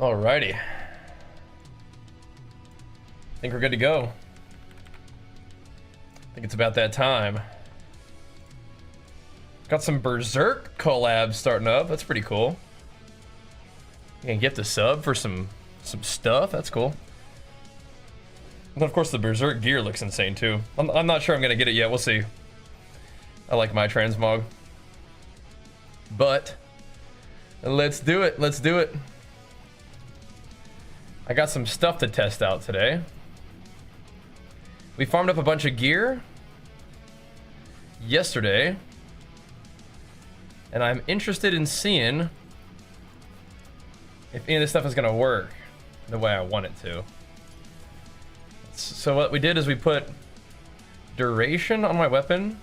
Alrighty. I think we're good to go. I think it's about that time. Got some Berserk collabs starting up. That's pretty cool. You can gift a sub for some stuff. That's cool. And of course the Berserk gear looks insane too. I'm not sure I'm gonna get it yet. We'll see. I like my transmog. But let's do it. Let's do it. I got some stuff to test out today. We farmed up a bunch of gear yesterday, and I'm interested in seeing if any of this stuff is gonna work the way I want it to. So what we did is we put duration on my weapon,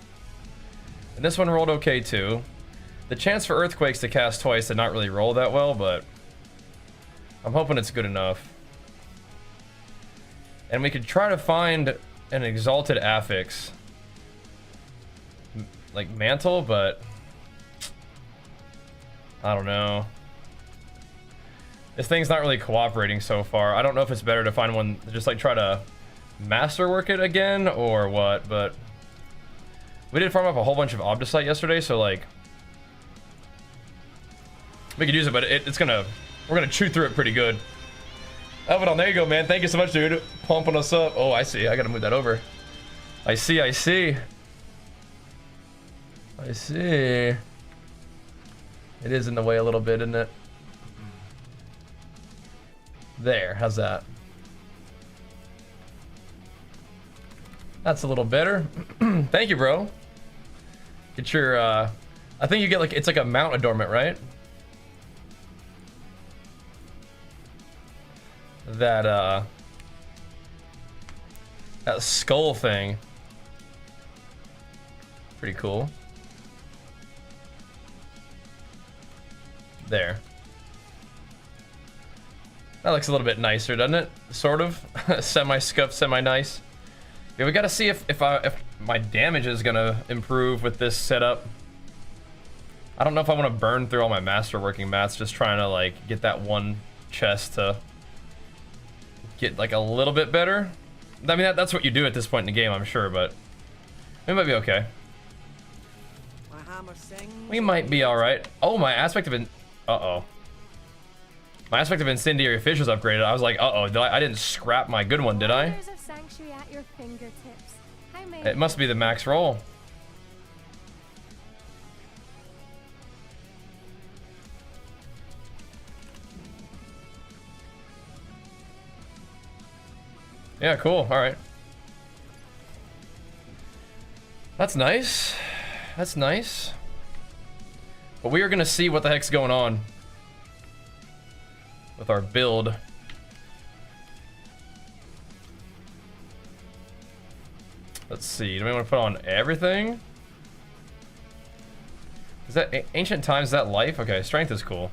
and this one rolled okay too. The chance for earthquakes to cast twice did not really roll that well, but I'm hoping it's good enough. And we could try to find an exalted affix like mantle, but I don't know. This thing's not really cooperating so far. I don't know if it's better to find one just like try to masterwork it again or what, but we did farm up a whole bunch of obdicite yesterday, so like we could use it, but we're gonna chew through it pretty good. Abaddon, there you go, man. Thank you so much, dude. Pumping us up. Oh, I see. I gotta move that over. I see. I see. I see. It is in the way a little bit, isn't it? There. How's that? That's a little better. Thank you, bro. Get your, I think you get like, it's like a mount adornment, right? That skull thing. Pretty cool. There. That looks a little bit nicer, doesn't it? Sort of. Semi-scuffed, semi-nice. Yeah, we gotta see if my damage is gonna improve with this setup. I don't know if I want to burn through all my masterworking mats just trying to like get that one chest to get like a little bit better. I mean, that's what you do at this point in the game, I'm sure, but it might be okay. We might be all right. Oh, my aspect of my aspect of incendiary fish was upgraded. I was like, I didn't scrap my good one, did I? It must be the max roll. Yeah, cool. All right. That's nice. That's nice. But we are going to see what the heck's going on with our build. Let's see. Do we want to put on everything? Is that ancient times? Is that life? Okay, strength is cool.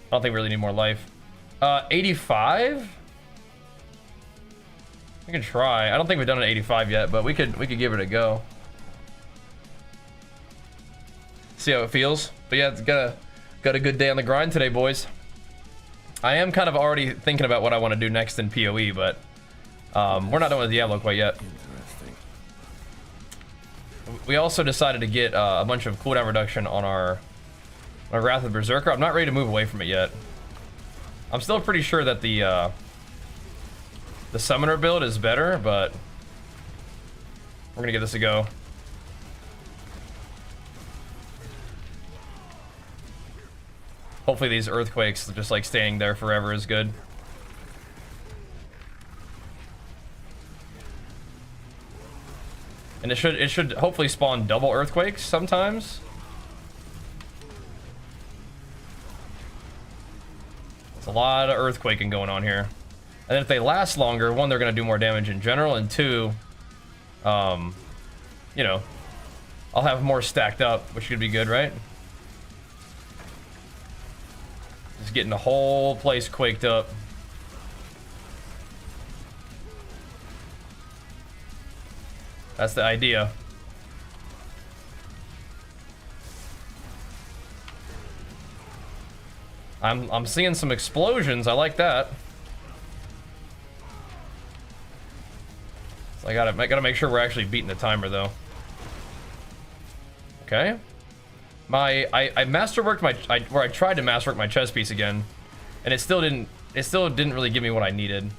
I don't think we really need more life. 85? We can try. I don't think we've done an 85 yet, but we could give it a go. See how it feels. But yeah, it's got a good day on the grind today, boys. I am kind of already thinking about what I want to do next in PoE, but we're not done with Diablo quite yet. Interesting. We also decided to get a bunch of cooldown reduction on our Wrath of Berserker. I'm not ready to move away from it yet. I'm still pretty sure that the summoner build is better, but we're gonna give this a go. Hopefully these earthquakes just like staying there forever is good. And it should hopefully spawn double earthquakes sometimes. There's a lot of earthquaking going on here. And then if they last longer, one, they're going to do more damage in general, and two, you know, I'll have more stacked up, which should be good, right? Just getting the whole place quaked up. That's the idea. I'm seeing some explosions. I like that. So I gotta make sure we're actually beating the timer though. Okay. I masterworked where I tried to masterwork my chess piece again, and it still didn't really give me what I needed.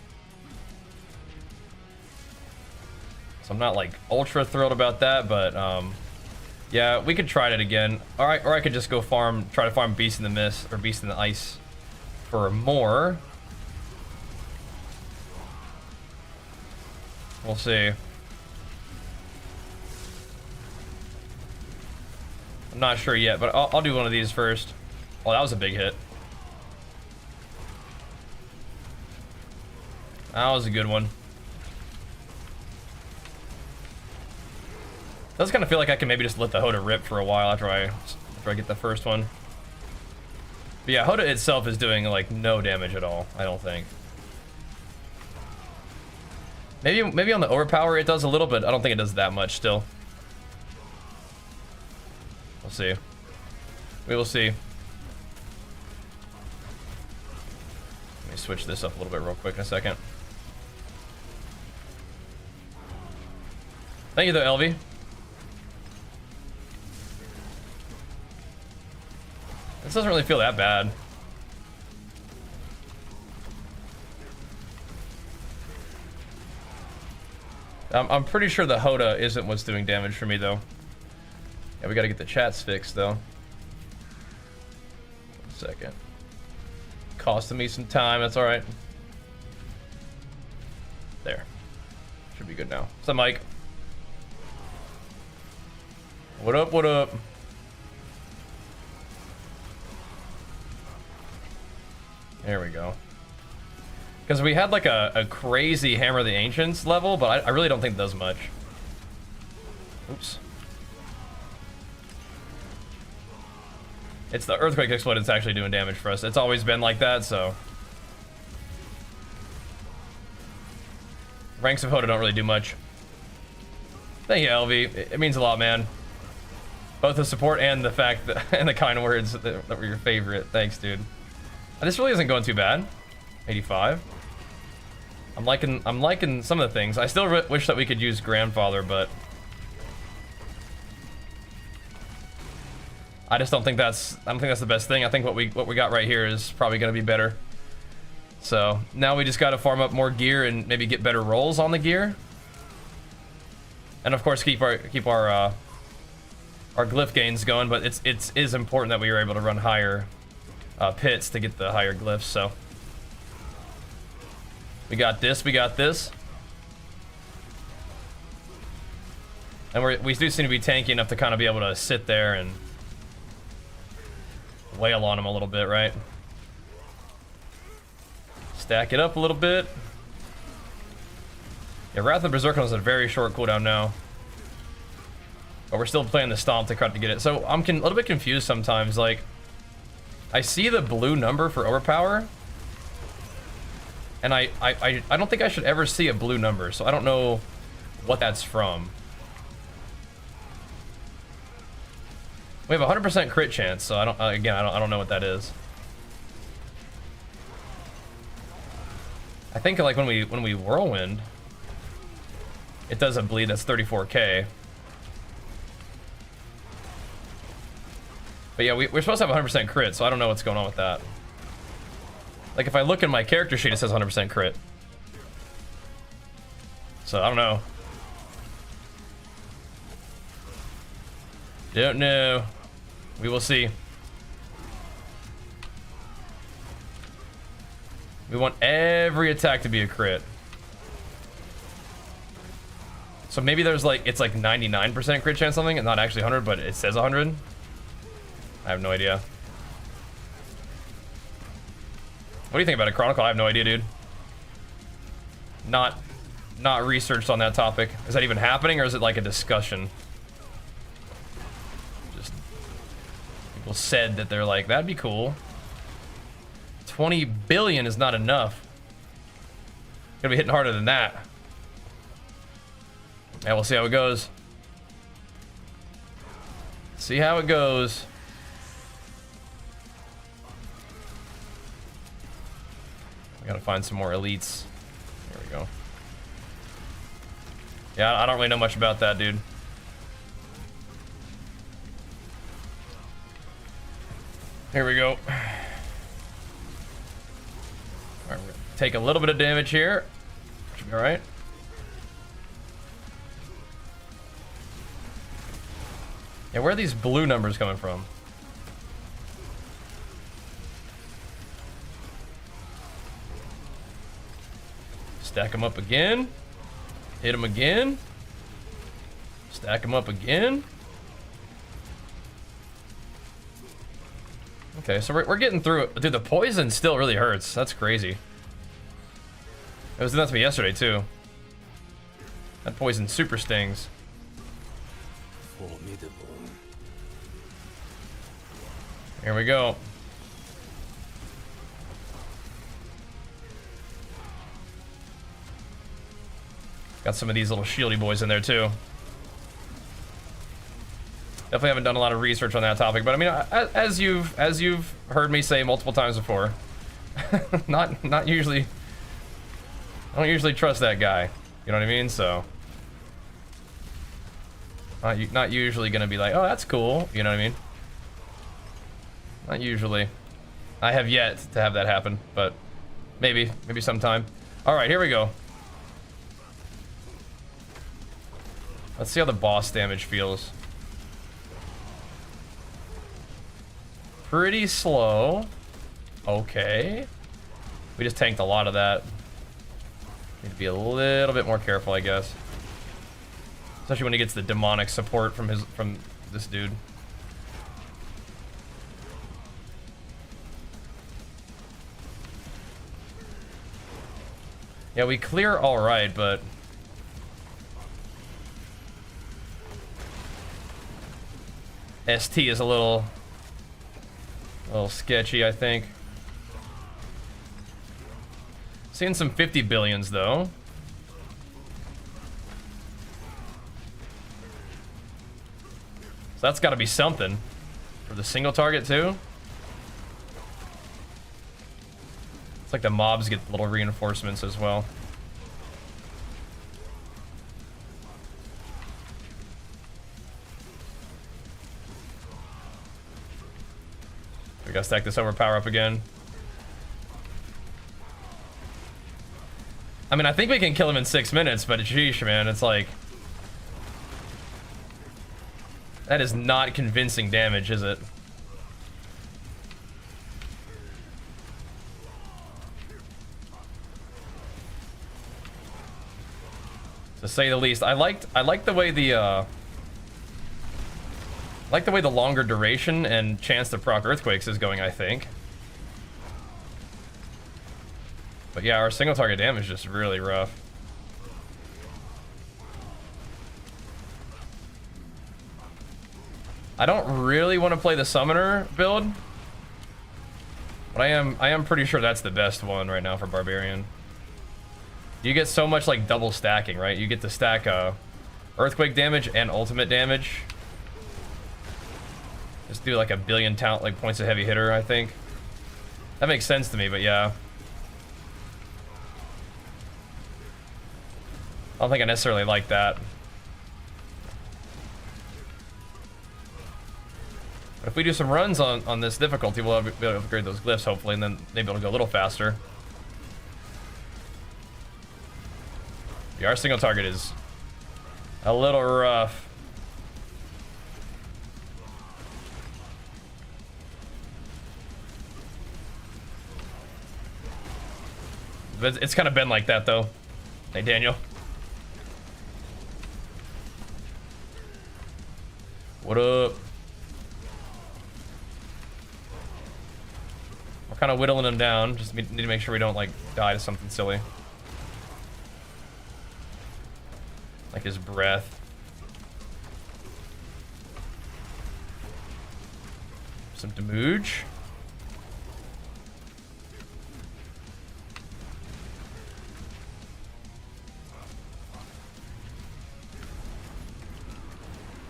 So I'm not like ultra thrilled about that, but yeah, we could try it again. All right, or I could just go try to farm Beast in the Mist or Beast in the Ice for more. We'll see. I'm not sure yet, but I'll do one of these first. Oh, that was a big hit. That was a good one. Does kind of feel like I can maybe just let the HotA rip for a while after I get the first one. But yeah, HotA itself is doing like no damage at all, I don't think. Maybe on the overpower it does a little, but I don't think it does that much still. We'll see. We will see. Let me switch this up a little bit real quick in a second. Thank you though, LV. This doesn't really feel that bad. I'm pretty sure the HotA isn't what's doing damage for me though. Yeah, we gotta get the chats fixed though. 1 second. Costing me some time, that's alright. There. Should be good now. What's up, Mike? What up, what up? There we go. Because we had like a crazy Hammer of the Ancients level, but I really don't think it does much. Oops. It's the Earthquake Explode that's actually doing damage for us. It's always been like that, so. Ranks of HotA don't really do much. Thank you, LV. It means a lot, man. Both the support and the fact that, and the kind words that were your favorite. Thanks, dude. This really isn't going too bad. 85. I'm liking some of the things. I still wish that we could use Grandfather, but I just don't think that's the best thing. I think what we got right here is probably going to be better. So now we just got to farm up more gear and maybe get better rolls on the gear, and of course keep our glyph gains going. But it is important that we are able to run higher pits to get the higher glyphs. So we got this, and we do seem to be tanky enough to kind of be able to sit there and wail on them a little bit, right? Stack it up a little bit. Yeah, Wrath of Berserker has a very short cooldown now, but we're still playing the Stomp to try to get it. So I'm a little bit confused sometimes. Like, I see the blue number for overpower, and I don't think I should ever see a blue number, so I don't know what that's from. We have a 100% crit chance, so I don't know what that is. I think like when we whirlwind, it does a bleed that's 34k. But yeah, we're supposed to have 100% crit, so I don't know what's going on with that. Like if I look in my character sheet, it says 100% crit. So I don't know. Don't know. We will see. We want every attack to be a crit. So maybe there's like, it's like 99% crit chance something and not actually 100, but it says 100. I have no idea. What do you think about it, Chronicle? I have no idea, dude. Not researched on that topic. Is that even happening, or is it like a discussion? Just people said that they're like, that'd be cool. 20 billion is not enough. Gonna be hitting harder than that. Yeah, we'll see how it goes. See how it goes. Gotta find some more elites. There we go. Yeah, I don't really know much about that, dude. Here we go. Alright, we're gonna take a little bit of damage here. Should be alright. Yeah, where are these blue numbers coming from? Stack them up again. Hit them again. Stack them up again. Okay, so we're getting through it. Dude, the poison still really hurts. That's crazy. It was nuts to me yesterday, too. That poison super stings. Formidable. Here we go. Got some of these little shieldy boys in there, too. Definitely haven't done a lot of research on that topic, but I mean, as you've heard me say multiple times before, not usually. I don't usually trust that guy. You know what I mean? So, not usually gonna be like, oh, that's cool. You know what I mean? Not usually. I have yet to have that happen, but maybe sometime. All right, here we go. Let's see how the boss damage feels. Pretty slow. Okay. We just tanked a lot of that. Need to be a little bit more careful, I guess. Especially when he gets the demonic support from this dude. Yeah, we clear all right, but ST is a little sketchy, I think. Seeing some 50 billions though. So that's got to be something for the single target too. It's like the mobs get little reinforcements as well. We gotta stack this overpower up again. I mean, I think we can kill him in 6 minutes, but sheesh, man, it's like... That is not convincing damage, is it? To say the least. I like the way the the longer duration and chance to proc earthquakes is going, I think. But yeah, our single target damage is just really rough. I don't really want to play the summoner build, but I am pretty sure that's the best one right now for Barbarian. You get so much like double stacking, right? You get to stack earthquake damage and ultimate damage. Just do like a billion talent like points of heavy hitter, I think. That makes sense to me, but yeah. I don't think I necessarily like that. But if we do some runs on this difficulty, we'll be able to upgrade those glyphs hopefully, and then maybe it'll go a little faster. Yeah, our single target is a little rough. But it's kind of been like that though. Hey, Daniel. What up? We're kind of whittling him down. Just need to make sure we don't like die to something silly. Like his breath. Some damage.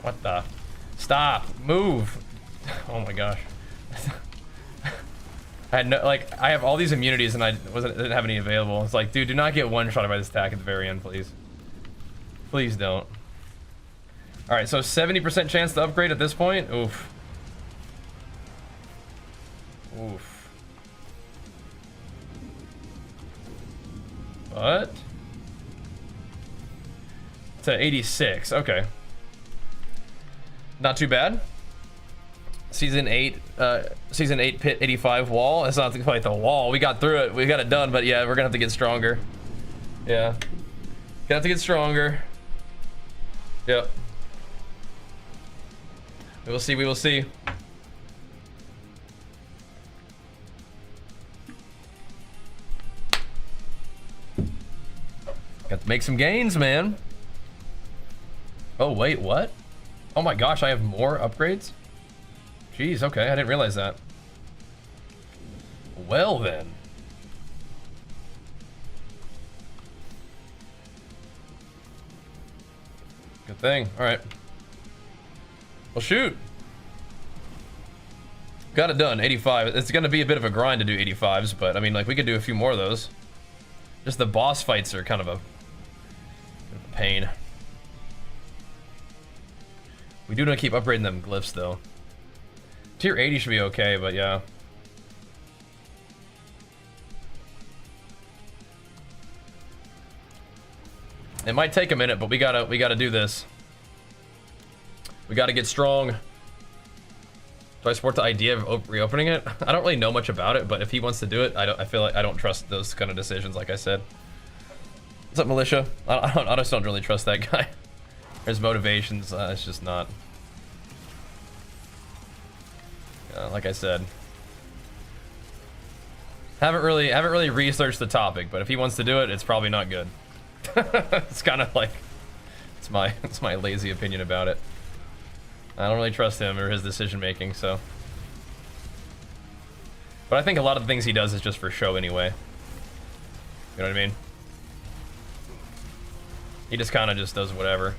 What the? Stop! Move! Oh my gosh. I had no, like, I have all these immunities and I didn't have any available. It's like, dude, do not get one-shotted by this attack at the very end, please. Please don't. Alright, so 70% chance to upgrade at this point? Oof. Oof. What? To 86, okay. Not too bad. Season 8 pit 85 wall. It's not quite the wall. We got through it. We got it done, but yeah, we're gonna have to get stronger. Yeah. Gonna have to get stronger. Yep. We will see, we will see. Got to make some gains, man. Oh, wait, what? Oh my gosh, I have more upgrades? Jeez, okay, I didn't realize that. Well then. Good thing, alright. Well, shoot. Got it done, 85. It's gonna be a bit of a grind to do 85s, but I mean, like, we could do a few more of those. Just the boss fights are kind of a pain. We do want to keep upgrading them glyphs, though. Tier 80 should be okay, but yeah. It might take a minute, but we gotta do this. We gotta get strong. Do I support the idea of reopening it? I don't really know much about it, but if he wants to do it, I feel like I don't trust those kind of decisions, like I said. What's up, Militia? I just don't really trust that guy. His motivations, it's just not. Like I said, haven't really researched the topic, but if he wants to do it, it's probably not good. It's kind of like, it's my lazy opinion about it. I don't really trust him or his decision making, so. But I think a lot of the things he does is just for show anyway. You know what I mean? He just kind of just does whatever.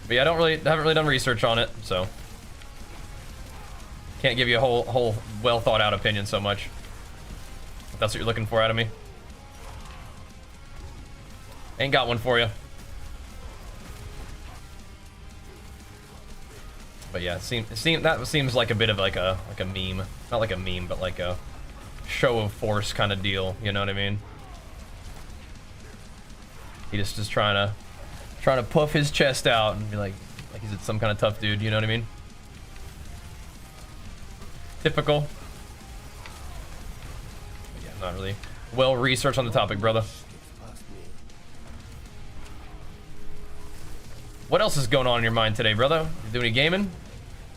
But yeah, I haven't really done research on it, so can't give you a whole well thought out opinion so much. If that's what you're looking for out of me. Ain't got one for you. But yeah, that seems like a bit of like a meme, not like a meme, but like a show of force kind of deal. You know what I mean? He just trying to puff his chest out and be like he's some kind of tough dude. You know what I mean? Typical. But yeah, not really well researched on the topic, brother. What else is going on in your mind today, brother? You doing any gaming?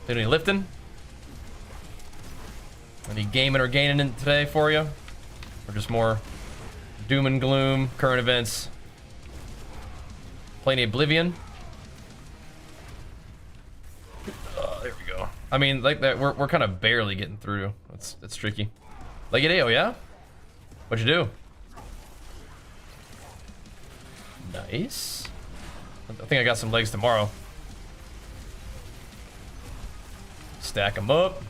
Doing any lifting? Any gaming or gaining in today for you? Or just more doom and gloom, current events? Playing Oblivion? There we go. I mean, like that, we're kind of barely getting through. It's tricky. Like it, oh yeah? What'd you do? Nice. I think I got some legs tomorrow. Stack them up.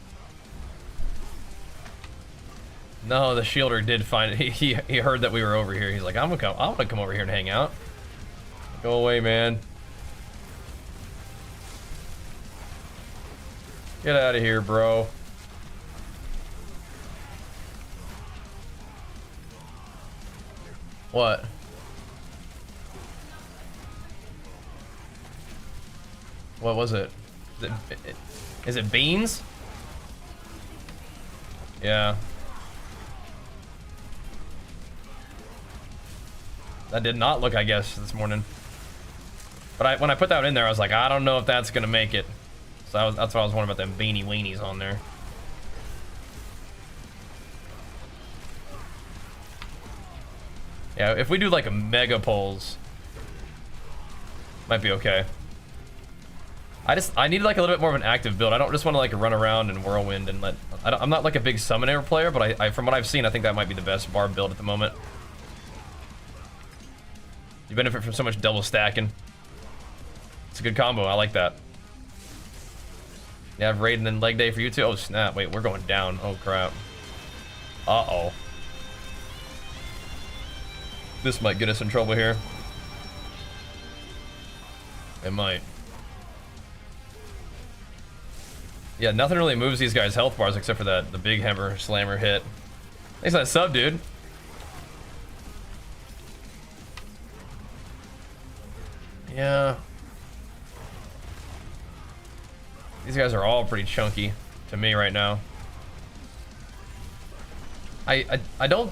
No, the shielder did find it. He heard that we were over here. He's like, I'm gonna come over here and hang out. Go away, man. Get out of here, bro. What? What was it? Is it beans? Yeah. That did not look, I guess, this morning. But when I put that in there, I was like, I don't know if that's gonna make it. So that's what I was wondering about them beanie weenies on there. Yeah, if we do like a mega pulls, might be okay. I need like a little bit more of an active build. I don't just want to like run around and whirlwind and I'm not like a big summoner player, but from what I've seen, I think that might be the best barb build at the moment. You benefit from so much double stacking. It's a good combo. I like that. You have raid and then leg day for you too? Oh snap, wait, we're going down. Oh crap. Uh-oh. This might get us in trouble here. It might. Yeah, nothing really moves these guys' health bars except for the big hammer slammer hit. Thanks for that sub, dude. Yeah. These guys are all pretty chunky to me right now. I don't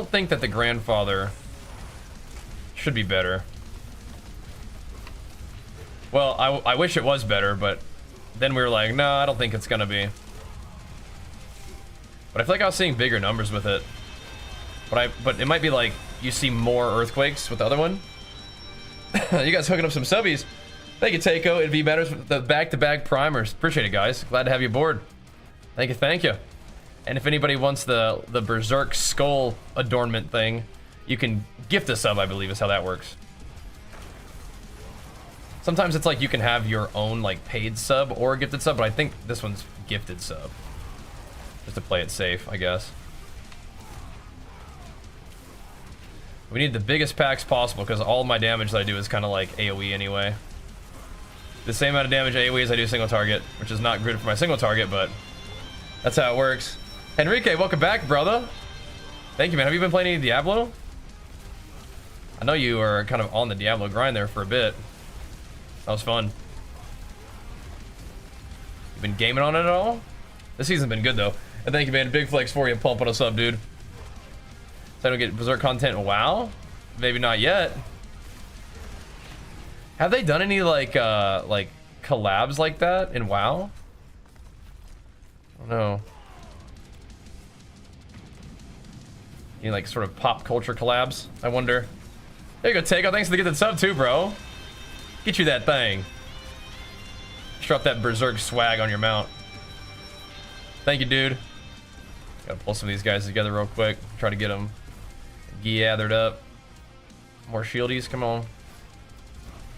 think that the grandfather should be better. Well, I wish it was better, but then we were like, no, I don't think it's gonna be. But I feel like I was seeing bigger numbers with it. But it might be like you see more earthquakes with the other one. You guys hooking up some subbies. Thank you, Takeo. It'd be better with the back-to-back primers. Appreciate it, guys. Glad to have you aboard. Thank you, thank you. And if anybody wants the Berserk skull adornment thing, you can gift a sub, I believe is how that works. Sometimes it's like you can have your own like paid sub or a gifted sub, but I think this one's gifted sub. Just to play it safe, I guess. We need the biggest packs possible because all my damage that I do is kind of like AoE anyway. The same amount of damage AoE as I do single target, which is not good for my single target, but that's how it works. Enrique, welcome back, brother. Thank you, man. Have you been playing any Diablo? I know you were kind of on the Diablo grind there for a bit. That was fun. You been gaming on it at all? This season's been good though. And thank you, man. Big flex for you. Pumping us up, dude. So I don't get Berserk content. Wow. Maybe not yet. Have they done any like collabs like that in WoW? I don't know. Any like sort of pop culture collabs? I wonder. There you go, Takeo. Thanks for the gifted sub too, bro. Get you that thing. Strap that Berserk swag on your mount. Thank you, dude. Gotta pull some of these guys together real quick. Try to get them gathered up. More shieldies, come on.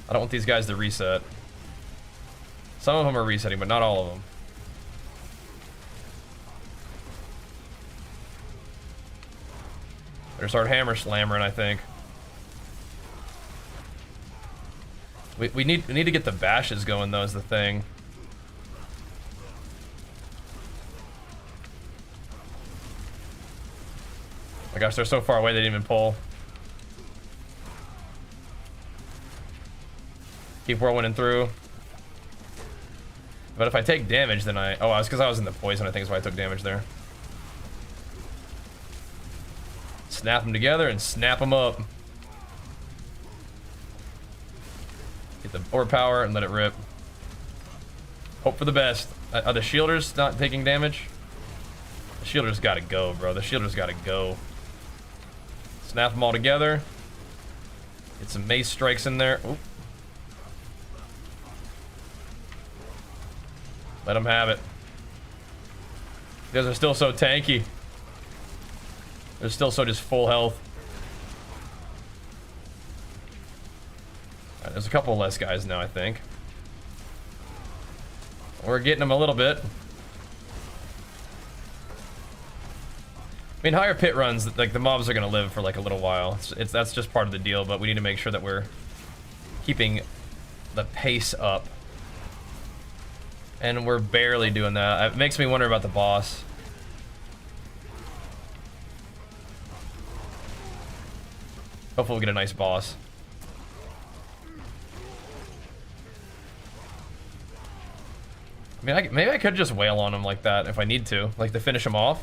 I don't want these guys to reset. Some of them are resetting, but not all of them. Better start hammer slammering, I think. We need to get the bashes going though, is the thing. Oh my gosh, they're so far away they didn't even pull. Keep whirlwinding through. But if I take damage, then I... Oh, it's because I was in the poison, I think is why I took damage there. Snap them together and snap them up. Get the orb power and let it rip. Hope for the best. Are the shielders not taking damage? The shielders gotta go, bro. The shielders gotta go. Snap them all together. Get some mace strikes in there. Oop. Let them have it. You guys are still so tanky. They're still so just full health. All right, there's a couple less guys now, I think. We're getting them a little bit. I mean, higher pit runs, like the mobs are gonna live for like a little while. That's just part of the deal, but we need to make sure that we're keeping the pace up. And we're barely doing that. It makes me wonder about the boss. Hopefully we'll get a nice boss. I mean, maybe I could just wail on him like that if I need to. Like to finish him off.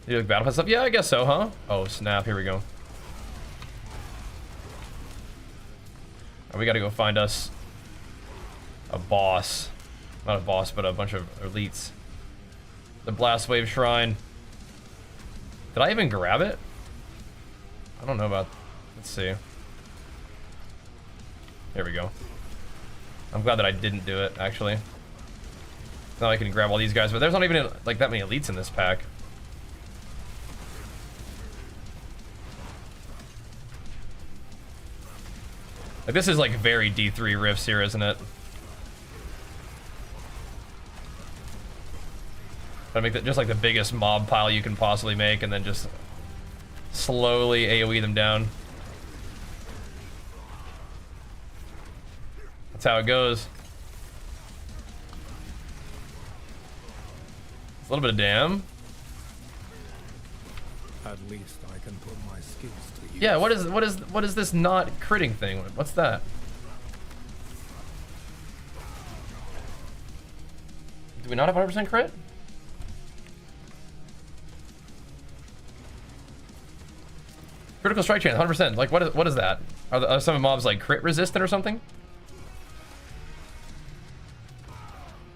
Do like battle pass stuff? Yeah, I guess so, huh? Oh, snap. Here we go. Right, we gotta go find us a boss. Not a boss, but a bunch of elites. The Blast Wave Shrine. Did I even grab it? I don't know about... Let's see. There we go. I'm glad that I didn't do it, actually. Now I can grab all these guys, but there's not even like that many elites in this pack. Like this is like very D3 rifts here, isn't it? Try to make that just like the biggest mob pile you can possibly make, and then just slowly AoE them down. That's how it goes. A little bit of dam. At least I can put my skills to use. Yeah, what is this not critting thing? What's that? Do we not have 100% crit? Critical strike chance, 100%. Like, what is that? Are some mobs like crit resistant or something?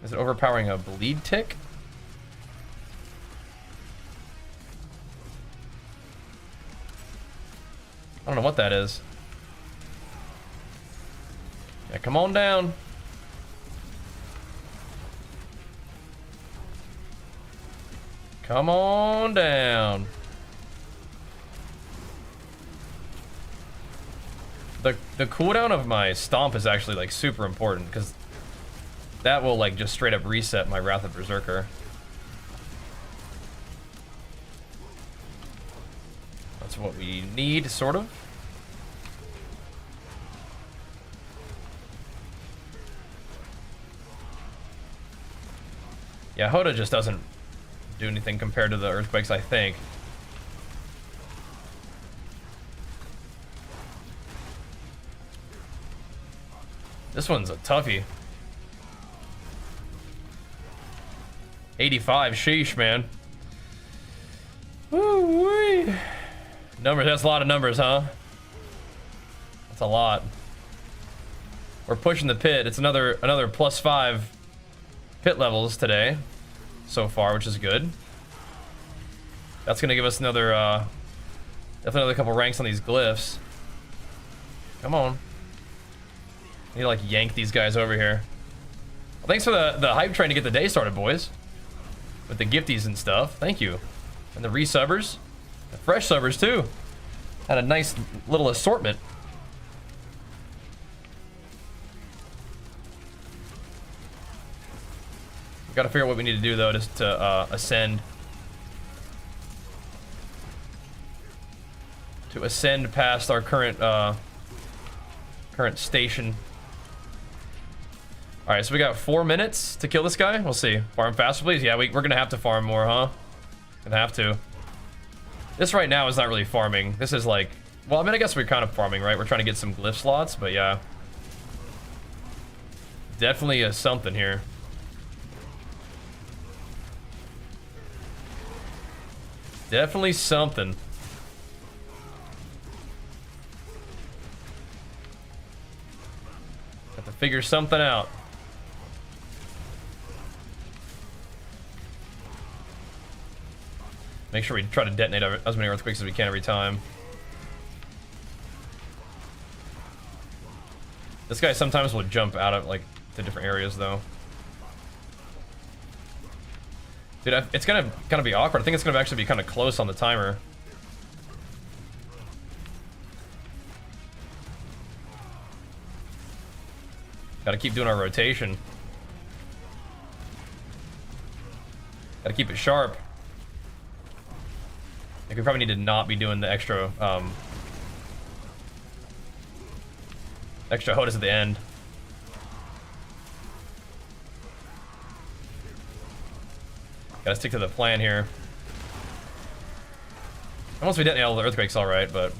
Is it overpowering a bleed tick? I don't know what that is. Yeah, come on down. Come on down. The cooldown of my stomp is actually like super important because that will like just straight up reset my Wrath of Berserker. That's what we need, sort of. Yeah, HotA just doesn't do anything compared to the earthquakes, I think. This one's a toughie. 85, sheesh, man. Woo-wee. Numbers, that's a lot of numbers, huh? That's a lot. We're pushing the pit. It's another +5 pit levels today so far, which is good. That's gonna give us another definitely another couple ranks on these glyphs. Come on. I need to like yank these guys over here. Well, thanks for the hype train to get the day started, boys. With the gifties and stuff. Thank you. And the resubbers. The fresh subbers too. Had a nice little assortment. Got to figure out what we need to do though, just to ascend. To ascend past our current current station. All right, so we got 4 minutes to kill this guy. We'll see. Farm faster, please. Yeah, we're gonna have to farm more, huh? Gonna have to. This right now is not really farming. This is like, well, I mean, I guess we're kind of farming, right? We're trying to get some glyph slots, but yeah. Definitely a something here. Definitely something. Have to figure something out. Make sure we try to detonate as many earthquakes as we can every time. This guy sometimes will jump out of like to different areas though. Dude, it's gonna kind of be awkward. I think it's gonna actually be kind of close on the timer. Gotta keep doing our rotation. Gotta keep it sharp. Like we probably need to not be doing the extra extra HOTAs at the end. Gotta stick to the plan here. Once we detonate all the earthquakes, all right, but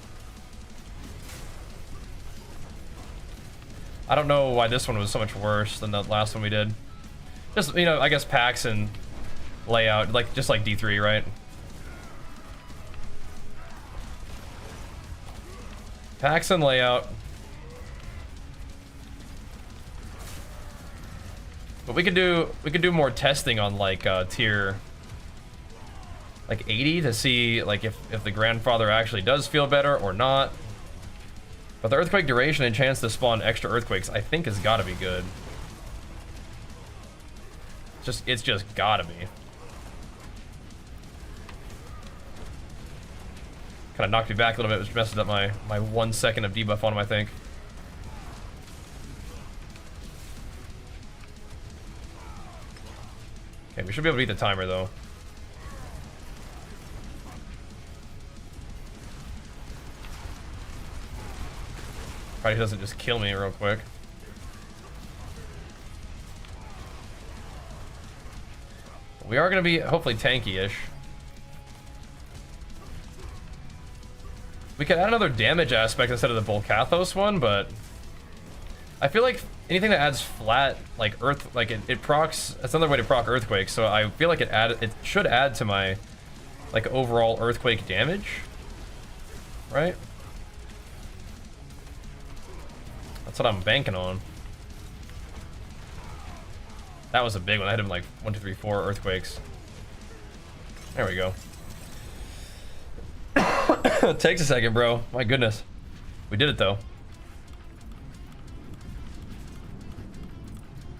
I don't know why this one was so much worse than the last one we did. Just, you know, I guess packs and layout, like just like D3, right? Packs and layout. But we could do more testing on like tier like 80 to see like if the grandfather actually does feel better or not. But the earthquake duration and chance to spawn extra earthquakes I think has got to be good. It's just gotta be. Kind of knocked me back a little bit, which messed up my 1 second of debuff on him, I think. Okay, we should be able to beat the timer though. Probably doesn't just kill me real quick. We are going to be hopefully tanky-ish. We could add another damage aspect instead of the Volcathos one, but I feel like anything that adds flat, like earth, like it procs. That's another way to proc earthquake. So I feel like it should add to my like overall earthquake damage, right? That's what I'm banking on. That was a big one. I hit him like 1, 2, 3, 4 earthquakes. There we go. It takes a second, bro. My goodness. We did it though.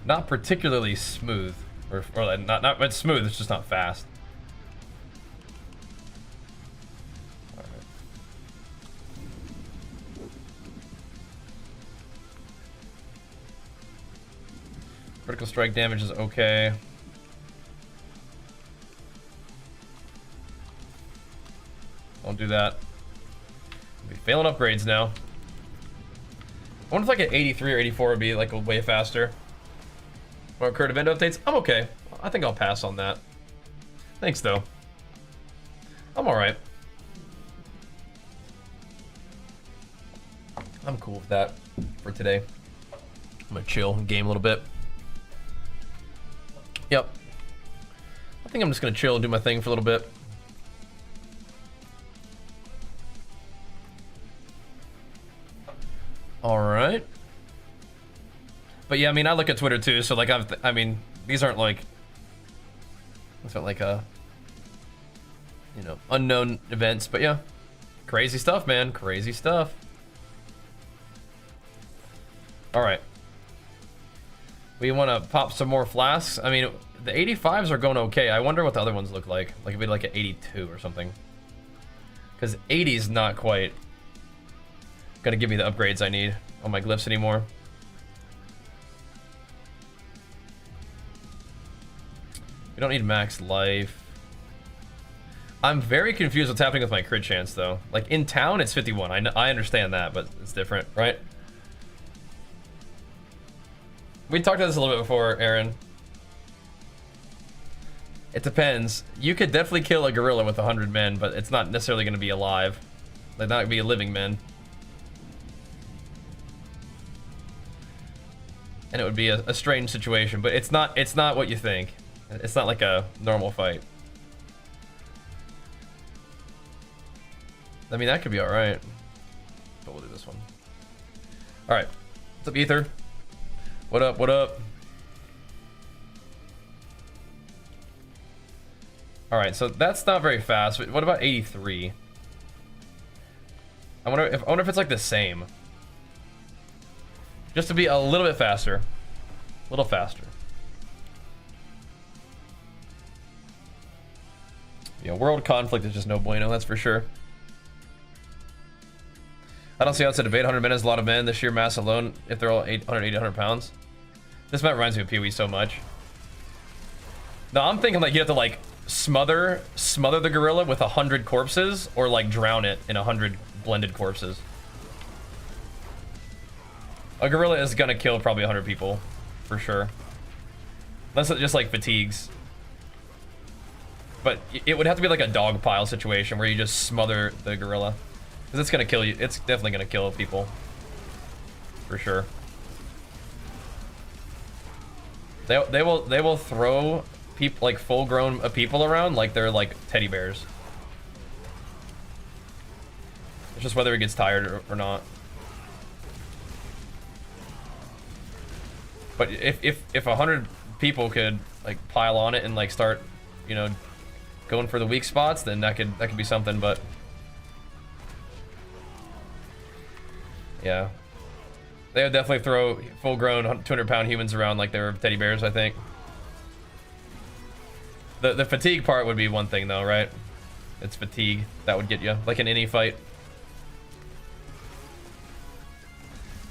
Not particularly smooth. Or not it's smooth, it's just not fast. Alright. Critical strike damage is okay. Don't do that. I'll be failing upgrades now. I wonder if like an 83 or 84 would be like a way faster. Or current event updates. I'm okay. I think I'll pass on that. Thanks though. I'm alright. I'm cool with that for today. I'm gonna chill and game a little bit. Yep. I think I'm just gonna chill and do my thing for a little bit. All right. But yeah, I mean, I look at Twitter too, so like I mean, these aren't like, it's not like you know, unknown events, but yeah, crazy stuff, man, crazy stuff. All right. We want to pop some more flasks. I mean, the 85s are going okay. I wonder what the other ones look like. Like, it'd be like an 82 or something. Because 80's not quite gonna give me the upgrades I need on my glyphs anymore. We don't need max life. I'm very confused what's happening with my crit chance, though. Like, in town, it's 51. I understand that, but it's different, right? We talked about this a little bit before, Aaron. It depends. You could definitely kill a gorilla with 100 men, but it's not necessarily going to be alive. Like, not be a living men. And it would be a strange situation, but it's not what you think. It's not like a normal fight. I mean, that could be alright. But we'll do this one. Alright. What's up, Ether? What up, what up? Alright, so that's not very fast. But what about 83? I wonder if it's like the same. Just to be a little bit faster. A little faster. Yeah, world conflict is just no bueno, that's for sure. I don't see outside of 800 men as a lot of men. The sheer mass alone, if they're all 800, 800 pounds. This map reminds me of Pee-wee so much. No, I'm thinking like you have to like smother the gorilla with 100 corpses, or like drown it in 100 blended corpses. A gorilla is gonna kill probably 100 people, for sure. Unless it just like fatigues. But it would have to be like a dog pile situation where you just smother the gorilla. Because it's gonna kill you. It's definitely gonna kill people. For sure. They will throw people, like full grown people around like they're like teddy bears. It's just whether he gets tired or not. But if 100 people could like pile on it and like start, you know, going for the weak spots, then that could be something. But yeah, they would definitely throw full-grown 200-pound humans around like they were teddy bears, I think. The fatigue part would be one thing though, right? It's fatigue that would get you, like in any fight.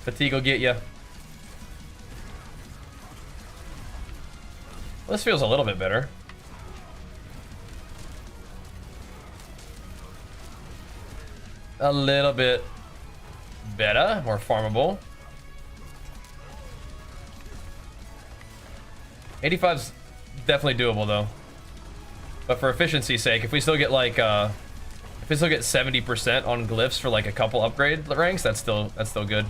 Fatigue will get you. Well, this feels a little bit better. a little bit better, more farmable. 85's definitely doable though. But for efficiency's sake, if we still get like if we still get 70% on glyphs for like a couple upgrade ranks, that's still good.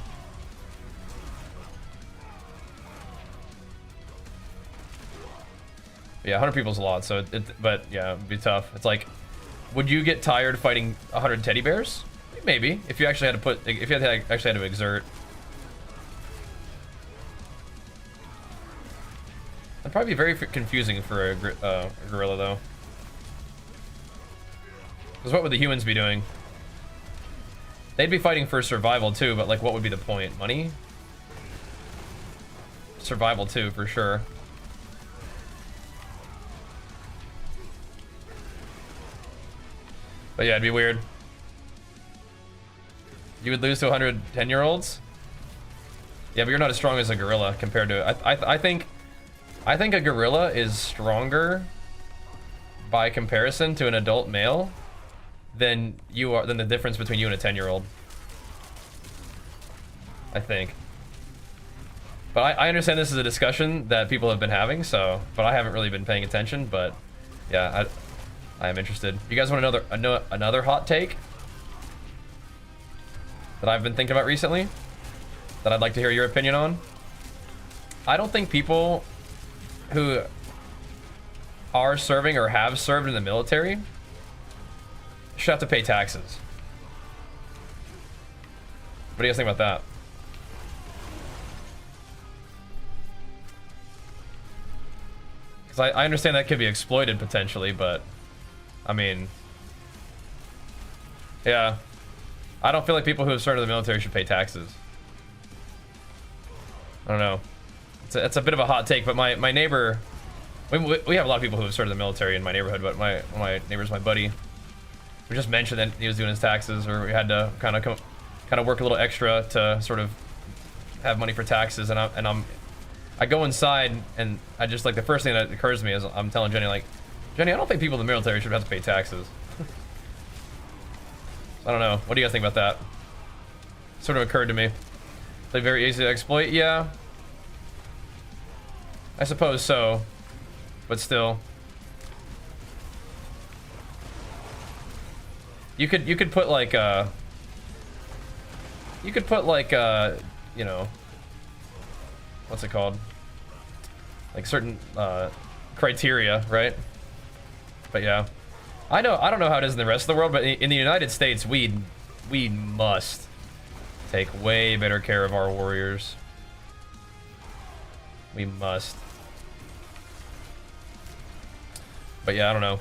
Yeah, 100 people's a lot, so but yeah, it'd be tough. It's like, would you get tired fighting 100 teddy bears? Maybe, if you actually had to actually had to exert. That'd probably be very confusing for a gorilla though. Because what would the humans be doing? They'd be fighting for survival too, but like what would be the point? Money? Survival too, for sure. But yeah, it'd be weird. You would lose to 100 10-year-olds? Yeah, but you're not as strong as a gorilla compared to... I think a gorilla is stronger by comparison to an adult male than the difference between you and a 10-year-old. I think. But I understand this is a discussion that people have been having, so... But I haven't really been paying attention, but... Yeah, I am interested. You guys want another hot take that I've been thinking about recently that I'd like to hear your opinion on? I don't think people who are serving or have served in the military should have to pay taxes. What do you guys think about that? Because I understand that could be exploited potentially, but I mean, yeah, I don't feel like people who have served in the military should pay taxes. I don't know. It's a bit of a hot take, but my neighbor, we have a lot of people who have served in the military in my neighborhood, but my neighbor's my buddy. We just mentioned that he was doing his taxes, or we had to kind of work a little extra to sort of have money for taxes, and I go inside and I just like the first thing that occurs to me is I'm telling Jenny like, Jenny, I don't think people in the military should have to pay taxes. I don't know. What do you guys think about that? Sort of occurred to me. Like very easy to exploit? Yeah. I suppose so. But still. You could put like you know, what's it called? Like certain criteria, right? But yeah, I don't know how it is in the rest of the world, but in the United States, we must take way better care of our warriors. We must. But yeah, I don't know.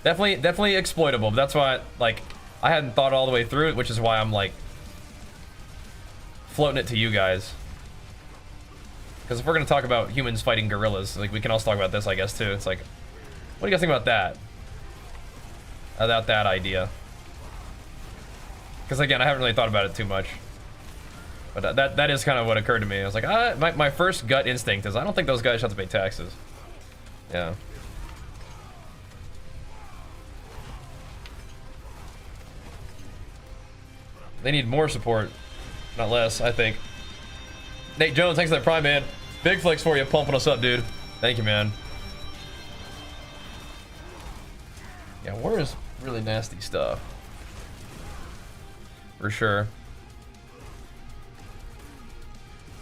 Definitely exploitable. But that's why, like, I hadn't thought all the way through it, which is why I'm like floating it to you guys. Because if we're gonna talk about humans fighting gorillas, like we can also talk about this, I guess, too. It's like, what do you guys think about that? About that idea? Because again, I haven't really thought about it too much. But that is kind of what occurred to me. I was like, my first gut instinct is I don't think those guys should have to pay taxes. Yeah. They need more support, not less, I think. Nate Jones, thanks for that Prime, man. Big flex for you, pumping us up, dude. Thank you, man. Yeah, war is really nasty stuff. For sure.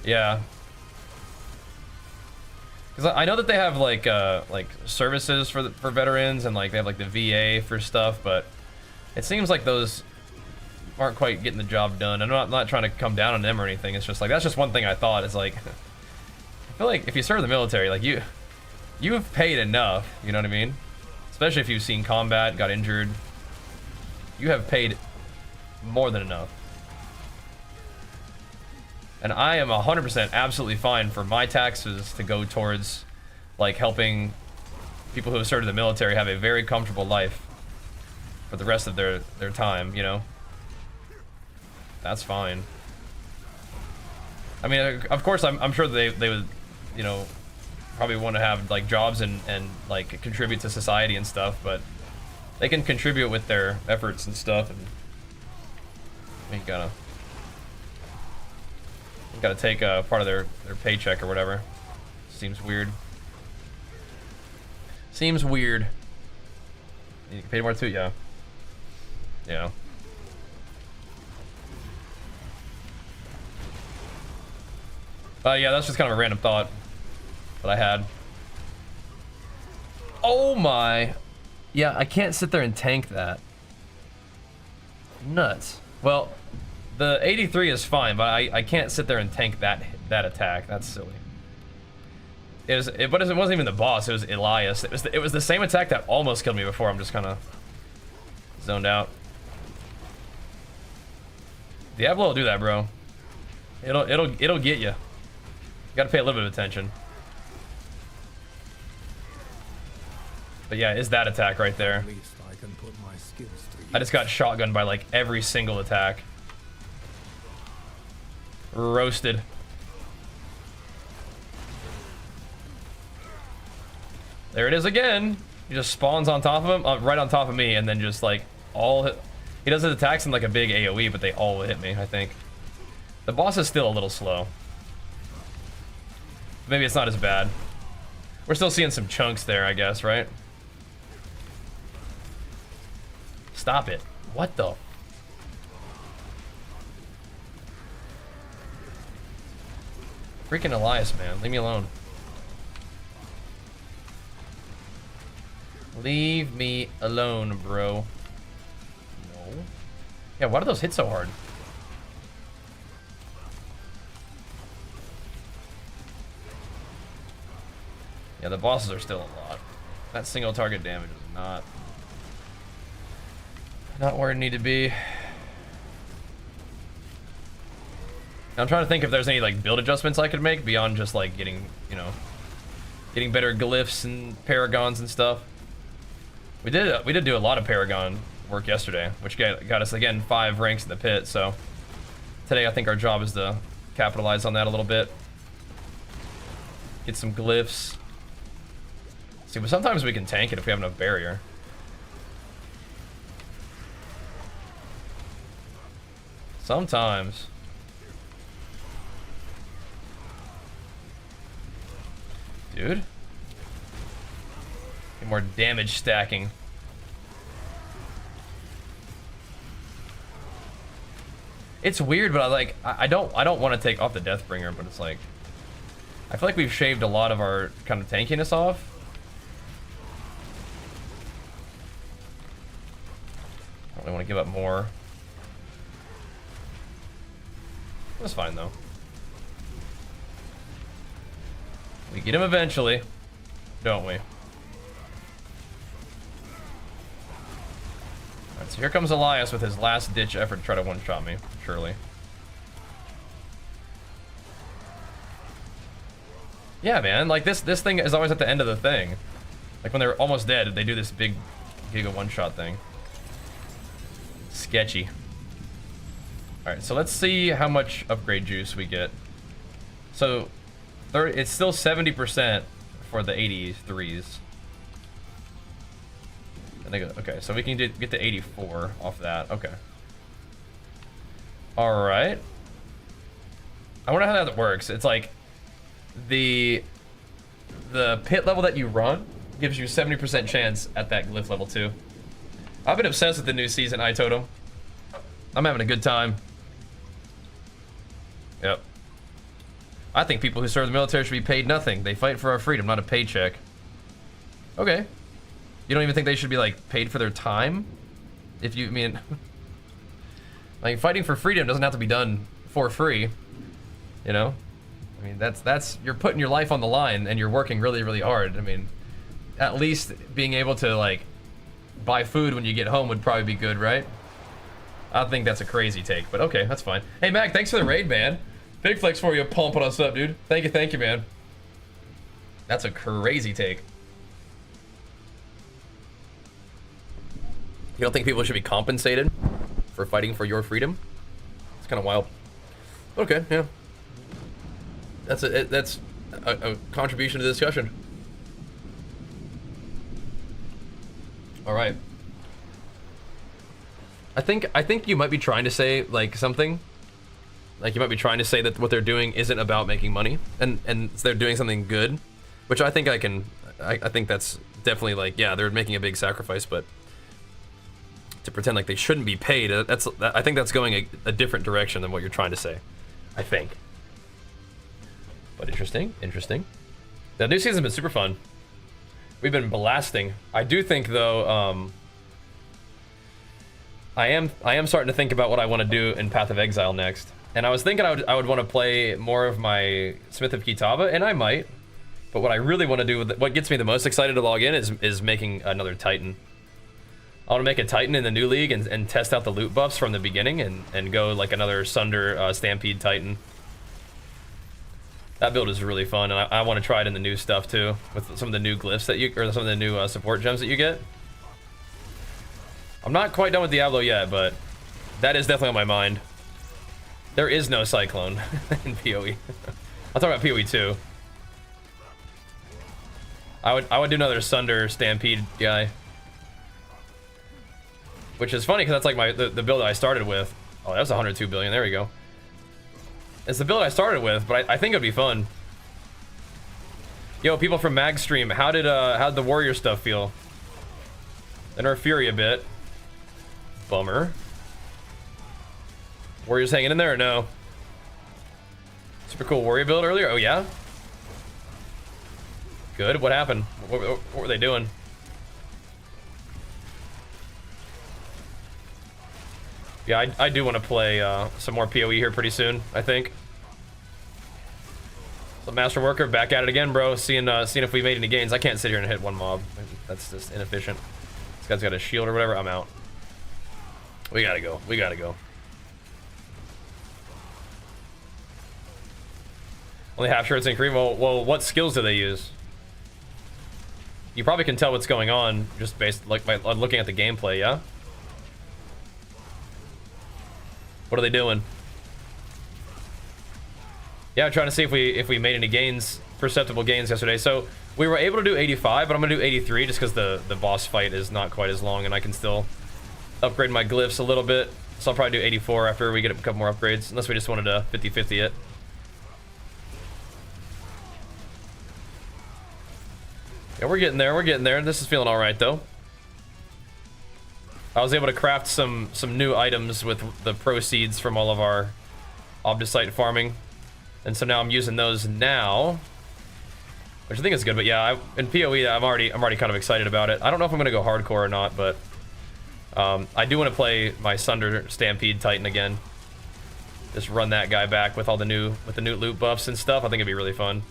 Yeah. Because I know that they have like services for veterans, and like they have like the VA for stuff, but it seems like those aren't quite getting the job done. I'm not trying to come down on them or anything. It's just like, that's just one thing I thought. It's like, I feel like if you serve in the military, like you've paid enough, you know what I mean? Especially if you've seen combat, got injured. You have paid more than enough. And I am 100% absolutely fine for my taxes to go towards like helping people who have served in the military have a very comfortable life for the rest of their time, you know? That's fine. I mean, of course, I'm sure they would, you know, probably want to have like jobs and like contribute to society and stuff, but They can contribute with their efforts and stuff, and you gotta take a part of their paycheck or whatever. Seems weird. Seems weird. You get paid more too, yeah. Yeah. Yeah, that's just kind of a random thought that I had. Oh my. Yeah, I can't sit there and tank that. Nuts. Well, the 83 is fine, but I can't sit there and tank that attack. That's silly. But it wasn't even the boss. It was Elias. It was the same attack that almost killed me before. I'm just kind of zoned out. Diablo will do that, bro. It'll get you. You gotta pay a little bit of attention. But yeah, is that attack right there? At least I can put my skills to use. I just got shotgunned by like every single attack. Roasted. There it is again. He just spawns on top of him, right on top of me, and then just like he does his attacks in like a big AoE, but they all hit me, I think. The boss is still a little slow. Maybe it's not as bad. We're still seeing some chunks there, I guess, right? Stop it. What the? Freaking Elias, man. Leave me alone. Leave me alone, bro. No. Yeah, why do those hit so hard? Yeah, the bosses are still a lot. That single target damage is not where it need to be. I'm trying to think if there's any like build adjustments I could make beyond just like getting, you know, getting better glyphs and paragons and stuff. We did do a lot of paragon work yesterday, which got us again 5 ranks in the pit. So today I think our job is to capitalize on that a little bit. Get some glyphs. See, but sometimes we can tank it if we have enough barrier. Sometimes. Dude. Get more damage stacking. It's weird, but I don't want to take off the Deathbringer, but it's like I feel like we've shaved a lot of our kind of tankiness off. I don't really want to give up more. That's fine though. We get him eventually, don't we? Alright, so here comes Elias with his last ditch effort to try to one-shot me, surely. Yeah, man, like this thing is always at the end of the thing. Like when they're almost dead, they do this big giga one-shot thing. Sketchy. Alright, so let's see how much upgrade juice we get. So, it's still 70% for the 83s. And they go, okay, so we can get to 84 off that. Okay. Alright. I wonder how that works. It's like the pit level that you run gives you 70% chance at that glyph level too. I've been obsessed with the new season, iTotem. I'm having a good time. Yep. I think people who serve the military should be paid nothing. They fight for our freedom, not a paycheck. Okay. You don't even think they should be like paid for their time? If you mean like fighting for freedom doesn't have to be done for free. You know? I mean that's you're putting your life on the line and you're working really, really hard. I mean, at least being able to like buy food when you get home would probably be good, right? I think that's a crazy take, but okay, that's fine. Hey Mac, thanks for the raid, man. Big flex for you, pumping us up, dude. Thank you, man. That's a crazy take. You don't think people should be compensated for fighting for your freedom? It's kind of wild. Okay, yeah. That's a contribution to the discussion. All right. I think you might be trying to say like something. Like you might be trying to say that what they're doing isn't about making money, and they're doing something good, which I think I think that's definitely like, yeah, they're making a big sacrifice, but to pretend like they shouldn't be paid, I think that's going a different direction than what you're trying to say. I think. But interesting. The new season's been super fun. We've been blasting. I do think though, I am starting to think about what I want to do in Path of Exile next. And I was thinking I would want to play more of my Smith of Kitava, and I might. But what I really want to do, what gets me the most excited to log in is making another Titan. I want to make a Titan in the new league and test out the loot buffs from the beginning and go like another Sunder Stampede Titan. That build is really fun, and I want to try it in the new stuff too, with some of the new glyphs that you, or some of the new support gems that you get. I'm not quite done with Diablo yet, but that is definitely on my mind. There is no Cyclone in PoE. I'll talk about PoE too. I would do another Sunder Stampede guy. Which is funny because that's like the build that I started with. Oh, that was 102 billion. There we go. It's the build I started with, but I think it'd be fun. Yo, people from Magstream, how'd the warrior stuff feel? They nerfed Fury a bit. Bummer. Warriors hanging in there or no? Super cool warrior build earlier. Oh yeah. Good. What happened? What were they doing? Yeah, I do want to play some more PoE here pretty soon, I think. So Master Worker, back at it again, bro. Seeing if we made any gains. I can't sit here and hit one mob. That's just inefficient. This guy's got a shield or whatever. I'm out. We gotta go. We gotta go. Only half shirts in Korean. Well, what skills do they use? You probably can tell what's going on just based like by looking at the gameplay, yeah? What are they doing? Yeah, I'm trying to see if we made any gains, perceptible gains yesterday. So we were able to do 85, but I'm gonna do 83 just because the boss fight is not quite as long and I can still upgrade my glyphs a little bit. So I'll probably do 84 after we get a couple more upgrades, unless we just wanted to 50-50 it. Yeah, we're getting there. This is feeling all right though. I was able to craft some new items with the proceeds from all of our Obdicite farming, and so now I'm using those now, which I think is good. But yeah, in PoE, I'm already kind of excited about it. I don't know if I'm gonna go hardcore or not, but I do want to play my Sunder Stampede Titan again. Just run that guy back with all the new loot buffs and stuff. I think it'd be really fun.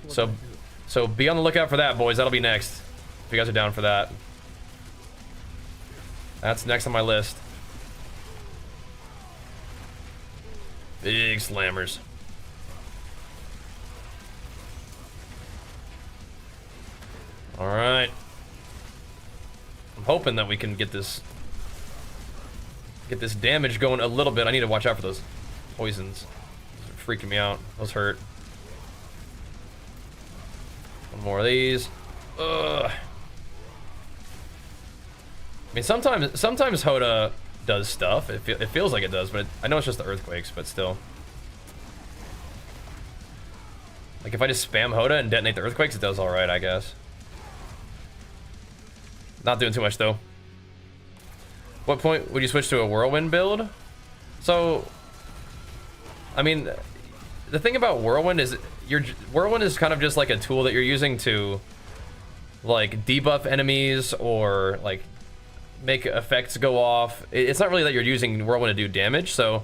So be on the lookout for that, boys. That'll be next. If you guys are down for that. That's next on my list. Big slammers. All right. I'm hoping that we can get this damage going a little bit. I need to watch out for those poisons. They're freaking me out. Those hurt. One more of these. Ugh. I mean, sometimes HotA does stuff. It feels like it does, but I know it's just the earthquakes, but still. Like if I just spam HotA and detonate the earthquakes, it does all right, I guess. Not doing too much though. What point would you switch to a whirlwind build? So, I mean, the thing about whirlwind is whirlwind is kind of just like a tool that you're using to like debuff enemies or like make effects go off. It's not really that you're using whirlwind to do damage. So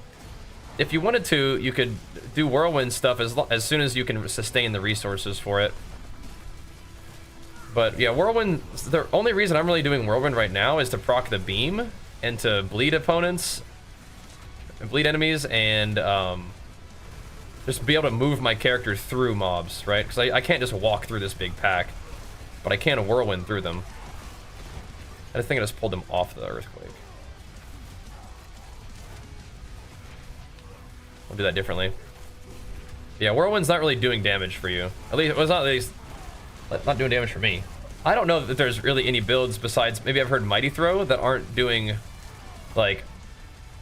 if you wanted to, you could do whirlwind stuff as soon as you can sustain the resources for it. But yeah, whirlwind, the only reason I'm really doing whirlwind right now is to proc the beam and to bleed opponents and bleed enemies, and just be able to move my character through mobs, right? Because I can't just walk through this big pack, but I can whirlwind through them. I think I just pulled them off the earthquake. I'll do that differently. Yeah, whirlwind's not really doing damage for you. At least, well, it's not doing damage for me. I don't know that there's really any builds besides maybe I've heard Mighty Throw that aren't doing like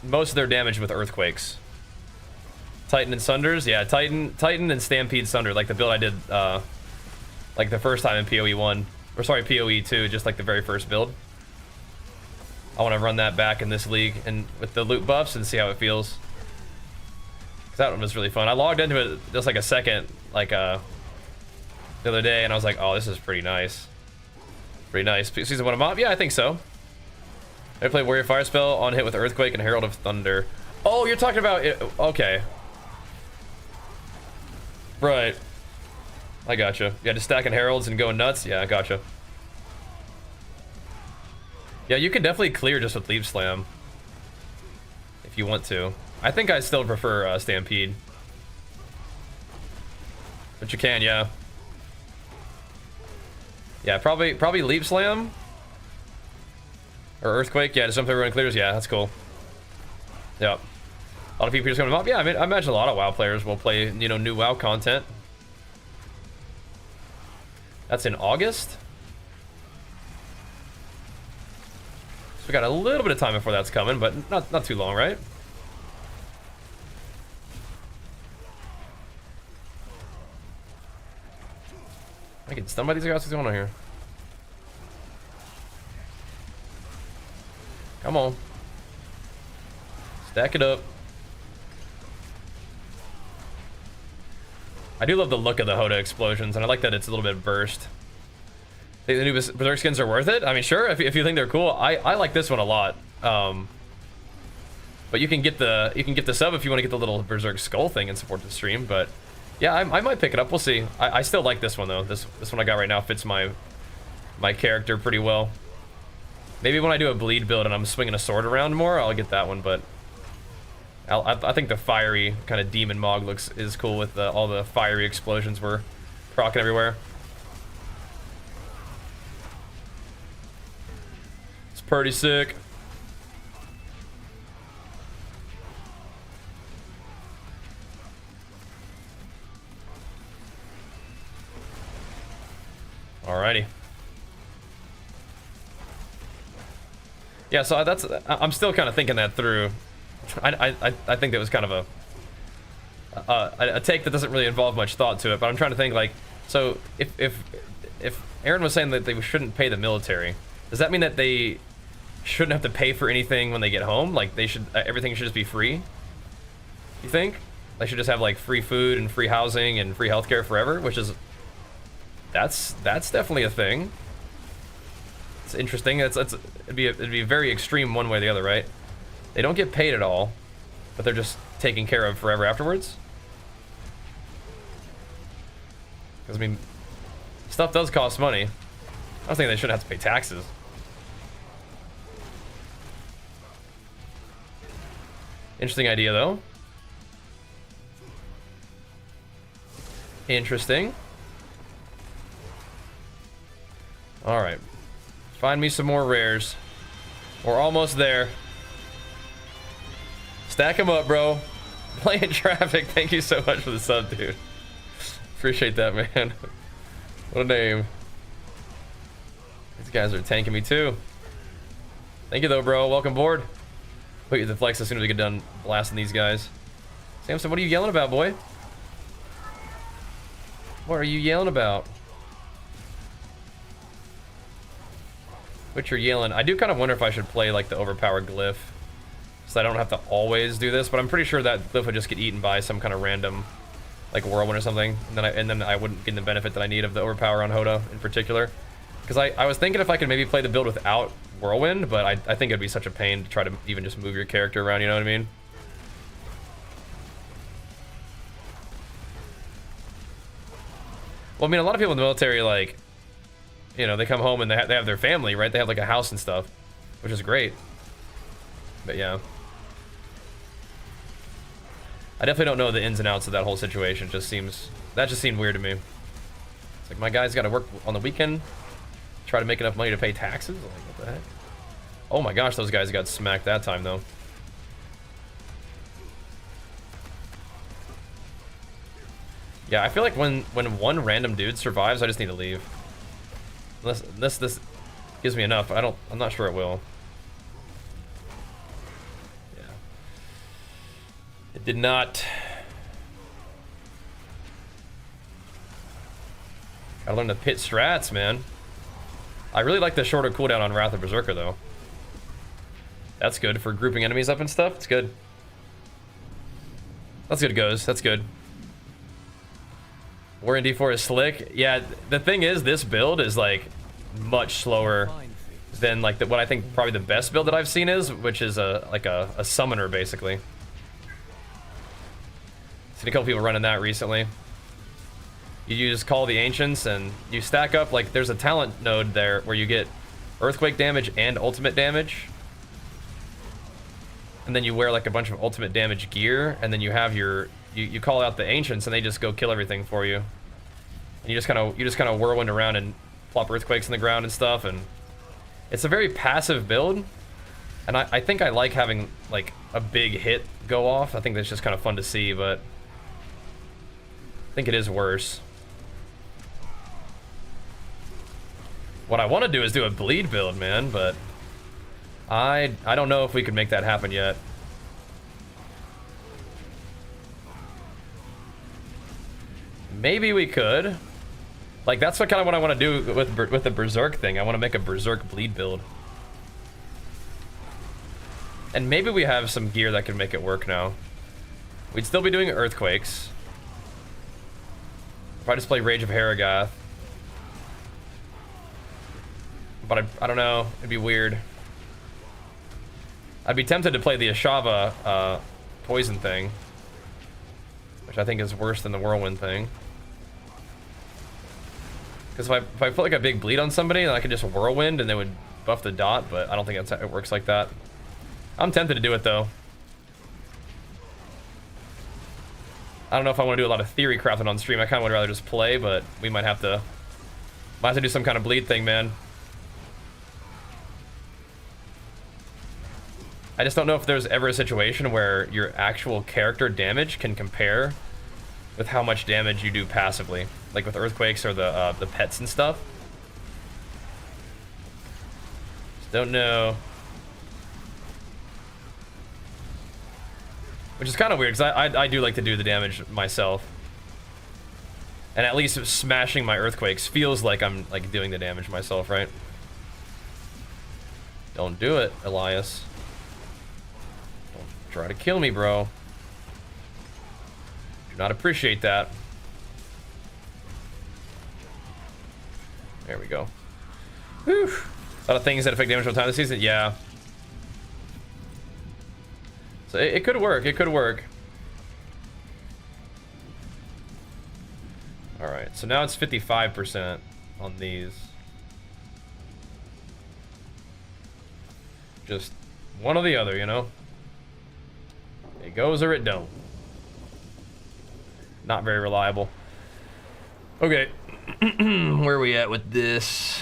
most of their damage with earthquakes. Titan and Sunders, yeah, Titan and Stampede Sunder, like the build I did like the first time in PoE 1, or sorry, PoE 2, just like the very first build. I want to run that back in this league and with the loot buffs and see how it feels. 'Cause that one was really fun. I logged into it just like a second, like the other day, and I was like, oh, this is pretty nice. Pretty nice. Season 1 of Mob? Yeah, I think so. I played Warrior Fire Spell on hit with Earthquake and Herald of Thunder. Oh, you're talking about it. Okay. Right. I gotcha. Yeah, just stacking Heralds and going nuts? Yeah, I gotcha. Yeah, you can definitely clear just with Leap Slam. If you want to. I think I still prefer Stampede. But you can, yeah. Yeah, probably Leap Slam. Or Earthquake, yeah, just jump everyone clears. Yeah, that's cool. Yeah. A lot of people just coming up. Yeah, I mean, I imagine a lot of WoW players will play, you know, new WoW content. That's in August. So we got a little bit of time before that's coming, but not too long, right? I get stunned by these guys. What's going on here? Come on. Stack it up. I do love the look of the HotA explosions, and I like that it's a little bit burst. The new Berserk skins are worth it? I mean, sure, if you think they're cool. I like this one a lot. But you can get the sub if you want to get the little Berserk skull thing and support the stream. But yeah, I might pick it up. We'll see. I still like this one though. This one I got right now fits my character pretty well. Maybe when I do a bleed build and I'm swinging a sword around more, I'll get that one. But I think the fiery kind of demon Mog is cool with all the fiery explosions we're procking everywhere. It's pretty sick. Alrighty. Yeah, so I'm still kind of thinking that through. I think that was kind of a take that doesn't really involve much thought to it, but I'm trying to think like, so if Aaron was saying that they shouldn't pay the military, does that mean that they shouldn't have to pay for anything when they get home? Like they should, everything should just be free? You think? They should just have like free food and free housing and free healthcare forever, which is, that's definitely a thing. It's interesting. It'd be very extreme one way or the other, right? They don't get paid at all, but they're just taken care of forever afterwards. Because I mean, stuff does cost money. I don't think they should have to pay taxes. Interesting idea, though. Interesting. All right. Find me some more rares. We're almost there. Stack them up, bro. Playing traffic. Thank you so much for the sub, dude. Appreciate that, man. What a name. These guys are tanking me too. Thank you though, bro. Welcome aboard. Put you to the flex as soon as we get done blasting these guys. Samson, what are you yelling about, boy? What are you yelling about? What you're yelling? I do kind of wonder if I should play like the overpowered glyph, so I don't have to always do this. But I'm pretty sure that glyph would just get eaten by some kind of random, like whirlwind or something, and then I wouldn't get the benefit that I need of the overpower on HotA in particular. Because I was thinking if I could maybe play the build without whirlwind, but I think it'd be such a pain to try to even just move your character around. You know what I mean? Well, I mean, a lot of people in the military, like, you know, they come home and they have their family, right? They have like a house and stuff, which is great. But yeah, I definitely don't know the ins and outs of that whole situation. That just seemed weird to me. It's like my guy's got to work on the weekend, try to make enough money to pay taxes. Like, what the heck? Oh my gosh, those guys got smacked that time though. Yeah, I feel like when one random dude survives, I just need to leave. Unless this gives me enough. I'm not sure it will. Did not. Gotta learn the pit strats, man. I really like the shorter cooldown on Wrath of Berserker, though. That's good for grouping enemies up and stuff. It's good. That's good, goes. That's good. War in D4 is slick. Yeah, the thing is, this build is like much slower than like what I think probably the best build that I've seen is, which is a summoner basically. Seen a couple people running that recently. You use Call of the Ancients and you stack up, like there's a talent node there where you get earthquake damage and ultimate damage. And then you wear like a bunch of ultimate damage gear, and then you have your you call out the Ancients and they just go kill everything for you. And you just kind of whirlwind around and plop earthquakes in the ground and stuff, and it's a very passive build. And I think I like having like a big hit go off. I think that's just kind of fun to see, but I think it is worse. What I want to do is do a bleed build, man, but I don't know if we could make that happen yet. Maybe we could. Like, that's what I want to do with the Berserk thing. I want to make a Berserk bleed build. And maybe we have some gear that can make it work now. We'd still be doing earthquakes. If I just play Rage of Harrogath. But I don't know. It'd be weird. I'd be tempted to play the Ashava poison thing, which I think is worse than the whirlwind thing. Because if I put like a big bleed on somebody, then I could just whirlwind and they would buff the dot, but I don't think it works like that. I'm tempted to do it though. I don't know if I want to do a lot of theory crafting on stream. I kind of would rather just play, but we might have to do some kind of bleed thing, man. I just don't know if there's ever a situation where your actual character damage can compare with how much damage you do passively, like with earthquakes or the pets and stuff. Just don't know. Which is kind of weird, because I do like to do the damage myself. And at least smashing my earthquakes feels like I'm like doing the damage myself, right? Don't do it, Elias. Try to kill me, bro. Do not appreciate that. There we go. Whew. A lot of things that affect damage from time this season. Yeah. So it could work. It could work. All right. So now it's 55% on these. Just one or the other, you know? It goes or it don't. Not very reliable. Okay. Where are we at with this?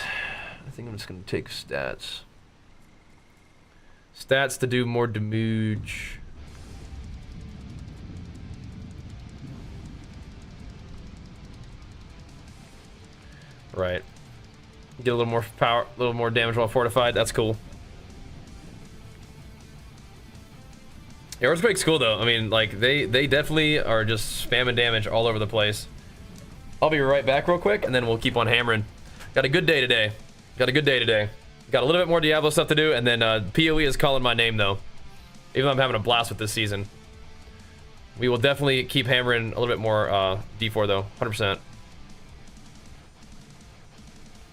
I think I'm just going to take stats. Stats to do more damage. Right. Get a little more power, a little more damage while fortified. That's cool. Yeah, Earthquake's cool though. I mean, like they definitely are just spamming damage all over the place. I'll be right back real quick, and then we'll keep on hammering. Got a good day today. Got a good day today. Got a little bit more Diablo stuff to do, and then PoE is calling my name though. Even though I'm having a blast with this season. We will definitely keep hammering a little bit more D4 though, 100%.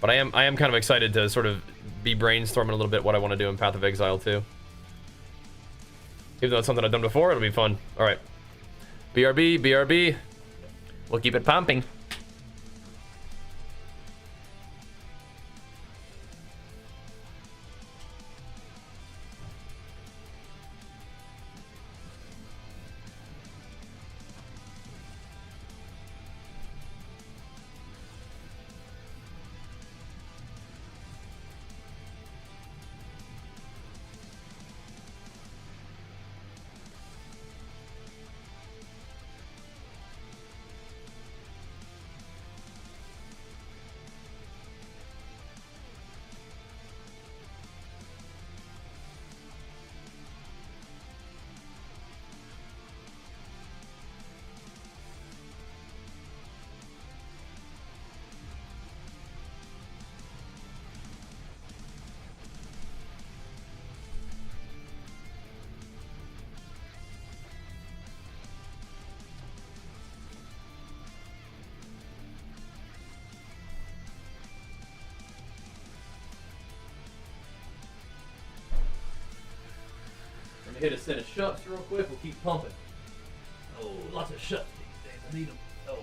But I am kind of excited to sort of be brainstorming a little bit what I want to do in Path of Exile too. Even though it's something I've done before, it'll be fun. All right. BRB, BRB. We'll keep it pumping. hit a set of shuts real quick. We'll keep pumping. Oh, lots of shuts these days. I need them. Oh.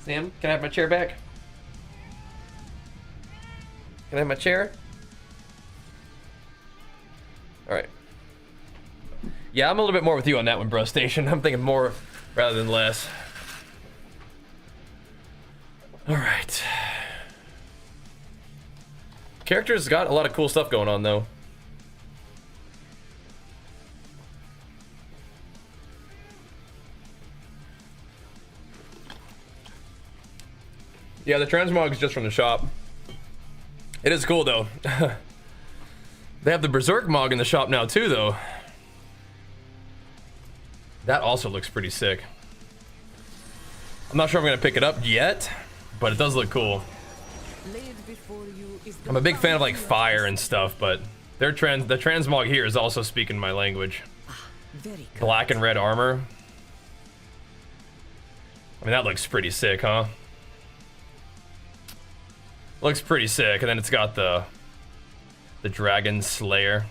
Sam, can I have my chair back? Can I have my chair? Alright. Yeah, I'm a little bit more with you on that one, bro. Station. I'm thinking more rather than less. Alright. Character's got a lot of cool stuff going on, though. Yeah, the transmog is just from the shop. It is cool, though. They have the Berserk Mog in the shop now, too, though. That also looks pretty sick. I'm not sure I'm going to pick it up yet, but it does look cool. I'm a big fan of, like, fire and stuff, but the transmog here is also speaking my language. Black and red armor. I mean, that looks pretty sick, huh? Looks pretty sick, and then it's got the Dragon Slayer.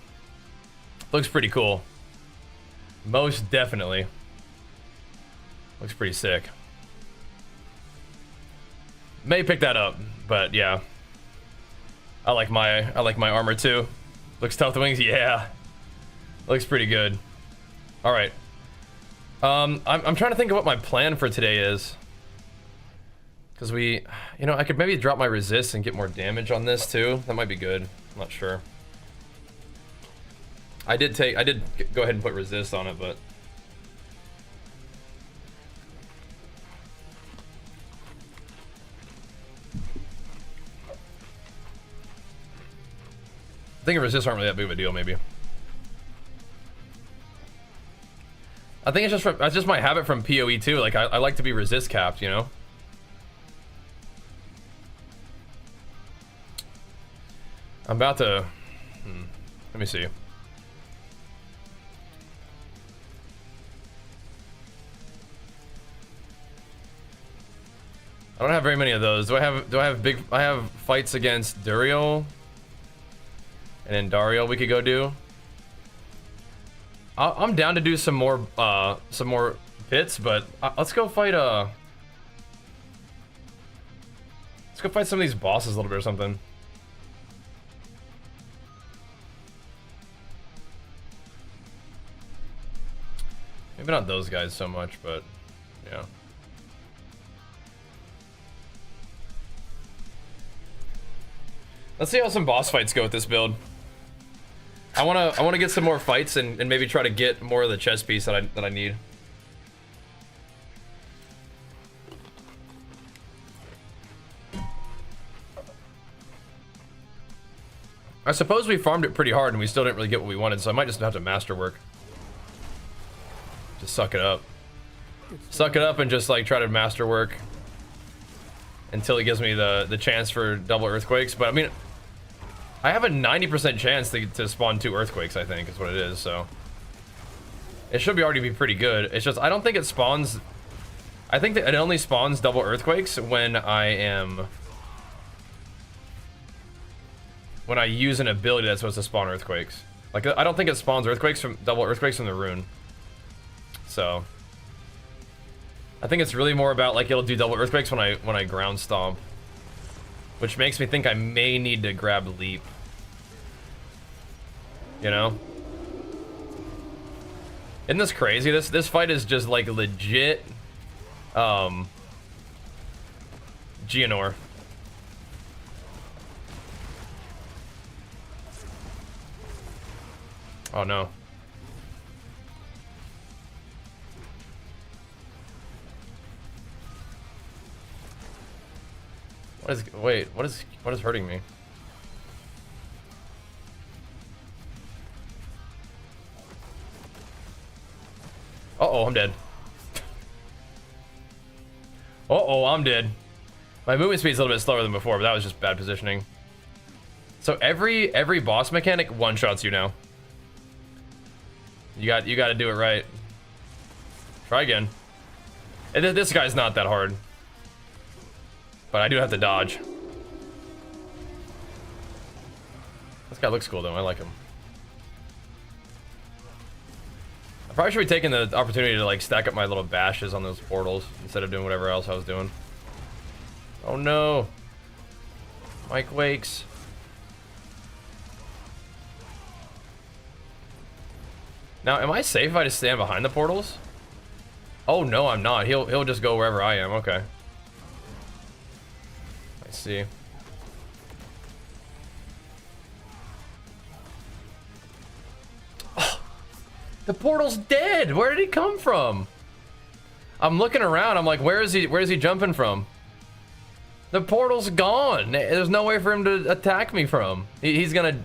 Looks pretty cool. Most definitely. Looks pretty sick. May pick that up, but yeah. I like my armor too. Looks tough, the wings, yeah. Looks pretty good. All right. I'm trying to think of what my plan for today is. Because you know, I could maybe drop my resist and get more damage on this too. That might be good. I'm not sure. I did go ahead and put resist on it, but I think resist aren't really that big of a deal, maybe. I think it's just my habit from PoE too. Like I like to be resist capped, you know? I'm about to... let me see. I don't have very many of those. I have fights against Duriel and Endariel we could go do. I'm down to do some more pits, but let's go fight let's go fight some of these bosses a little bit or something. Maybe not those guys so much, but yeah. Let's see how some boss fights go with this build. I wanna get some more fights and maybe try to get more of the chest piece that I need. I suppose we farmed it pretty hard and we still didn't really get what we wanted, so I might just have to masterwork. Just suck it up. Suck it up and just like try to masterwork until it gives me the chance for double earthquakes. But I mean, I have a 90% chance to spawn 2 earthquakes, I think is what it is, so it should already be pretty good. It's just I don't think it spawns. I think that it only spawns double earthquakes when I use an ability that's supposed to spawn earthquakes. Like I don't think it spawns double earthquakes from the rune. So I think it's really more about like it'll do double earthquakes when I ground stomp, which makes me think I may need to grab leap. You know? Isn't this crazy? This fight is just like legit Geonor. Oh no. What is hurting me? Uh-oh, I'm dead. Uh-oh, I'm dead. My movement speed's a little bit slower than before, but that was just bad positioning. So every boss mechanic one-shots you now. You got to do it right. Try again. And this guy's not that hard. But I do have to dodge. This guy looks cool though, I like him. I probably should be taking the opportunity to like stack up my little bashes on those portals instead of doing whatever else I was doing. Oh no. Mike wakes. Now, am I safe if I just stand behind the portals? Oh no, I'm not. He'll just go wherever I am. Okay. I see. Oh, the portal's dead. Where did he come from? I'm looking around. I'm like, where is he jumping from? The portal's gone. There's no way for him to attack me from. He's gonna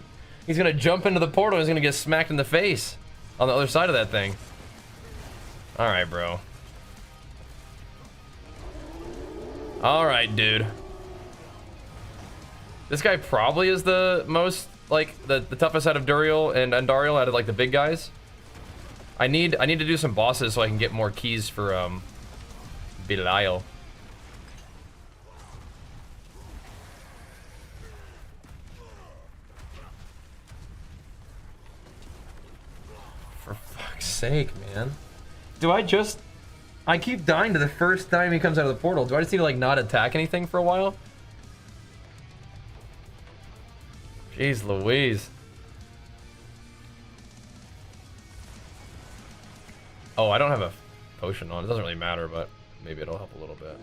jump into the portal. He's gonna get smacked in the face on the other side of that thing. All right, bro. All right, dude. This guy probably is the most, like, the toughest out of Duriel and Andariel out of, like, the big guys. I need to do some bosses so I can get more keys for, Belial. For fuck's sake, man. I keep dying to the first time he comes out of the portal. Do I just need to, like, not attack anything for a while? Jeez Louise. Oh, I don't have a potion on. It doesn't really matter, but maybe it'll help a little bit.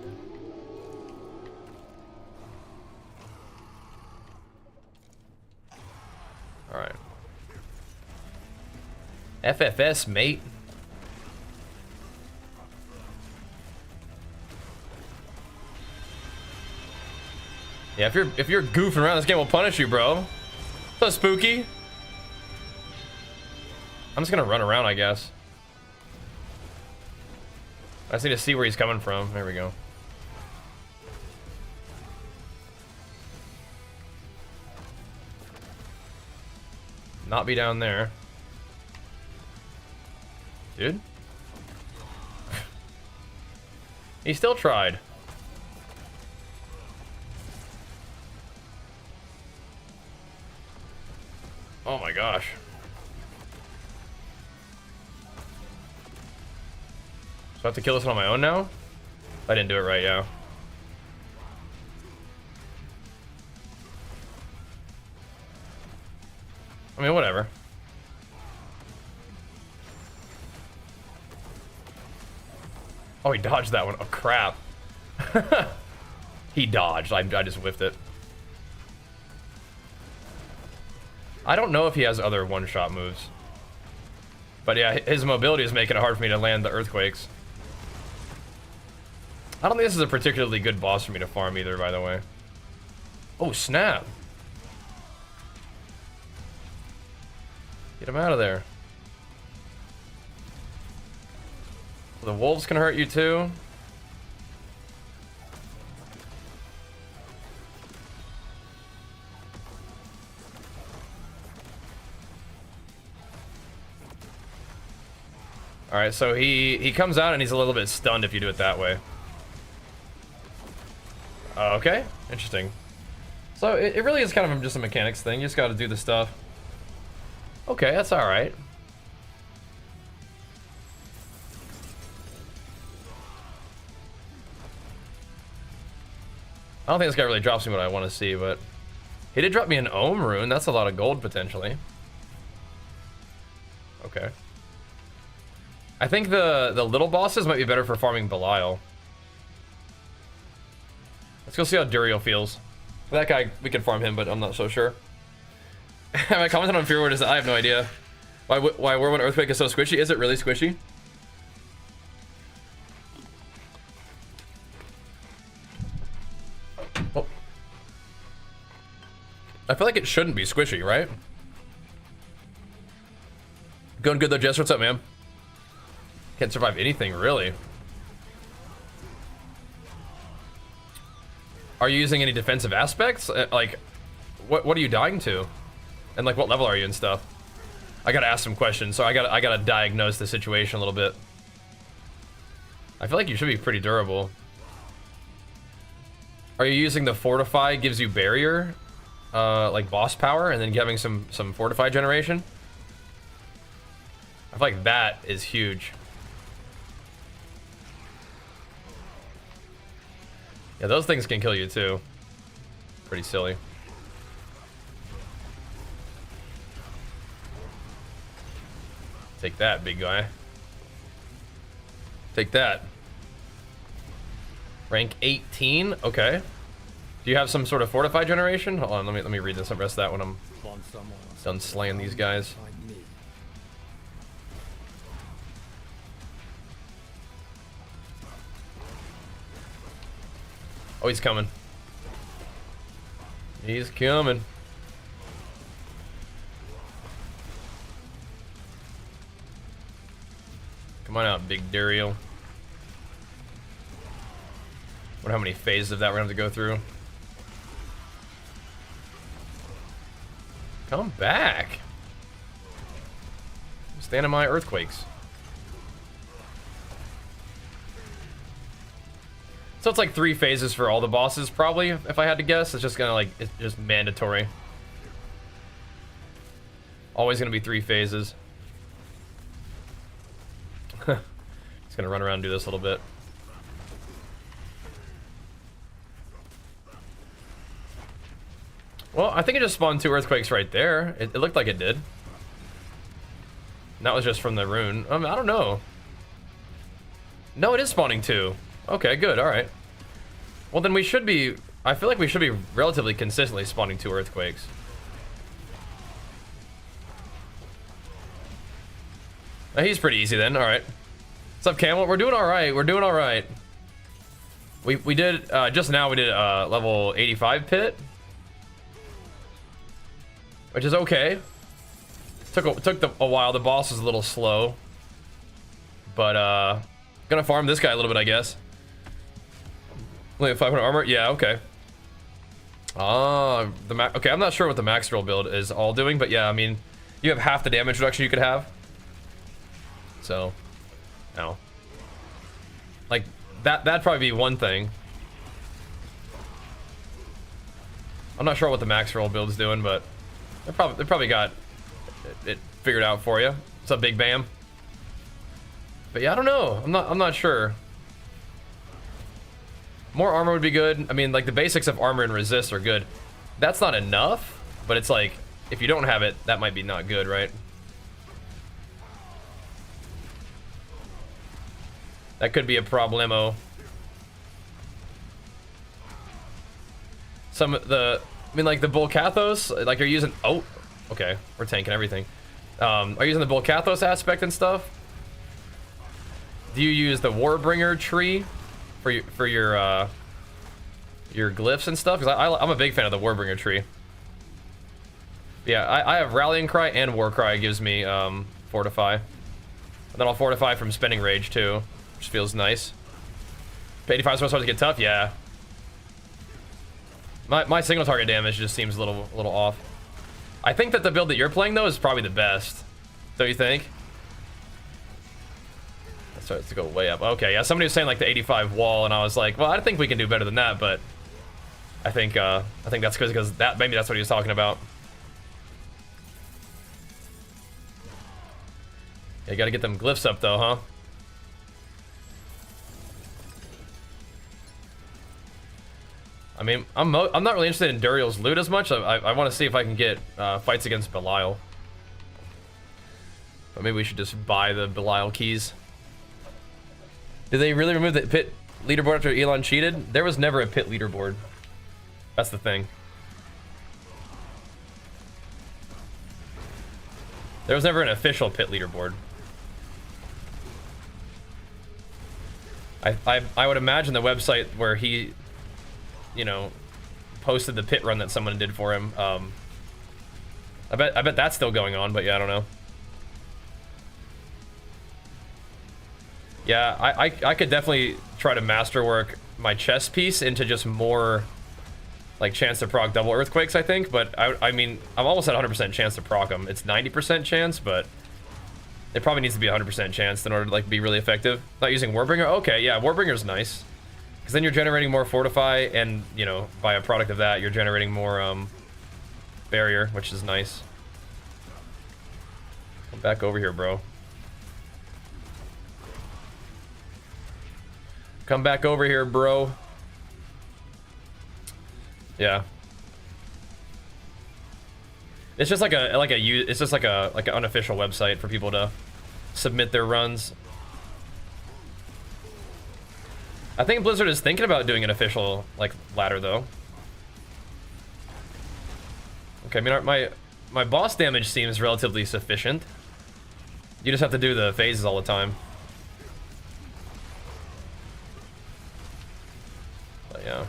Alright. FFS, mate. Yeah, if you're goofing around, this game will punish you, bro. So spooky. I'm just gonna run around, I guess. I just need to see where he's coming from. There we go. Not be down there. Dude. He still tried. Oh my gosh. So I have to kill this one on my own now? I didn't do it right, yeah. I mean, whatever. Oh, he dodged that one. Oh, crap. He dodged. I just whiffed it. I don't know if he has other one-shot moves. But yeah, his mobility is making it hard for me to land the earthquakes. I don't think this is a particularly good boss for me to farm either, by the way. Oh, snap. Get him out of there. The wolves can hurt you too. Alright, so he comes out and he's a little bit stunned if you do it that way. Okay, interesting. So it really is kind of just a mechanics thing. You just gotta do the stuff. Okay, that's alright. I don't think this guy really drops me what I want to see, but he did drop me an Ohm rune. That's a lot of gold, potentially. Okay. I think the little bosses might be better for farming Belial. Let's go see how Duriel feels. That guy, we can farm him, but I'm not so sure. Am I commenting on Fear Word? I have no idea. Why Whirlwind Earthquake is so squishy? Is it really squishy? Oh. I feel like it shouldn't be squishy, right? Going good though, Jess. What's up, man? Can't survive anything, really. Are you using any defensive aspects? Like, what are you dying to? And like, what level are you and stuff? I gotta ask some questions, so I gotta diagnose the situation a little bit. I feel like you should be pretty durable. Are you using the fortify gives you barrier, like boss power, and then having some fortify generation? I feel like that is huge. Yeah, those things can kill you too. Pretty silly. Take that, big guy. Take that. Rank 18. Okay. Do you have some sort of fortify generation? Hold on, let me read this. I'll rest that when I'm done slaying these guys. Oh, he's coming. He's coming. Come on out, big Dario. Wonder how many phases of that we're gonna have to go through. Come back. Stand in my earthquakes. So it's like 3 phases for all the bosses, probably, if I had to guess. It's just gonna like, it's just mandatory. Always gonna be 3 phases. Just gonna run around and do this a little bit. Well, I think it just spawned 2 earthquakes right there. It looked like it did. And that was just from the rune. I don't know. No, it is spawning 2. Okay, good, alright. Well, then we should be... I feel like we should be relatively consistently spawning 2 earthquakes. He's pretty easy then, alright. What's up, Camel? We're doing alright, we're doing alright. We did, just now we did level 85 pit. Which is okay. Took a while, the boss was a little slow. But, gonna farm this guy a little bit, I guess. Only have 500 armor? Yeah, okay. Okay, I'm not sure what the max roll build is all doing, but yeah, I mean, you have half the damage reduction you could have. So, no. Like, that'd probably be one thing. I'm not sure what the max roll build is doing, but they probably got it figured out for you. What's up, Big Bam? But yeah, I don't know. I'm not sure. More armor would be good. I mean, like the basics of armor and resist are good. That's not enough, but it's like if you don't have it, that might be not good, right? That could be a problemo. Some of the, I mean, like the Volcathos, like you're using. Oh, okay, we're tanking everything. Are you using the Volcathos aspect and stuff? Do you use the Warbringer tree for your glyphs and stuff? Because I'm a big fan of the Warbringer tree. Yeah, I have Rallying Cry and War Cry gives me Fortify. And then I'll Fortify from Spinning Rage too, which feels nice. 85 is supposed to get tough, yeah. My single target damage just seems a little off. I think that the build that you're playing though is probably the best. Don't you think? That starts to go way up. Okay, yeah, somebody was saying like the 85 wall, and I was like, well, I think we can do better than that, but I think that's because that maybe that's what he was talking about. Yeah, you gotta get them glyphs up though, huh? I mean, I'm not really interested in Duriel's loot as much. I want to see if I can get fights against Belial. But maybe we should just buy the Belial keys. Did they really remove the pit leaderboard after Elon cheated? There was never a pit leaderboard. That's the thing. There was never an official pit leaderboard. I would imagine the website where he, you know, posted the pit run that someone did for him. I bet that's still going on, but yeah, I don't know. Yeah, I could definitely try to masterwork my chess piece into just more like chance to proc double earthquakes, I think, but I mean, I'm almost at 100% chance to proc them. It's 90% chance, but it probably needs to be 100% chance in order to like be really effective. Not using Warbringer? Okay, yeah, Warbringer's nice. Because then you're generating more Fortify, and, you know, by a product of that, you're generating more barrier, which is nice. Come back over here, bro. Come back over here, bro. Yeah. It's just like it's just like an unofficial website for people to submit their runs. I think Blizzard is thinking about doing an official like ladder though. Okay, I mean my boss damage seems relatively sufficient. You just have to do the phases all the time. But yeah.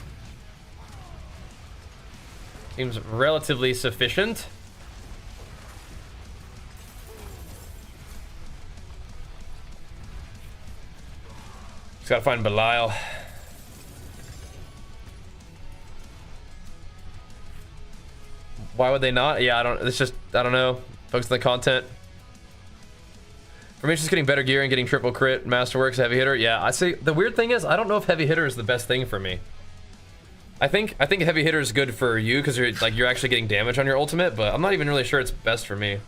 Seems relatively sufficient. Just gotta find Belial. Why would they not? Yeah, it's just, I don't know. Focus on the content. For me, it's just getting better gear and getting triple crit, Masterworks, heavy hitter. Yeah, I see. The weird thing is, I don't know if heavy hitter is the best thing for me. I think heavy hitter is good for you because you're actually getting damage on your ultimate, but I'm not even really sure it's best for me.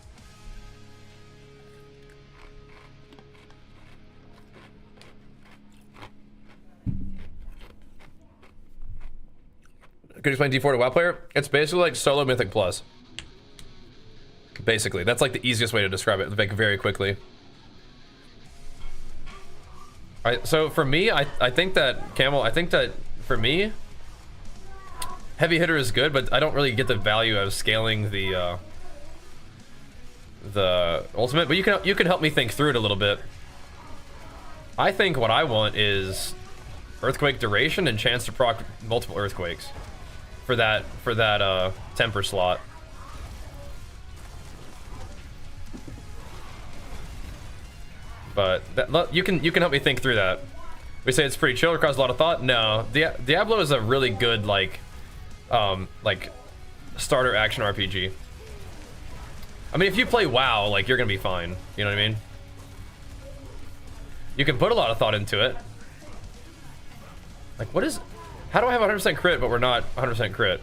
Could you explain D4 to WoW player? It's basically like solo Mythic Plus. Basically, that's like the easiest way to describe it, like very quickly. All right, so for me, I think that Camel, I think that for me, heavy hitter is good, but I don't really get the value of scaling the ultimate. But you can help me think through it a little bit. I think what I want is earthquake duration and chance to proc multiple earthquakes for that temper slot. But you can help me think through that. We say it's pretty chill, requires a lot of thought. No, Diablo is a really good like starter action RPG. I mean, if you play WoW, like you're gonna be fine. You know what I mean? You can put a lot of thought into it. Like, how do I have 100% crit, but we're not 100% crit?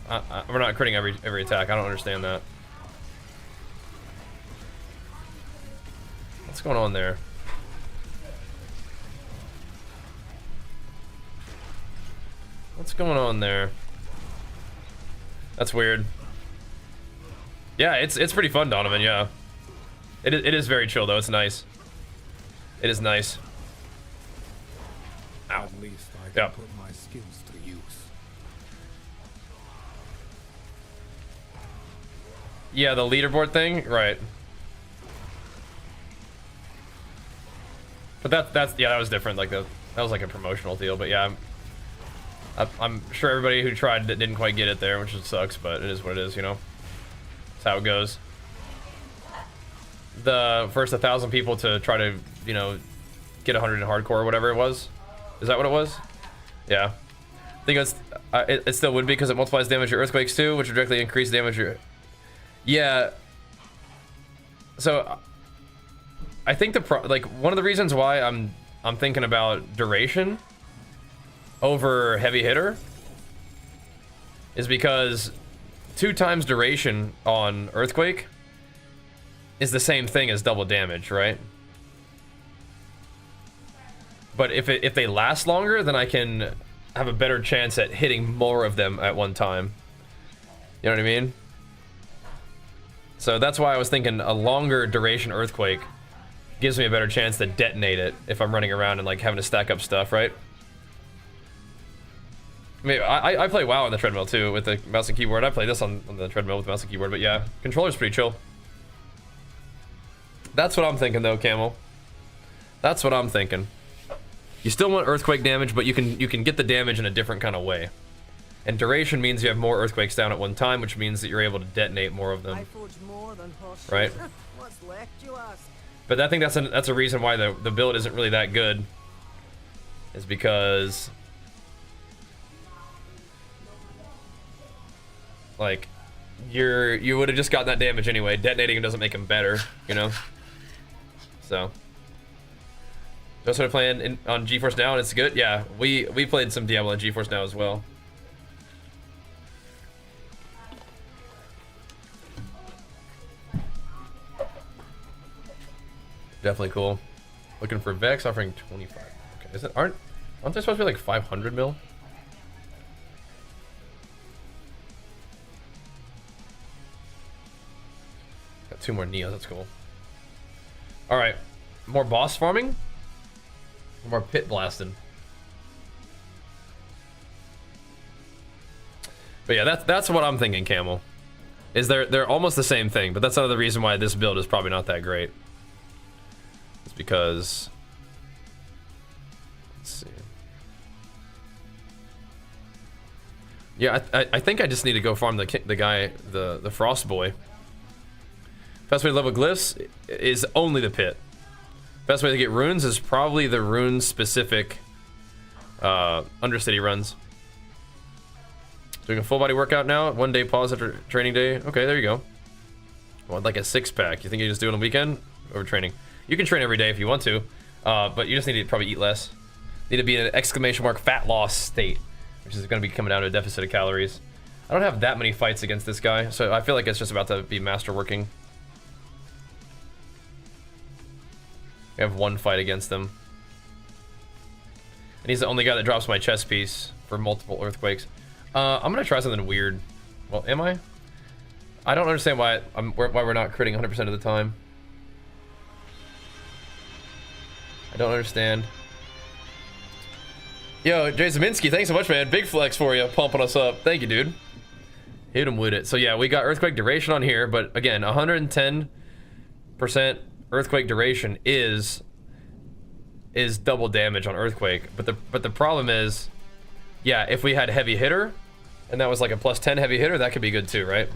We're not critting every attack. I don't understand that. What's going on there? What's going on there? That's weird. Yeah, it's pretty fun, Donovan. Yeah, it is very chill though. It's nice. It is nice. Ow. At least I can put my skills to use. Yeah, the leaderboard thing, right? But that's yeah, that was different. Like that was like a promotional deal. But yeah, I'm sure everybody who tried it didn't quite get it there, which sucks. But it is what it is, you know. That's how it goes. The first 1,000 people to try to, you know, get 100 in hardcore or whatever it was. Is that what it was? Yeah. I think it still would be because it multiplies damage your earthquakes too, which would directly increase damage your. Yeah. So I think like one of the reasons why I'm thinking about duration over heavy hitter is because 2 times duration on earthquake is the same thing as double damage, right? But if they last longer, then I can have a better chance at hitting more of them at one time. You know what I mean? So that's why I was thinking a longer duration earthquake gives me a better chance to detonate it if I'm running around and like having to stack up stuff, right? I mean, I play WoW on the treadmill too with the mouse and keyboard. I play this on the treadmill with the mouse and keyboard, but yeah, controller's pretty chill. That's what I'm thinking though, Camel. That's what I'm thinking. You still want earthquake damage, but you can get the damage in a different kind of way. And duration means you have more earthquakes down at one time, which means that you're able to detonate more of them. I forge more than right? What's left, you ask? But I think that's a reason why the build isn't really that good. Is because like you would have just gotten that damage anyway. Detonating him doesn't make him better, you know. So that's what I playing on GeForce Now, and it's good. Yeah, we played some Diablo on GeForce Now as well. Definitely cool. Looking for Vex, offering 25. Okay, is it aren't they supposed to be like 500 mil? Got 2 more Neos, that's cool. All right, more boss farming, more pit blasting. But yeah, that's what I'm thinking, Camel. Is they're almost the same thing, but that's another reason why this build is probably not that great. It's because, let's see. Yeah, I think I just need to go farm the guy, the Frost Boy. Best way to level glyphs is only the pit. Best way to get runes is probably the rune specific Undercity runs. Doing a full body workout now. 1 day pause after training day. Okay, there you go. I want like a 6-pack. You think you just do it on the weekend over training? You can train every day if you want to, but you just need to probably eat less. Need to be in an ! Fat loss state, which is going to be coming down to a deficit of calories. I don't have that many fights against this guy, so I feel like it's just about to be masterworking. I have 1 fight against him. And he's the only guy that drops my chest piece for multiple earthquakes. I'm gonna try something weird. Well, am I? I don't understand why we're not critting 100% of the time. I don't understand. Yo, Jay Zeminski, thanks so much, man. Big flex for you, pumping us up. Thank you, dude. Hit him with it. So yeah, we got earthquake duration on here, but again, 110% earthquake duration is double damage on earthquake. But the problem is, yeah, if we had heavy hitter, and that was like a +10 heavy hitter, that could be good too, right?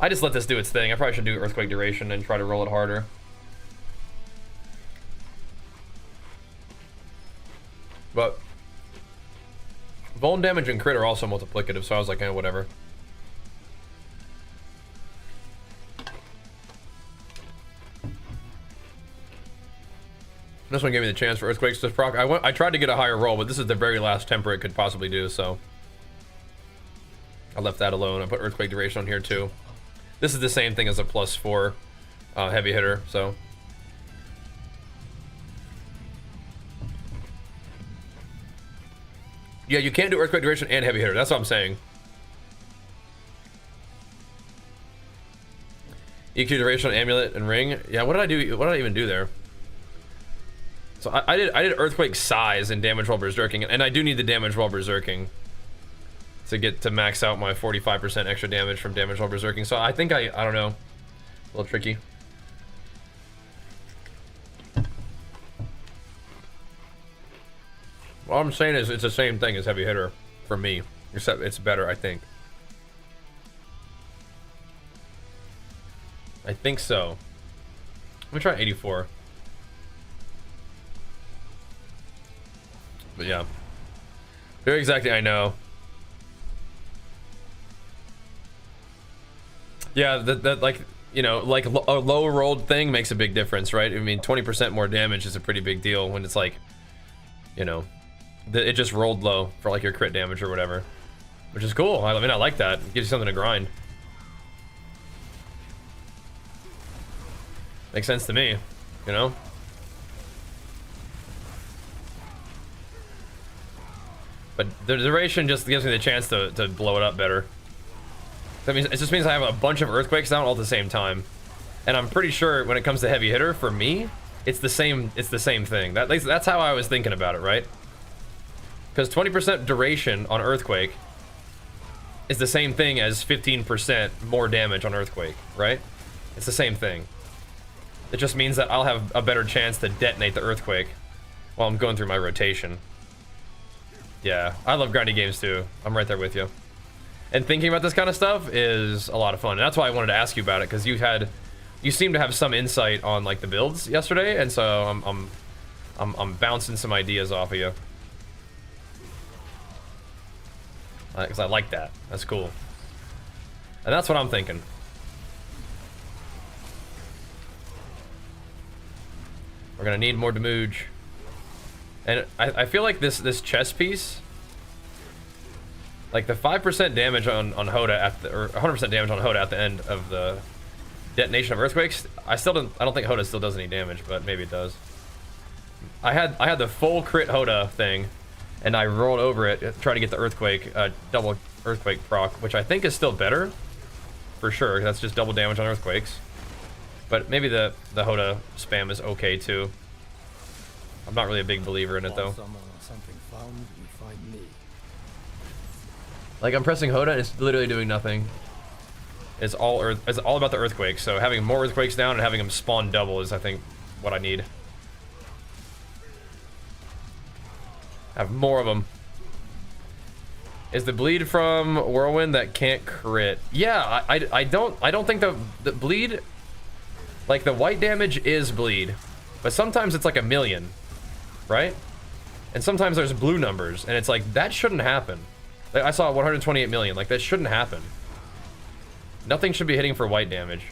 I just let this do its thing. I probably should do earthquake duration and try to roll it harder. But vuln damage and crit are also multiplicative, so I was like, whatever. This one gave me the chance for earthquakes to proc. I tried to get a higher roll, but this is the very last temper it could possibly do, so I left that alone. I put earthquake duration on here too. This is the same thing as a +4 heavy hitter, so. Yeah, you can't do earthquake duration and heavy hitter. That's what I'm saying. EQ duration on amulet and ring. Yeah, what did I do? What did I even do there? So I did earthquake size and damage while berserking, and I do need the damage while berserking to get to max out my 45% extra damage from damage while berserking. So I think I don't know, a little tricky. All I'm saying is it's the same thing as heavy hitter for me, except it's better, I think. I think so. Let me try 84. But yeah, very exactly. I know. Yeah, that like, you know, like a low rolled thing makes a big difference, right? I mean, 20% more damage is a pretty big deal when it's like, you know, it just rolled low for like your crit damage or whatever, which is cool. I mean, I like that. It gives you something to grind. Makes sense to me, you know. But the duration just gives me the chance to blow it up better. That means it just means I have a bunch of earthquakes down all at the same time, and I'm pretty sure when it comes to heavy hitter, for me, it's the same thing. That's how I was thinking about it, right? Because 20% duration on earthquake is the same thing as 15% more damage on earthquake, right? It's the same thing. It just means that I'll have a better chance to detonate the earthquake while I'm going through my rotation. Yeah, I love grindy games too. I'm right there with you. And thinking about this kind of stuff is a lot of fun. And that's why I wanted to ask you about it, because you had you seem to have some insight on like the builds yesterday, and so I'm bouncing some ideas off of you. Because I like that. That's cool. And that's what I'm thinking. We're gonna need more damage. And I feel like this chest piece, like the 5% damage on HotA at the, or 100% damage on HotA at the end of the detonation of earthquakes. I don't think HotA still does any damage, but maybe it does. I had the full crit HotA thing, and I rolled over it, trying to get the earthquake, double earthquake proc, which I think is still better, for sure. That's just double damage on earthquakes. But maybe the HotA spam is okay too. I'm not really a big believer in it though. Something found, you find me. Like I'm pressing HotA and it's literally doing nothing. It's all about the earthquakes. So having more earthquakes down and having them spawn double is, I think, what I need. Have more of them. Is the bleed from Whirlwind that can't crit? Yeah, I don't think the bleed, like the white damage is bleed, but sometimes it's like 1,000,000, right? And sometimes there's blue numbers, and it's like that shouldn't happen. Like I saw 128 million. Like that shouldn't happen. Nothing should be hitting for white damage.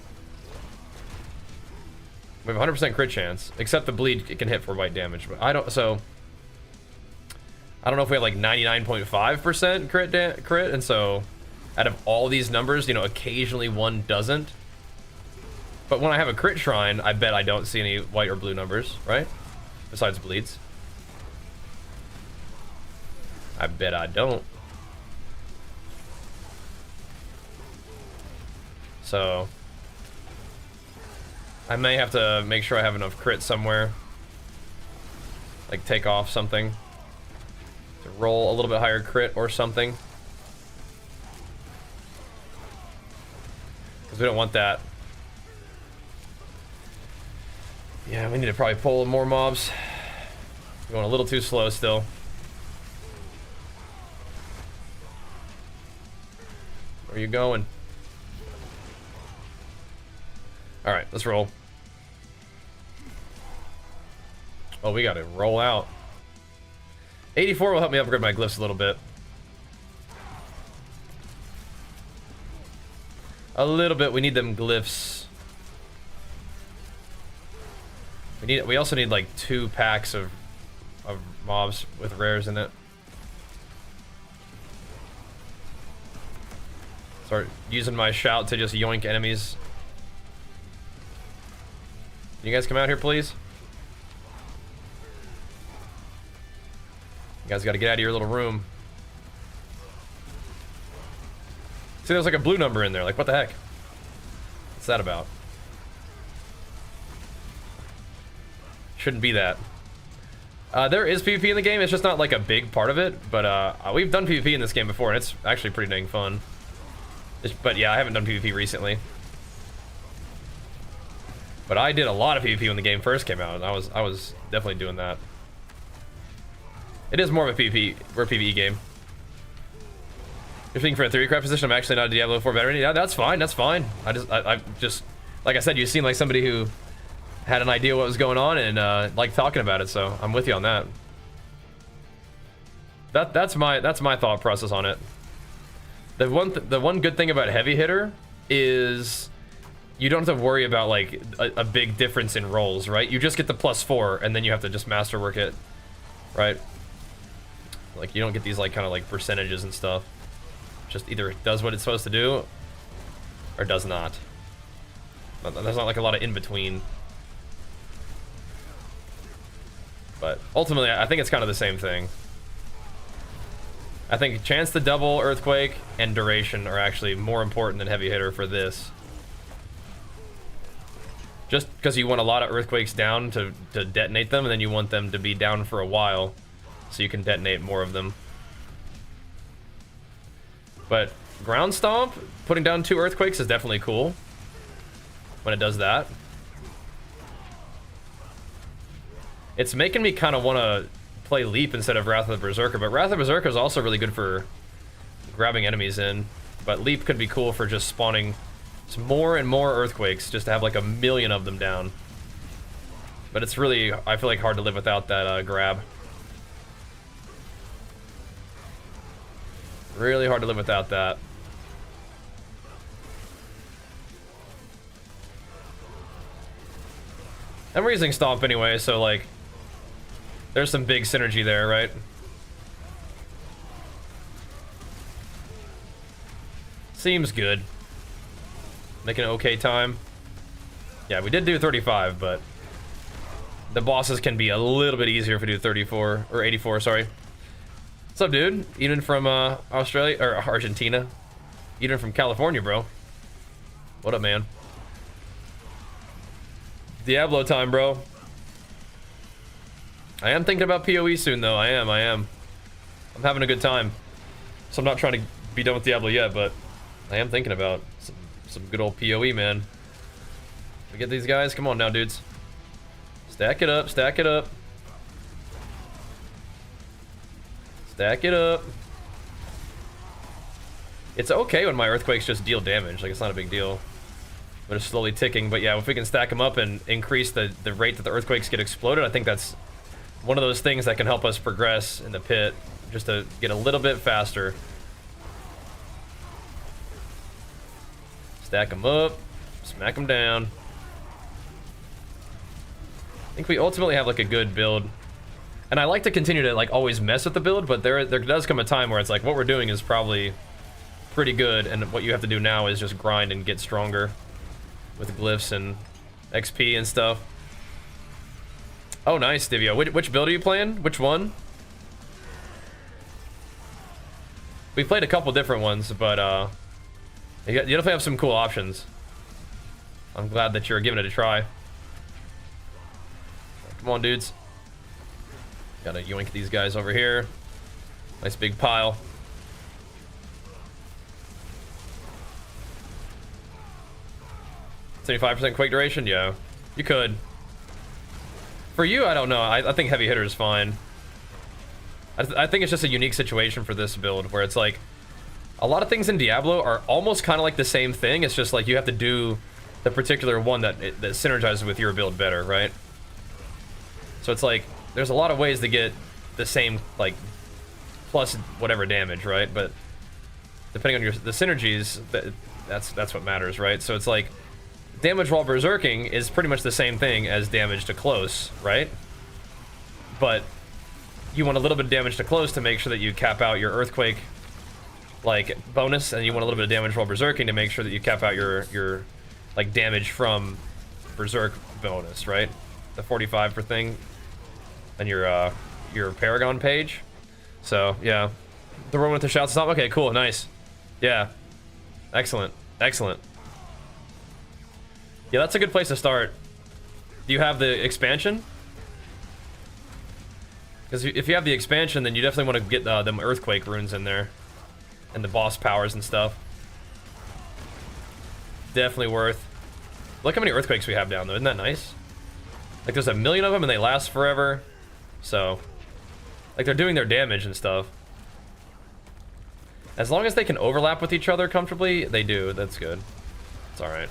We have 100% crit chance, except the bleed it can hit for white damage. But I don't. So I don't know if we have like 99.5% crit, and so out of all these numbers, you know, occasionally one doesn't. But when I have a crit shrine, I bet I don't see any white or blue numbers, right? Besides bleeds. I bet I don't. So I may have to make sure I have enough crit somewhere. Like take off something. To roll a little bit higher crit or something. Because we don't want that. Yeah, we need to probably pull more mobs. We're going a little too slow still. Where are you going? Alright, let's roll. Oh, we gotta roll out. 84 will help me upgrade my glyphs a little bit. A little bit. We need them glyphs. We also need like 2 packs of mobs with rares in it. Start using my shout to just yoink enemies. Can you guys come out here, please? You guys got to get out of your little room. See, there's like a blue number in there. Like, what the heck? What's that about? Shouldn't be that. There is PvP in the game. It's just not like a big part of it. But we've done PvP in this game before, and it's actually pretty dang fun. But yeah, I haven't done PvP recently. But I did a lot of PvP when the game first came out, and I was definitely doing that. It is more of a PvP or PvE game. You're speaking for a theory craft position. I'm actually not a Diablo 4 veteran. Yeah, that's fine. That's fine. I just like I said, you seem like somebody who had an idea what was going on and liked talking about it. So I'm with you on that. That's my thought process on it. The one good thing about heavy hitter is you don't have to worry about like a big difference in rolls, right? You just get the +4 and then you have to just masterwork it, right? Like you don't get these like kind of like percentages and stuff. Just either does what it's supposed to do or does not. There's not like a lot of in between. But ultimately, I think it's kind of the same thing. I think chance to double earthquake and duration are actually more important than heavy hitter for this. Just because you want a lot of earthquakes down to detonate them, and then you want them to be down for a while so you can detonate more of them. But ground stomp, putting down 2 earthquakes is definitely cool when it does that. It's making me kind of want to play Leap instead of Wrath of the Berserker, but Wrath of the Berserker is also really good for grabbing enemies in. But Leap could be cool for just spawning It's more and more earthquakes just to have like a million of them down. But it's really, I feel like, hard to live without that grab. Really hard to live without that. And we're using Stomp anyway, so like, there's some big synergy there, right? Seems good. Making an okay time. Yeah, we did do 35, but the bosses can be a little bit easier if we do 34, or 84, sorry. What's up, dude? Eden from Australia, or Argentina. Eden from California, bro. What up, man? Diablo time, bro. I am thinking about PoE soon, though. I am. I'm having a good time. So I'm not trying to be done with Diablo yet, but I am thinking about some good old PoE, man. We get these guys? Come on now, dudes. Stack it up, stack it up. Stack it up. It's okay when my earthquakes just deal damage. Like, it's not a big deal. But it's slowly ticking. But yeah, if we can stack them up and increase the rate that the earthquakes get exploded, I think that's one of those things that can help us progress in the pit, just to get a little bit faster. Stack them up, smack them down. I think we ultimately have like a good build. And I like to continue to like always mess with the build, but there does come a time where it's like what we're doing is probably pretty good, and what you have to do now is just grind and get stronger with glyphs and XP and stuff. Oh, nice, Divio. Which build are you playing? Which one? We played a couple different ones, but you definitely have some cool options. I'm glad that you're giving it a try. Come on, dudes. Gotta yoink these guys over here. Nice big pile. 75% quake duration? Yeah, you could. For you, I don't know. I think heavy hitter is fine. I think it's just a unique situation for this build where it's like a lot of things in Diablo are almost kind of like the same thing. It's just like you have to do the particular one that synergizes with your build better, right? So it's like there's a lot of ways to get the same like plus whatever damage, right? But depending on the synergies, that's what matters, right? So it's like damage while berserking is pretty much the same thing as damage to close, right? But you want a little bit of damage to close to make sure that you cap out your earthquake like bonus, and you want a little bit of damage while berserking to make sure that you cap out your like damage from berserk bonus, right? The 45 per thing and your Paragon page. So yeah, the one with the shouts stop. Okay, cool, nice. Yeah, excellent, excellent. Yeah, that's a good place to start. Do you have the expansion? Because if you have the expansion, then you definitely want to get them earthquake runes in there and the boss powers and stuff. Definitely worth. Look how many earthquakes we have down though. Isn't that nice? Like there's a million of them and they last forever. So like they're doing their damage and stuff. As long as they can overlap with each other comfortably, they do. That's good. It's all right.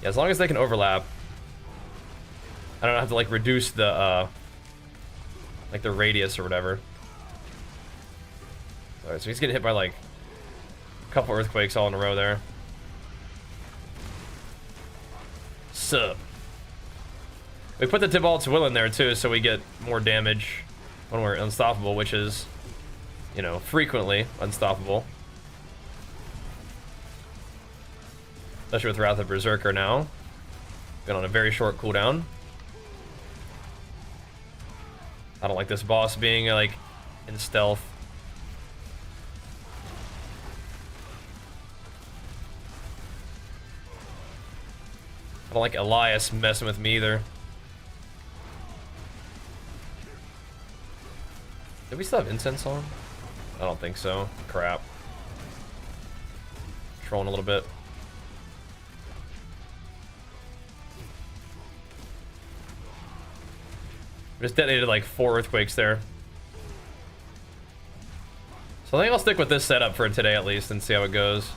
Yeah, as long as they can overlap. I don't have to like reduce the like the radius or whatever. Alright, so he's getting hit by like a couple earthquakes all in a row there. Sup. We put the Tibalt's Will in there too, so we get more damage when we're unstoppable, which is, you know, frequently unstoppable. Especially with Wrath of Berserker now. Been on a very short cooldown. I don't like this boss being like in stealth. I don't like Elias messing with me either. Did we still have incense on? I don't think so. Crap. Trolling a little bit. Just detonated like 4 earthquakes there. So I think I'll stick with this setup for today at least and see how it goes.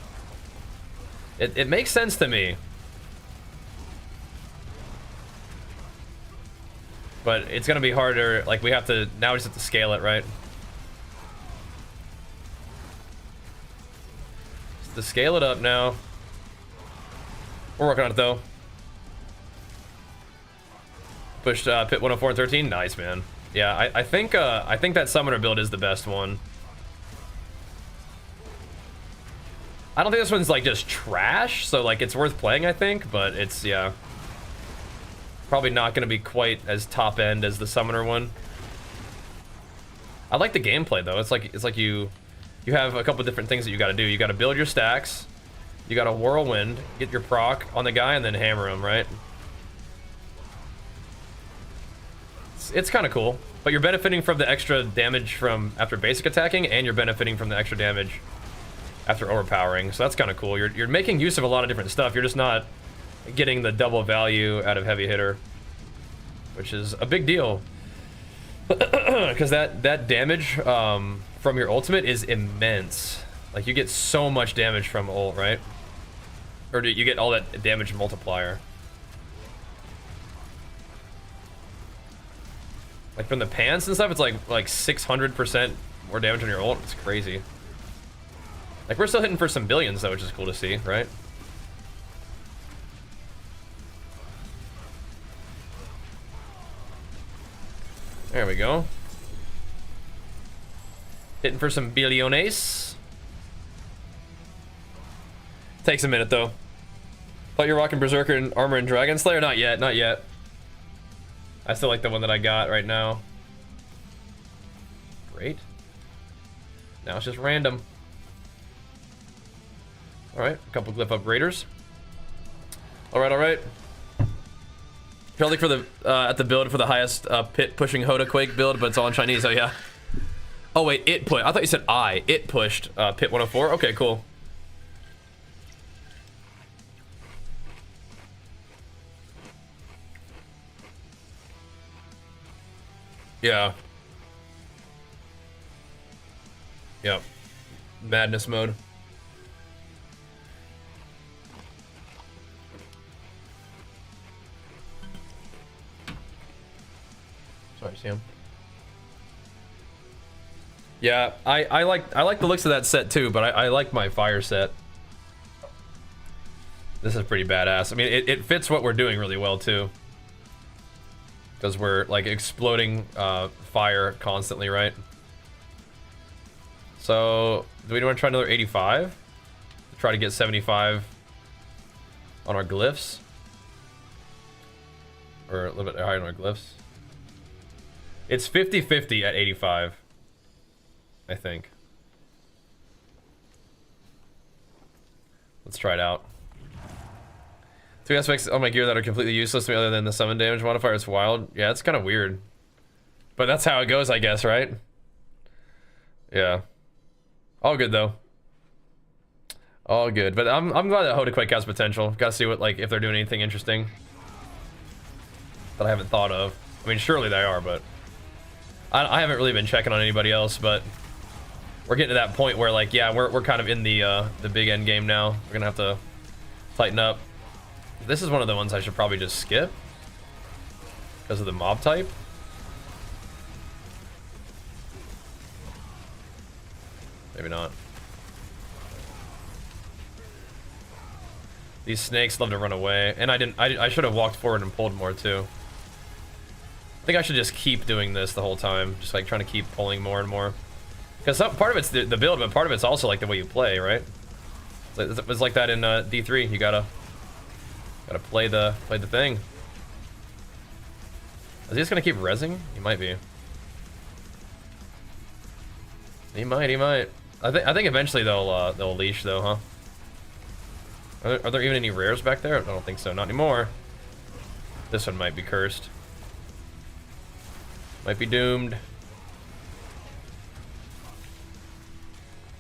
It makes sense to me. But it's gonna be harder, like we have to, now we just have to scale it, right? Just to scale it up now. We're working on it though. Pushed pit 104 and 13, nice man. Yeah, I think that summoner build is the best one. I don't think this one's like just trash, so like it's worth playing, I think, but it's, yeah. Probably not going to be quite as top end as the summoner one. I like the gameplay though. It's like you have a couple different things that you got to do. You got to build your stacks. You got to whirlwind, get your proc on the guy, and then hammer him, right? It's kind of cool, but you're benefiting from the extra damage from after basic attacking, and you're benefiting from the extra damage after overpowering. So that's kind of cool. You're making use of a lot of different stuff. You're just not getting the double value out of heavy hitter, which is a big deal. Because that damage from your ultimate is immense. Like you get so much damage from ult, right? Or you get all that damage multiplier. Like from the pants and stuff, it's like 600% more damage on your ult. It's crazy. Like we're still hitting for some billions though, which is cool to see, right? There we go. Hitting for some billiones. Takes a minute though. Thought you're rocking Berserker and Armor and Dragon Slayer? Not yet, not yet. I still like the one that I got right now. Great. Now it's just random. Alright, a couple glyph upgraders. Alright. Probably for the at the build for the highest pit pushing HotA-Quake build, but it's all in Chinese. Oh yeah. Oh wait, it put. I thought you said I. It pushed pit 104. Okay, cool. Yeah. Yep. Madness mode. Sorry, Sam. Yeah, I like the looks of that set too, but I like my fire set. This is pretty badass. I mean, it fits what we're doing really well too. Because we're like exploding fire constantly, right? So, do we want to try another 85? Try to get 75 on our glyphs? Or a little bit higher on our glyphs? It's 50-50 at 85, I think. Let's try it out. 3 aspects on my gear that are completely useless to me other than the summon damage modifier. It's wild. Yeah, it's kind of weird. But that's how it goes, I guess, right? Yeah. All good, though. All good. But I'm glad that HotA-Quake has potential. Gotta see what, like, if they're doing anything interesting that I haven't thought of. I mean, surely they are, but I haven't really been checking on anybody else, but we're getting to that point where, like, yeah, we're kind of in the big end game now. We're gonna have to tighten up. This is one of the ones I should probably just skip because of the mob type. Maybe not. These snakes love to run away, and I should have walked forward and pulled more too. I think I should just keep doing this the whole time, just like trying to keep pulling more and more. Because part of it's the build, but part of it's also like the way you play, right? It's like that in D3. You gotta play the thing. Is he just gonna keep rezzing? He might be. He might. I think eventually they'll leash though, huh? Are there even any rares back there? I don't think so. Not anymore. This one might be cursed. Might be doomed.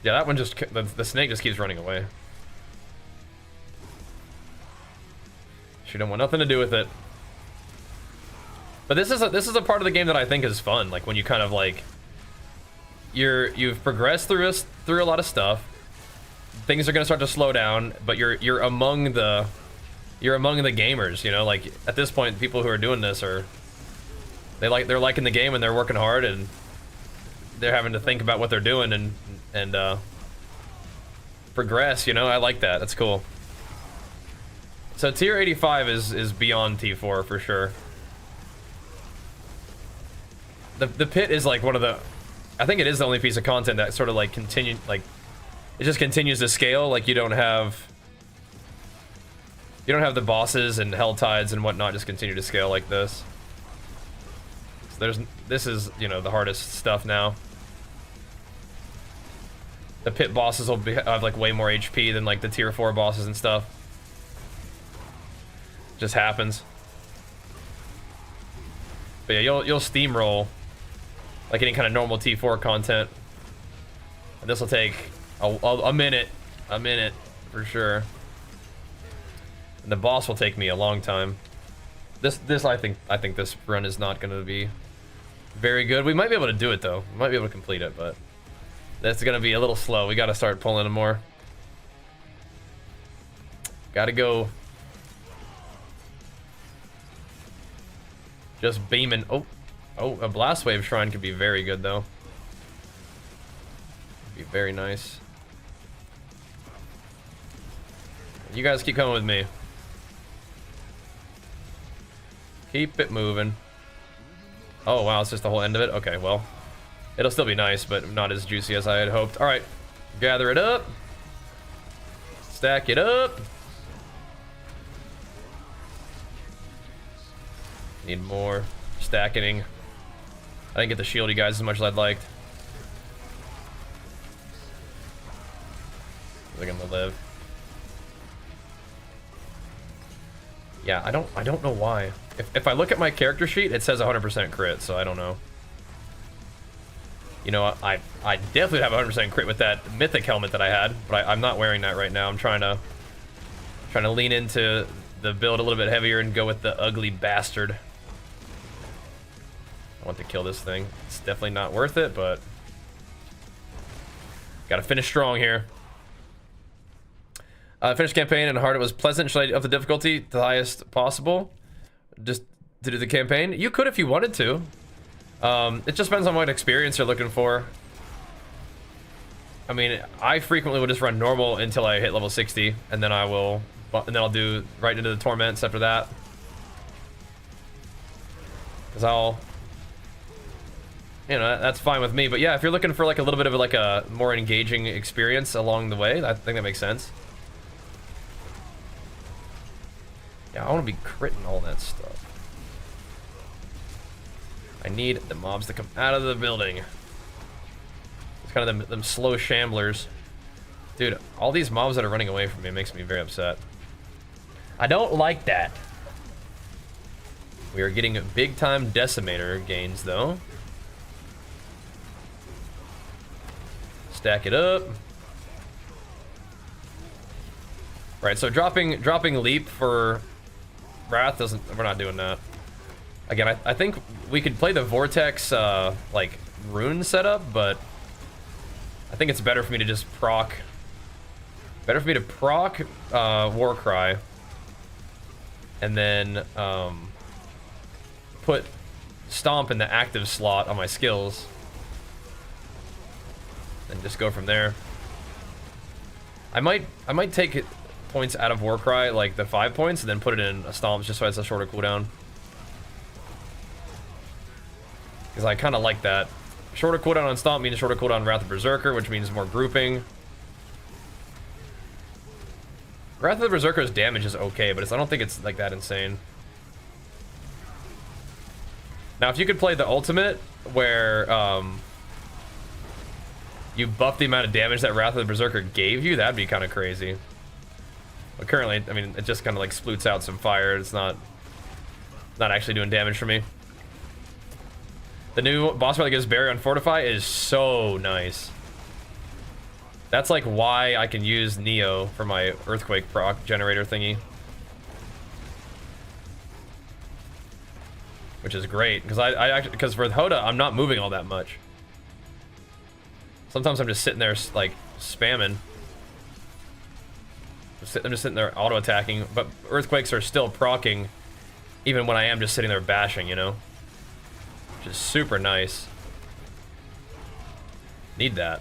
Yeah, that one just the snake just keeps running away. She don't want nothing to do with it. But this is a part of the game that I think is fun. Like when you kind of like you've progressed through a lot of stuff. things are gonna start to slow down, but you're among the gamers, you know, like at this point people who are doing this are they're liking the game and they're working hard and they're having to think about what they're doing and progress, you know. I like that. That's cool. So tier 85 is beyond T4 for sure. The pit is like one of the, I think it is the only piece of content that sort of like it just continues to scale. Like you don't have the bosses and hell tides and whatnot just continue to scale like this. So this is, you know, the hardest stuff now. The pit bosses will have like way more HP than like the tier 4 bosses and stuff. Just happens. But yeah, you'll steamroll like any kind of normal T4 content. And this will take a minute for sure. And the boss will take me a long time. This I think this run is not going to be very good. We might be able to do it though. We might be able to complete it, but that's going to be a little slow. We got to start pulling them more. Got to go. Just beaming. Oh, a blast wave shrine could be very good though. Be very nice. You guys keep coming with me. Keep it moving. Oh wow, it's just the whole end of it. Okay, well, it'll still be nice, but not as juicy as I had hoped. All right, gather it up. Stack it up. Need more stacking. I didn't get the shield you guys as much as I'd liked. I think I'm gonna live. Yeah, I don't know why. If I look at my character sheet, it says 100% crit, so I don't know. You know, I definitely have 100% crit with that mythic helmet that I had, but I'm not wearing that right now. I'm trying to lean into the build a little bit heavier and go with the ugly bastard. I want to kill this thing. It's definitely not worth it, but gotta finish strong here. Finished campaign and hard. It was pleasant. Should I up the difficulty to the highest possible just to do the campaign? You could if you wanted to. It just depends on what experience you're looking for. I mean, I frequently will just run normal until I hit level 60, and then I'll do right into the torments after that. Because you know, that's fine with me. But yeah, if you're looking for like a little bit of like a more engaging experience along the way, I think that makes sense. Yeah, I want to be critting all that stuff. I need the mobs to come out of the building. It's kind of them slow shamblers. Dude, all these mobs that are running away from me makes me very upset. I don't like that. We are getting big time decimator gains though. Stack it up. Right, so dropping leap for Wrath doesn't, we're not doing that. Again, I think we could play the Vortex like rune setup, but I think it's better for me to just proc. Better for me to proc Warcry and then put Stomp in the active slot on my skills and just go from there. I might take points out of Warcry, like the 5 points, and then put it in a Stomp just so it's a shorter cooldown. Because I kind of like that. Shorter cooldown on Stomp means shorter cooldown on Wrath of Berserker, which means more grouping. Wrath of the Berserker's damage is okay, but I don't think it's like that insane. Now, if you could play the ultimate, where you buff the amount of damage that Wrath of the Berserker gave you, that'd be kind of crazy. But currently, I mean, it just kind of like sploots out some fire. It's not actually doing damage for me. The new boss fight that gives Barrier on Fortify is so nice. That's like why I can use Neo for my Earthquake proc generator thingy. Which is great, because I actually, because for HotA, I'm not moving all that much. Sometimes I'm just sitting there like spamming. I'm just sitting there auto-attacking, but earthquakes are still proccing even when I am just sitting there bashing, you know? Which is super nice. Need that.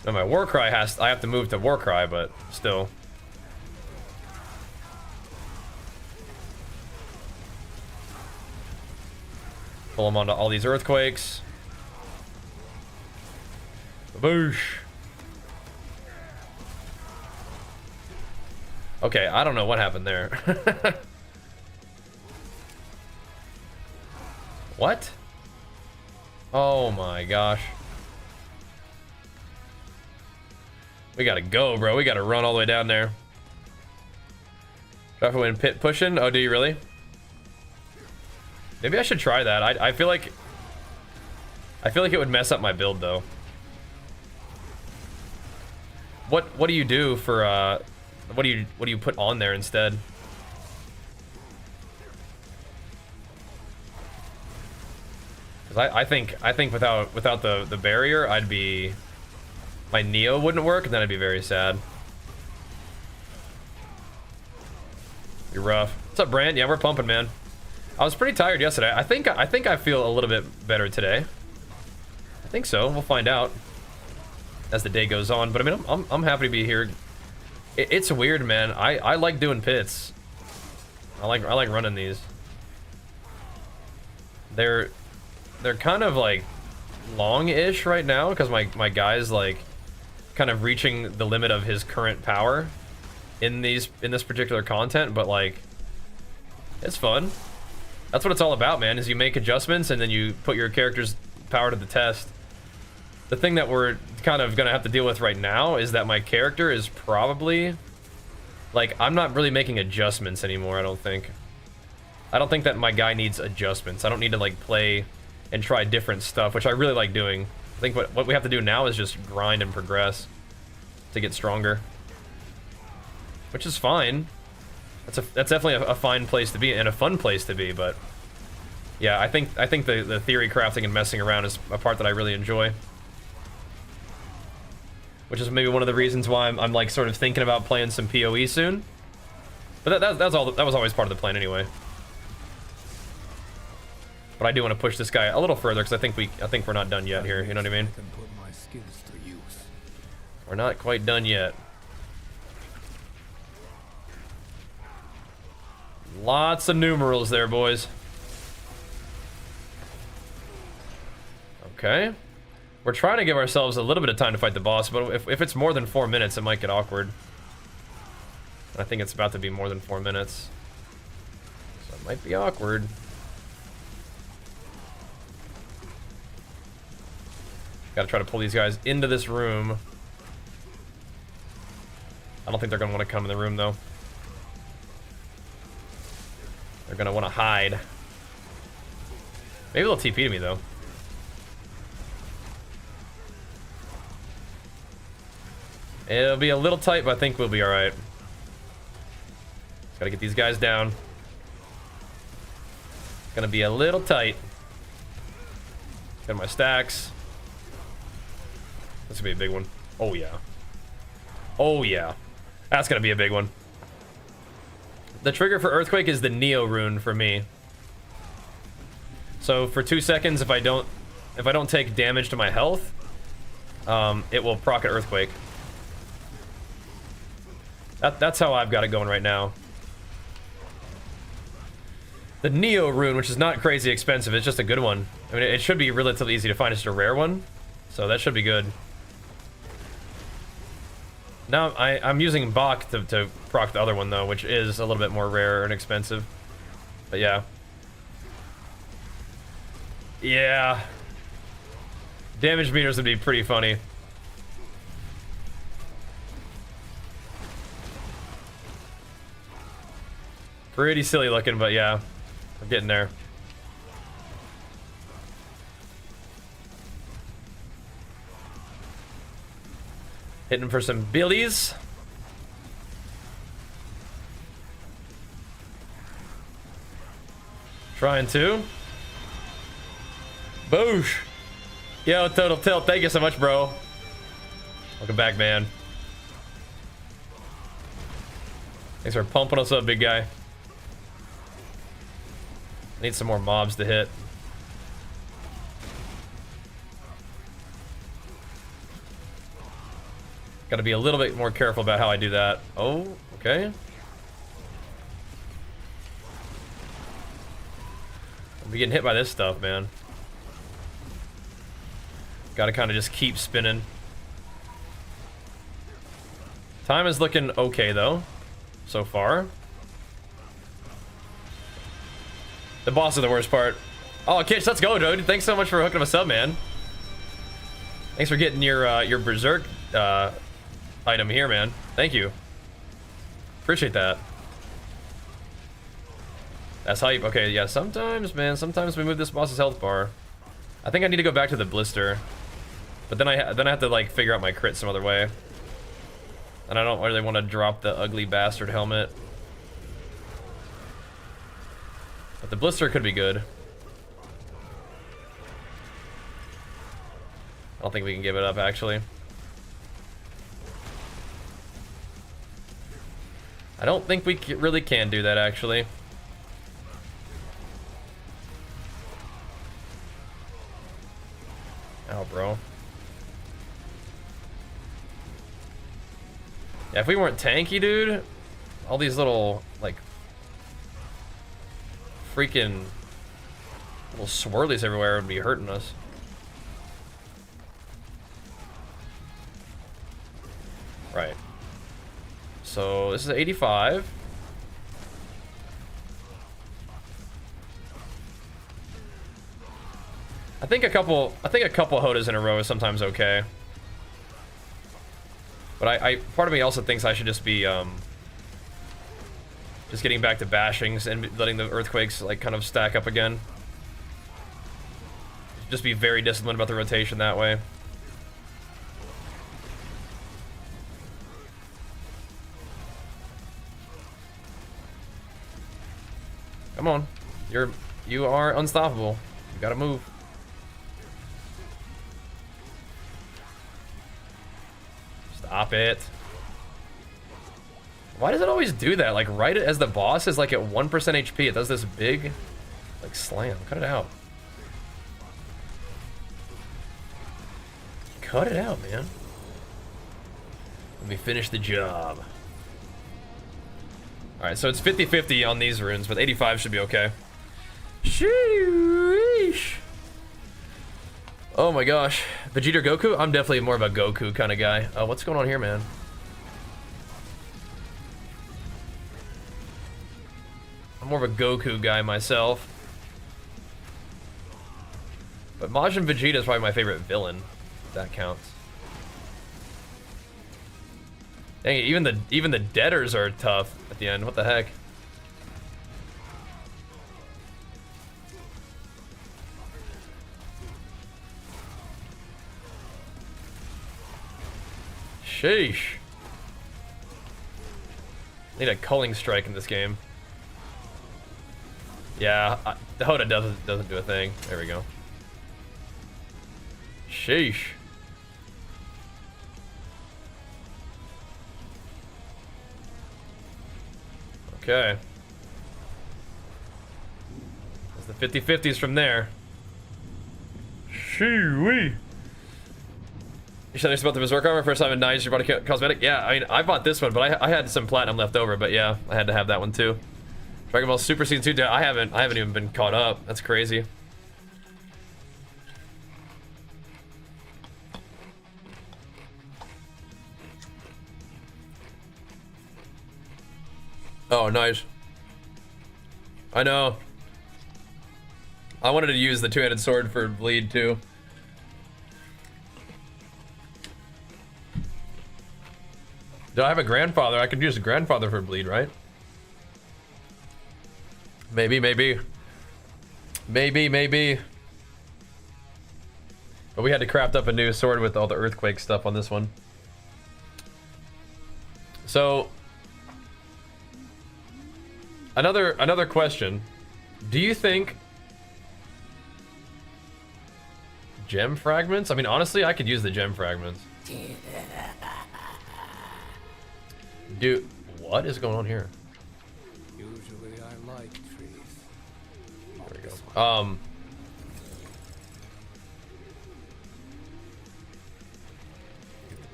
Now my Warcry I have to move to Warcry, but still. Pull them onto all these earthquakes. Boosh. Okay, I don't know what happened there. What? Oh my gosh. We gotta go, bro. We gotta run all the way down there. Drop a win pit pushing? Oh, do you really? Maybe I should try that. I feel like it would mess up my build though. What do you do for what do you put on there instead? Cuz I think without the barrier, I'd be, my Neo wouldn't work, and then I'd be very sad. Be rough. What's up, Brant? Yeah, we're pumping, man. I was pretty tired yesterday. I think I feel a little bit better today. I think so. We'll find out as the day goes on. But I mean, I'm happy to be here. It's weird, man. I like doing pits. I like running these. They're kind of like long-ish right now because my guy's like kind of reaching the limit of his current power in this particular content, but like it's fun. That's what it's all about, man, is you make adjustments and then you put your character's power to the test. The thing that we're kind of gonna have to deal with right now is that my character is probably, like, I'm not really making adjustments anymore, I don't think. I don't think that my guy needs adjustments. I don't need to, like, play and try different stuff, which I really like doing. I think what we have to do now is just grind and progress to get stronger. Which is fine. That's definitely a fine place to be and a fun place to be, but yeah, I think the theory crafting and messing around is a part that I really enjoy. Which is maybe one of the reasons why I'm like sort of thinking about playing some PoE soon. But that was always part of the plan anyway. But I do want to push this guy a little further because I think we're not done yet here, you know what I mean? We're not quite done yet. Lots of numerals there, boys. Okay. We're trying to give ourselves a little bit of time to fight the boss, but if it's more than 4 minutes, it might get awkward. I think it's about to be more than 4 minutes. So it might be awkward. Gotta try to pull these guys into this room. I don't think they're gonna want to come in the room, though. They're gonna want to hide. Maybe they'll TP to me, though. It'll be a little tight, but I think we'll be alright. Gotta get these guys down. Gonna be a little tight. Got my stacks. This is gonna be a big one. Oh, yeah. Oh, yeah. That's gonna be a big one. The trigger for Earthquake is the Neo rune for me. So for 2 seconds, if I don't take damage to my health, it will proc an Earthquake. That's how I've got it going right now. The Neo rune, which is not crazy expensive, it's just a good one. I mean, it should be relatively easy to find. It's just a rare one, so that should be good. Now I'm using Bach to proc the other one though, which is a little bit more rare and expensive. But yeah. Yeah. Damage meters would be pretty funny. Pretty silly looking, but yeah. I'm getting there. Hitting for some billies. Trying to. Boosh. Yo, Total Tilt, thank you so much, bro. Welcome back, man. Thanks for pumping us up, big guy. Need some more mobs to hit. Gotta be a little bit more careful about how I do that. Oh, okay. I'm getting hit by this stuff, man. Gotta kind of just keep spinning. Time is looking okay, though, so far. The boss is the worst part. Oh, Kitch, let's go, dude. Thanks so much for hooking us up, man. Thanks for getting your Berserk item here, man. Thank you. Appreciate that. That's hype. Okay, yeah, sometimes, man, sometimes we move this boss's health bar. I think I need to go back to the blister. But then I have to, like, figure out my crit some other way. And I don't really want to drop the ugly bastard helmet. But the blister could be good. I don't think we can give it up, actually. I don't think we really can do that, actually. Ow, bro. Yeah, if we weren't tanky, dude, all these little, like, freaking little swirlies everywhere would be hurting us. Right. So this is 85. I think a couple HotAs in a row is sometimes okay. But part of me also thinks I should just be just getting back to bashings and letting the earthquakes like kind of stack up again. Just be very disciplined about the rotation that way. Come on, you are unstoppable. You gotta move. Stop it. Why does it always do that? Like, right as the boss is like at 1% HP, it does this big, like, slam. Cut it out. Cut it out, man. Let me finish the job. Alright, so it's 50-50 on these runes, but 85 should be okay. Sheesh. Oh my gosh. Vegeta or Goku? I'm definitely more of a Goku kind of guy. What's going on here, man? I'm more of a Goku guy myself. But Majin Vegeta is probably my favorite villain, if that counts. Dang it, even the deaders are tough at the end. What the heck? Sheesh. Need a culling strike in this game. Yeah, the HotA doesn't do a thing. There we go. Sheesh. Okay. That's the 50-50s from there. Shoo-wee. You said this about the Berserker armor first time in 9 you bought a cosmetic? Yeah, I mean, I bought this one, but I had some platinum left over, but yeah, I had to have that one too. Dragon Ball Super Season 2, I haven't even been caught up. That's crazy. Oh, nice. I know. I wanted to use the two-handed sword for bleed too. Do I have a grandfather? I could use a grandfather for bleed, right? Maybe. But we had to craft up a new sword with all the earthquake stuff on this one. So another question. Do you think gem fragments? I mean, honestly, I could use the gem fragments. Dude, what is going on here? Usually I like trees. There we go.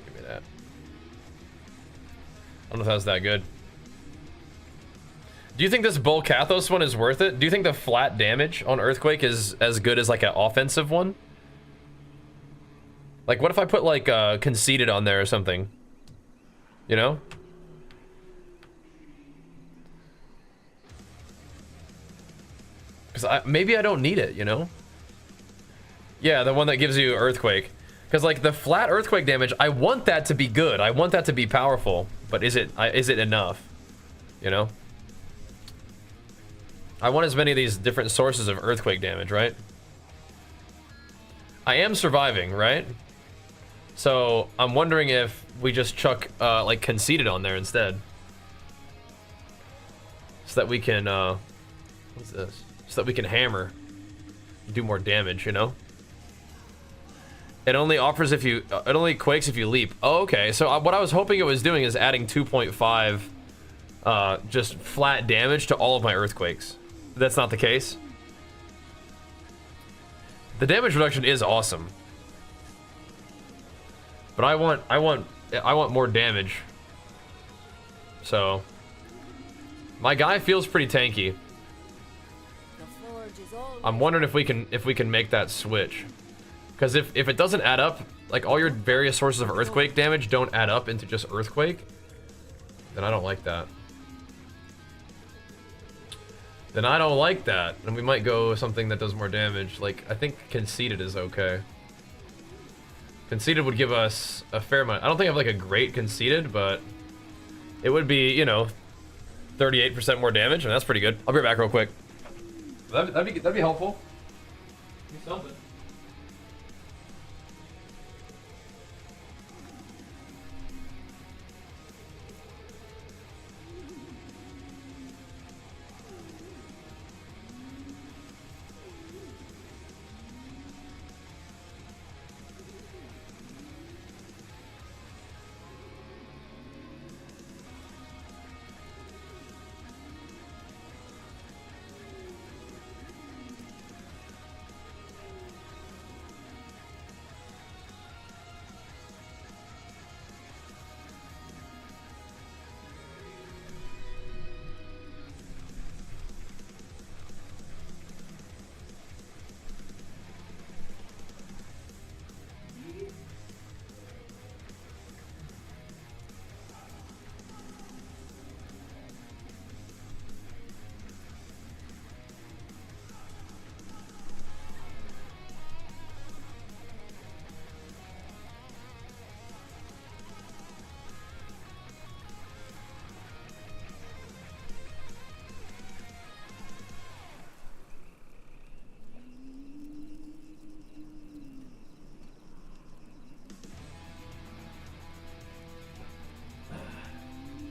Give me that. I don't know if that was that good. Do you think this Bull Kathos one is worth it? Do you think the flat damage on Earthquake is as good as like an offensive one? Like, what if I put like Conceited on there or something? You know? Because maybe I don't need it, you know? Yeah, the one that gives you Earthquake. Because like the flat Earthquake damage, I want that to be good. I want that to be powerful. But is it enough? You know? I want as many of these different sources of Earthquake damage, right? I am surviving, right? So I'm wondering if we just chuck like Conceited on there instead. So that we can, what's this? So that we can hammer, do more damage, you know? It only offers if you, it only quakes if you leap. Oh, okay, so what I was hoping it was doing is adding 2.5 just flat damage to all of my Earthquakes. That's not the case. The damage reduction is awesome. But I want more damage. So my guy feels pretty tanky. I'm wondering if we can make that switch. Because if it doesn't add up, like all your various sources of Earthquake damage don't add up into just Earthquake, then I don't like that. Then I don't like that. And we might go something that does more damage. Like, I think Conceited is okay. Conceited would give us a fair amount. I don't think I have like a great Conceited, but it would be, you know, 38% more damage, and that's pretty good. I'll be right back real quick. That'd be helpful. Be something.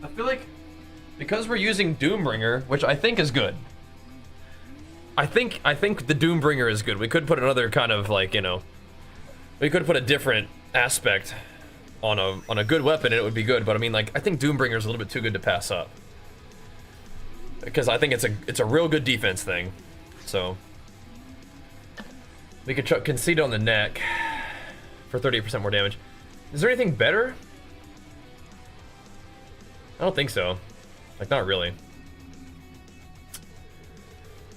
I feel like because we're using Doombringer, which I think is good. I think the Doombringer is good. We could put another kind of like, you know, we could put a different aspect on a good weapon and it would be good, but I mean, like, I think Doombringer is a little bit too good to pass up. Because I think it's a real good defense thing. So we could chuck Conceit on the neck for 38% more damage. Is there anything better? I don't think so. Like, not really.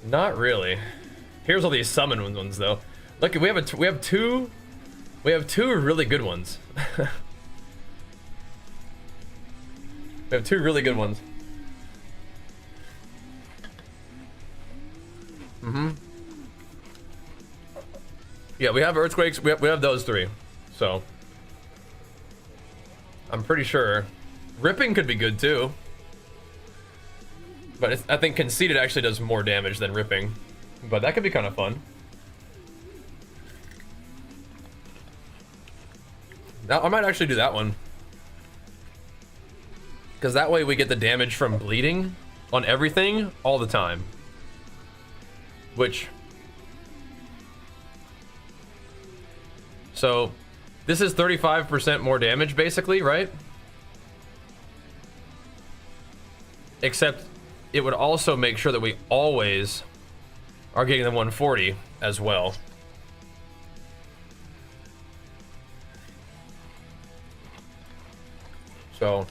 Not really. Here's all these summon ones though. Look, we have two really good ones. We have two really good ones. Yeah, we have Earthquakes. We have those three. So I'm pretty sure Ripping could be good too. But I think Conceited actually does more damage than Ripping. But that could be kind of fun. Now, I might actually do that one. Because that way we get the damage from bleeding on everything all the time. Which... So, This is 35% more damage, basically, right? Except it would also make sure that we always are getting the 140 as well. So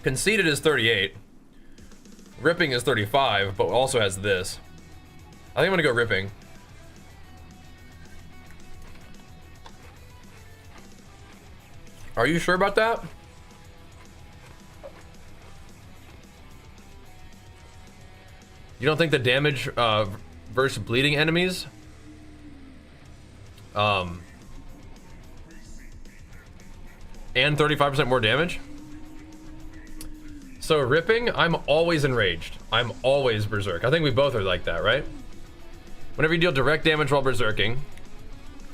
conceded is 38. Ripping is 35, but also has this. I think I'm gonna go ripping. Are you sure about that? You don't think the damage versus bleeding enemies and 35% more damage? So ripping, I'm always enraged. I'm always berserk. I think we both are like that, right? Whenever you deal direct damage while berserking,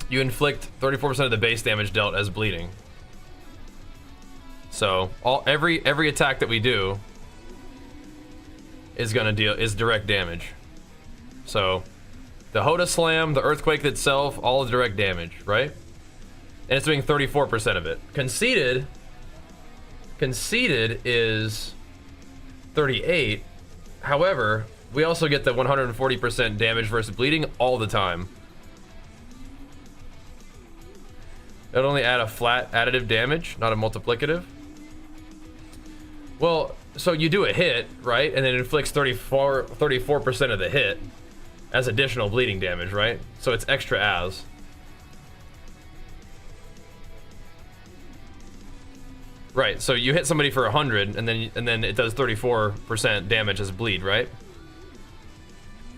you inflict 34% of the base damage dealt as bleeding. So every attack that we do is direct damage. So the HotA slam, the earthquake itself, all is direct damage, right? And it's doing 34% of it. Conceded is 38. However, we also get the 140% damage versus bleeding all the time. It'll only add a flat additive damage, not a multiplicative. Well, so you do a hit, right? And then it inflicts 34% of the hit as additional bleeding damage, right? So it's extra as. Right, so you hit somebody for 100, and then it does 34% damage as bleed, right?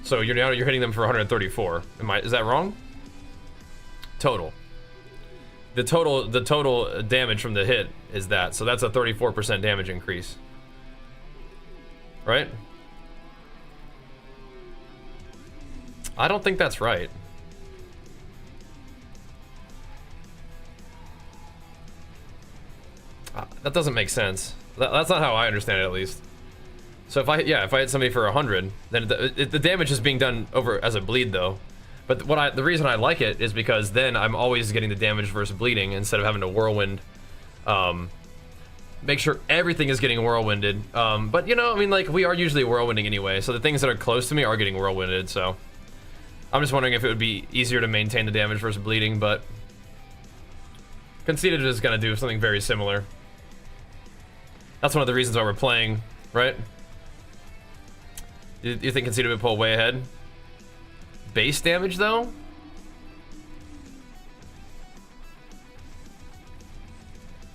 So you're hitting them for 134. Is that wrong? Total. The total damage from the hit is that, so that's a 34% damage increase. Right? I don't think that's right. That doesn't make sense. That's not how I understand it, at least. So if I hit somebody for 100, then the damage is being done over as a bleed, though. But the reason I like it is because then I'm always getting the damage versus bleeding instead of having to whirlwind. Make sure everything is getting whirlwinded. But you know, I mean, like, we are usually whirlwinding anyway, so the things that are close to me are getting whirlwinded. So I'm just wondering if it would be easier to maintain the damage versus bleeding, but conceded is gonna do something very similar. That's one of the reasons why we're playing, right? You think conceded would pull way ahead? Base damage, though?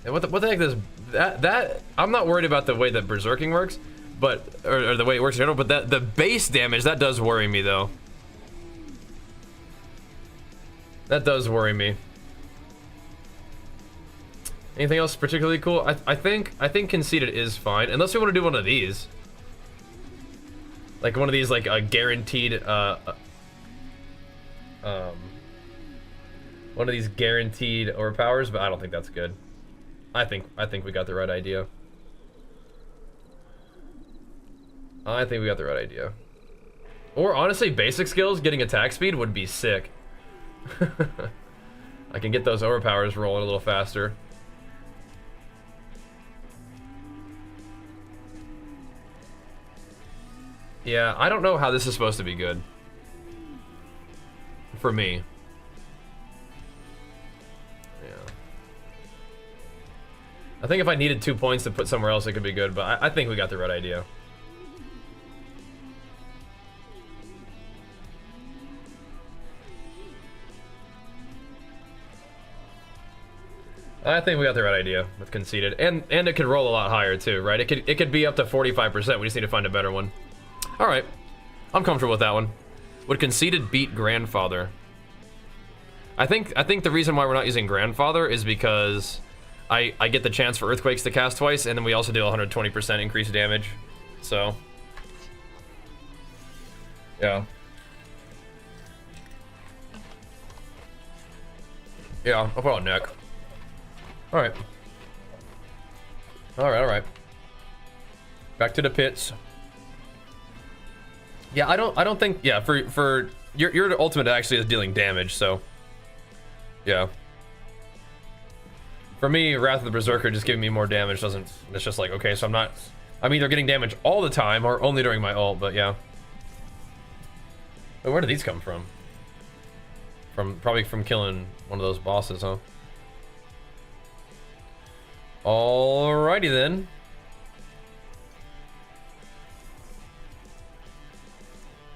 And what the heck is that? I'm not worried about the way that berserking works, but or the way it works in general. But the base damage, that does worry me, though. That does worry me. Anything else particularly cool? I think conceded is fine, unless we want to do one of these, like one of these, like a guaranteed one of these guaranteed overpowers, but I don't think that's good. I think we got the right idea. I think we got the right idea. Or honestly, basic skills, getting attack speed would be sick. I can get those overpowers rolling a little faster. Yeah, I don't know how this is supposed to be good. For me. Yeah. I think if I needed 2 points to put somewhere else, it could be good, but I think we got the right idea. I think we got the right idea with conceded, and it could roll a lot higher too, right? It could be up to 45%. We just need to find a better one. All right, I'm comfortable with that one. Would conceded beat grandfather? I think the reason why we're not using grandfather is because I get the chance for earthquakes to cast twice, and then we also do 120% increased damage. So yeah. Yeah, I'll put on neck. All right. All right. Back to the pits. Yeah, I don't think, yeah, for your ultimate actually is dealing damage, so Yeah. For me, Wrath of the Berserker just giving me more damage doesn't... It's just like, okay, so I'm either getting damage all the time or only during my ult, but yeah. But where did these come from? Probably from killing one of those bosses, huh? Alrighty then.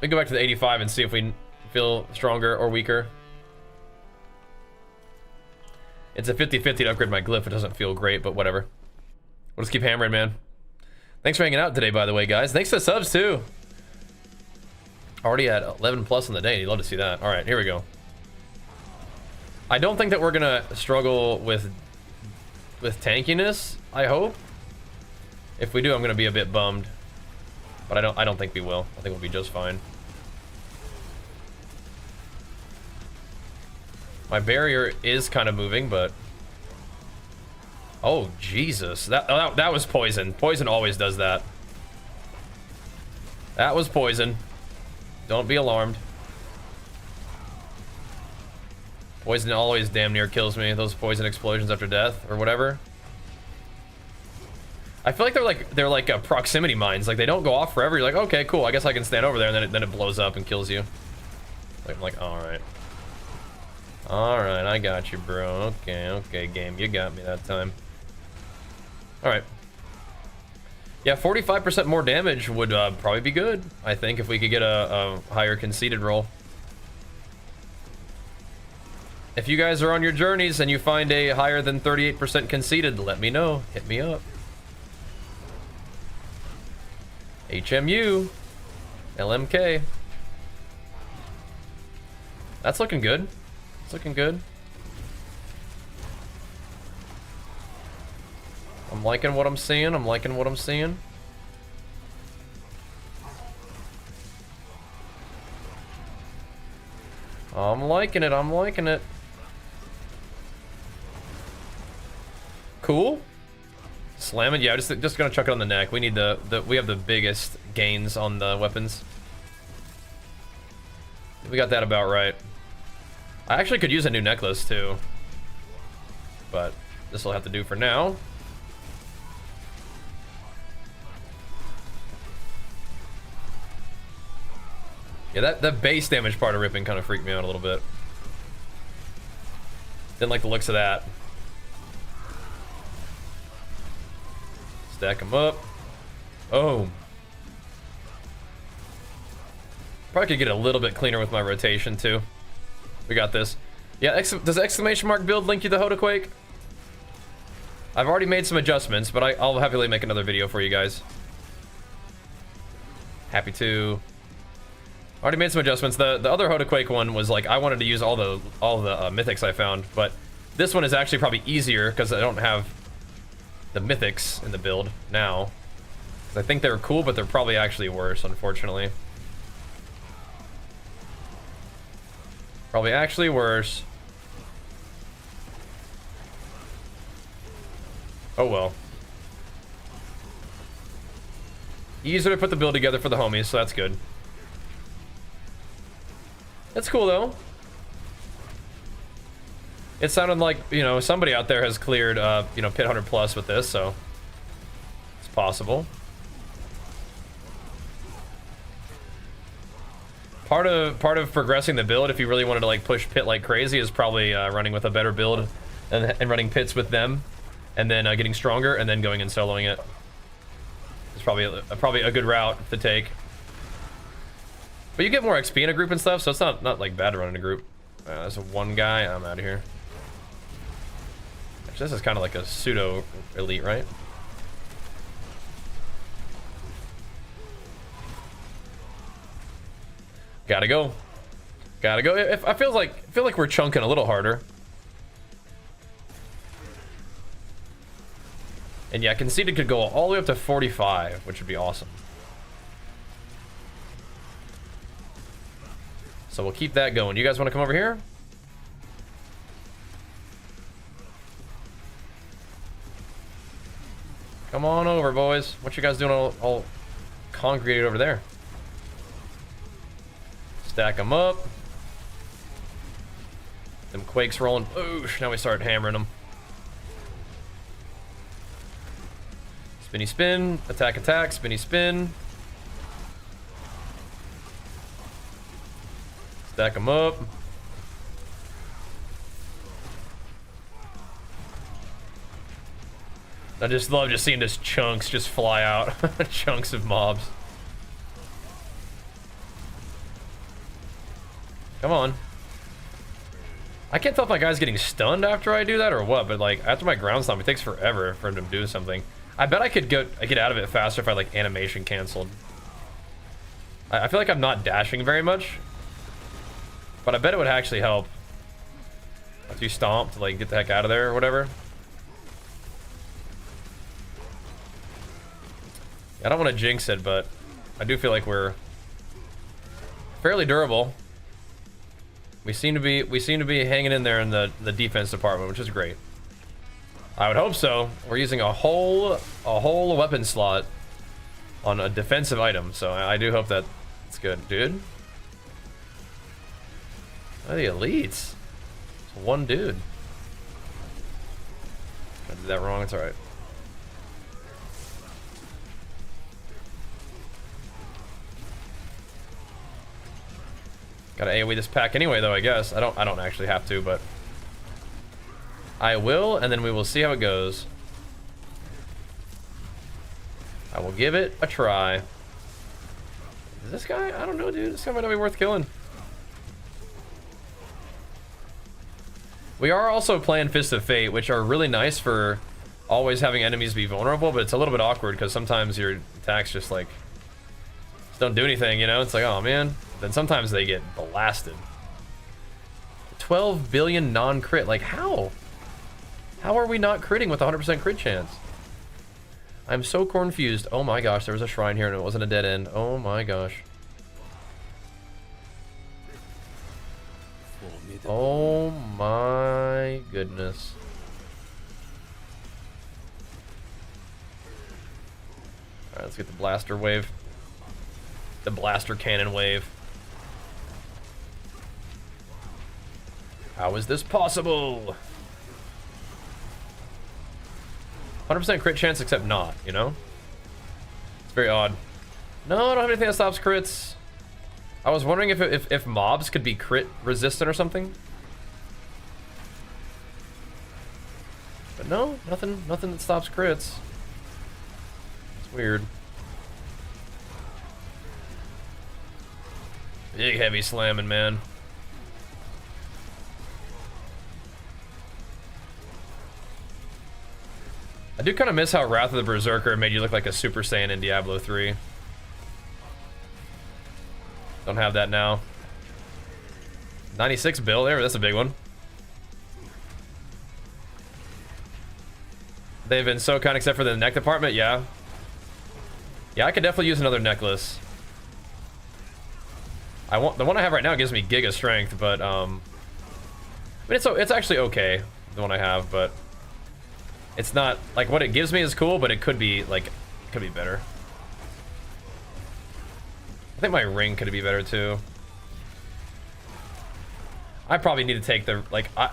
We go back to the 85 and see if we feel stronger or weaker. It's a 50-50 to upgrade my glyph. It doesn't feel great, but whatever. We'll just keep hammering, man. Thanks for hanging out today, by the way, guys. Thanks for the subs, too. Already at 11 plus on the day. You'd love to see that. All right, here we go. I don't think that we're going to struggle with tankiness, I hope. If we do, I'm going to be a bit bummed. But I don't think we will. I think we'll be just fine. My barrier is kind of moving, but... Oh, Jesus. That was poison. Poison always does that. That was poison. Don't be alarmed. Poison always damn near kills me. Those poison explosions after death, or whatever. I feel like they're like proximity mines. Like, they don't go off forever. You're like, okay, cool. I guess I can stand over there, and then it blows up and kills you. I'm like, alright. Alright, I got you, bro. Okay, game. You got me that time. Alright. Yeah, 45% more damage would probably be good, I think, if we could get a higher conceded roll. If you guys are on your journeys and you find a higher than 38% conceded, let me know. Hit me up. HMU. LMK. That's looking good. It's looking good. I'm liking what I'm seeing. I'm liking what I'm seeing. I'm liking it. I'm liking it. Cool. Slam it. Yeah, just gonna chuck it on the neck. We need we have the biggest gains on the weapons. We got that about right. I actually could use a new necklace too, but this will have to do for now. Yeah, that base damage part of ripping kind of freaked me out a little bit. Didn't like the looks of that. Stack them up. Oh. Probably could get a little bit cleaner with my rotation too. We got this. Yeah, does exclamation mark build link you the HotA-Quake? I've already made some adjustments, but I'll happily make another video for you guys. Happy to. Already made some adjustments. The other HotA-Quake one was like I wanted to use all the mythics I found, but this one is actually probably easier because I don't have the mythics in the build now. 'Cause I think they're cool, but they're probably actually worse, unfortunately. Probably actually worse. Oh well. Easier to put the build together for the homies, so that's good. That's cool though. It sounded like, you know, somebody out there has cleared, you know, Pit 100 plus with this, so it's possible. Part of progressing the build, if you really wanted to like push Pit like crazy, is probably running with a better build and running Pits with them, and then getting stronger, and then going and soloing it. It's probably a good route to take. But you get more XP in a group and stuff, so it's not like bad to run in a group. There's one guy. I'm out of here. Actually, this is kind of like a pseudo elite, right? Gotta go. Gotta go. I feel like we're chunking a little harder. And yeah, conceded could go all the way up to 45, which would be awesome. So we'll keep that going. You guys want to come over here? Come on over, boys. What you guys doing all congregated over there? Stack them up. Them quakes rolling. Oosh, now we start hammering them. Spinny spin, attack, attack, spinny spin. Stack them up. I just love just seeing this chunks just fly out. Chunks of mobs. Come on. I can't tell if my guy's getting stunned after I do that or what, but like after my ground stomp, it takes forever for him to do something. I bet I could get out of it faster if I like animation canceled. I feel like I'm not dashing very much, but I bet it would actually help. After you stomp to like get the heck out of there or whatever. I don't want to jinx it, but I do feel like we're fairly durable. We seem to be hanging in there in the defense department, which is great. I would hope so. We're using a whole weapon slot on a defensive item, so I do hope that it's good, dude. Oh, the elites. It's one dude. I did that wrong. It's all right. Gotta AoE this pack anyway, though, I guess. I don't actually have to, but I will, and then we will see how it goes. I will give it a try. Is this guy? I don't know, dude. This guy might not be worth killing. We are also playing Fist of Fate, which are really nice for always having enemies be vulnerable, but it's a little bit awkward because sometimes your attacks just like don't do anything, you know? It's like, oh man. Then sometimes they get blasted. 12 billion non-crit. Like, how? How are we not critting with 100% crit chance? I'm so confused. Oh my gosh, there was a shrine here and it wasn't a dead end. Oh my gosh. Oh my goodness. Alright, let's get the blaster wave. The blaster cannon wave. How is this possible? 100% crit chance except not, you know? It's very odd. No, I don't have anything that stops crits. I was wondering if mobs could be crit resistant or something. But no, nothing that stops crits. It's weird. Big heavy slamming, man. I do kind of miss how Wrath of the Berserker made you look like a Super Saiyan in Diablo 3. Don't have that now. 96 bill there, that's a big one. They've been so kind except for the neck department, yeah. Yeah, I could definitely use another necklace. The one I have right now gives me giga strength, but I mean it's actually okay, the one I have, but it's not like what it gives me is cool, but it could be like better. I think my ring could be better too. I probably need to take the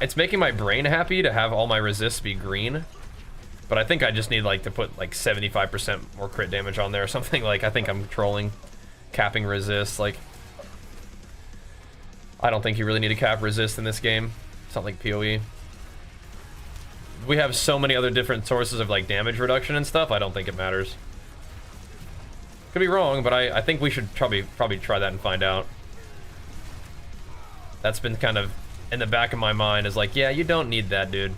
it's making my brain happy to have all my resists be green, but I think I just need like to put like 75% more crit damage on there or something. Like I think I'm trolling, capping resist. Like I don't think you really need to cap resist in this game. It's not like PoE. We have so many other different sources of like damage reduction and stuff. I don't think it matters. Could be wrong, but I think we should probably try that and find out. That's been kind of in the back of my mind is like, yeah, you don't need that, dude.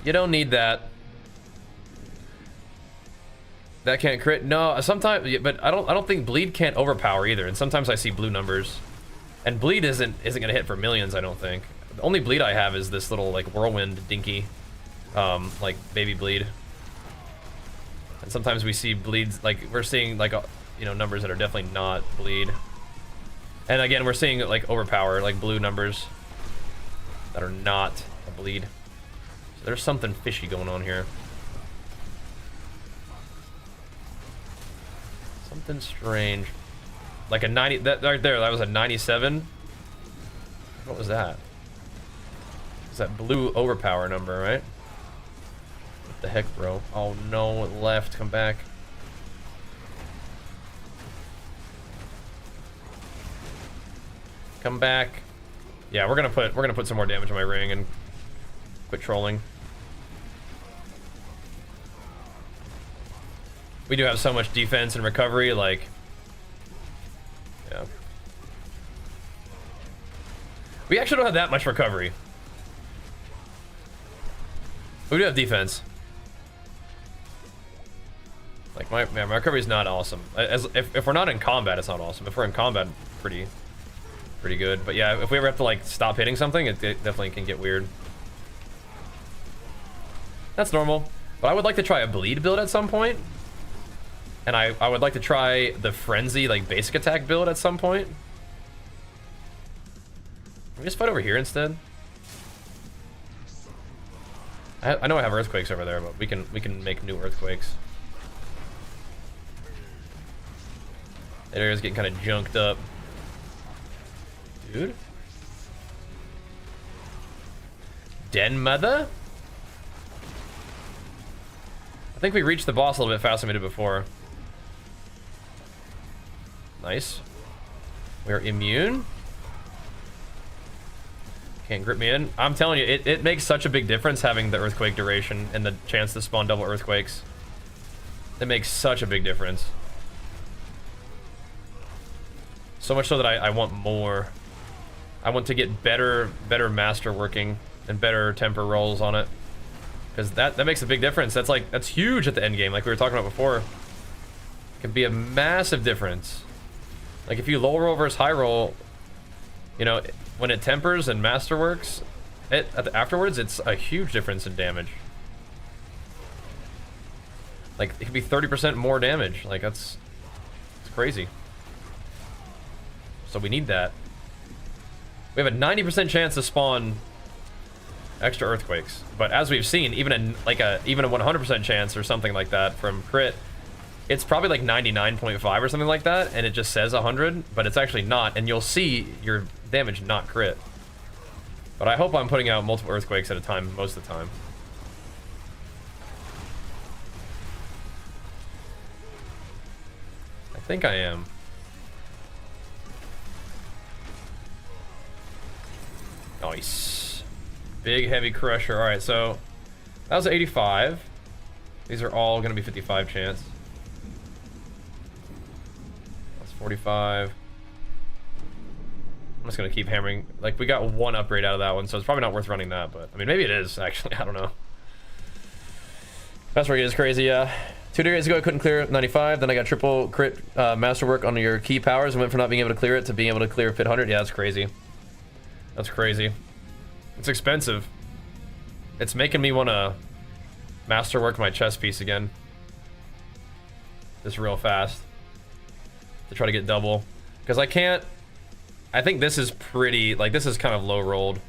You don't need that. That can't crit. No, sometimes, but I don't think bleed can't overpower either. And sometimes I see blue numbers, and bleed isn't gonna hit for millions. I don't think. The only bleed I have is this little like whirlwind dinky, like baby bleed. And sometimes we see bleeds, like we're seeing like you know, numbers that are definitely not bleed. And again, we're seeing like overpower, like blue numbers that are not a bleed. So there's something fishy going on here. Something strange. Like a 90, that right there, that was a 97. What was that? It's that blue overpower number, right? What the heck, bro? Oh no, it left. Come back. Come back. Yeah, we're gonna put some more damage on my ring and quit trolling. We do have so much defense and recovery, like, yeah. We actually don't have that much recovery. We do have defense. Like my recovery is not awesome. If we're not in combat, it's not awesome. If we're in combat, pretty good. But yeah, if we ever have to like stop hitting something, it definitely can get weird. That's normal. But I would like to try a bleed build at some point. And I would like to try the frenzy like basic attack build at some point. Can we just fight over here instead? I know I have earthquakes over there, but we can make new earthquakes. That area's getting kind of junked up. Dude. Den mother? I think we reached the boss a little bit faster than we did before. Nice. We're immune. Can't grip me in. I'm telling you, it makes such a big difference having the earthquake duration and the chance to spawn double earthquakes. It makes such a big difference. So much so that I want more. I want to get better master working and better temper rolls on it. Because that makes a big difference. That's huge at the end game, like we were talking about before. It can be a massive difference. Like if you low roll versus high roll, you know, when it tempers and master works, afterwards it's a huge difference in damage. Like it could be 30% more damage. Like it's crazy. So we need that. We have a 90% chance to spawn extra earthquakes, but as we've seen, even a 100% chance or something like that from crit, it's probably like 99.5 or something like that, and it just says 100, but it's actually not, and you'll see your damage not crit. But I hope I'm putting out multiple earthquakes at a time most of the time. I think I am. Nice. Big heavy crusher. All right, so that was 85. These are all gonna be 55 chance. That's 45. I'm just gonna keep hammering. Like we got one upgrade out of that one, so it's probably not worth running that, but I mean maybe it is actually, I don't know. Masterwork is crazy, yeah. 2 days ago I couldn't clear 95, then I got triple crit masterwork on your key powers and went from not being able to clear it to being able to clear pit 100. Yeah, that's crazy. That's crazy. It's expensive. It's making me want to masterwork my chess piece again. Just real fast. To try to get double. Because I can't... I think this is pretty... Like, this is kind of low rolled.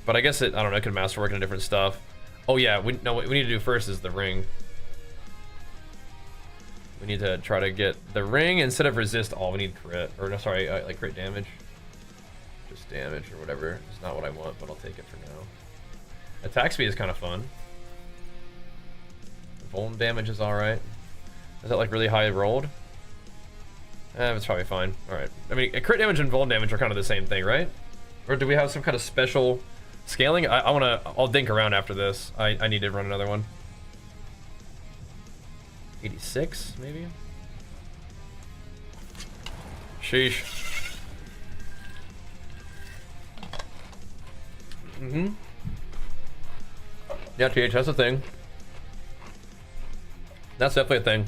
But I guess it... I don't know, it could masterwork into different stuff. Oh yeah, no, what we need to do first is the ring. We need to try to get the ring instead of resist all. We need crit. Or, no, sorry, like crit damage. Just damage or whatever. It's not what I want, but I'll take it for now. Attack speed is kind of fun. Vuln damage is alright. Is that like really high rolled? It's probably fine. Alright. I mean, crit damage and vuln damage are kind of the same thing, right? Or do we have some kind of special scaling? I'll dink around after this. I need to run another one. 86, maybe? Sheesh. Yeah, TH, that's a thing. That's definitely a thing.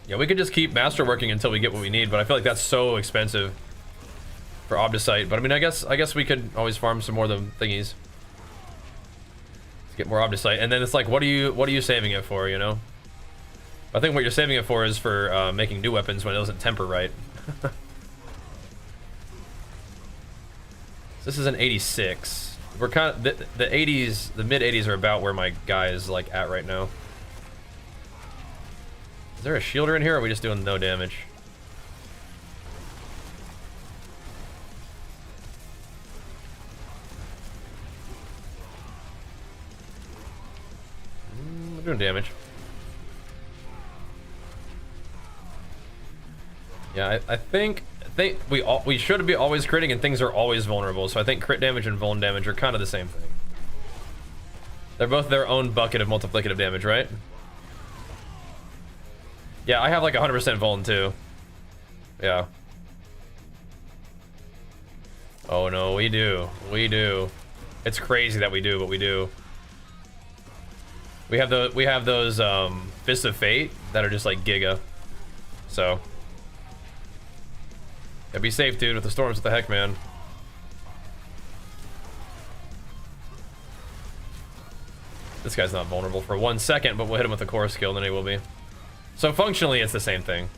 Yeah, we could just keep masterworking until we get what we need, but I feel like that's so expensive for Obdicite. But I mean, I guess we could always farm some more of the thingies. Let's get more Obdicite, and then it's like, what are you saving it for? You know? I think what you're saving it for is for making new weapons when it doesn't temper right. This is an 86. We're kind of the 80s, the mid 80s are about where my guy is like at right now. Is there a shielder in here, or are we just doing no damage? doing damage. Yeah, I think we should be always critting, and things are always vulnerable. So I think crit damage and vuln damage are kind of the same thing. They're both their own bucket of multiplicative damage, right? Yeah, I have like 100% vuln too. Yeah. Oh no, we do. We do. It's crazy that we do, but we do. We have those Fists of Fate that are just like giga. So yeah, be safe, dude, with the storms. What the heck, man? This guy's not vulnerable for 1 second, but we'll hit him with a core skill, then he will be. So functionally, it's the same thing.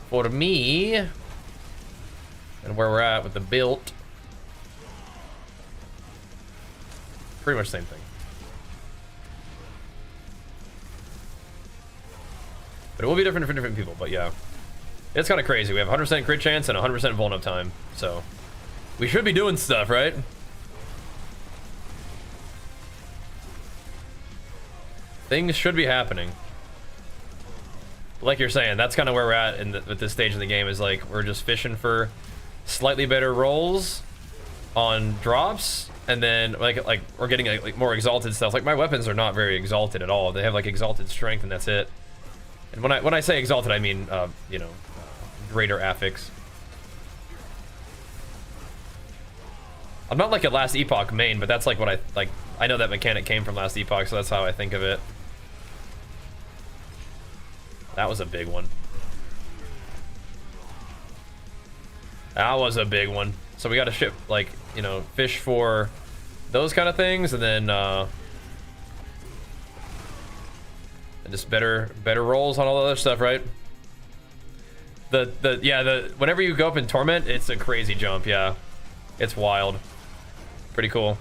For me, and where we're at with the build, pretty much the same thing. But it will be different for different people, but yeah. It's kind of crazy. We have 100% crit chance and 100% vuln up time, so we should be doing stuff, right? Things should be happening. Like you're saying, that's kind of where we're at at this stage of the game, is like we're just fishing for slightly better rolls on drops, and then like we're getting like more exalted stuff. Like my weapons are not very exalted at all. They have like exalted strength, and that's it. And when I say exalted, I mean you know, greater affix. I'm not like a Last Epoch main, but that's like what I know that mechanic came from Last Epoch, so that's how I think of it. That was a big one. That was a big one. So we got to ship, like, you know, fish for those kind of things, and then and just better rolls on all the other stuff, right? Whenever you go up in Torment, it's a crazy jump. Yeah, it's wild. Pretty cool.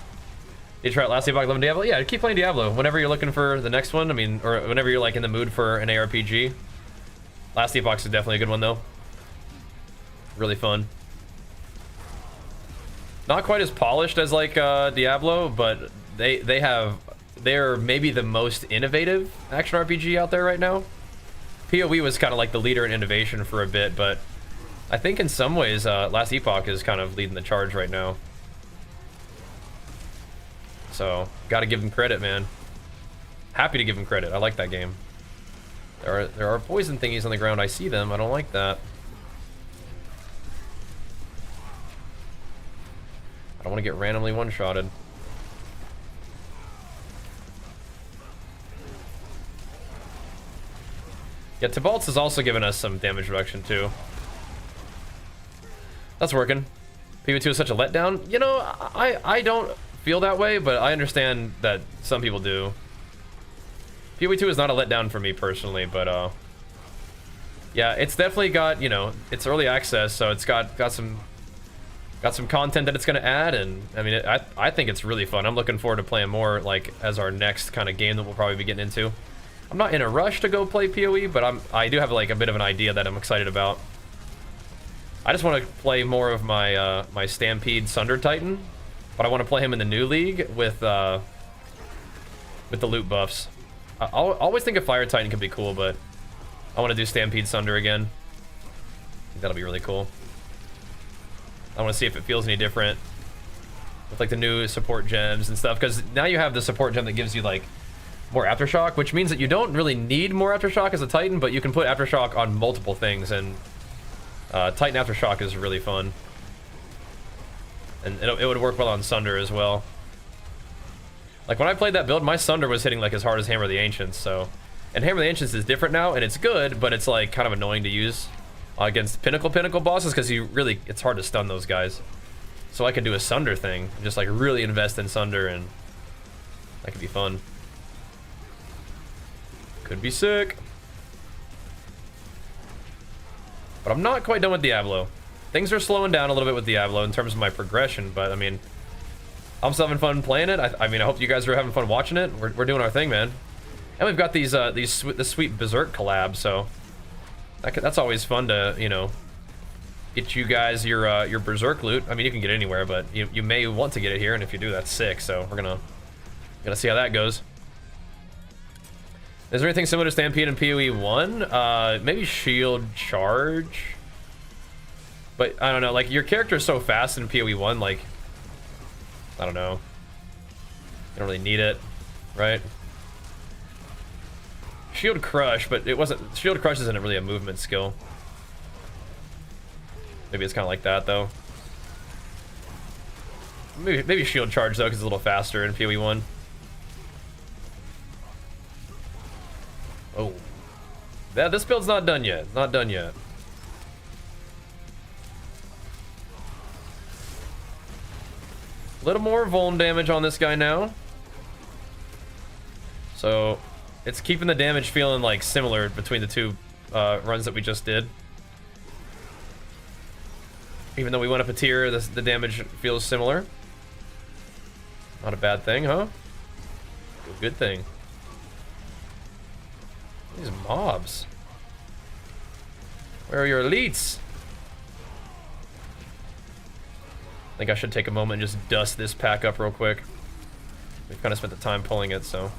You try it Last Epoch 11 Diablo? Yeah, keep playing Diablo whenever you're looking for the next one. I mean, or whenever you're like in the mood for an ARPG. Last Epoch is definitely a good one though. Really fun. Not quite as polished as like Diablo, but they're maybe the most innovative action RPG out there right now. PoE was kind of like the leader in innovation for a bit, but I think in some ways Last Epoch is kind of leading the charge right now. So, gotta give them credit, man. Happy to give them credit. I like that game. There are poison thingies on the ground. I see them. I don't like that. I don't want to get randomly one-shotted. Yeah, Tibalt's has also given us some damage reduction, too. That's working. P2 is such a letdown. You know, I don't feel that way, but I understand that some people do. PoE2 is not a letdown for me personally, but yeah, it's definitely got, you know, it's early access, so it's got some content that it's going to add, and I mean, I think it's really fun. I'm looking forward to playing more, like, as our next kind of game that we'll probably be getting into. I'm not in a rush to go play PoE, but I do have like a bit of an idea that I'm excited about. I just want to play more of my my Stampede Sunder Titan, but I want to play him in the new league with the loot buffs. I always think a Fire Titan could be cool, but I want to do Stampede Sunder again. I think that'll be really cool. I want to see if it feels any different with like the new support gems and stuff, because now you have the support gem that gives you like more Aftershock, which means that you don't really need more Aftershock as a Titan, but you can put Aftershock on multiple things, and Titan Aftershock is really fun. And it would work well on Sunder as well. Like when I played that build, my Sunder was hitting like as hard as Hammer of the Ancients, so. And Hammer of the Ancients is different now, and it's good, but it's like kind of annoying to use against pinnacle bosses, because it's hard to stun those guys. So I could do a Sunder thing, just like really invest in Sunder, and that could be fun. Could be sick. But I'm not quite done with Diablo. Things are slowing down a little bit with Diablo in terms of my progression, but I mean, I'm still having fun playing it. I mean, I hope you guys are having fun watching it. We're doing our thing, man. And we've got this sweet Berserk collab, so that's always fun to, you know, get you guys your Berserk loot. I mean, you can get it anywhere, but you may want to get it here, and if you do, that's sick. So we're gonna Gotta see how that goes. Is there anything similar to Stampede in PoE 1? Maybe Shield Charge. But I don't know, like your character is so fast in PoE 1, like I don't know. You don't really need it, right? Shield Crush, but it wasn't. Shield Crush isn't really a movement skill. Maybe it's kind of like that though. Maybe Shield Charge though, because it's a little faster in PoE 1. Oh, yeah, this build's not done yet. Not done yet. A little more vuln damage on this guy now. So it's keeping the damage feeling like similar between the two runs that we just did. Even though we went up a tier, the damage feels similar. Not a bad thing, huh? Good thing. These mobs. Where are your elites? I think I should take a moment and just dust this pack up real quick. We've kind of spent the time pulling it, so.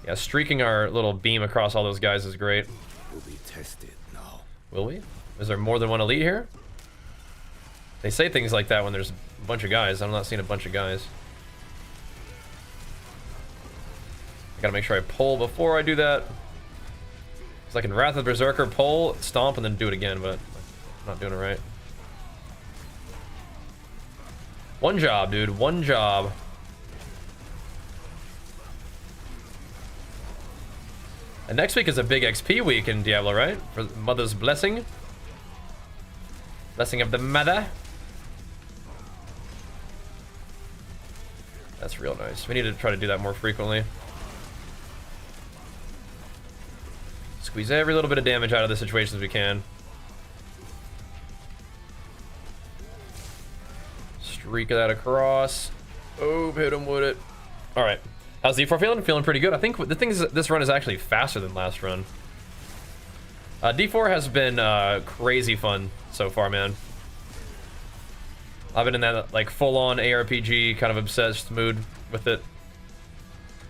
Yeah, streaking our little beam across all those guys is great. Will be tested now. Will we? Is there more than one elite here? They say things like that when there's a bunch of guys. I'm not seeing a bunch of guys. I gotta make sure I pull before I do that. It's like in Wrath of the Berserker, pull, stomp, and then do it again, but I'm not doing it right. One job, dude. One job. And next week is a big XP week in Diablo, right? For Mother's Blessing. Blessing of the Mother. That's real nice. We need to try to do that more frequently. Squeeze every little bit of damage out of the situations we can. Streak that across. Oh, hit him with it. All right. How's D4 feeling? Feeling pretty good. I think the thing is that this run is actually faster than last run. D4 has been crazy fun so far, man. I've been in that like full-on ARPG kind of obsessed mood with it,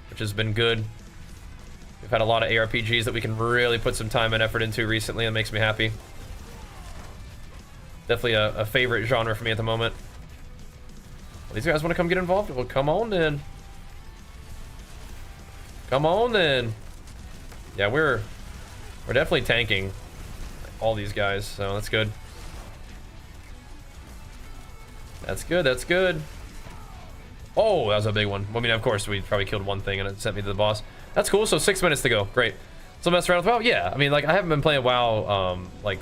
which has been good. We've had a lot of ARPGs that we can really put some time and effort into recently, and makes me happy. Definitely a favorite genre for me at the moment. Well, these guys want to come get involved? Well, come on then. Come on then. Yeah, we're definitely tanking all these guys, so that's good. That's good, that's good. Oh, that was a big one. I mean, of course, we probably killed one thing and it sent me to the boss. That's cool, so 6 minutes to go. Great. So mess around with WoW? Yeah, I mean, like, I haven't been playing WoW, like,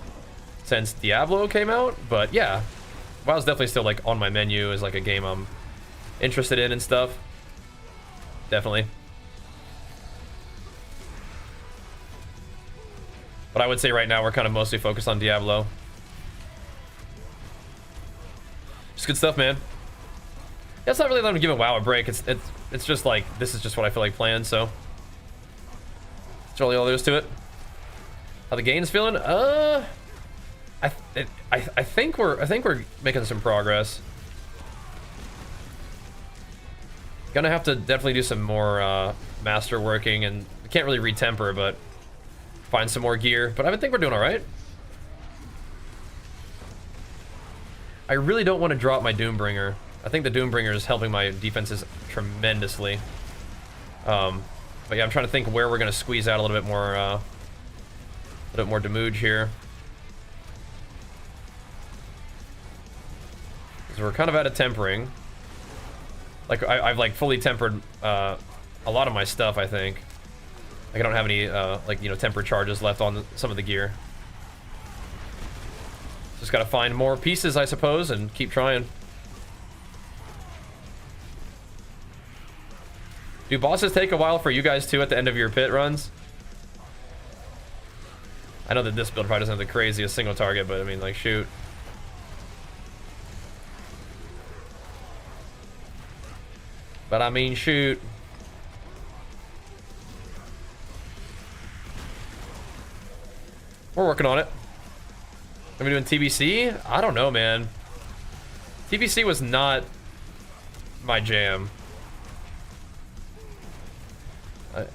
since Diablo came out, but yeah. WoW's definitely still, like, on my menu as, like, a game I'm interested in and stuff. Definitely. But I would say right now we're kind of mostly focused on Diablo. Just good stuff, man. Yeah, it's not really letting me give WoW a break. It's just like, this is just what I feel like playing, so. That's really all there is to it. How the game's feeling? I think we're making some progress. Gonna have to definitely do some more master working, and can't really retemper, but find some more gear. But I think we're doing all right. I really don't want to drop my Doombringer. I think the Doombringer is helping my defenses tremendously. But yeah, I'm trying to think where we're gonna squeeze out a little bit more damage here. Because we're kind of out of tempering. Like I've like fully tempered a lot of my stuff, I think. Like I don't have any like, you know, temper charges left on some of the gear. Just gotta find more pieces, I suppose, and keep trying. Do bosses take a while for you guys too at the end of your pit runs? I know that this build probably doesn't have the craziest single target, but I mean, like, shoot. But I mean, shoot. We're working on it. Are we doing TBC? I don't know, man. TBC was not my jam.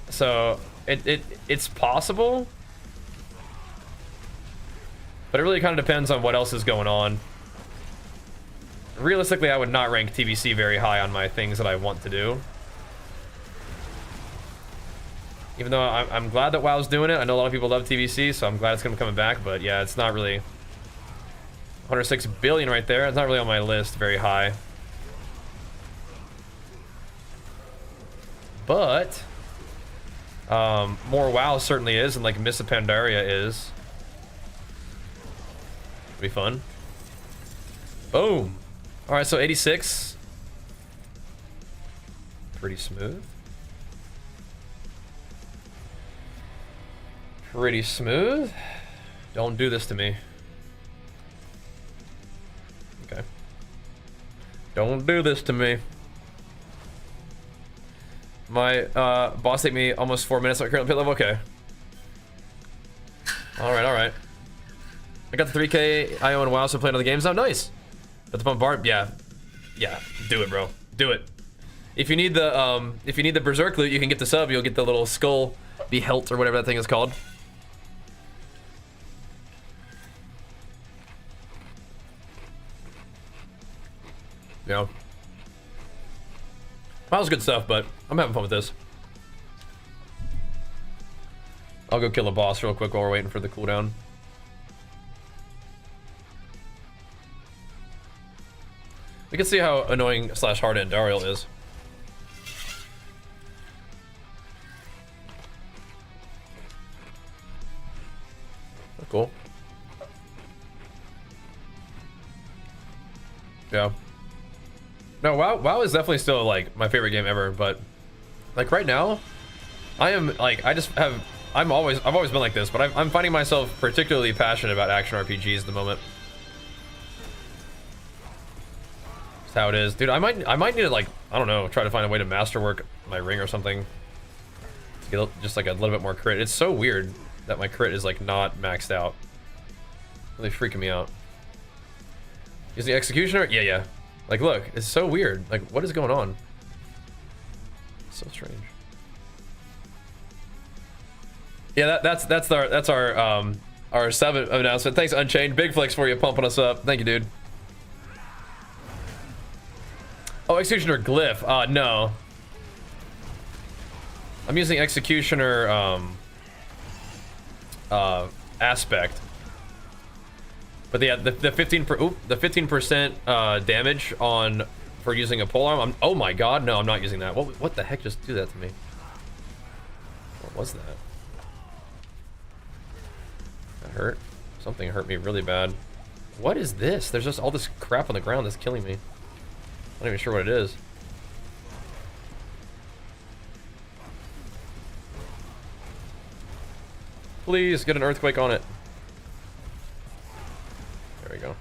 So it's possible, but it really kind of depends on what else is going on. Realistically, I would not rank TBC very high on my things that I want to do. Even though I'm glad that WoW's doing it. I know a lot of people love TBC, so I'm glad it's gonna be coming back. But yeah, it's not really 106 billion right there. It's not really on my list very high. But more WoW certainly is, and like Miss Pandaria is. It'll be fun. Boom. All right, so 86. Pretty smooth. Pretty smooth. Don't do this to me. Okay. Don't do this to me. My boss take me almost 4 minutes at current pit level. Okay. All right. I got the 3K IO and WoW, so playing other games. Oh, nice. Got the bombard. Yeah. Do it, bro. Do it. If you need the berserk loot, you can get the sub. You'll get the little skull, the hilt or whatever that thing is called. Yeah. That was good stuff, but I'm having fun with this. I'll go kill a boss real quick while we're waiting for the cooldown. We can see how annoying / hard Andariel is. Cool. Yeah. No, WoW is definitely still like my favorite game ever, but like right now, I am like I've always been like this, but I'm finding myself particularly passionate about action RPGs at the moment. That's how it is, dude. I might need to, like, I don't know, try to find a way to masterwork my ring or something to get just like a little bit more crit. It's so weird that my crit is like not maxed out. Really freaking me out. Using executioner? Yeah. Like, look, it's so weird. Like, what is going on? So strange. Yeah, that's our sub announcement. Thanks, Unchained. Big flex for you, pumping us up. Thank you, dude. Oh, executioner glyph. No. I'm using executioner aspect. But yeah, the 15% damage on for using a polearm. Oh my god, no, I'm not using that. What the heck just do that to me? What was that? That hurt. Something hurt me really bad. What is this? There's just all this crap on the ground that's killing me. I'm not even sure what it is. Please get an earthquake on it. There we go.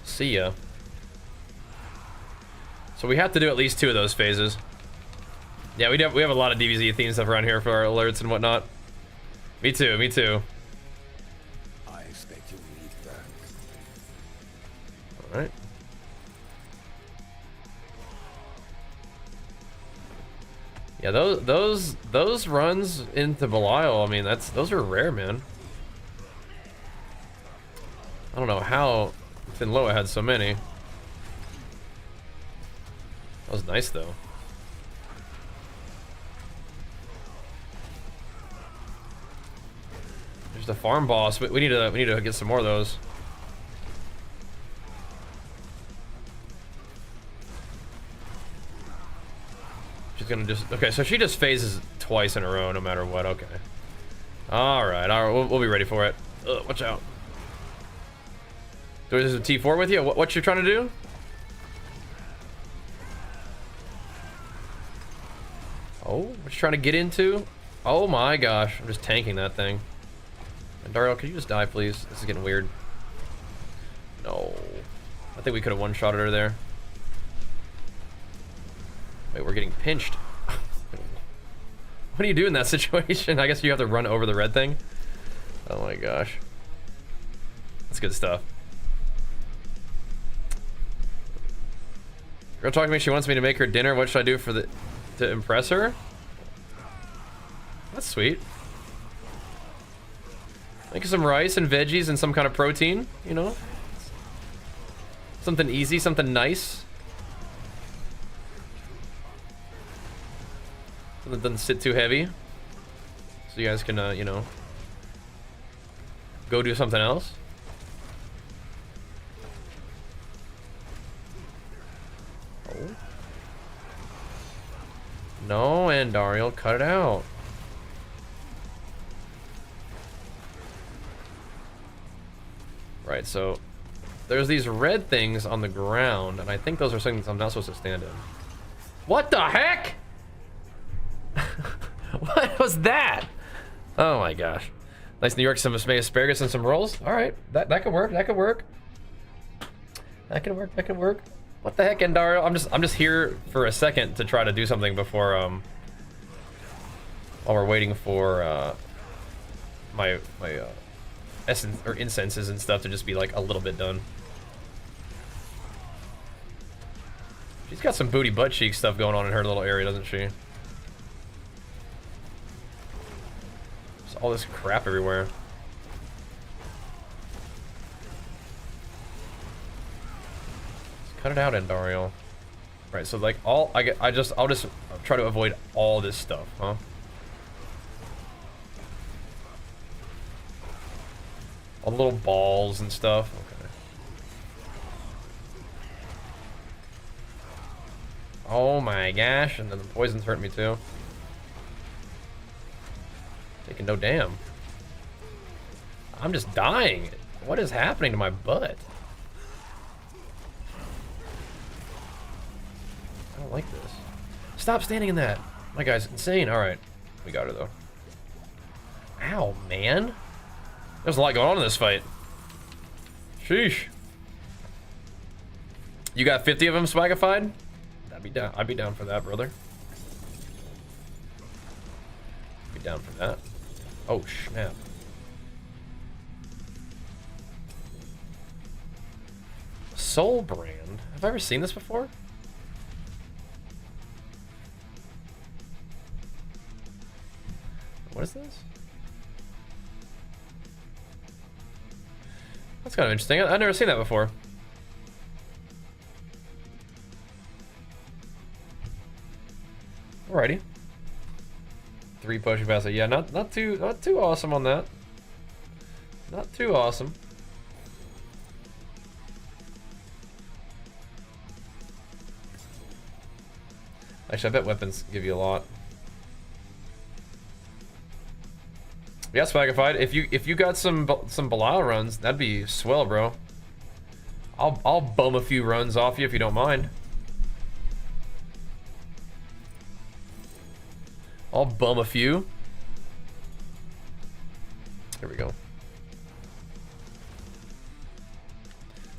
See ya. So we have to do at least 2 of those phases. Yeah, we have a lot of DBZ theme stuff around here for our alerts and whatnot. Me too. I expect you need that. All right. Yeah, those runs into Belial, I mean, those are rare, man. I don't know how Finloa had so many. That was nice though. There's the farm boss, but we need to get some more of those. She's gonna just, okay, so she just phases twice in a row no matter what. Okay. All right, we'll be ready for it. Ugh, watch out. Do there's a T4 with you? What you trying to do? Oh, what you trying to get into? Oh my gosh, I'm just tanking that thing. And Daryl, could you just die, please? This is getting weird. No. I think we could have one-shotted her there. Wait, we're getting pinched. What do you do in that situation? I guess you have to run over the red thing. Oh my gosh. That's good stuff. Girl talking to me, she wants me to make her dinner. What should I do to impress her? That's sweet. Make some rice and veggies and some kind of protein, you know? Something easy, something nice. Something that doesn't sit too heavy. So you guys can, you know, go do something else. Oh. No, Andariel, cut it out. Right, so there's these red things on the ground, and I think those are things I'm not supposed to stand in. What the heck? What was that? Oh my gosh. Nice New York, some asparagus and some rolls. All right, that could work. That could work. That could work. That could work. What the heck, Endaro? I'm just here for a second to try to do something before while we're waiting for my essence or incenses and stuff to just be like a little bit done. She's got some booty butt cheek stuff going on in her little area, doesn't she? There's all this crap everywhere. Let's cut it out, Endariel. Right, so like I'll just try to avoid all this stuff, huh? All the little balls and stuff. Okay. Oh my gosh, and then the poison's hurt me too. Taking no damn. I'm just dying. What is happening to my butt? I don't like this. Stop standing in that. My guy's insane. All right, we got her though. Ow, man. There's a lot going on in this fight. Sheesh. You got 50 of them swagified? I'd be down for that, brother. Be down for that. Oh, snap. Soul Brand. Have I ever seen this before? What is this? That's kind of interesting. I've never seen that before. Alrighty. 3 pushing past it. Yeah, not too awesome on that. Not too awesome. Actually, I bet weapons give you a lot. Yeah, Swagified. If you got some Belial runs, that'd be swell, bro. I'll bum a few runs off you if you don't mind. I'll bum a few. Here we go.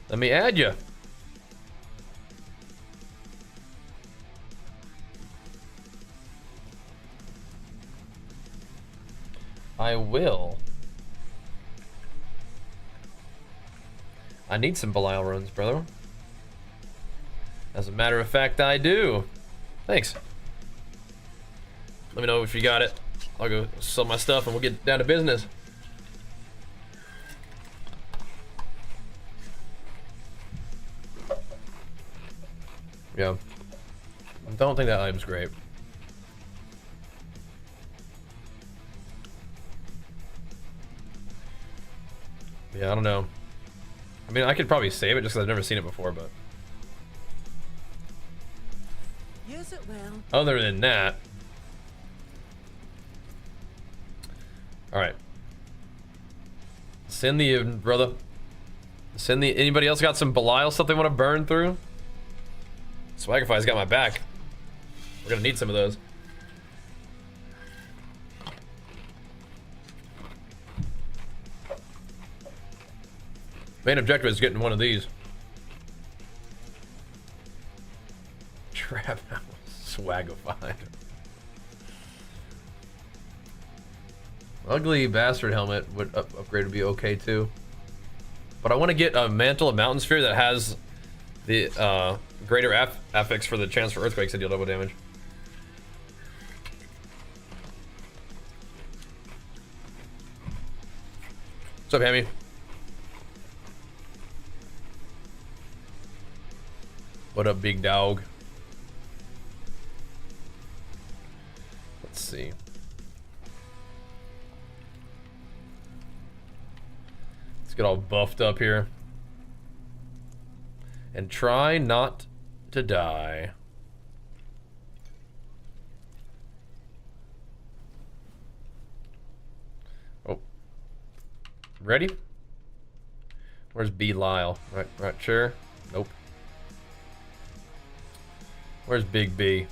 Let me add you. I will. I need some Belial runs, brother. As a matter of fact, I do. Thanks. Let me know if you got it. I'll go sell my stuff and we'll get down to business. Yeah. I don't think that item's great. Yeah, I don't know. I mean, I could probably save it just because I've never seen it before, but... Use it well. Other than that... Alright. Send the... brother. Send the... Anybody else got some Belial stuff they want to burn through? Swagify's got my back. We're gonna need some of those. Main objective is getting one of these. Trap house. Swagified. Ugly bastard helmet would upgrade would be okay too. But I want to get a mantle of mountain sphere that has The greater affix for the chance for earthquakes to deal double damage. What's up, Hammy? What up, big dog? Let's see. Let's get all buffed up here. And try not to die. Oh. Ready? Where's B Lyle? Right, sure. Nope. Where's Big B?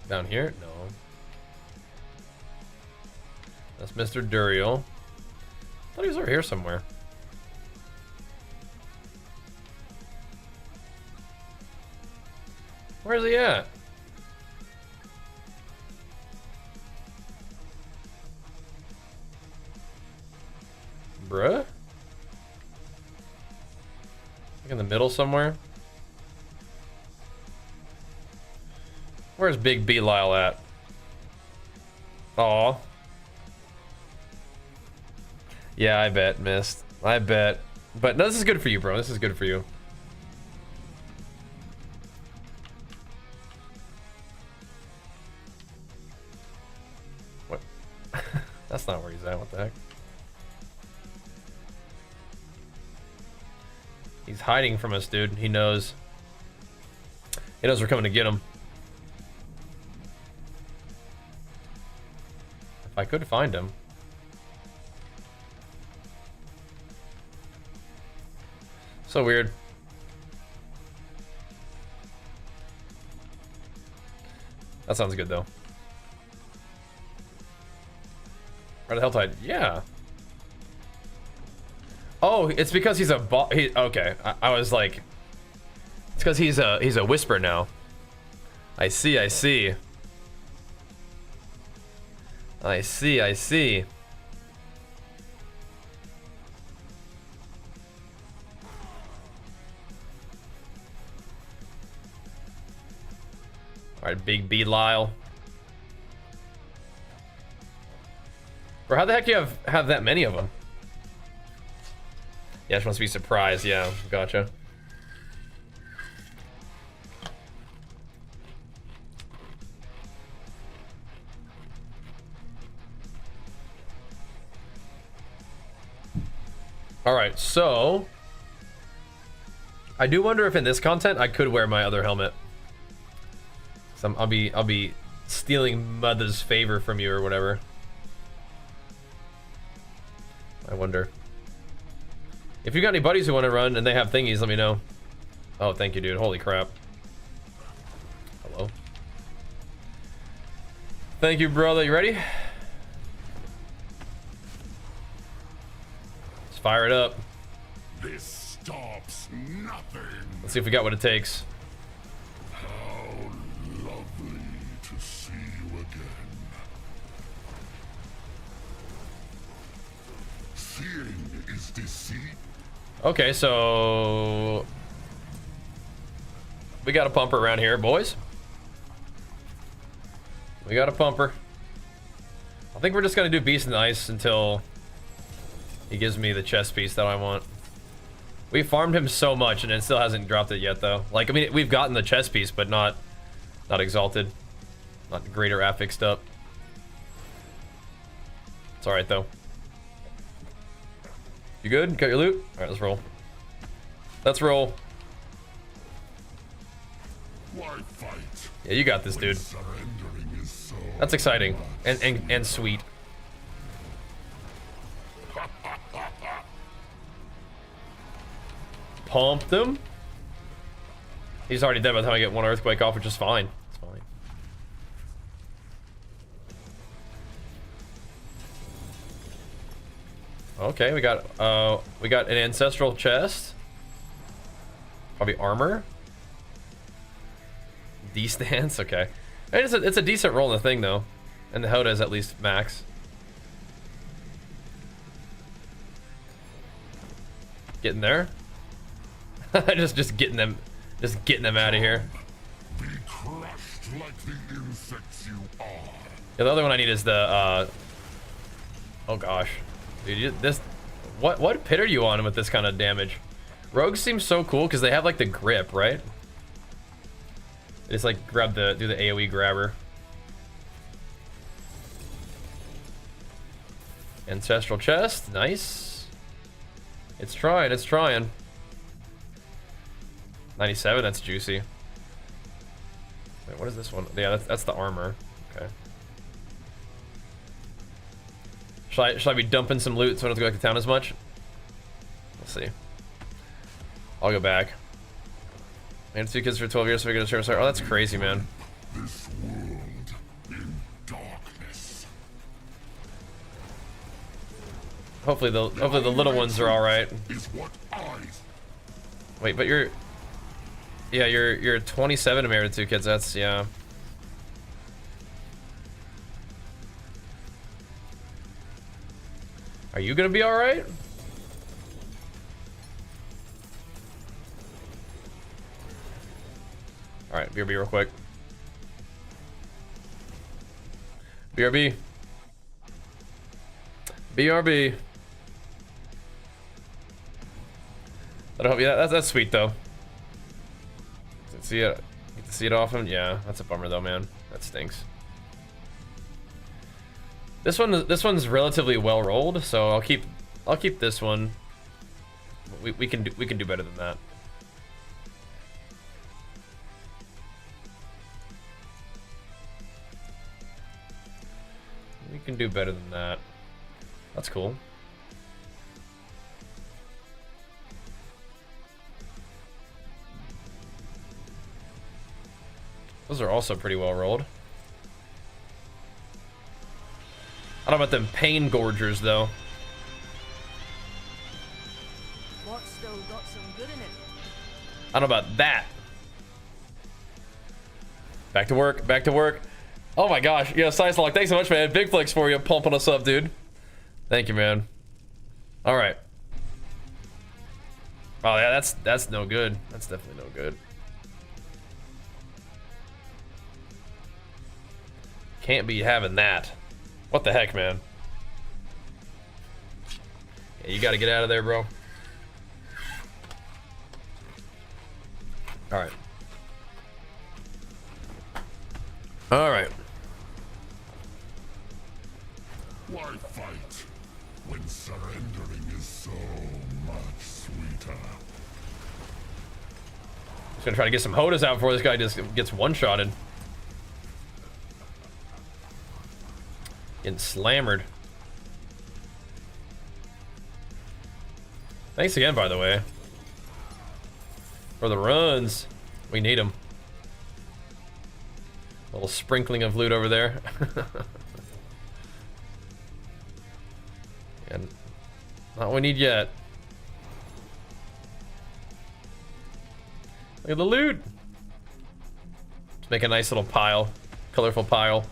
Down here? No. That's Mr. Duriel. I thought he was over here somewhere. Where's he at? Bruh? Like in the middle somewhere? Where's Big B Lyle at? Aw. Yeah, I bet, missed. I bet. But no, this is good for you, bro. This is good for you. What? That's not where he's at. What the heck? He's hiding from us, dude. He knows. He knows we're coming to get him. If I could find him. So weird. That sounds good though. Right at Helltide, yeah. Oh, it's because he's a okay. I was like, it's because he's a whisper now. I see. I see. I see. I see. Alright, Big B Lyle. Bro, how the heck do you have that many of them? Yeah, she wants to be surprised. Yeah, gotcha. Alright, so I do wonder if in this content I could wear my other helmet. So I'll be stealing Mother's favor from you or whatever. I wonder. If you got any buddies who want to run and they have thingies, let me know. Oh, thank you, dude. Holy crap. Hello. Thank you, brother. You ready? Let's fire it up. This stops nothing. Let's see if we got what it takes. Okay, so we got a pumper around here, boys. We got a pumper. I think we're just gonna do Beast in the Ice until he gives me the chest piece that I want. We farmed him so much and it still hasn't dropped it yet, though. Like, I mean, we've gotten the chest piece, but not exalted, not greater affixed up. It's all right though. You good? Got your loot? All right, let's roll. Let's roll. Why fight? Yeah, you got this, dude. So that's exciting and sweet. Pumped him. He's already dead by the time I get one earthquake off, which is fine. It's fine. Okay, we got an ancestral chest. Probably armor. D-stance, okay. And it's a decent roll in the thing though. And the HotA is at least max. Getting there. just getting them out of here. Be crushed like the insects you are. Yeah, the other one I need is the oh gosh. Dude, what pit are you on with this kind of damage? Rogues seem so cool because they have like the grip, right? They just like do the AoE grabber. Ancestral chest, nice. It's trying. 97, that's juicy. Wait, what is this one? Yeah, that's the armor. Okay. Should I be dumping some loot so I don't have to go back to town as much? Let's see. I'll go back. I had 2 kids for 12 years, so we get a share. Oh, that's crazy, man. This world in darkness. Hopefully the little ones are all right. Is what Wait, but you're 27 and married to 2 kids. That's yeah. Are you gonna be all right? All right, BRB real quick. BRB. BRB. That'll help you. That's sweet though. See it. Get to see it often. Yeah, that's a bummer though, man. That stinks. This one's relatively well rolled, so I'll keep this one. We can do better than that. We can do better than that. That's cool. Those are also pretty well rolled. I don't know about them pain gorgers though. What's still got some good in it? I don't know about that. Back to work, back to work. Oh my gosh, yeah, Sicelog, thanks so much, man. Big flex for you, pumping us up, dude. Thank you, man. All right. Oh yeah, that's no good. That's definitely no good. Can't be having that. What the heck, man? Yeah, you gotta get out of there, bro. All right. All right. Why fight when surrendering is so much sweeter? Just gonna try to get some HotAs out before this guy just gets one-shotted. Getting slammered. Thanks again, by the way. For the runs. We need them. A little sprinkling of loot over there. And not what we need yet. Look at the loot. Let's make a nice little pile. Colorful pile.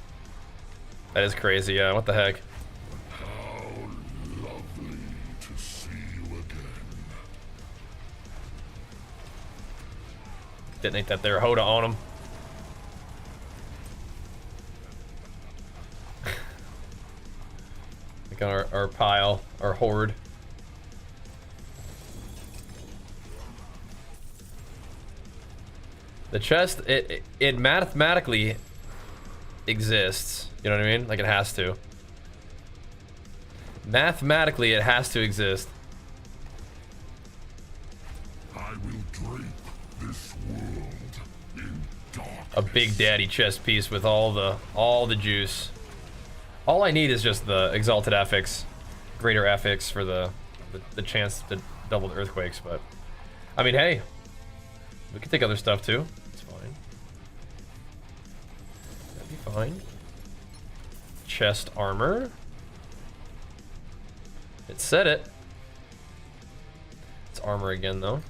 That is crazy, yeah. What the heck? How lovely to see you again. Detonate that there HotA on him. Like our pile, our horde. The chest, it mathematically exists. You know what I mean? Like it has to. Mathematically, it has to exist. I will drape this world in darkness. A big daddy chest piece with all the juice. All I need is just the exalted affix, greater affix for the chance to double the earthquakes. But I mean, hey, we can take other stuff too. It's fine. That'd be fine. Chest armor. It said it. It's armor again though.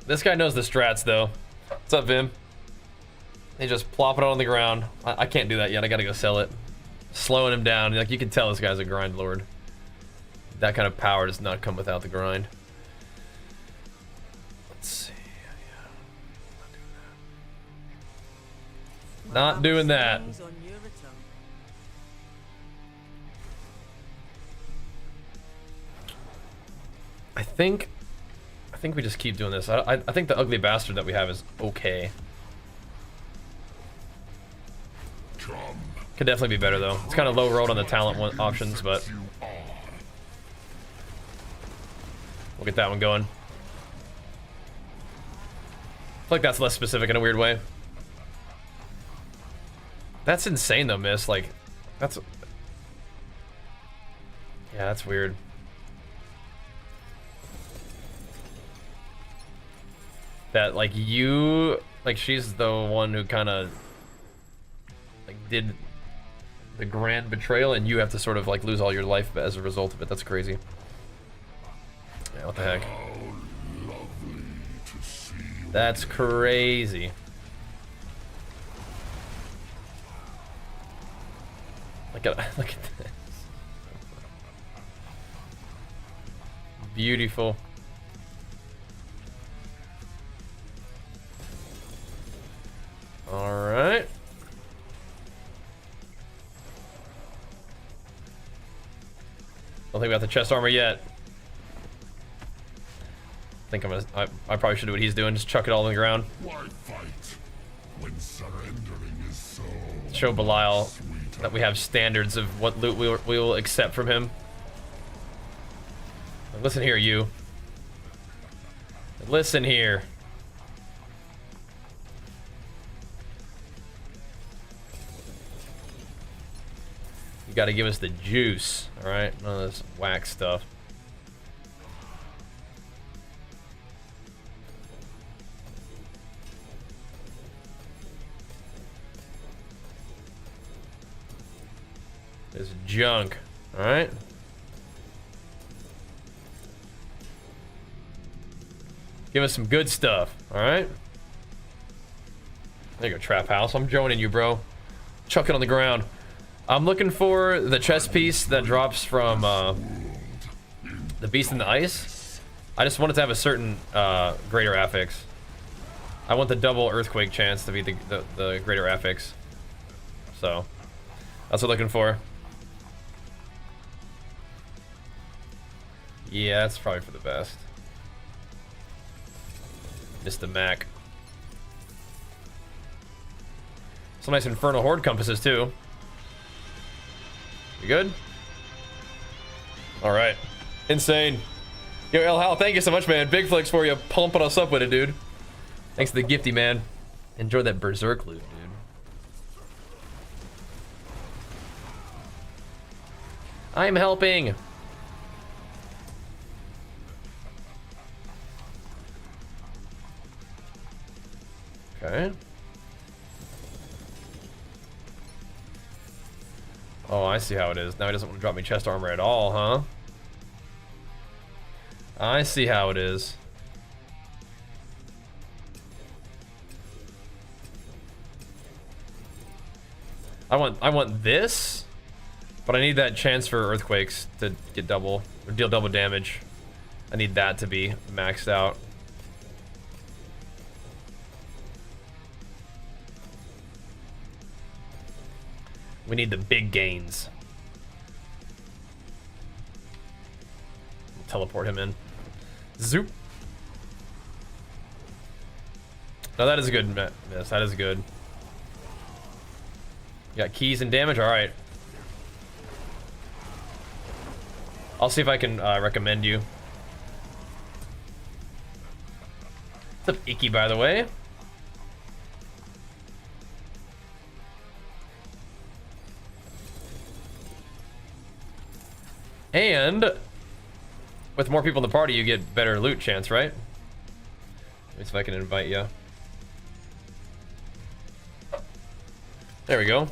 This guy knows the strats though. What's up, Vim? They just plop it on the ground. I can't do that yet. I gotta go sell it. slowing him down. Like, you can tell this guy's a grind lord. That kind of power does not come without the grind. Let's see. Yeah. Not doing that. Wings on your return. I think we just keep doing this. I think the ugly bastard that we have is okay. Could definitely be better though. It's kind of low rolled on the talent options, but we'll get that one going. I feel like that's less specific in a weird way. That's insane though, Miss. Like, that's... Yeah, that's weird. That, like, you... Like, she's the one who kind of... Like, did the grand betrayal, and you have to sort of, like, lose all your life as a result of it. That's crazy. Yeah, what the heck? That's crazy. Look at this. Beautiful. All right. Don't think we got the chest armor yet. I think I probably should do what he's doing. Just chuck it all on the ground. Why fight when surrendering is so Show Belial sweet? that we have standards of what loot we will accept from him. Listen here, you. Listen here. You gotta give us the juice, alright? None of this whack stuff. This junk, alright? Give us some good stuff, alright? There you go, Trap House. I'm joining you, bro. Chuck it on the ground. I'm looking for the chest piece that drops from the Beast in the Ice. I just want it to have a certain greater affix. I want the double earthquake chance to be the greater affix. So that's what I'm looking for. Yeah, that's probably for the best. Just the Mac. Some nice Infernal Horde compasses too. You good? All right. Insane. Yo, El Hal, thank you so much, man. Big flex for you, pumping us up with it, dude. Thanks to the gifty, man. Enjoy that Berserk loot, dude. I'm helping. Okay. Oh, I see how it is. Now he doesn't want to drop me chest armor at all, huh? I see how it is. I want this, but I need that chance for earthquakes to get double or deal double damage. I need that to be maxed out. We need the big gains. Teleport him in. Zoop. No, that is a good miss. That is good. You got keys and damage? Alright. I'll see if I can recommend you. What's up, Icky, by the way? And with more people in the party, you get better loot chance, right? Let me see if I can invite you. There we go.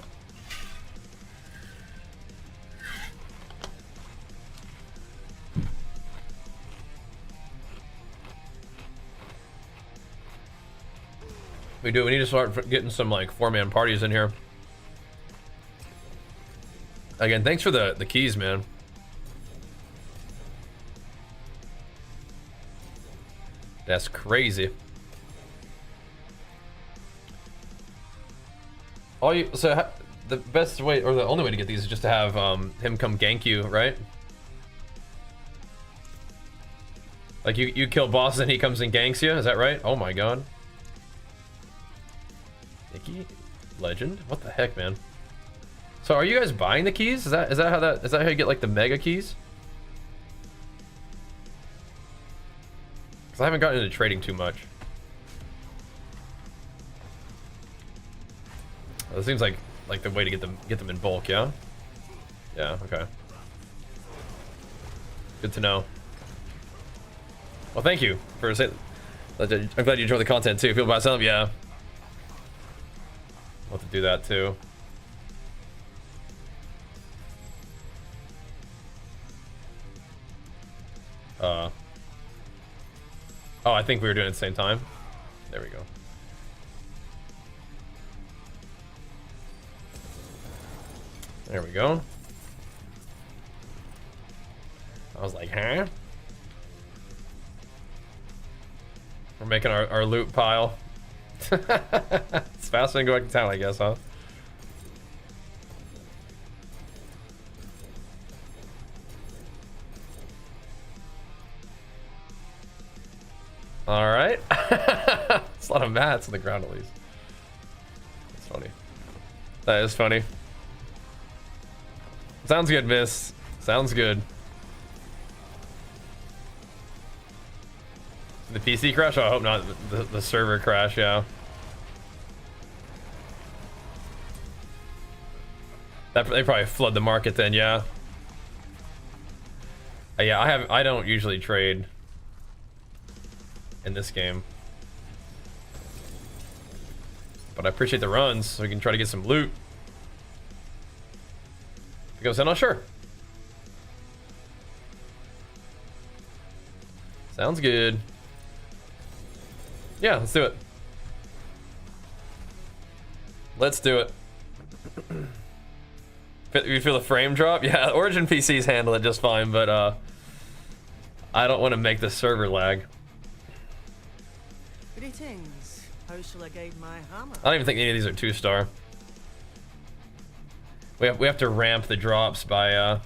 We need to start getting some like 4-man parties in here. Again, thanks for the keys, man. That's crazy. The best way, or the only way to get these is just to have him come gank you, right? Like you kill bosses and he comes and ganks you, is that right? Oh my god. Nikki? Legend? What the heck, man? So are you guys buying the keys? Is that how you get like the mega keys? Cause I haven't gotten into trading too much. It seems like the way to get them in bulk, yeah? Yeah, okay. Good to know. Well, thank you for saying. I'm glad you enjoy the content too. Feel by some, yeah. I'll have to do that too. Oh, I think we were doing it at the same time. There we go. There we go. I was like, huh? We're making our loot pile. It's faster than going to town, I guess, huh? All right. It's a lot of mats on the ground, at least. That's funny. That is funny. Sounds good, miss. Sounds good. The PC crash? Oh, I hope not. The server crash, yeah. They probably flood the market then, yeah. Yeah, I don't usually trade in this game. But I appreciate the runs, so we can try to get some loot. It goes in, oh sure. Sounds good. Yeah, let's do it. Let's do it. You feel the frame drop? Yeah, Origin PCs handle it just fine, but I don't want to make the server lag. Greetings. How shall I guide my hammer? I don't even think any of these are 2-star. We have to ramp the drops by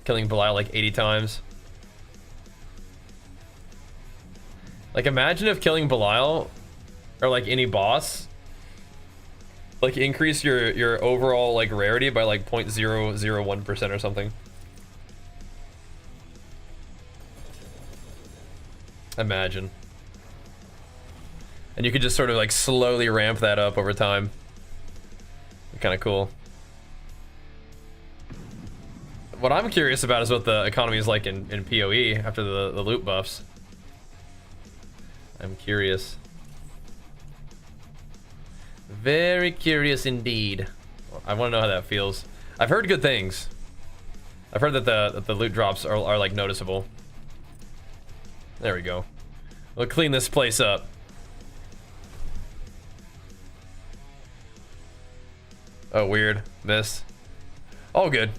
killing Belial like 80 times. Like imagine if killing Belial or like any boss like increase your overall like rarity by like 0.001% or something. Imagine. And you could just sort of like slowly ramp that up over time. Kind of cool. What I'm curious about is what the economy is like in PoE after the loot buffs. I'm curious. Very curious indeed. I want to know how that feels. I've heard good things. I've heard that the loot drops are like noticeable. There we go. We'll clean this place up. Oh, weird. Miss. All good.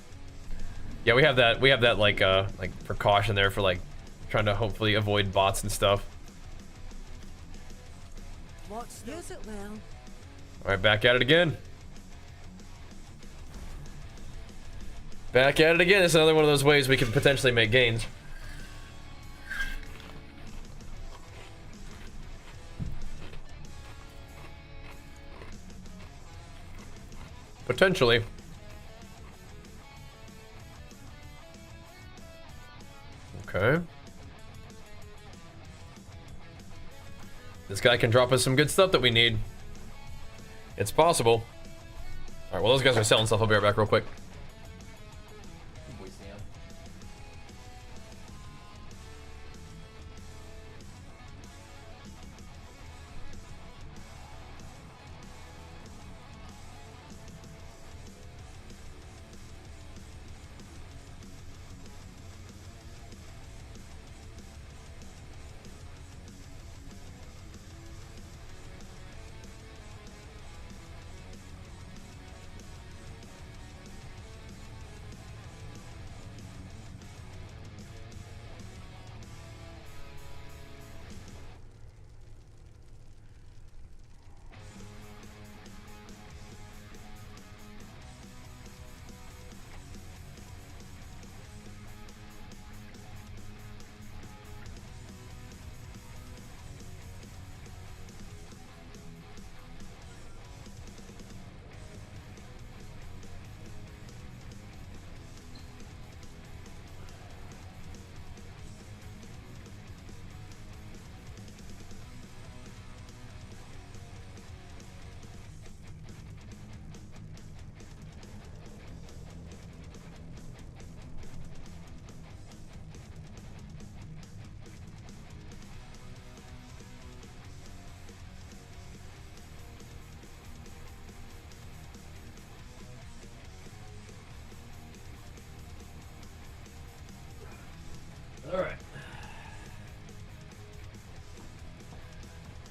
Yeah, we have that like precaution there for like trying to hopefully avoid bots and stuff. Use it well. All right, back at it again. Back at it again. It's another one of those ways we can potentially make gains. Potentially. Okay. This guy can drop us some good stuff that we need. It's possible. Alright, well those guys are selling stuff. I'll be right back real quick.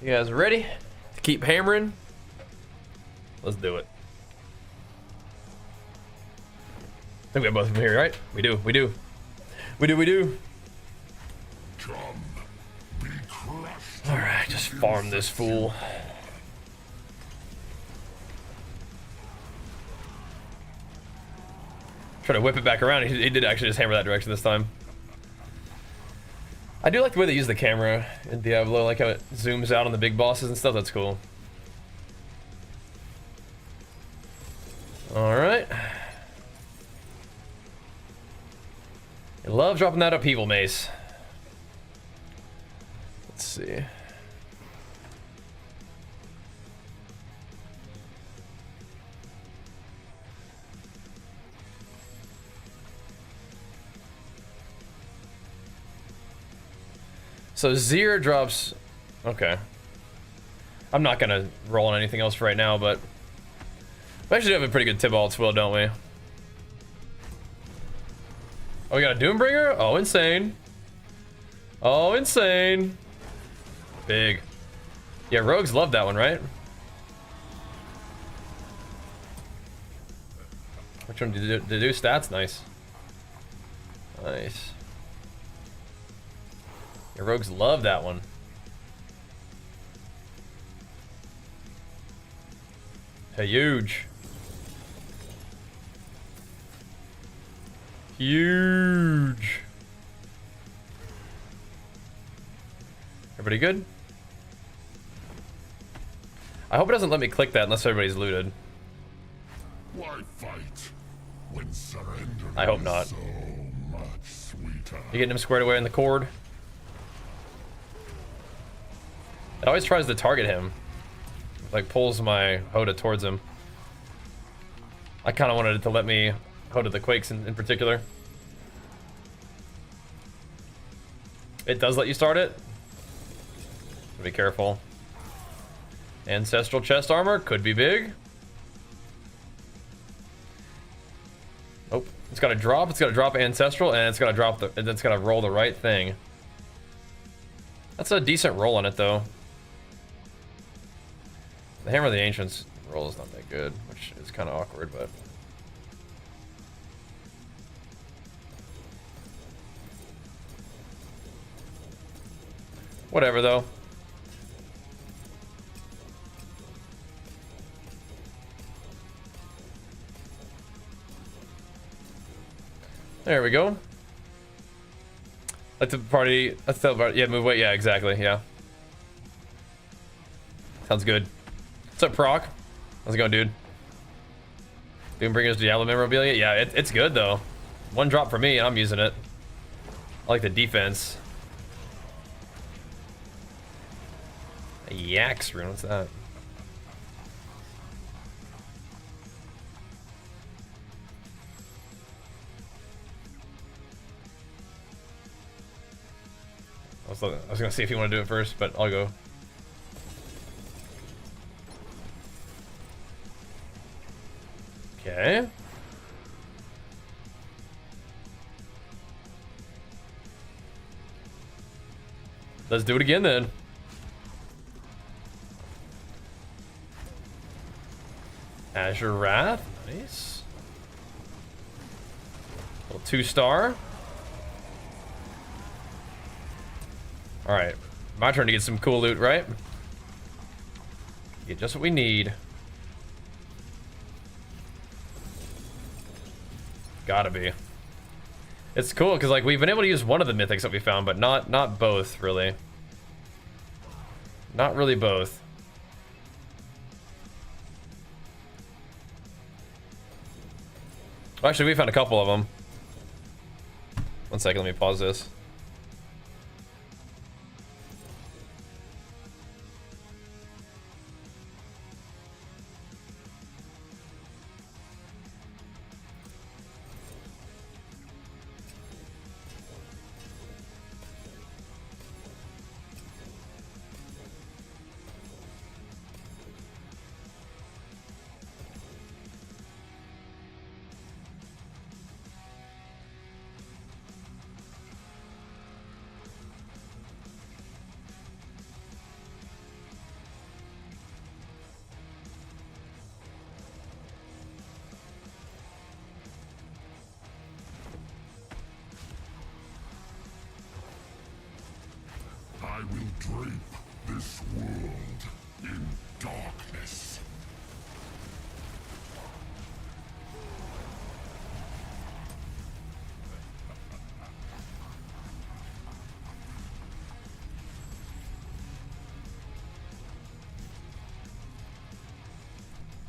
You guys ready to keep hammering? Let's do it. I think we have both of them here, right? We do. We do. All right, just farm this fool. Try to whip it back around. He did actually just hammer that direction this time. I do like the way they use the camera in Diablo, like how it zooms out on the big bosses and stuff. That's cool. All right. I love dropping that upheaval mace. Let's see. So Zir drops. Okay. I'm not gonna roll on anything else right now, but we actually have a pretty good Tybalt Twill, don't we? Oh, we got a Doombringer? Oh, insane. Oh, insane. Big. Yeah, rogues love that one, right? Which one did you do stats? Nice. Nice. Yeah, rogues love that one. Huge. Huge. Everybody good? I hope it doesn't let me click that unless everybody's looted. Why fight when surrender I hope not. is so much sweeter? You getting him squared away in the cord? It always tries to target him. Like pulls my HotA towards him. I kind of wanted it to let me HotA the Quakes in particular. It does let you start it. Be careful. Ancestral chest armor could be big. Oh, it's got to drop. It's got to drop ancestral, and it's got to drop the. And it's got to roll the right thing. That's a decent roll on it, though. The Hammer of the Ancients roll is not that good, which is kind of awkward, but. Whatever, though. There we go. Let the party. Let's tell the party. Yeah, move away. Yeah, exactly. Yeah. Sounds good. What's up, Proc? How's it going, dude? Doombringer's Diablo memorabilia. Yeah, it's good though. One drop for me, and I'm using it. I like the defense. A Yaks rune. What's that? I was gonna see if you want to do it first, but I'll go. Okay. Let's do it again then. Azure Wrath, nice. Little 2-star. All right, my turn to get some cool loot, right? Get just what we need. Gotta be. It's cool because like we've been able to use one of the mythics that we found, but not both really. Not really both. Well, actually, we found a couple of them. One second, let me pause this. will drape this world in darkness.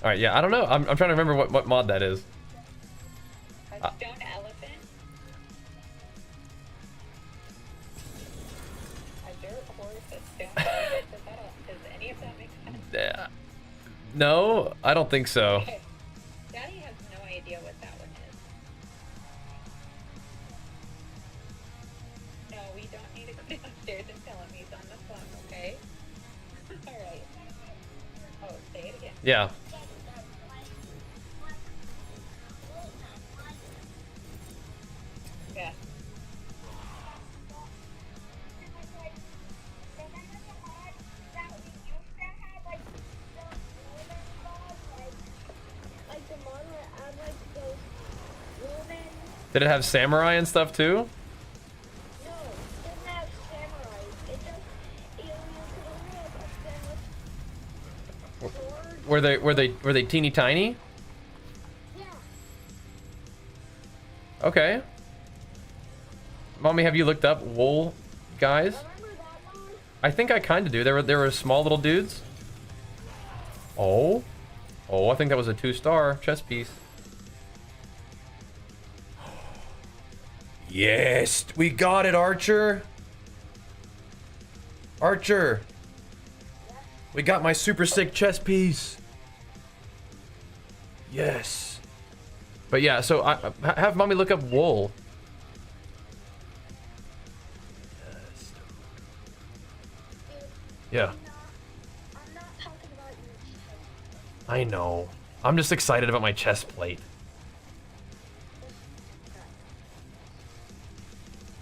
All right, yeah, I don't know. I'm trying to remember what mod that is. A stone elephant? A dirt horse, a stone elephant? Does any of that make sense? No, I don't think so. Okay. Daddy has no idea what that one is. No, we don't need to go downstairs and tell him he's on the phone, okay? Alright. Oh, say it again. Yeah. Yeah. Did it have samurai and stuff too? Were they teeny tiny? Okay. Mommy, have you looked up wool guys? I think I kind of do. There were small little dudes. Oh, I think that was a 2-star chess piece. Yes, we got it, Archer. Archer, we got my super sick chess piece. Yes. But yeah, so I have Mommy look up wool. Yes. Yeah. I know. I'm just excited about my chest plate.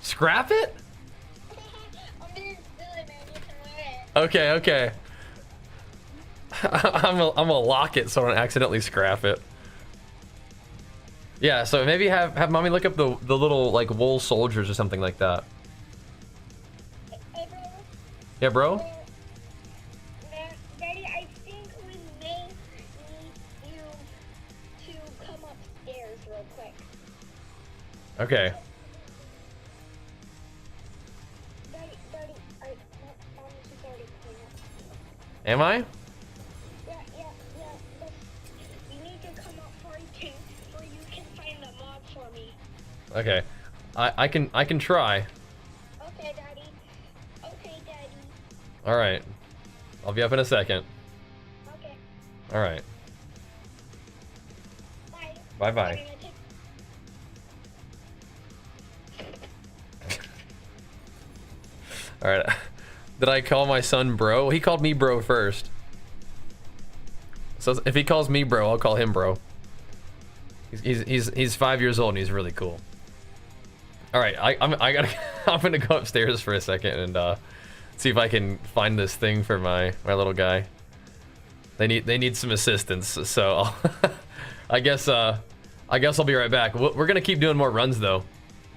Scrap it? Okay, okay. I'm gonna lock it so I don't accidentally scrap it. Yeah, so maybe have Mommy look up the little like wool soldiers or something like that. Hey, bro. Yeah, bro? Daddy, I think we may need you to come upstairs real quick. Okay. Daddy, Mom is already clean up. Am I? Yeah, but you need to come up for you can find the mob for me. Okay. I can try. Okay, Daddy. Okay, Daddy. All right. I'll be up in a second. Okay. All right. Bye. Bye-bye. I'm gonna take- All right. Did I call my son bro? He called me bro first. So if he calls me bro, I'll call him bro. He's 5 years old and he's really cool. All right, I'm gonna go upstairs for a second and see if I can find this thing for my little guy. They need some assistance, so I guess I'll be right back. We're gonna keep doing more runs though.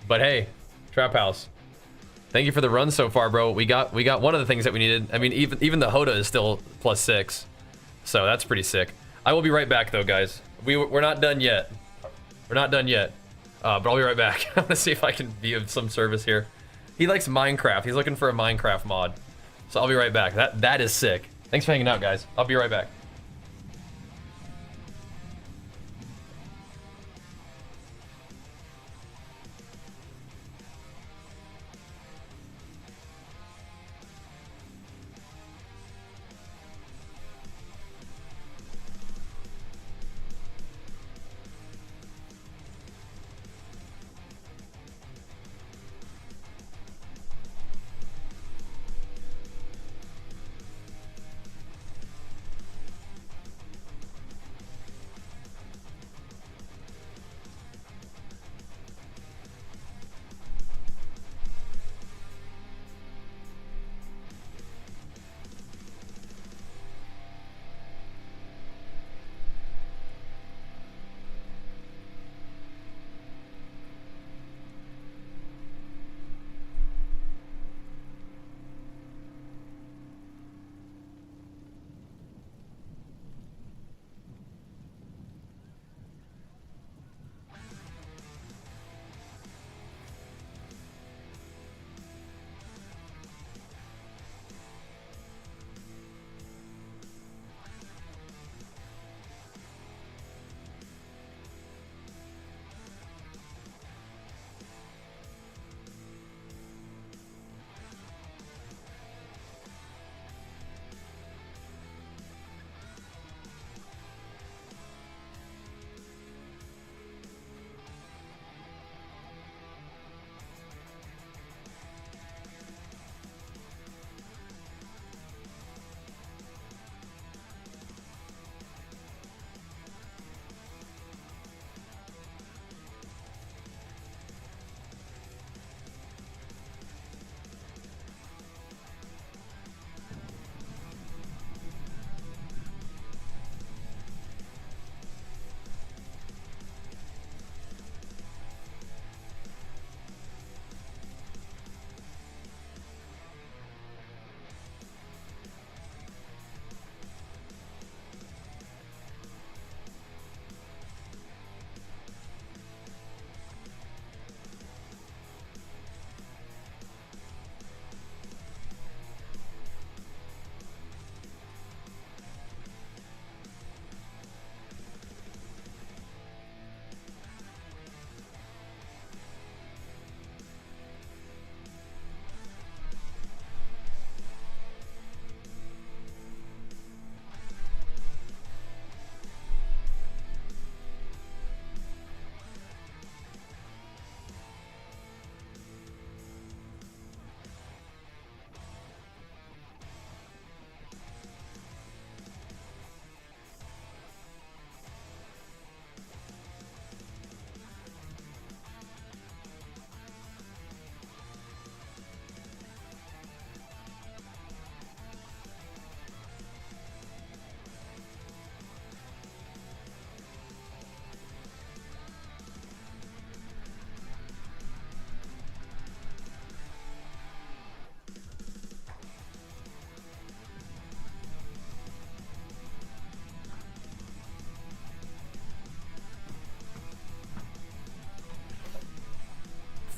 But hey, Trap House, thank you for the run so far, bro. We got one of the things that we needed. I mean, even the HotA is still +6, so that's pretty sick. I will be right back though, guys. We're not done yet. We're not done yet. But I'll be right back. I'm gonna see if I can be of some service here. He likes Minecraft. He's looking for a Minecraft mod. So I'll be right back. That is sick. Thanks for hanging out, guys. I'll be right back.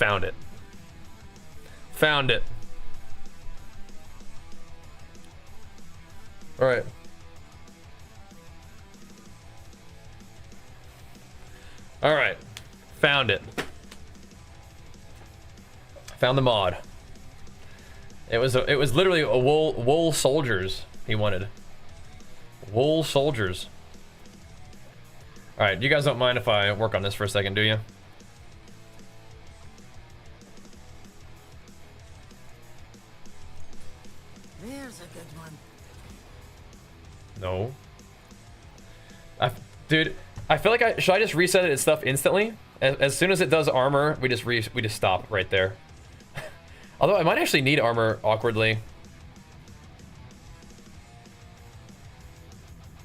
Found it. Found it. All right. All right. Found it. Found the mod. It was literally a wool soldiers he wanted. Wool soldiers. All right, you guys don't mind if I work on this for a second, do you? There's a good one. No. Dude, I feel like should I just reset its stuff instantly? As soon as it does armor, we just stop right there. Although I might actually need armor awkwardly.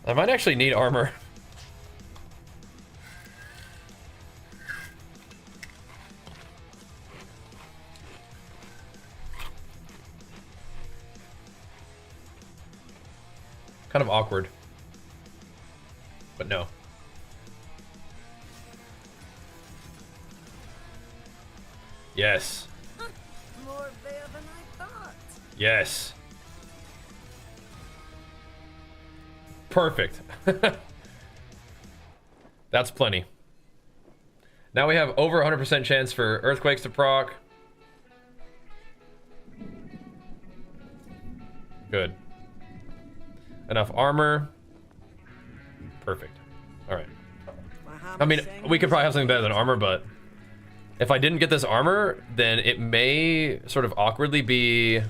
I might actually need armor. Kind of awkward. But no. Yes. More there than I thought. Yes. Perfect. That's plenty. Now we have over 100% chance for earthquakes to proc. Good. Enough armor. Perfect. All right. I mean, we could probably have something better than armor, but if I didn't get this armor, then it may sort of awkwardly be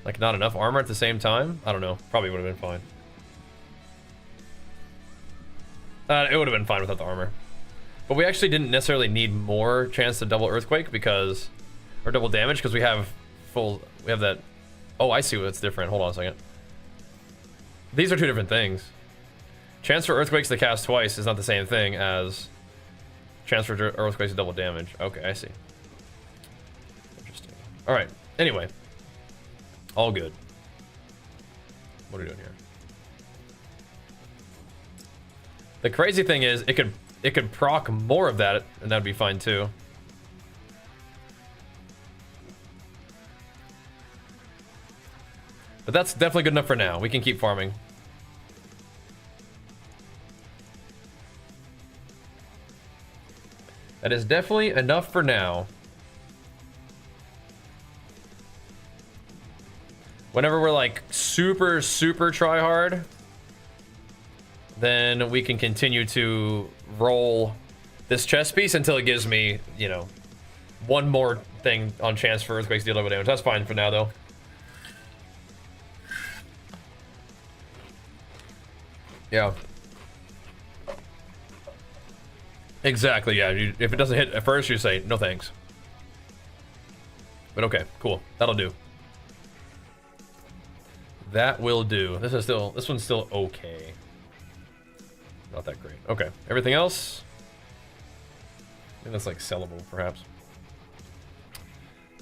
like not enough armor at the same time. I don't know. Probably would have been fine. It would have been fine without the armor. But we actually didn't necessarily need more chance to double earthquake because, or double damage, because we have that. Oh, I see what's different. Hold on a second. These are two different things. Chance for earthquakes to cast twice is not the same thing as chance for earthquakes to double damage. Okay, I see. Interesting. All right. Anyway, all good. What are we doing here? The crazy thing is, it could proc more of that, and that'd be fine too. But that's definitely good enough for now. We can keep farming. That is definitely enough for now. Whenever we're like super try hard, then we can continue to roll this chess piece until it gives me, you know, one more thing on chance for earthquakes to deal double damage. That's fine for now though. Yeah. Exactly, yeah. If it doesn't hit at first, you say, no thanks. But okay, cool. That'll do. That will do. This one's still okay. Not that great. Okay, everything else? I think that's like sellable, perhaps.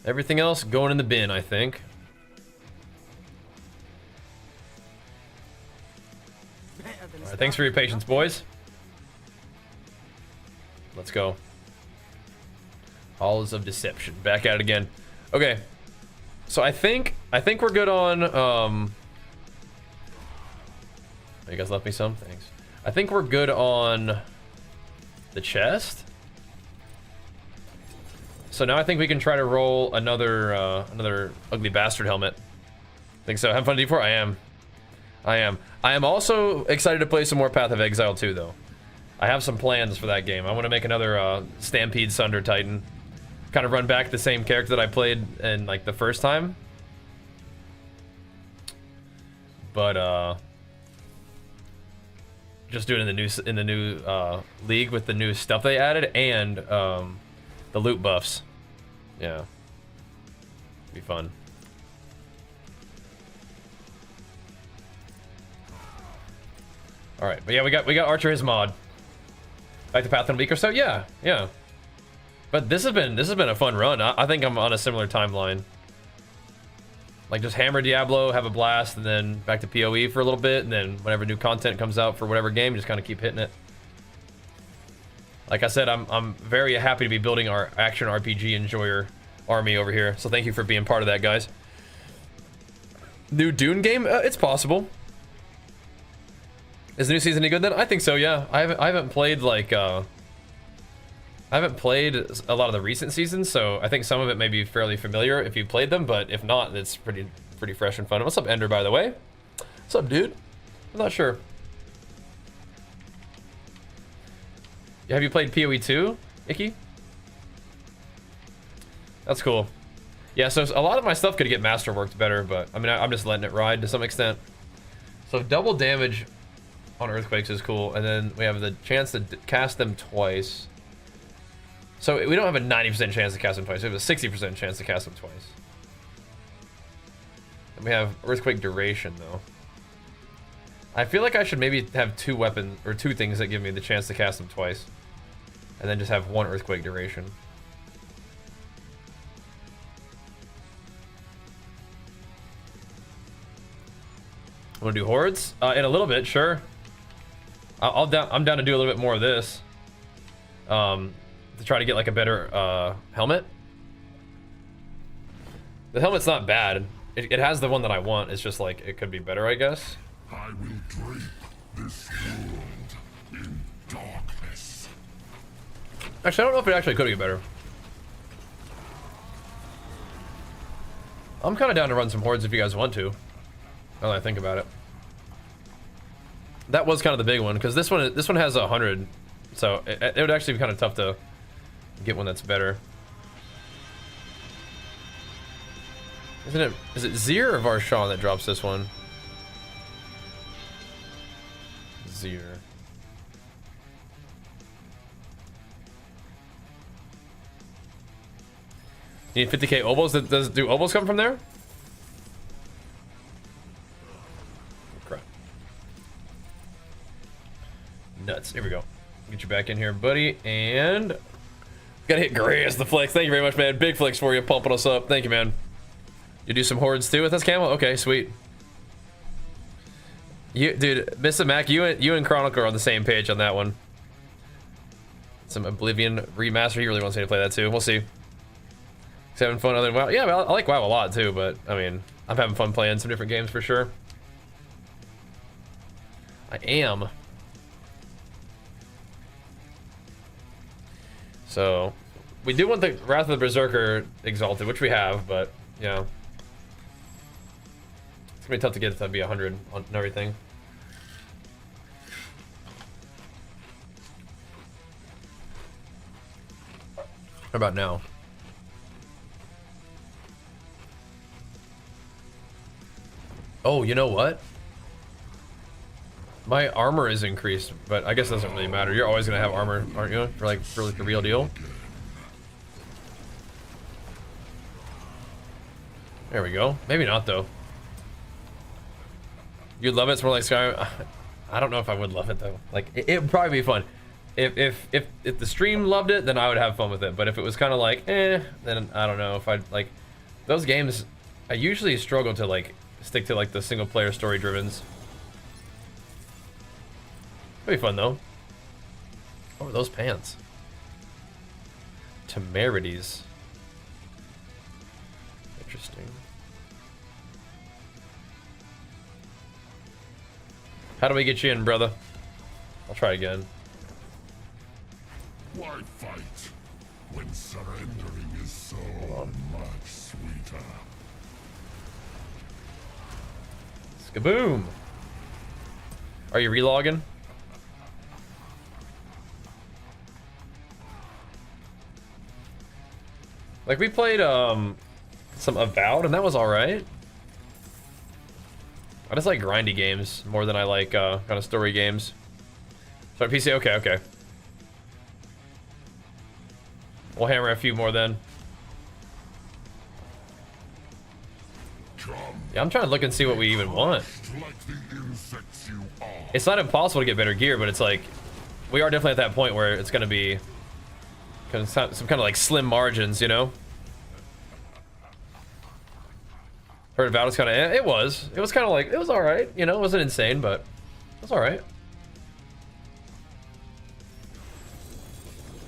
Everything else going in the bin, I think. All right, thanks for your patience, boys. Let's go. Halls of Deception. Back at it again. Okay. So I think we're good on you guys left me some? Thanks. I think we're good on the chest. So now I think we can try to roll another ugly bastard helmet. Think so. Have fun, D4? I am also excited to play some more Path of Exile too, though. I have some plans for that game. I want to make another Stampede Sunder Titan. Kind of run back the same character that I played in like the first time. But just do it in the new league with the new stuff they added and the loot buffs. Yeah. Be fun. All right, but yeah, we got Archer his mod. Back to Path in a week or so. Yeah. But this has been a fun run. I think I'm on a similar timeline. Like just hammer Diablo, have a blast, and then back to PoE for a little bit, and then whenever new content comes out for whatever game, just kind of keep hitting it. Like I said, I'm very happy to be building our action RPG enjoyer army over here. So thank you for being part of that, guys. New Dune game? It's possible. Is the new season any good then? I think so, yeah. I haven't played like I haven't played a lot of the recent seasons, so I think some of it may be fairly familiar if you played them, but if not, it's pretty fresh and fun. What's up, Ender, by the way? What's up, dude? I'm not sure. Have you played PoE 2, Icky? That's cool. Yeah, so a lot of my stuff could get masterworked better, but I mean, I'm just letting it ride to some extent. So double damage on earthquakes is cool, and then we have the chance to cast them twice. So we don't have a 90% chance to cast them twice. We have a 60% chance to cast them twice. And we have earthquake duration, though. I feel like I should maybe have two weapons or two things that give me the chance to cast them twice, and then just have one earthquake duration. Want to do hordes? In a little bit, sure. I'm down to do a little bit more of this. To try to get like a better helmet. The helmet's not bad. It has the one that I want. It's just like it could be better, I guess. I will drape this world in darkness. Actually, I don't know if it actually could get better. I'm kind of down to run some hordes if you guys want to. Now that I think about it. That was kind of the big one, because this one has 100, so it would actually be kind of tough to get one that's better. Isn't it? Is it Zir or Varshan that drops this one? Zir. You need 50k obos. Do obos come from there? Crap. Nuts. Here we go. Get you back in here, buddy. And gotta hit Gray as the flex. Thank you very much, man. Big flex for you, pumping us up. Thank you, man. You do some hordes too with us, Camel? Okay, sweet. You, dude, Mr. Mac, you and Chronicle are on the same page on that one. Some Oblivion remaster. He really wants me to play that too. We'll see. He's having fun other than WoW. Yeah, I like WoW a lot too, but I mean, I'm having fun playing some different games for sure. I am. So, we do want the Wrath of the Berserker exalted, which we have, but yeah. It's gonna be tough to get it to be 100 on everything. How about now? Oh, you know what? My armor is increased, but I guess it doesn't really matter. You're always gonna have armor, aren't you? For like the real deal. There we go. Maybe not though. You'd love it. It's more like Skyrim. I don't know if I would love it though. Like it would probably be fun. If the stream loved it, then I would have fun with it. But if it was kind of like then I don't know if I'd like those games. I usually struggle to like stick to like the single player story drivens. It'd be fun though. What were those pants? Temerities. Interesting. How do we get you in, brother? I'll try again. Why fight when surrendering is so much sweeter? Skaboom! Are you relogging? Like we played some Avowed and that was alright. I just like grindy games more than I like kind of story games. So PC, okay. We'll hammer a few more then. Yeah, I'm trying to look and see what we even want. It's not impossible to get better gear, but it's like we are definitely at that point where it's gonna be some kind of like slim margins, you know. Heard about it's kind of it was kind of like it was all right, you know. It wasn't insane, but it was all right.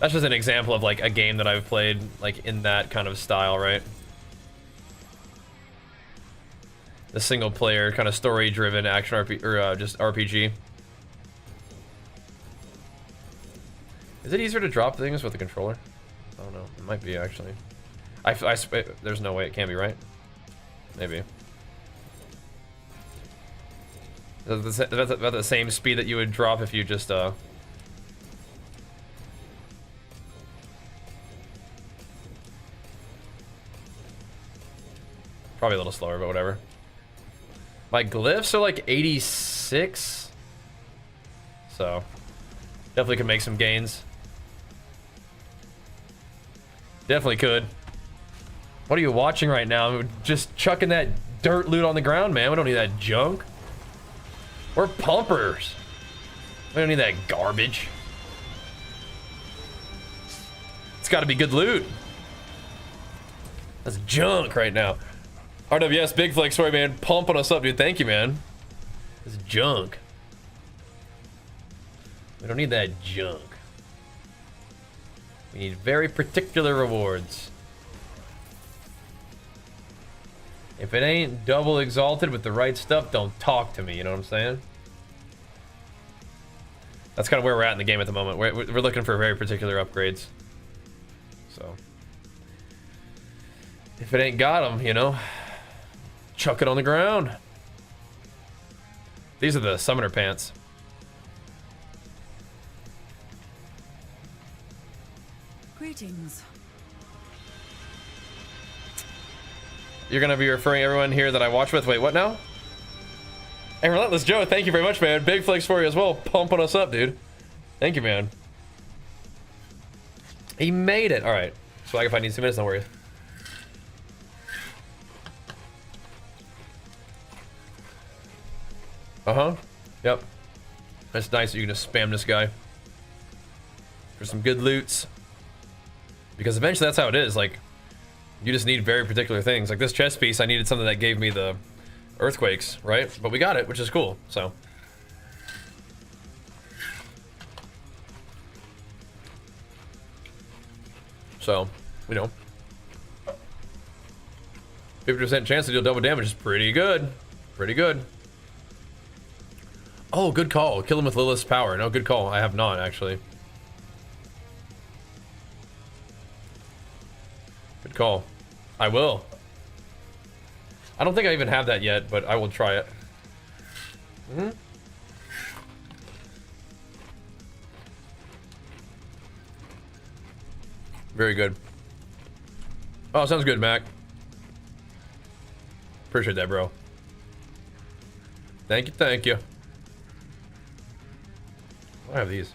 That's just an example of like a game that I've played like in that kind of style, right? The single player kind of story driven action RPG or just RPG. Is it easier to drop things with the controller? I don't know. It might be actually. There's no way it can be, right? Maybe. That's about the same speed that you would drop if you just probably a little slower, but whatever. My glyphs are like 86. So definitely could make some gains. Definitely could. What are you watching right now? We're just chucking that dirt loot on the ground, man. We don't need that junk. We're pumpers. We don't need that garbage. It's got to be good loot. That's junk right now. RWS, big flex, sorry, man. Pumping us up, dude. Thank you, man. It's junk. We don't need that junk. We need very particular rewards. If it ain't double exalted with the right stuff, don't talk to me, you know what I'm saying? That's kind of where we're at in the game at the moment. We're looking for very particular upgrades. So, if it ain't got them, you know, chuck it on the ground. These are the summoner pants. Greetings. You're gonna be referring everyone here that I watch with. Wait, what now? And Relentless Joe, thank you very much, man. Big flex for you as well, pumping us up, dude. Thank you, man. He made it. All right. Swag if I need 2 minutes, don't worry. Yep. That's nice that you can just spam this guy for some good loots. Because eventually that's how it is. Like, you just need very particular things. Like this chest piece, I needed something that gave me the earthquakes, right? But we got it, which is cool. So. You know. 50% chance to deal double damage is pretty good. Pretty good. Oh, good call. Kill him with Lilith's power. No, good call. I have not, actually. Good call. I will. I don't think I even have that yet, but I will try it. Very good. Oh, sounds good, Mac. Appreciate that, bro. Thank you, thank you. I have these.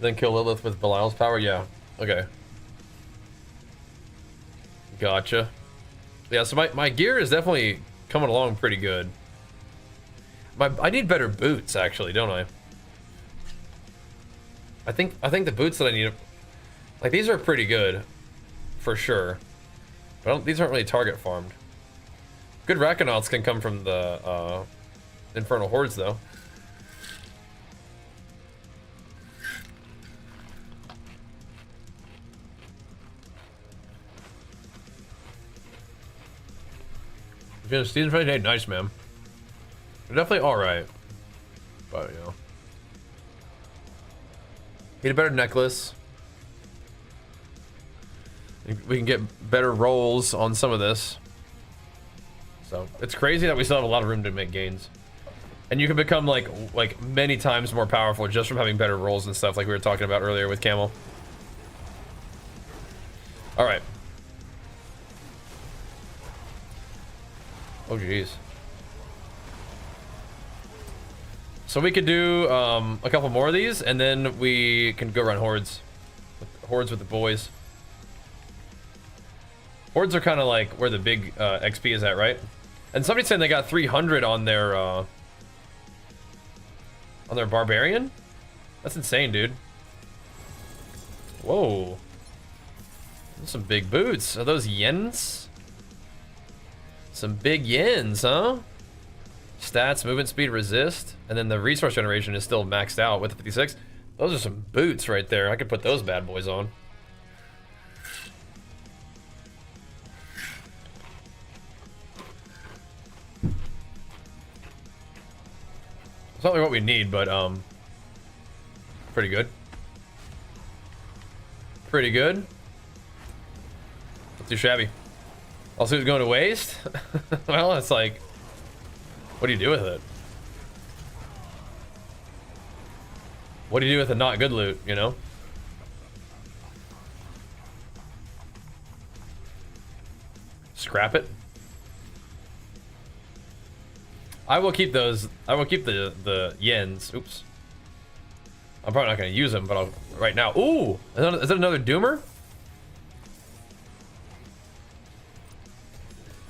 Then kill Lilith with Belial's power? Yeah. Okay. Gotcha. Yeah, so my gear is definitely coming along pretty good. I need better boots, actually, don't I? I think the boots that I need, like, these are pretty good, for sure. But these aren't really target farmed. Good Raconauts can come from the Infernal Hordes, though. Yeah, Season 58, nice, man. They're definitely alright. But, you know. Need a better necklace. We can get better rolls on some of this. So, it's crazy that we still have a lot of room to make gains. And you can become, like many times more powerful just from having better rolls and stuff, like we were talking about earlier with Camel. Alright. Oh, jeez. So we could do a couple more of these, and then we can go run hordes. Hordes with the boys. Hordes are kind of like where the big XP is at, right? And somebody's saying they got 300 on their Barbarian? That's insane, dude. Whoa. Those some big boots. Are those yens? Some big yens, huh? Stats, movement speed, resist, and then the resource generation is still maxed out with the 56. Those are some boots right there. I could put those bad boys on. It's not really what we need, but pretty good. Pretty good. Not too shabby. Also, it's going to waste. Well, it's like, what do you do with it? What do you do with the not good loot, you know? Scrap it. I will keep those. I will keep the yens. Oops. I'm probably not going to use them, but I'll right now. Ooh, is that another Doomer?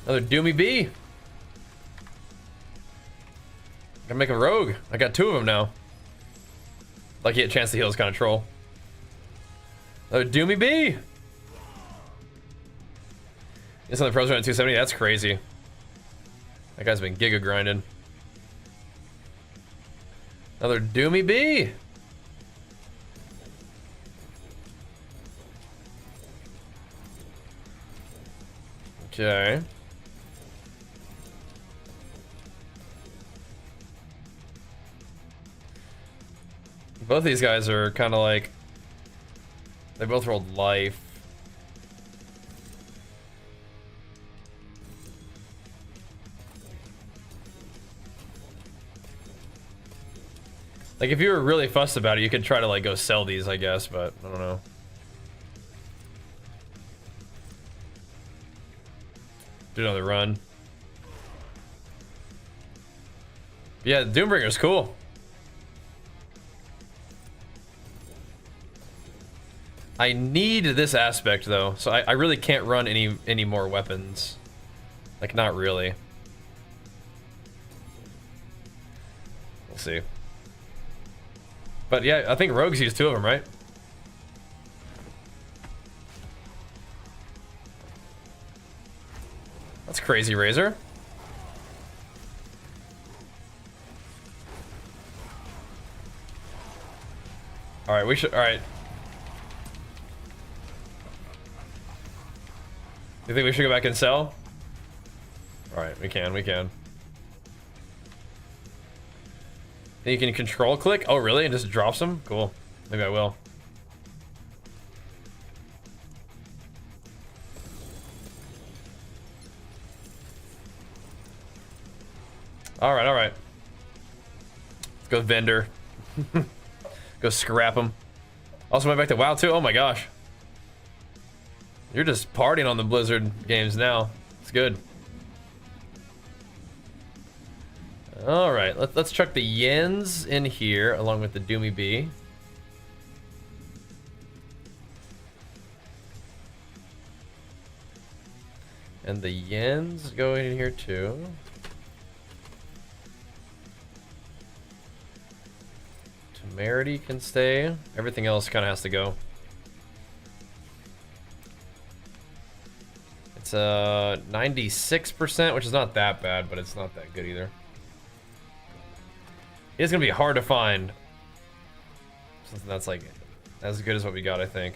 Another Doomy B. Gotta make a rogue. I got 2 of them now. Lucky a chance to heal is kind of troll. Another Doomy B. It's on the pros around 270. That's crazy. That guy's been giga grinding. Another Doomy B. Okay. Both these guys are kind of like, they both rolled life. Like if you were really fussed about it, you could try to like go sell these, I guess, but I don't know. Do another run. Yeah, Doombringer's cool. I need this aspect though, so I really can't run any more weapons. Like not really. We'll see. But yeah, I think Rogues use 2 of them, right? That's crazy, Razor. All right, we should. All right. You think we should go back and sell? All right, we can. You can control click. Oh, really? And just drops them? Cool. Maybe I will. All right. Let's go vendor. Go scrap them. Also went back to WoW too. Oh my gosh. You're just partying on the Blizzard games now. It's good. All right, let's chuck the yens in here along with the Doomy B. And the yens go in here too. Temerity can stay. Everything else kind of has to go. It's 96%, which is not that bad, but it's not that good either. It's gonna be hard to find something that's like as good as what we got, I think.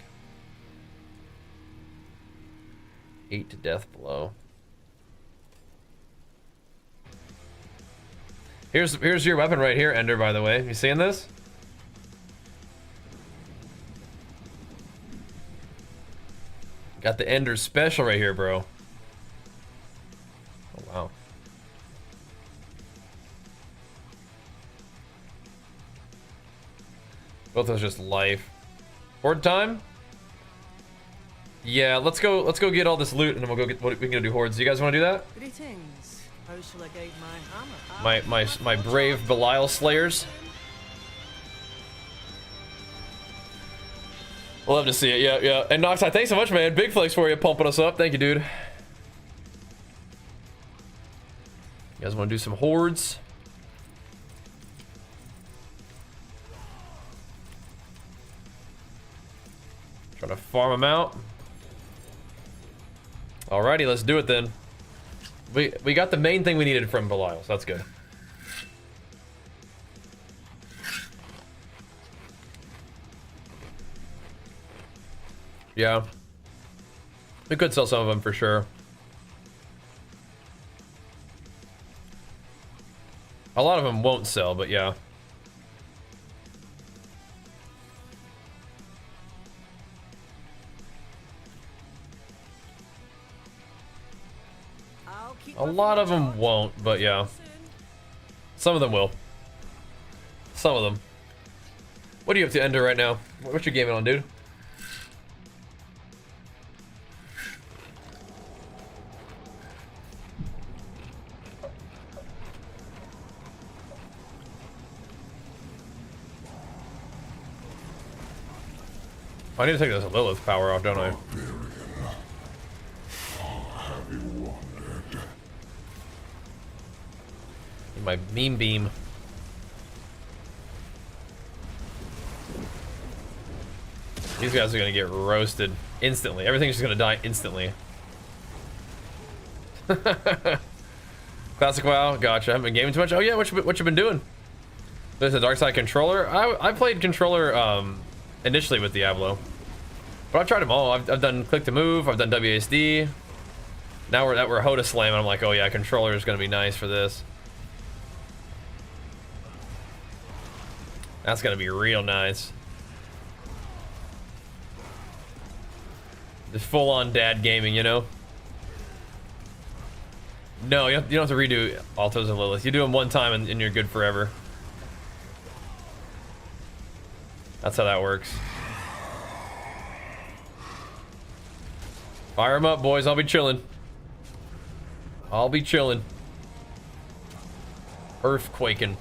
8 to death blow. Here's your weapon right here, Ender, by the way. You seeing this? Got the Ender special right here, bro. Oh wow. Both those just life. Horde time? Yeah, let's go get all this loot and then we'll go get what we can do hordes. You guys want to do that? Greetings. How shall I guide my hammer? My brave Belial Slayers. We'll love to see it. Yeah. And Noxai, thanks so much, man. Big flex for you, pumping us up. Thank you, dude. You guys want to do some hordes? Trying to farm them out. Alrighty, let's do it then. We got the main thing we needed from Belial, so that's good. Yeah. We could sell some of them for sure. A lot of them won't sell, but yeah. I'll keep A my lot of finger them out. won't, but yeah. Some of them will. Some of them. What are you up to, Ender, right now? What's your gaming on, dude? I need to take this Lilith power off, don't I? Have you wandered? My meme beam. These guys are gonna get roasted instantly. Everything's just gonna die instantly. Classic WoW, gotcha. Haven't been gaming too much. Oh yeah, what you been doing? There's a dark side controller. I played controller initially with Diablo, but I've tried them all. I've done click to move. I've done WASD. Now we're HotA slam, and I'm like, oh yeah, controller is gonna be nice for this. That's gonna be real nice. Just full-on dad gaming, you know? No, you don't have to redo Altos and Lilith. You do them one time and you're good forever. That's how that works. Fire them up, boys. I'll be chilling. I'll be chilling. Earthquaking.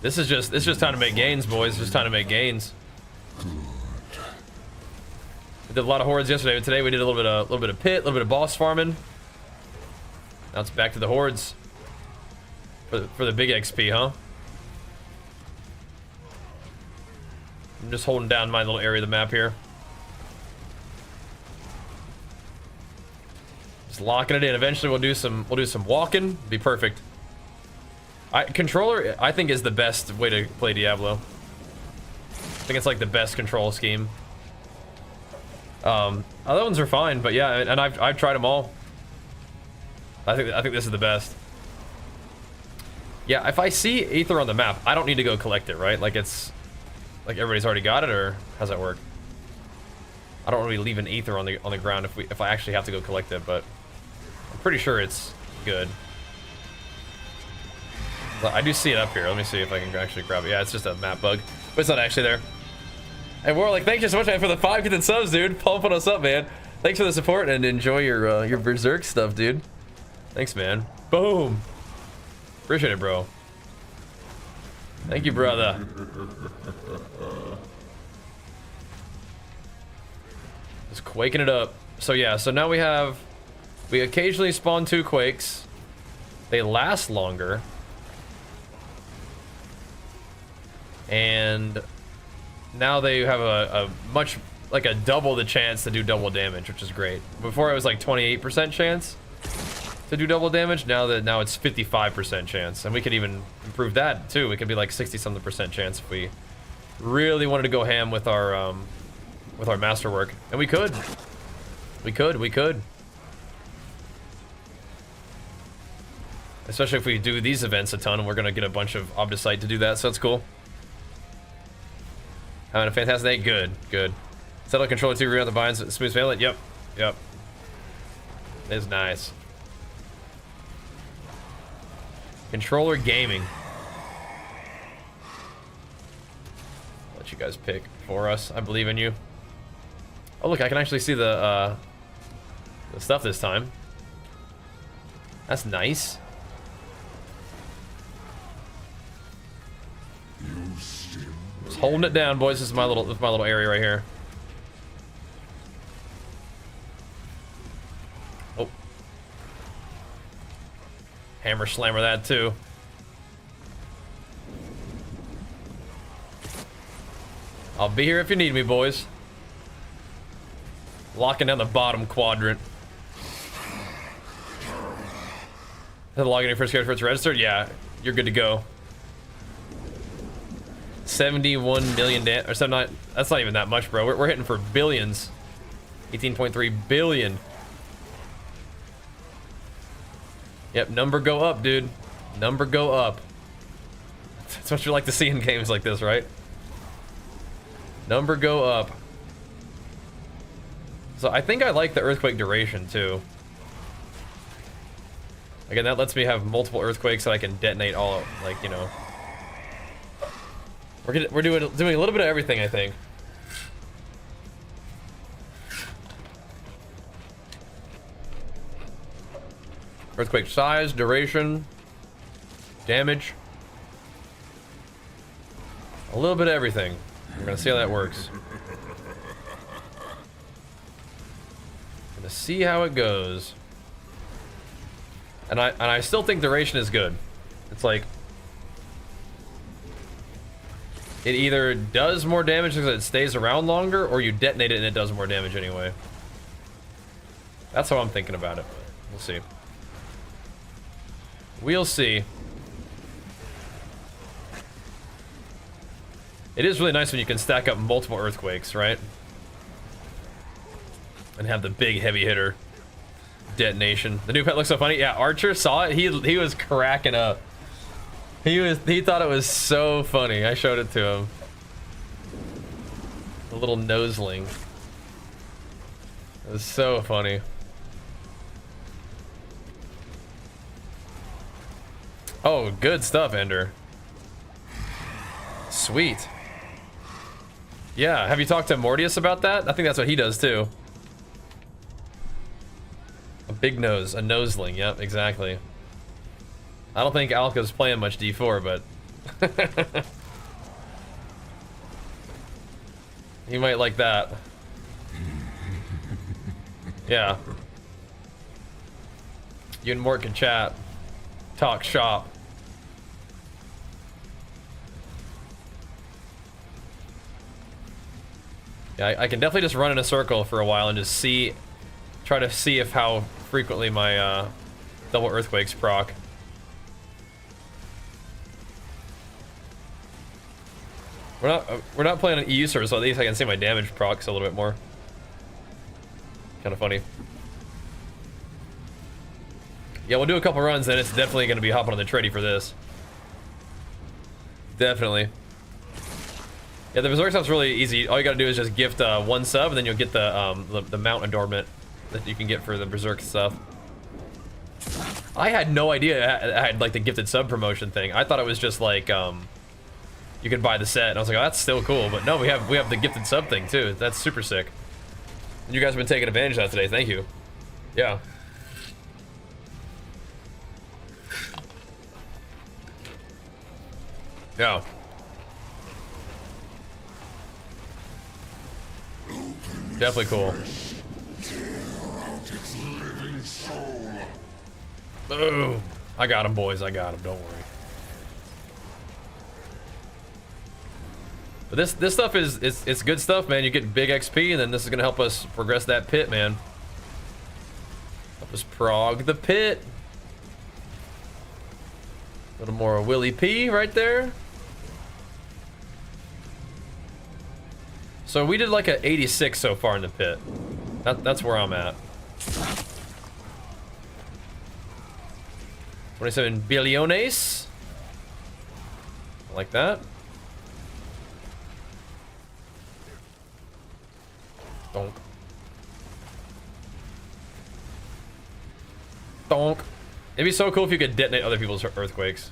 It's just time to make gains, boys. It's just time to make gains. We did a lot of hordes yesterday, but today we did a little bit of pit, a little bit of boss farming. Now it's back to the hordes for the big XP, huh? I'm just holding down my little area of the map here. Just locking it in. Eventually we'll do some walking. Be perfect. Controller, I think, is the best way to play Diablo. I think it's like the best control scheme. Other ones are fine, but yeah, and I've tried them all. I think this is the best. Yeah, if I see Aether on the map, I don't need to go collect it, right? Like it's like everybody's already got it, or how's that work? I don't really leave an Aether on the ground if I actually have to go collect it, but I'm pretty sure it's good. But I do see it up here. Let me see if I can actually grab it. Yeah, it's just a map bug, but it's not actually there. And Warlick, thank you so much, man, for the 5 gifted subs, dude. Pumping us up, man. Thanks for the support and enjoy your Berserk stuff, dude. Thanks, man. Boom. Appreciate it, bro. Thank you, brother. Just quaking it up. So yeah, so now we occasionally spawn 2 quakes. They last longer. And now they have a much, like a double the chance to do double damage, which is great. Before it was like 28% chance to do double damage. Now it's 55% chance, and we could even improve that too. We could be like 60-something% chance if we really wanted to go ham with our masterwork, and we could. Especially if we do these events a ton, and we're gonna get a bunch of Obdicite to do that, so that's cool. Having a fantastic day. Good. Settle controller 2, reroute the binds, smooth fail it. Yep. It's nice. Controller gaming. Let you guys pick for us. I believe in you. Oh look, I can actually see the stuff this time. That's nice. Just holding it down, boys. This is my little area right here. Oh. Hammer slammer that too. I'll be here if you need me, boys. Locking down the bottom quadrant. Log in your first character for it's registered? Yeah, you're good to go. 71 million damage, or so not, that's not even that much, bro. We're hitting for billions. 18.3 billion. Yep, number go up, dude. Number go up. That's what you like to see in games like this, right? Number go up. So I think I like the earthquake duration too. Again, that lets me have multiple earthquakes so I can detonate all, like, you know. We're doing a little bit of everything, I think. Earthquake size, duration, damage. A little bit of everything. We're gonna see how that works. Gonna see how it goes. And I still think duration is good. It's like it either does more damage because it stays around longer, or you detonate it and it does more damage anyway. That's how I'm thinking about it. We'll see. We'll see. It is really nice when you can stack up multiple earthquakes, right? And have the big heavy hitter detonation. The new pet looks so funny. Yeah, Archer saw it. He was cracking up. He thought it was so funny. I showed it to him. A little noseling. It was so funny. Oh, good stuff, Ender. Sweet. Yeah, have you talked to Mortius about that? I think that's what he does too. A big nose, a noseling, yep, exactly. I don't think Alka's playing much D4, but he might like that. Yeah. You and Mort can chat. Talk shop. Yeah, I can definitely just run in a circle for a while and just try to see if how frequently my double earthquakes proc. We're not playing on EU server, so at least I can see my damage procs a little bit more. Kind of funny. Yeah, we'll do a couple runs, then it's definitely going to be hopping on the tready for this. Definitely. Yeah, the Berserk stuff's really easy. All you gotta do is just gift one sub, and then you'll get the mount adornment that you can get for the Berserk stuff. I had no idea I had like the gifted sub promotion thing. I thought it was just like you could buy the set, and I was like, oh, that's still cool. But no, we have the gifted sub thing too. That's super sick. And you guys have been taking advantage of that today. Thank you. Yeah. Yeah. Definitely cool. Boom. I got him, boys. I got him. Don't worry. But this stuff it's good stuff, man. You get big XP, and then this is gonna help us progress that pit, man. Help us prog the pit. A little more Willy P right there. So we did like a 86 so far in the pit. That's where I'm at. 27 billiones. Like that. Donk. Donk. It'd be so cool if you could detonate other people's earthquakes.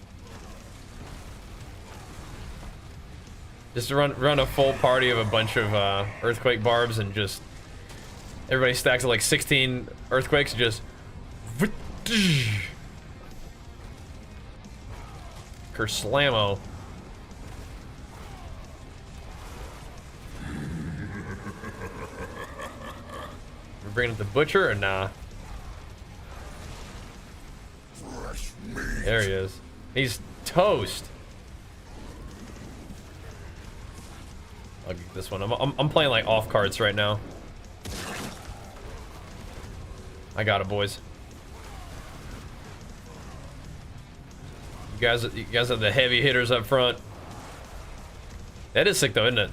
Just to run a full party of a bunch of earthquake barbs and just everybody stacks at like 16 earthquakes and just Kerslamo. We're bringing up the butcher or nah? There he is. He's toast. I'll get this one. I'm playing like off cards right now. I got it, boys. You guys are the heavy hitters up front. That is sick though, isn't it?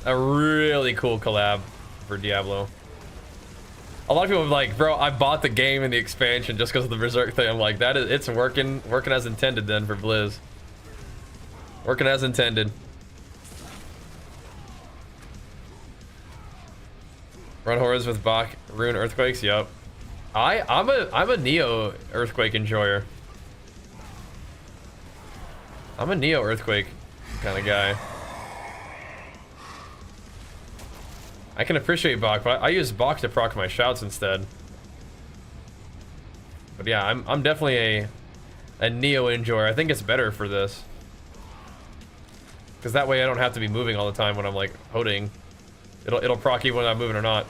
A really cool collab for Diablo. A lot of people are like, bro, I bought the game and the expansion just because of the Berserk thing. I'm like, it's working as intended then for Blizz. Working as intended. Run hordes with Bach, ruin earthquakes. Yep. I'm a Neo earthquake enjoyer. I'm a Neo earthquake kind of guy. I can appreciate Bach, but I use Bach to proc my shouts instead. But yeah, I'm definitely a Neo enjoyer. I think it's better for this. Because that way I don't have to be moving all the time when I'm like HotAing. It'll proc even when I'm moving or not.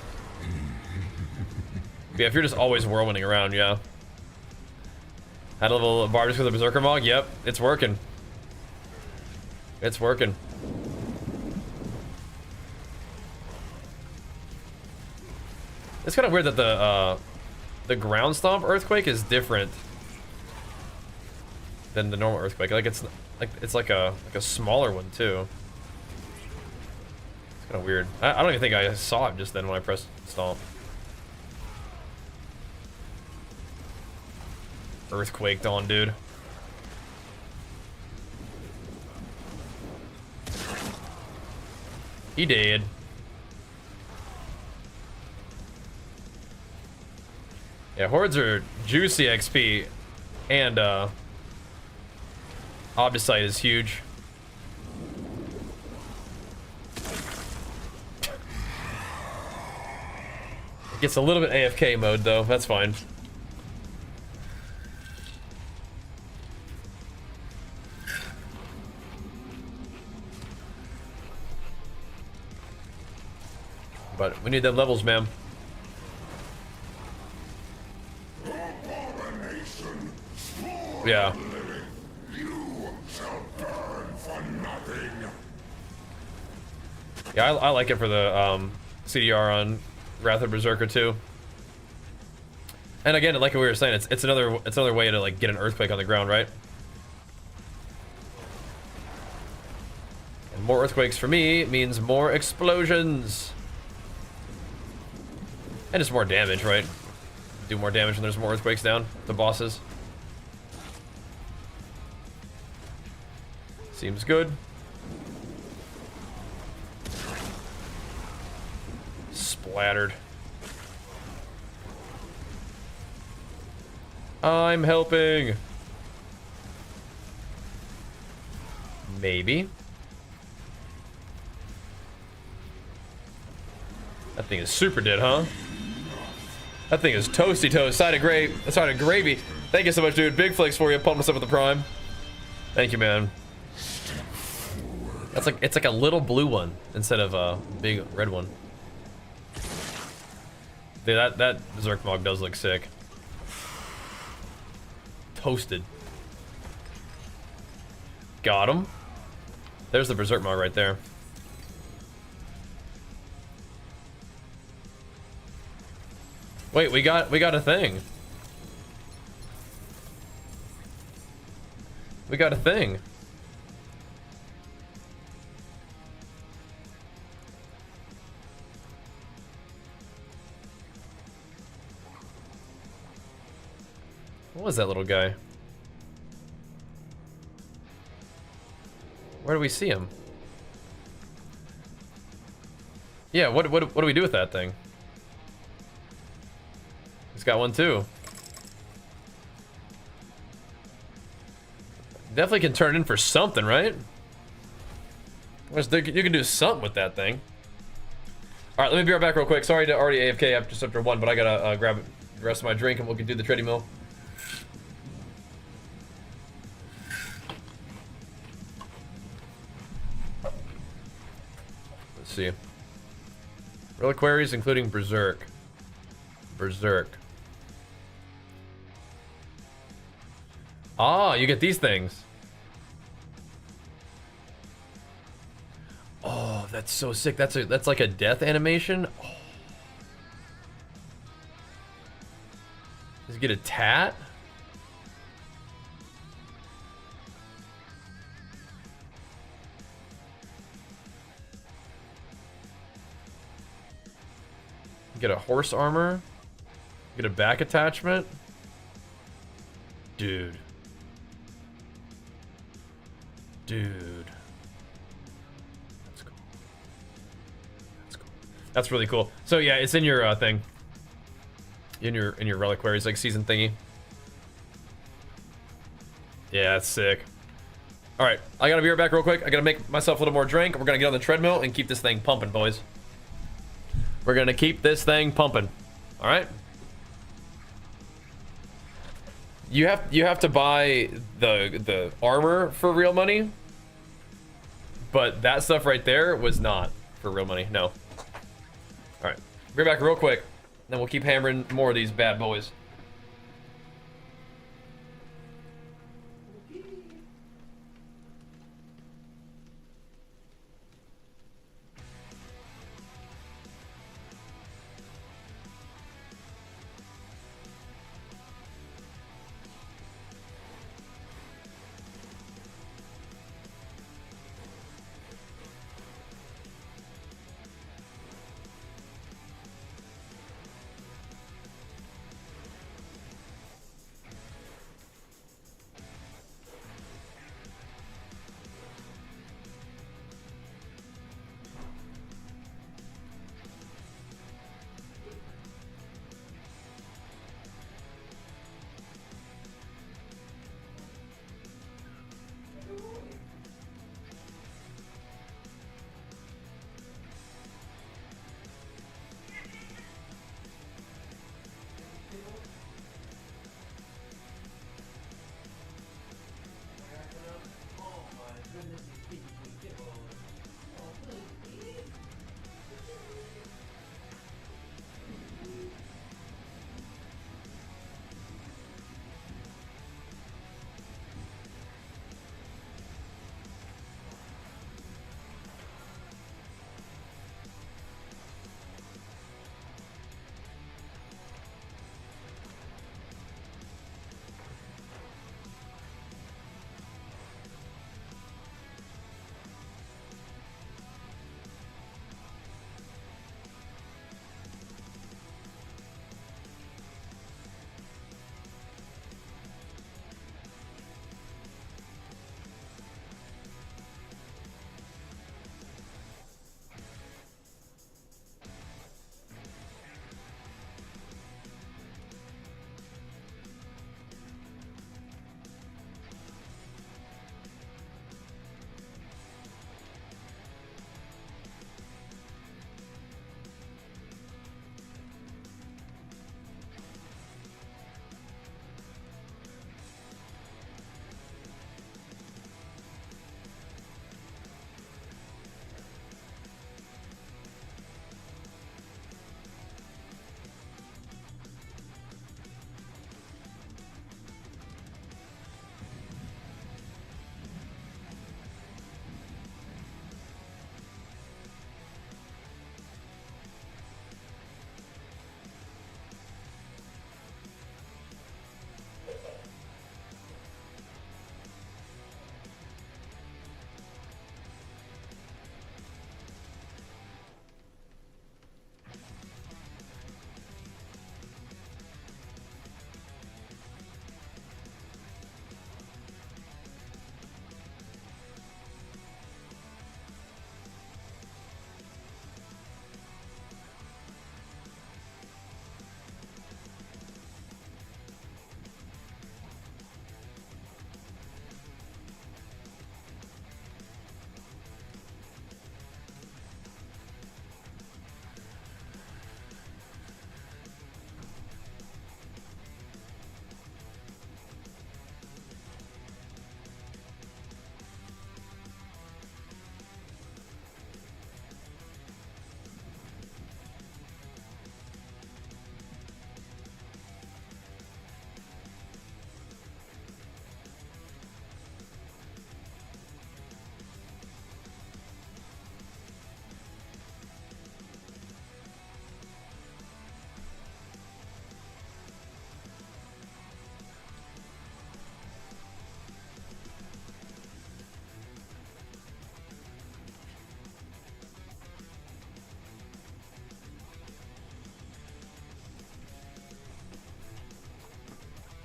But yeah, if you're just always whirlwinding around, yeah. Had a little bar just with a Berserker Mog? Yep, it's working. It's working. It's kind of weird that the ground stomp earthquake is different than the normal earthquake. Like it's like a smaller one too. It's kind of weird. I don't even think I saw it just then when I pressed stomp. Earthquaked on, dude. He did. Yeah, hordes are juicy XP, and Obdicite is huge. It gets a little bit AFK mode though, that's fine. But we need them levels, man. Yeah. Yeah, I like it for the CDR on Wrath of Berserker too. And again, like we were saying, it's another way to like get an earthquake on the ground, right? And more earthquakes for me means more explosions. And just more damage, right? Do more damage when there's more earthquakes down the bosses. Seems good. Splattered. I'm helping. Maybe. That thing is super dead, huh? That thing is toasty toast. Side of gravy. Thank you so much, dude. Big flicks for you. Pump us up with the prime. Thank you, man. That's like, it's like a little blue one instead of a big red one. Dude, that Berserk Mog does look sick. Toasted. Got him. There's the Berserk Mog right there. Wait, we got a thing. We got a thing. What was that little guy? Where do we see him? Yeah, what do we do with that thing? He's got one too. Definitely can turn it in for something, right? You can do something with that thing. All right, let me be right back real quick. Sorry to already AFK just after one, but I gotta grab the rest of my drink and we can do the treadmill. Let's see. Reliquaries, including Berserk. Ah, you get these things. Oh, that's so sick. That's like a death animation. Oh. Does he get a tat? Get a horse armor. Get a back attachment. Dude. Dude. That's cool. That's cool. That's really cool. So yeah, it's in your thing. In your reliquaries, like season thingy. Yeah, that's sick. All right, I gotta be right back real quick. I gotta make myself a little more drink. We're gonna get on the treadmill and keep this thing pumping, boys. We're gonna keep this thing pumping. All right. You have to buy the armor for real money, but that stuff right there was not for real money. No. All right, be back real quick, then we'll keep hammering more of these bad boys.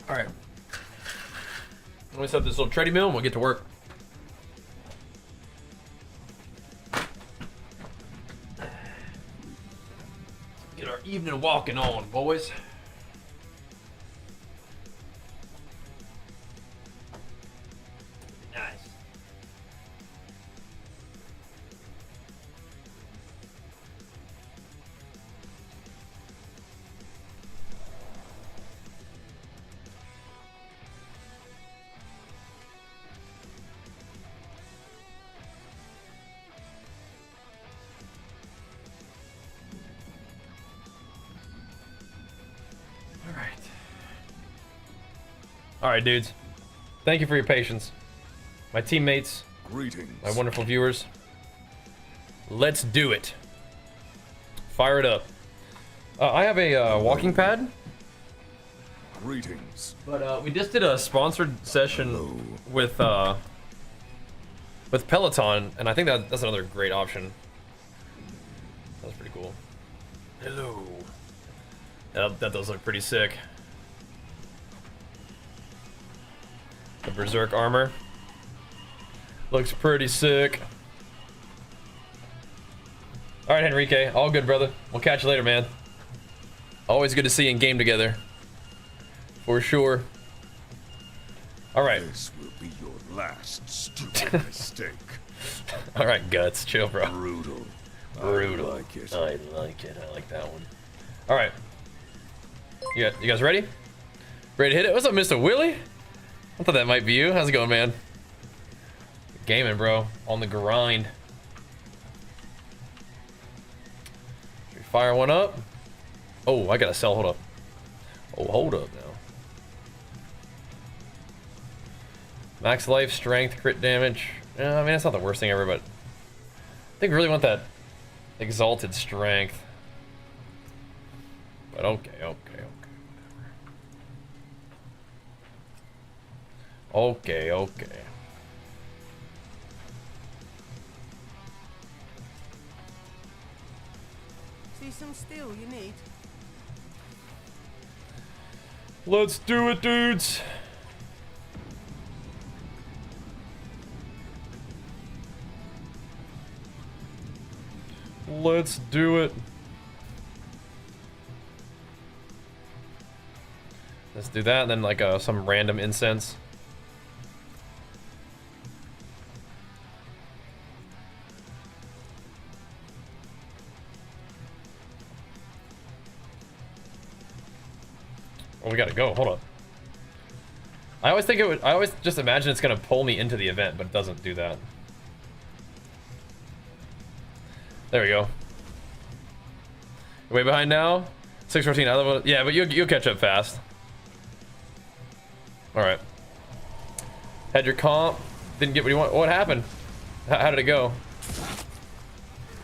All right. Let me set up this little treadmill and we'll get to work. Get our evening walking on, boys. Nice. All right, dudes. Thank you for your patience. My teammates, Greetings. my wonderful viewers. Let's do it. Fire it up. I have a walking pad. Greetings. But we just did a sponsored session with Peloton, and I think that's another great option. That's pretty cool. Hello. That does look pretty sick. The Berserk armor looks pretty sick. All right, Henrique, all good, brother. We'll catch you later, man. Always good to see you in game together, for sure. All right. This will be your last stupid mistake. All right, Guts, chill, bro. Brutal. Brutal. I like it. I like it. I like that one. All right. You guys ready? Ready to hit it? What's up, Mr. Willie? I thought that might be you. How's it going, man? Gaming, bro. On the grind. Should we fire one up? Oh, I gotta sell. Hold up. Oh, hold up now. Max life, strength, crit damage. I mean, that's not the worst thing ever, but I think we really want that exalted strength. But okay. Okay. See some steel you need? Let's do it, dudes. Let's do it. Let's do that, and then like some random incense. Oh, we gotta go. Hold on. I always think it would. I always just imagine it's gonna pull me into the event, but it doesn't do that. There we go. You're way behind now. 6:14. I love it. Yeah, but you'll catch up fast. All right. Had your comp. Didn't get what you want. What happened? How did it go?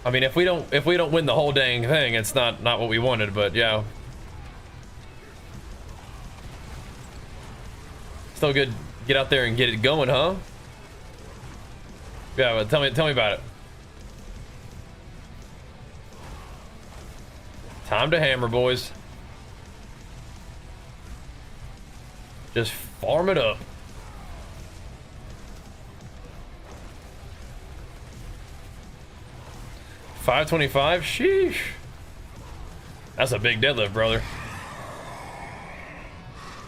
I mean, if we don't win the whole dang thing, it's not what we wanted. But yeah. Still good. Get out there and get it going, huh? Yeah, but tell me about it. Time to hammer, boys. Just farm it up. $525. Sheesh. That's a big deadlift, brother.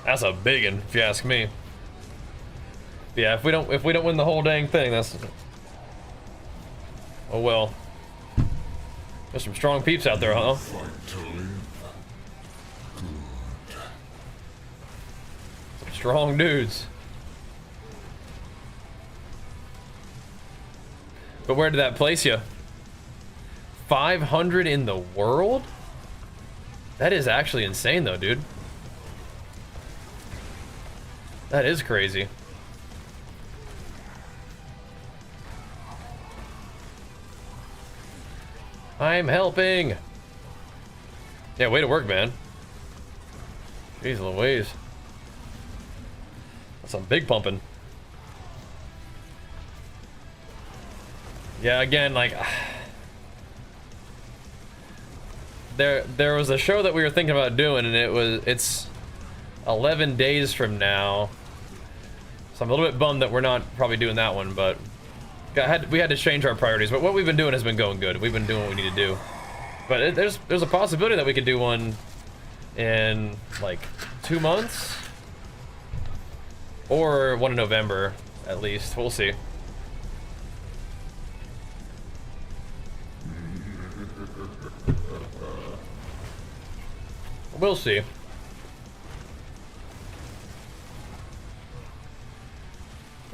That's a big one, if you ask me. Yeah, if we don't win the whole dang thing, that's. Oh well. There's some strong peeps out there, huh? Fight to live. Good. Some strong dudes. But where did that place you? 500 in the world? That is actually insane though, dude. That is crazy. I'm helping. Yeah, way to work, man. Jeez Louise. That's some big pumping. Yeah, again, like there was a show that we were thinking about doing, and it's 11 days from now. So I'm a little bit bummed that we're not probably doing that one, but we had to change our priorities. But what we've been doing has been going good. We've been doing what we need to do. But there's a possibility that we could do one in like 2 months, or one in November at least. We'll see. We'll see.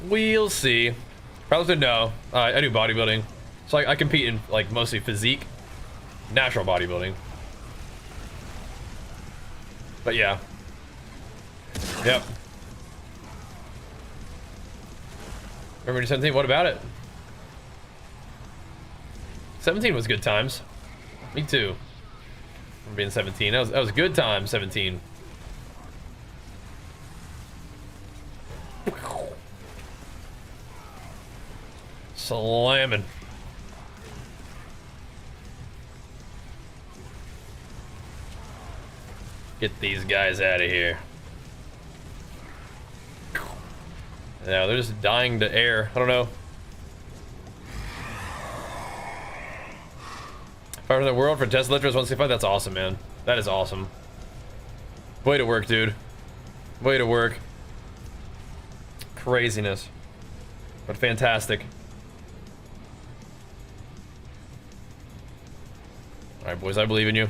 We'll see. Probably no. I do bodybuilding, so I compete in like mostly physique, natural bodybuilding. But yeah. Yep. Remember 17? What about it? 17 was good times. Me too. From being 17, that was good time. 17. Slamming. Get these guys out of here. Now they're just dying to air. I don't know. Fire in the world for Test Electros 165. That's awesome, man. That is awesome. Way to work, dude. Way to work. Craziness. But fantastic. Alright, boys, I believe in you.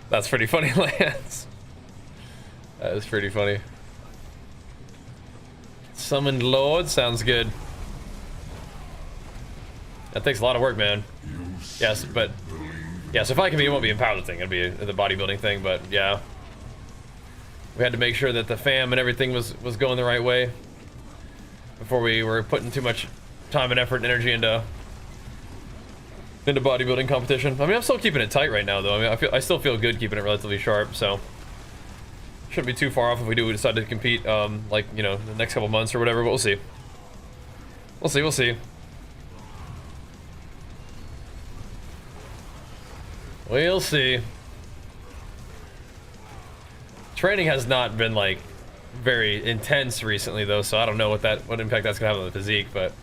That's pretty funny, Lance. That is pretty funny. Summoned Lord sounds good. That takes a lot of work, man. Yes, but yeah, so if I can be, it won't be a powerlifting, it'll be the bodybuilding thing, but yeah. We had to make sure that the fam and everything was going the right way before we were putting too much time and effort and energy into bodybuilding competition. I mean, I'm still keeping it tight right now, though. I mean, I still feel good keeping it relatively sharp, so shouldn't be too far off if we decide to compete, like, you know, the next couple months or whatever, but we'll see. We'll see, we'll see. We'll see. Training has not been, like, very intense recently, though, so I don't know what impact that's gonna have on the physique, but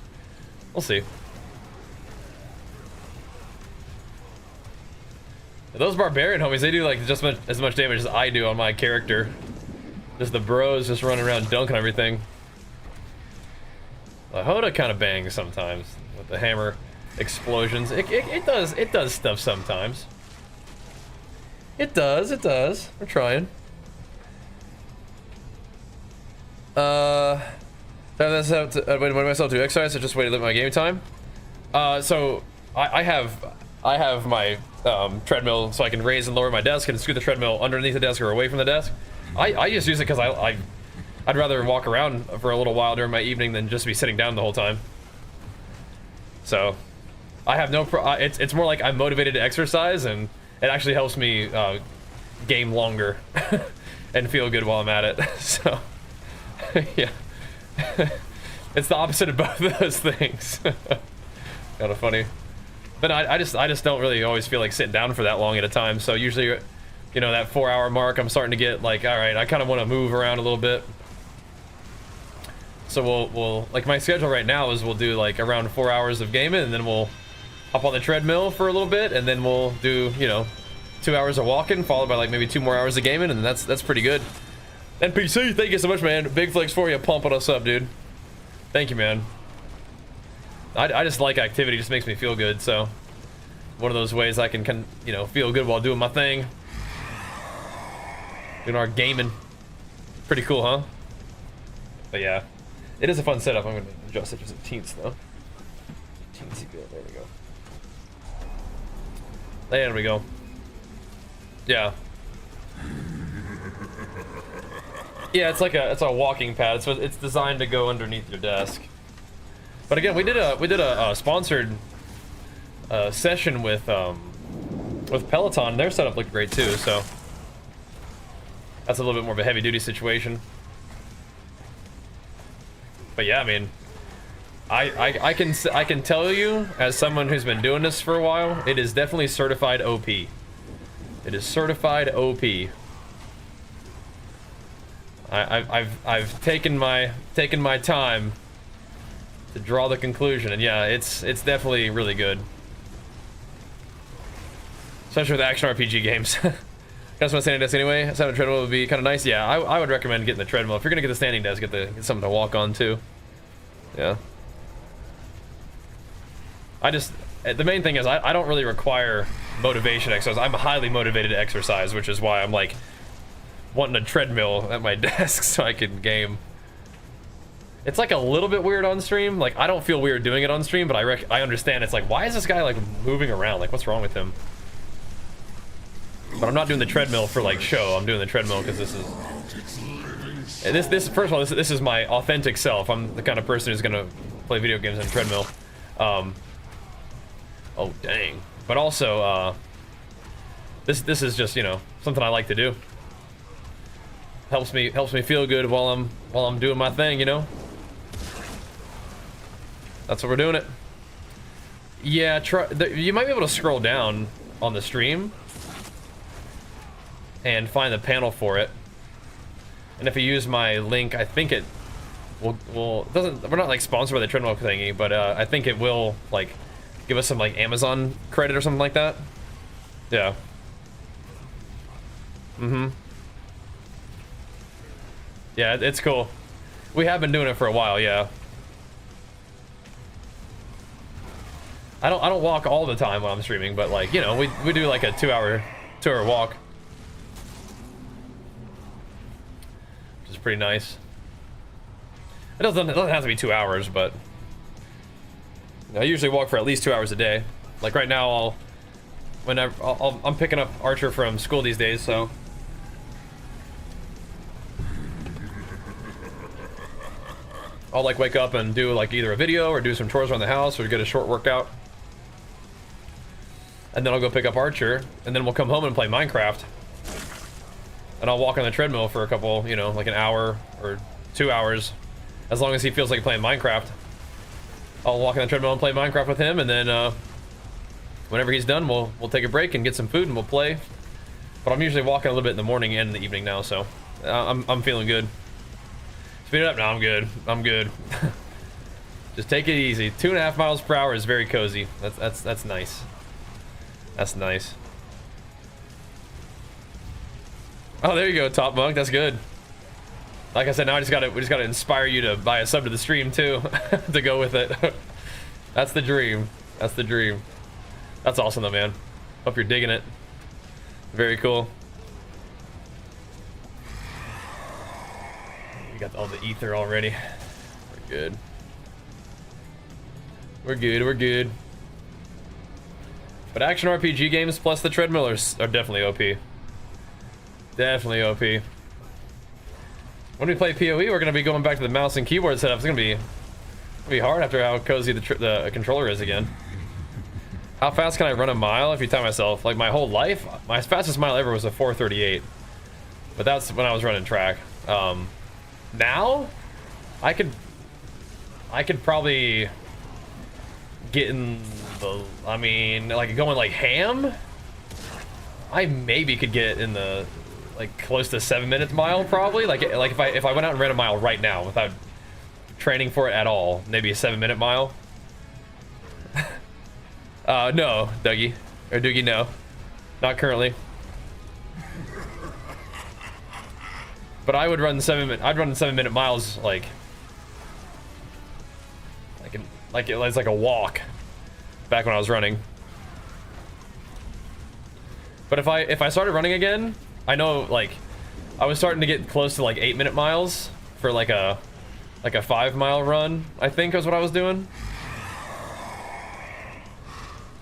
we'll see. Those barbarian homies, they do like just as much damage as I do on my character. Just the bros just running around dunking everything. The HotA kind of bangs sometimes with the hammer explosions. It does stuff sometimes. It does. We're trying. That's out to, wait, what do myself to exercise? So just wait to limit my game time. So I have my treadmill so I can raise and lower my desk and scoot the treadmill underneath the desk or away from the desk. I just use it because I'd rather walk around for a little while during my evening than just be sitting down the whole time. So I have no it's more like I'm motivated to exercise, and it actually helps me game longer and feel good while I'm at it. So yeah. It's the opposite of both of those things. Kind of funny. But I just don't really always feel like sitting down for that long at a time. So usually, you know, that 4-hour mark, I'm starting to get like, all right, I kind of want to move around a little bit. So we'll like my schedule right now is we'll do like around 4 hours of gaming, and then we'll hop on the treadmill for a little bit, and then we'll do, you know, 2 hours of walking, followed by like maybe 2 more hours of gaming, and that's pretty good. NPC, thank you so much, man. Big flex for you, pumping us up, dude. Thank you, man. I just like activity, just makes me feel good, so one of those ways I can you know, feel good while doing my thing. Doing our gaming. Pretty cool, huh? But yeah, it is a fun setup. I'm gonna adjust it just a teens though. Teensy bit, there we go. There we go. Yeah. Yeah, it's a walking pad, so it's designed to go underneath your desk. But again, we did a sponsored session with Peloton. Their setup looked great too, so that's a little bit more of a heavy duty situation. But yeah, I mean, I can tell you, as someone who's been doing this for a while, it is definitely certified OP. It is certified OP. I've taken my time to draw the conclusion, and yeah, it's definitely really good. Especially with action RPG games. That's what standing desk anyway. A treadmill would be kind of nice. Yeah, I would recommend getting the treadmill. If you're gonna get the standing desk, get something to walk on too. Yeah. The main thing is I don't really require motivation exercise. I'm highly motivated to exercise, which is why I'm like wanting a treadmill at my desk so I can game. It's like a little bit weird on stream. Like, I don't feel weird doing it on stream, but I understand. It's like, why is this guy like moving around? Like, what's wrong with him? But I'm not doing the treadmill for like show. I'm doing the treadmill because this is first of all, this is my authentic self. I'm the kind of person who's gonna play video games on a treadmill. Oh dang! But also, this is just, you know, something I like to do. Helps me feel good while I'm doing my thing, you know. That's what we're doing it. Yeah, you might be able to scroll down on the stream and find the panel for it. And if you use my link, I think it will we're not like sponsored by the treadmill thingy, but I think it will like give us some like Amazon credit or something like that. Yeah. Yeah, it's cool. We have been doing it for a while, yeah. I don't walk all the time when I'm streaming, but like, you know, we do like a 2-hour walk. Which is pretty nice. It doesn't have to be 2 hours, but I usually walk for at least 2 hours a day. Like right now, I'm picking up Archer from school these days, so I'll like wake up and do like either a video or do some chores around the house or get a short workout. And then I'll go pick up Archer, and then we'll come home and play Minecraft. And I'll walk on the treadmill for a couple, you know, like an hour or 2 hours, as long as he feels like playing Minecraft. I'll walk on the treadmill and play Minecraft with him, and then whenever he's done, we'll take a break and get some food and we'll play. But I'm usually walking a little bit in the morning and in the evening now, so I'm feeling good. Speed it up. No, I'm good. Just take it easy. 2.5 miles per hour is very cozy. That's nice. That's nice. Oh, there you go, Top Monk. That's good. Like I said, now we just gotta inspire you to buy a sub to the stream too, to go with it. That's the dream. That's the dream. That's awesome though, man. Hope you're digging it. Very cool. We got all the ether already. We're good. We're good. But action RPG games plus the treadmill are definitely OP. Definitely OP. When we play PoE, we're gonna be going back to the mouse and keyboard setup. It's gonna be hard after how cozy the controller is again. How fast can I run a mile if you time myself? Like my whole life, my fastest mile ever was a 4:38. But that's when I was running track. Now, I could probably get in the, I mean, like going like ham. I maybe could get in the like close to 7 minutes mile probably. Like if I went out and ran a mile right now without training for it at all, maybe a 7-minute mile. No, Dougie or Doogie, no, not currently. But I would run 7-minute miles like it's like a walk back when I was running. But if I started running again, I know like I was starting to get close to like 8-minute miles for like a 5-mile run, I think was what I was doing.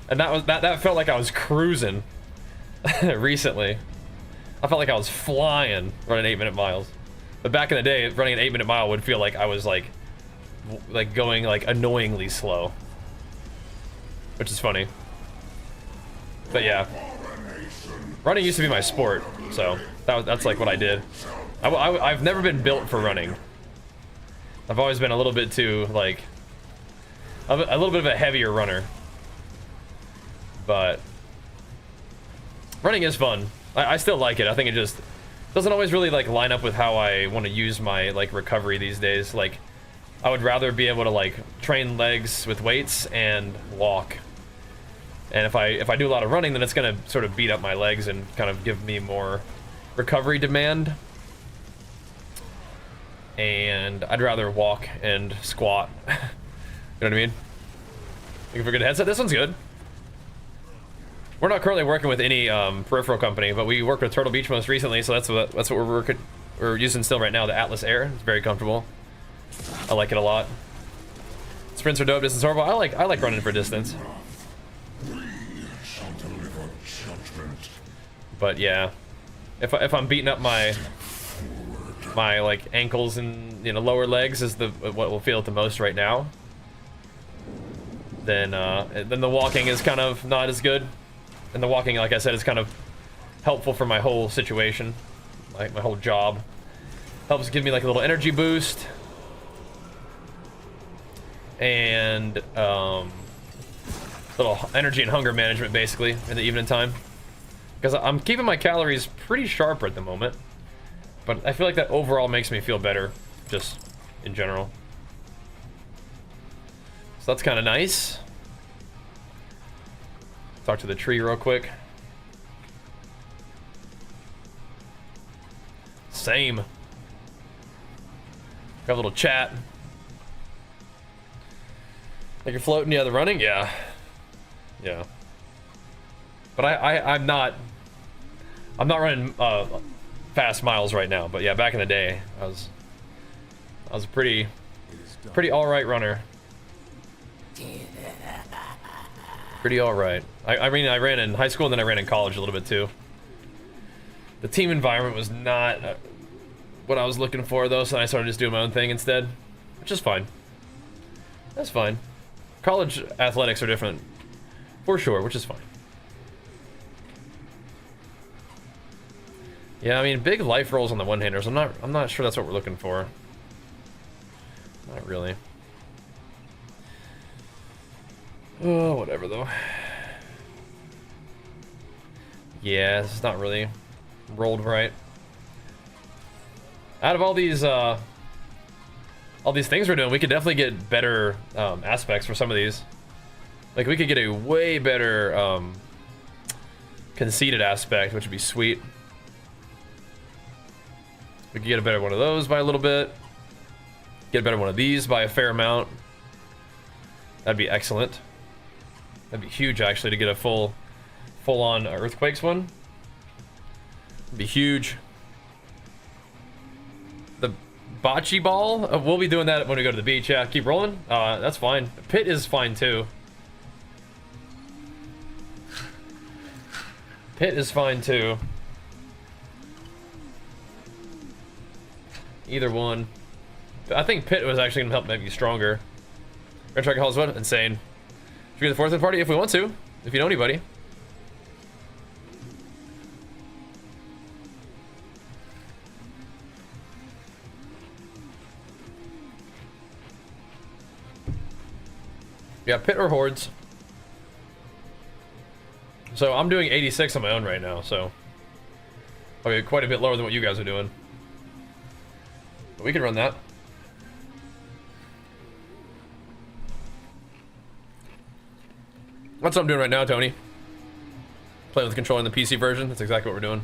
And that felt like I was cruising recently. I felt like I was flying running 8-minute miles. But back in the day, running an 8-minute mile would feel like I was like going like annoyingly slow, which is funny. But yeah, running used to be my sport, so that's like what I did. I've never been built for running. I've always been a little bit too like a little bit of a heavier runner. But running is fun. I still like it. I think it just doesn't always really like line up with how I want to use my like recovery these days. Like I would rather be able to like train legs with weights and walk. And if I do a lot of running, then it's gonna sort of beat up my legs and kind of give me more recovery demand. And I'd rather walk and squat. You know what I mean? Looking for a good headset? This one's good. We're not currently working with any peripheral company, but we worked with Turtle Beach most recently, so that's what we're using still right now. The Atlas Air. It's very comfortable. I like it a lot. Sprints are dope. Distance horrible. I like running for distance. But yeah, if I'm beating up my like ankles and lower legs is what will feel it the most right now, then the walking is kind of not as good. And the walking, like I said, is kind of helpful for my whole situation, like my whole job. Helps give me like a little energy boost and little energy and hunger management basically in the evening time. Because I'm keeping my calories pretty sharp at the moment, but I feel like that overall makes me feel better, just in general. So that's kind of nice. Talk to the tree real quick. Same. Got a little chat. Like you're floating, yeah, the running, yeah. Yeah. But I'm not running fast miles right now, but yeah, back in the day, I was a pretty all right runner. Pretty all right. I mean, I ran in high school and then I ran in college a little bit too. The team environment was not what I was looking for though, so I started just doing my own thing instead, which is fine. That's fine. College athletics are different, for sure, which is fine. Yeah, I mean, big life rolls on the one-handers. I'm not sure that's what we're looking for. Not really. Oh, whatever though. Yeah, it's not really rolled right. Out of all these things we're doing, we could definitely get better aspects for some of these. Like we could get a way better conceded aspect, which would be sweet. We could get a better one of those by a little bit. Get a better one of these by a fair amount. That'd be excellent. That'd be huge actually to get a full-on earthquakes one. It'd be huge. The bocce ball, we'll be doing that when we go to the beach. Yeah, keep rolling. That's fine. Pit is fine too. Pit is fine too. Either one. I think Pit was actually gonna help make you stronger. Red Track Hall is what? Insane. Should we get the fourth party if we want to? If you know anybody. Yeah, Pit or Hordes. So I'm doing 86 on my own right now, so okay, quite a bit lower than what you guys are doing. But we can run that. That's what I'm doing right now, Tony. Playing with the controller in the PC version. That's exactly what we're doing.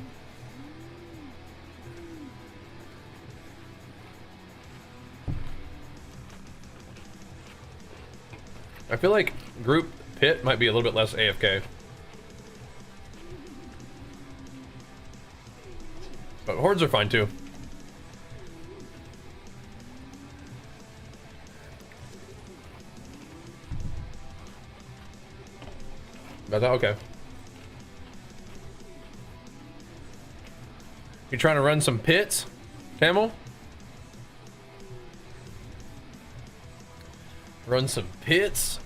I feel like group Pit might be a little bit less AFK. But Hordes are fine too. Got that? Okay. You trying to run some pits, Camel? Run some pits?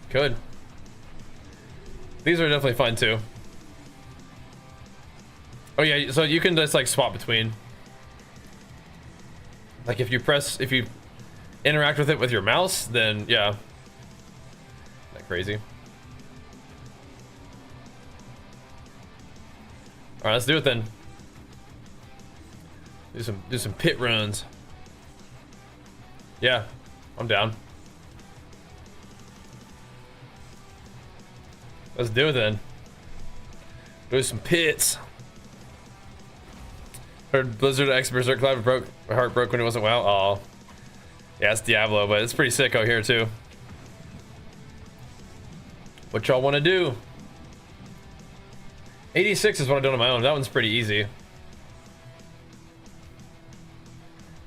Could. These are definitely fun too. Oh yeah, so you can just like swap between. Like if you interact with it with your mouse, then yeah. Crazy. Alright, let's do it then. Do some pit runs. Yeah, I'm down. Let's do it then. Do some pits. Heard Blizzard X Berserk Cloud broke. My heart broke when it wasn't WoW. Oh, yeah, it's Diablo, but it's pretty sick out here too. What y'all want to do? 86 is what I've done on my own. That one's pretty easy.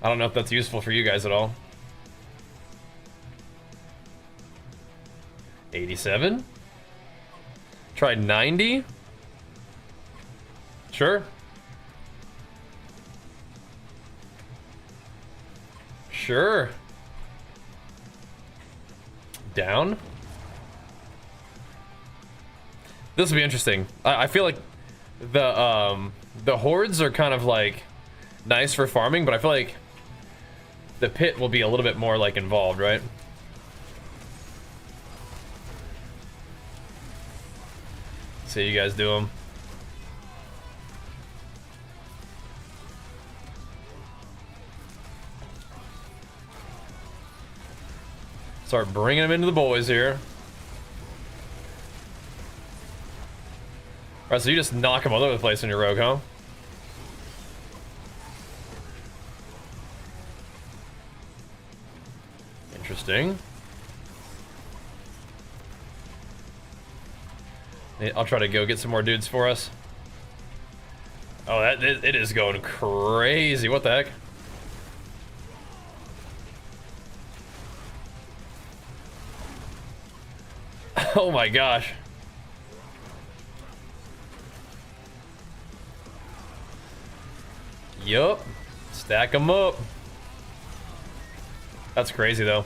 I don't know if that's useful for you guys at all. 87. Try 90. Sure. Sure. Down. This will be interesting. I feel like the hordes are kind of like nice for farming, but I feel like the pit will be a little bit more like involved, right? See you guys do them. Start bringing them into the boys here. Alright, so you just knock them all over the place in your rogue, huh? Interesting. I'll try to go get some more dudes for us. Oh, it is going crazy. What the heck? Oh my gosh. Yup. Stack them up. That's crazy though.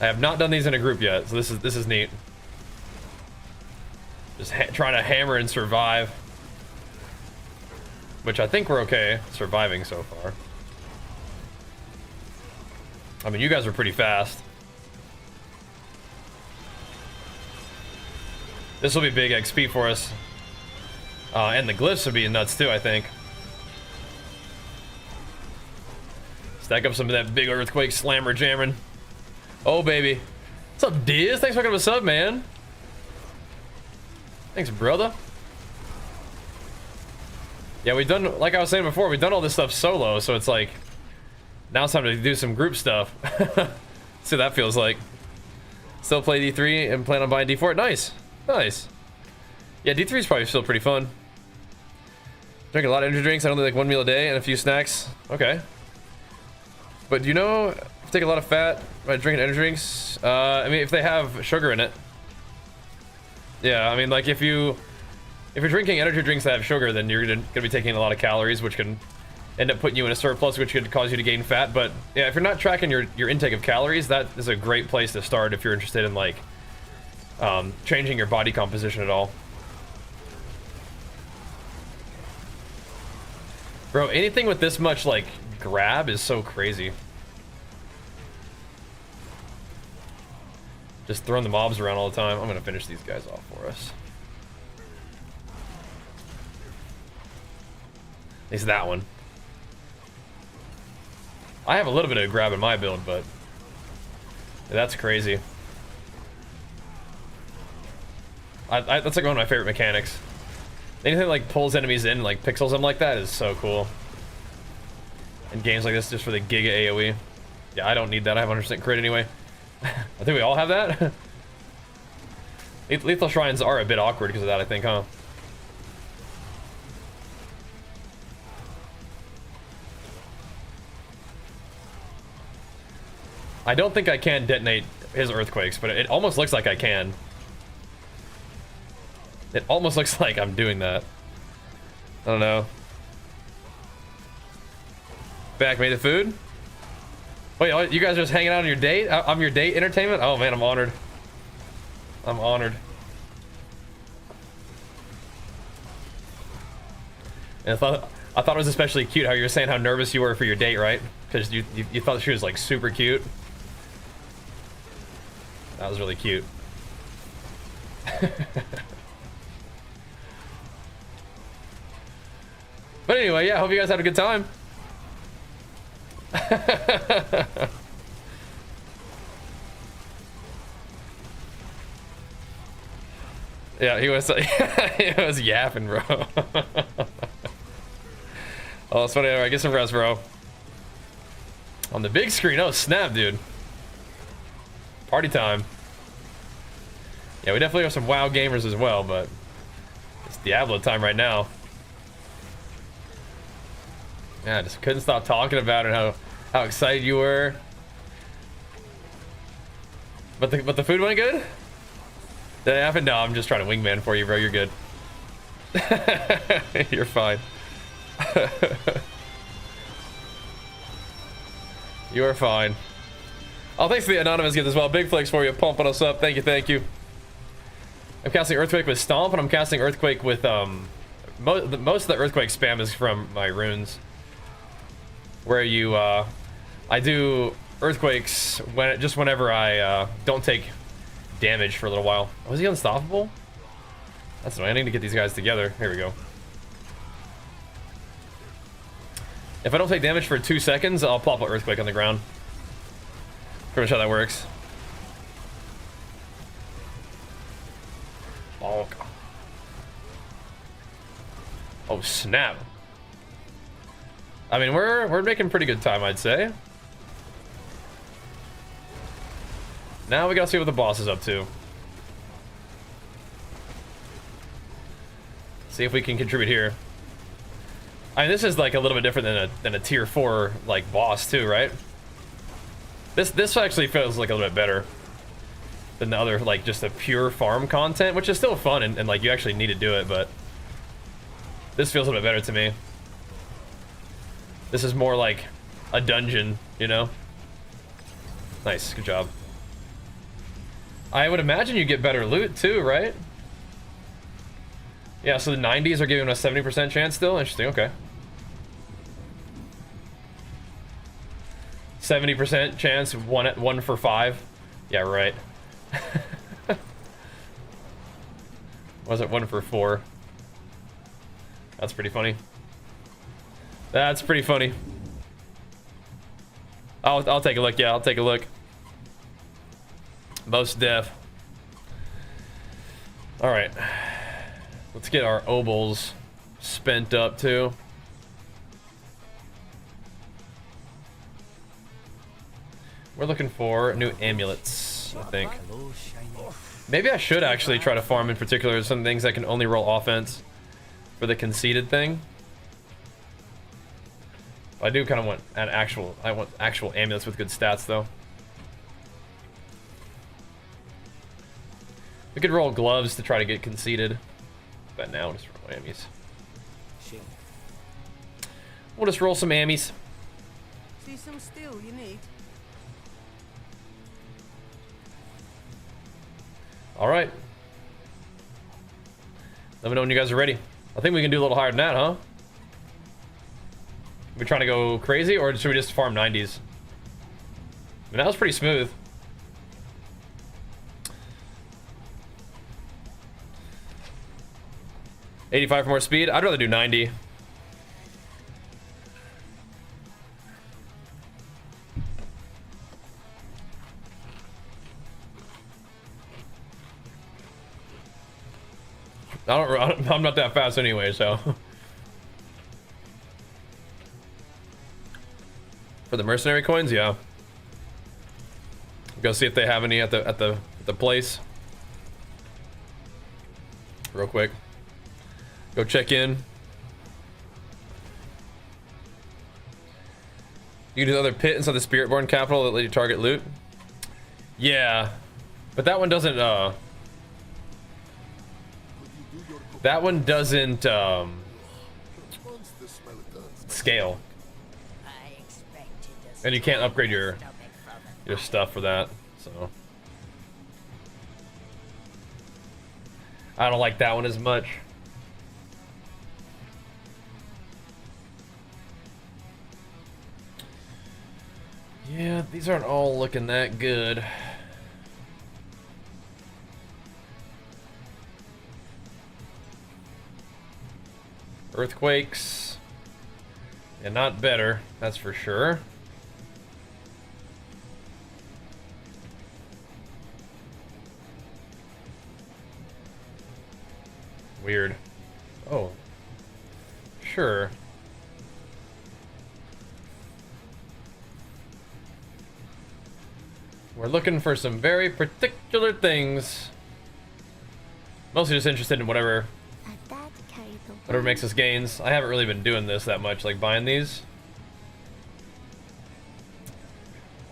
I have not done these in a group yet, so this is neat. Just trying to hammer and survive, which I think we're okay surviving so far. I mean, you guys are pretty fast. This will be big XP for us. And the glyphs will be nuts too, I think. Stack up some of that big earthquake slammer jamming. Oh, baby. What's up, Diz? Thanks for coming to sub, man. Thanks, brother. Yeah, we've done, like I was saying before, we've done all this stuff solo, so it's like, now it's time to do some group stuff. See what that feels like. Still play D3 and plan on buying D4. Nice. Nice. Yeah, D3 is probably still pretty fun. Drink a lot of energy drinks. I only like one meal a day and a few snacks. Okay. But you know, if you take a lot of fat by drinking energy drinks, I mean, if they have sugar in it. Yeah, I mean, like if you're drinking energy drinks that have sugar, then you're gonna be taking a lot of calories, which can end up putting you in a surplus, which could cause you to gain fat. But yeah, if you're not tracking your intake of calories, that is a great place to start if you're interested in like changing your body composition at all. Bro, anything with this much like grab is so crazy. Just throwing the mobs around all the time. I'm gonna finish these guys off for us. At least that one. I have a little bit of grab in my build, but that's crazy. That's like one of my favorite mechanics. Anything that like pulls enemies in, like pixels them like that is so cool. In games like this, just for the giga AoE. Yeah, I don't need that. I have 100% crit anyway. I think we all have that. Lethal shrines are a bit awkward because of that, I think, huh? I don't think I can detonate his earthquakes, but it almost looks like I can. It almost looks like I'm doing that. I don't know. Back made the food. Wait, you guys are just hanging out on your date? I'm your date entertainment? Oh man, I'm honored. I'm honored. And I thought it was especially cute how you were saying how nervous you were for your date, right? Because you thought she was like super cute. That was really cute. But anyway, yeah, hope you guys had a good time. Yeah, he was he was yapping, bro. Oh, it's funny. All right, get some rest, bro. On the big screen, oh snap, dude. Party time. Yeah, we definitely have some WoW gamers as well, but it's Diablo time right now. Yeah, I just couldn't stop talking about it, how excited you were. But the food went good? Did it happen? No, I'm just trying to wingman for you, bro. You're good. You're fine. You are fine. Oh, thanks for the anonymous gift as well. Big flex for you, pumping us up. Thank you, thank you. I'm casting Earthquake with Stomp, and I'm casting Earthquake with most of the Earthquake spam is from my runes, where you I do Earthquakes whenever I don't take damage for a little while. Was he unstoppable? That's annoying. I need to get these guys together. Here we go. If I don't take damage for 2 seconds, I'll plop an Earthquake on the ground. Pretty much how that works. Oh, God. Oh snap. I mean, we're making pretty good time, I'd say. Now we gotta see what the boss is up to. See if we can contribute here. I mean, this is like a little bit different than a tier 4 like boss too, right? This actually feels like a little bit better than the other, like just the pure farm content, which is still fun and like you actually need to do it, but this feels a little bit better to me. This is more like a dungeon, you know? Nice, good job. I would imagine you get better loot too, right? Yeah, so the 90s are giving us 70% chance still? Interesting, okay. 70% chance, one for 5. Yeah, right. Was it 1 for 4? That's pretty funny. That's pretty funny. I'll take a look, yeah, I'll take a look. Most def. Alright. Let's get our obols spent up too. We're looking for new amulets, I think. Maybe I should actually try to farm in particular some things that can only roll offense for the conceded thing. I do kind of want I want actual amulets with good stats though. We could roll gloves to try to get conceded, but now just roll ammies. We'll just roll some ammies. See some steel you need. All right. Let me know when you guys are ready. I think we can do a little higher than that, huh? We trying to go crazy, or should we just farm 90s? I mean, that was pretty smooth. $85 for more speed. I'd rather do 90. I'm not that fast anyway, so. For the mercenary coins, yeah. Go see if they have any at the place. Real quick. Go check in. You can do the other pit inside the Spiritborn capital that let you target loot. Yeah, but that one doesn't. That one doesn't scale, and you can't upgrade your stuff for that. So I don't like that one as much. Yeah, these aren't all looking that good. Earthquakes. And not better, that's for sure. Weird. Oh. Sure. We're looking for some very particular things. Mostly just interested in whatever makes us gains. I haven't really been doing this that much, like buying these.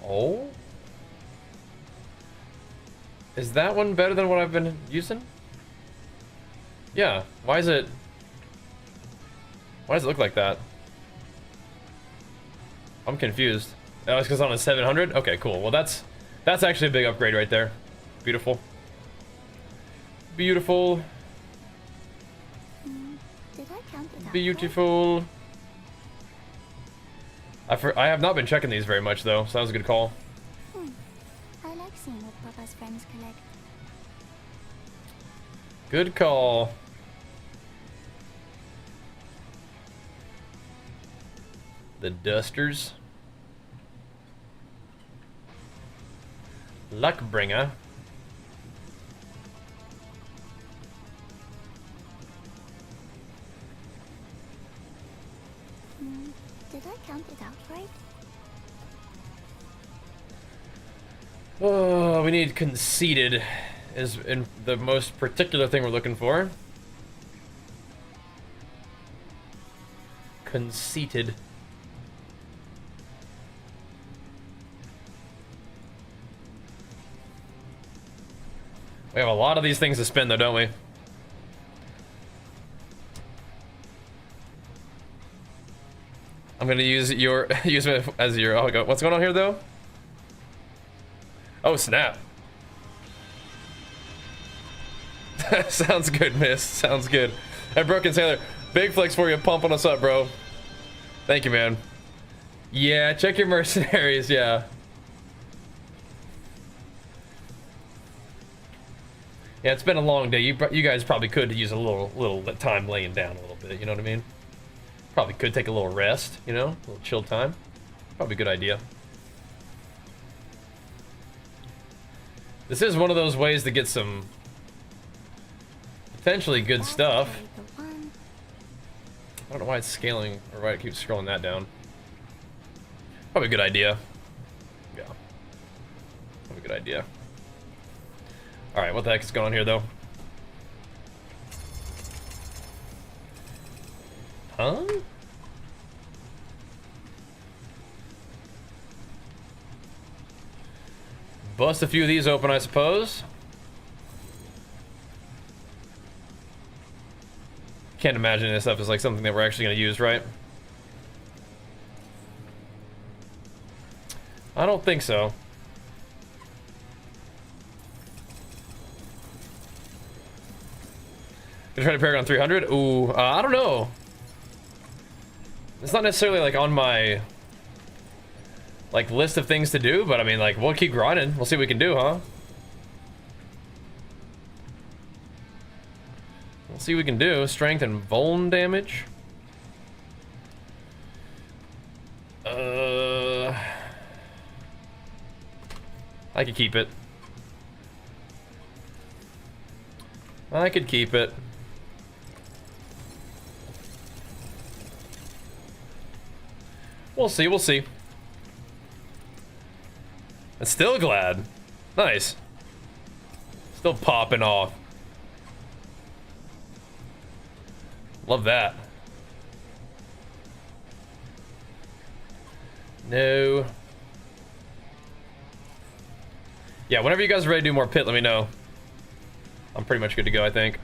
Oh? Is that one better than what I've been using? Yeah. Why does it look like that? I'm confused. Oh, it's because I'm on 700? Okay, cool. Well, that's actually a big upgrade right there. Beautiful. Beautiful. Did I count it out? Beautiful. I have not been checking these very much though, so that was a good call. I like seeing what Papa's friends collect. Good call. The dusters. Luckbringer. Did I count it out right? Oh, we need conceited is in the most particular thing we're looking for. Conceited. We have a lot of these things to spend though, don't we? I'm gonna use it as your. Oh, what's going on here though? Oh snap! Sounds good, Miss. Sounds good. Hey, Broken Sailor, big flex for you, pumping us up, bro. Thank you, man. Yeah, check your mercenaries. Yeah. Yeah, it's been a long day. You guys probably could use a little time laying down a little bit. You know what I mean? Probably could take a little rest, you know, a little chill time. Probably a good idea. This is one of those ways to get some potentially good stuff. I don't know why it's scaling, or why it keeps scrolling that down. Probably a good idea. Yeah. Probably a good idea. Alright, what the heck is going on here, though? Huh? Bust a few of these open, I suppose. Can't imagine this stuff is like something that we're actually going to use, right? I don't think so. Gonna try to Paragon 300? Ooh, I don't know. It's not necessarily like on my like list of things to do, but I mean, like, we'll keep grinding. We'll see what we can do, huh? We'll see what we can do. Strength and vuln damage. I could keep it. I could keep it. We'll see, we'll see. I'm still glad. Nice. Still popping off. Love that. No. Yeah, whenever you guys are ready to do more pit, let me know. I'm pretty much good to go, I think.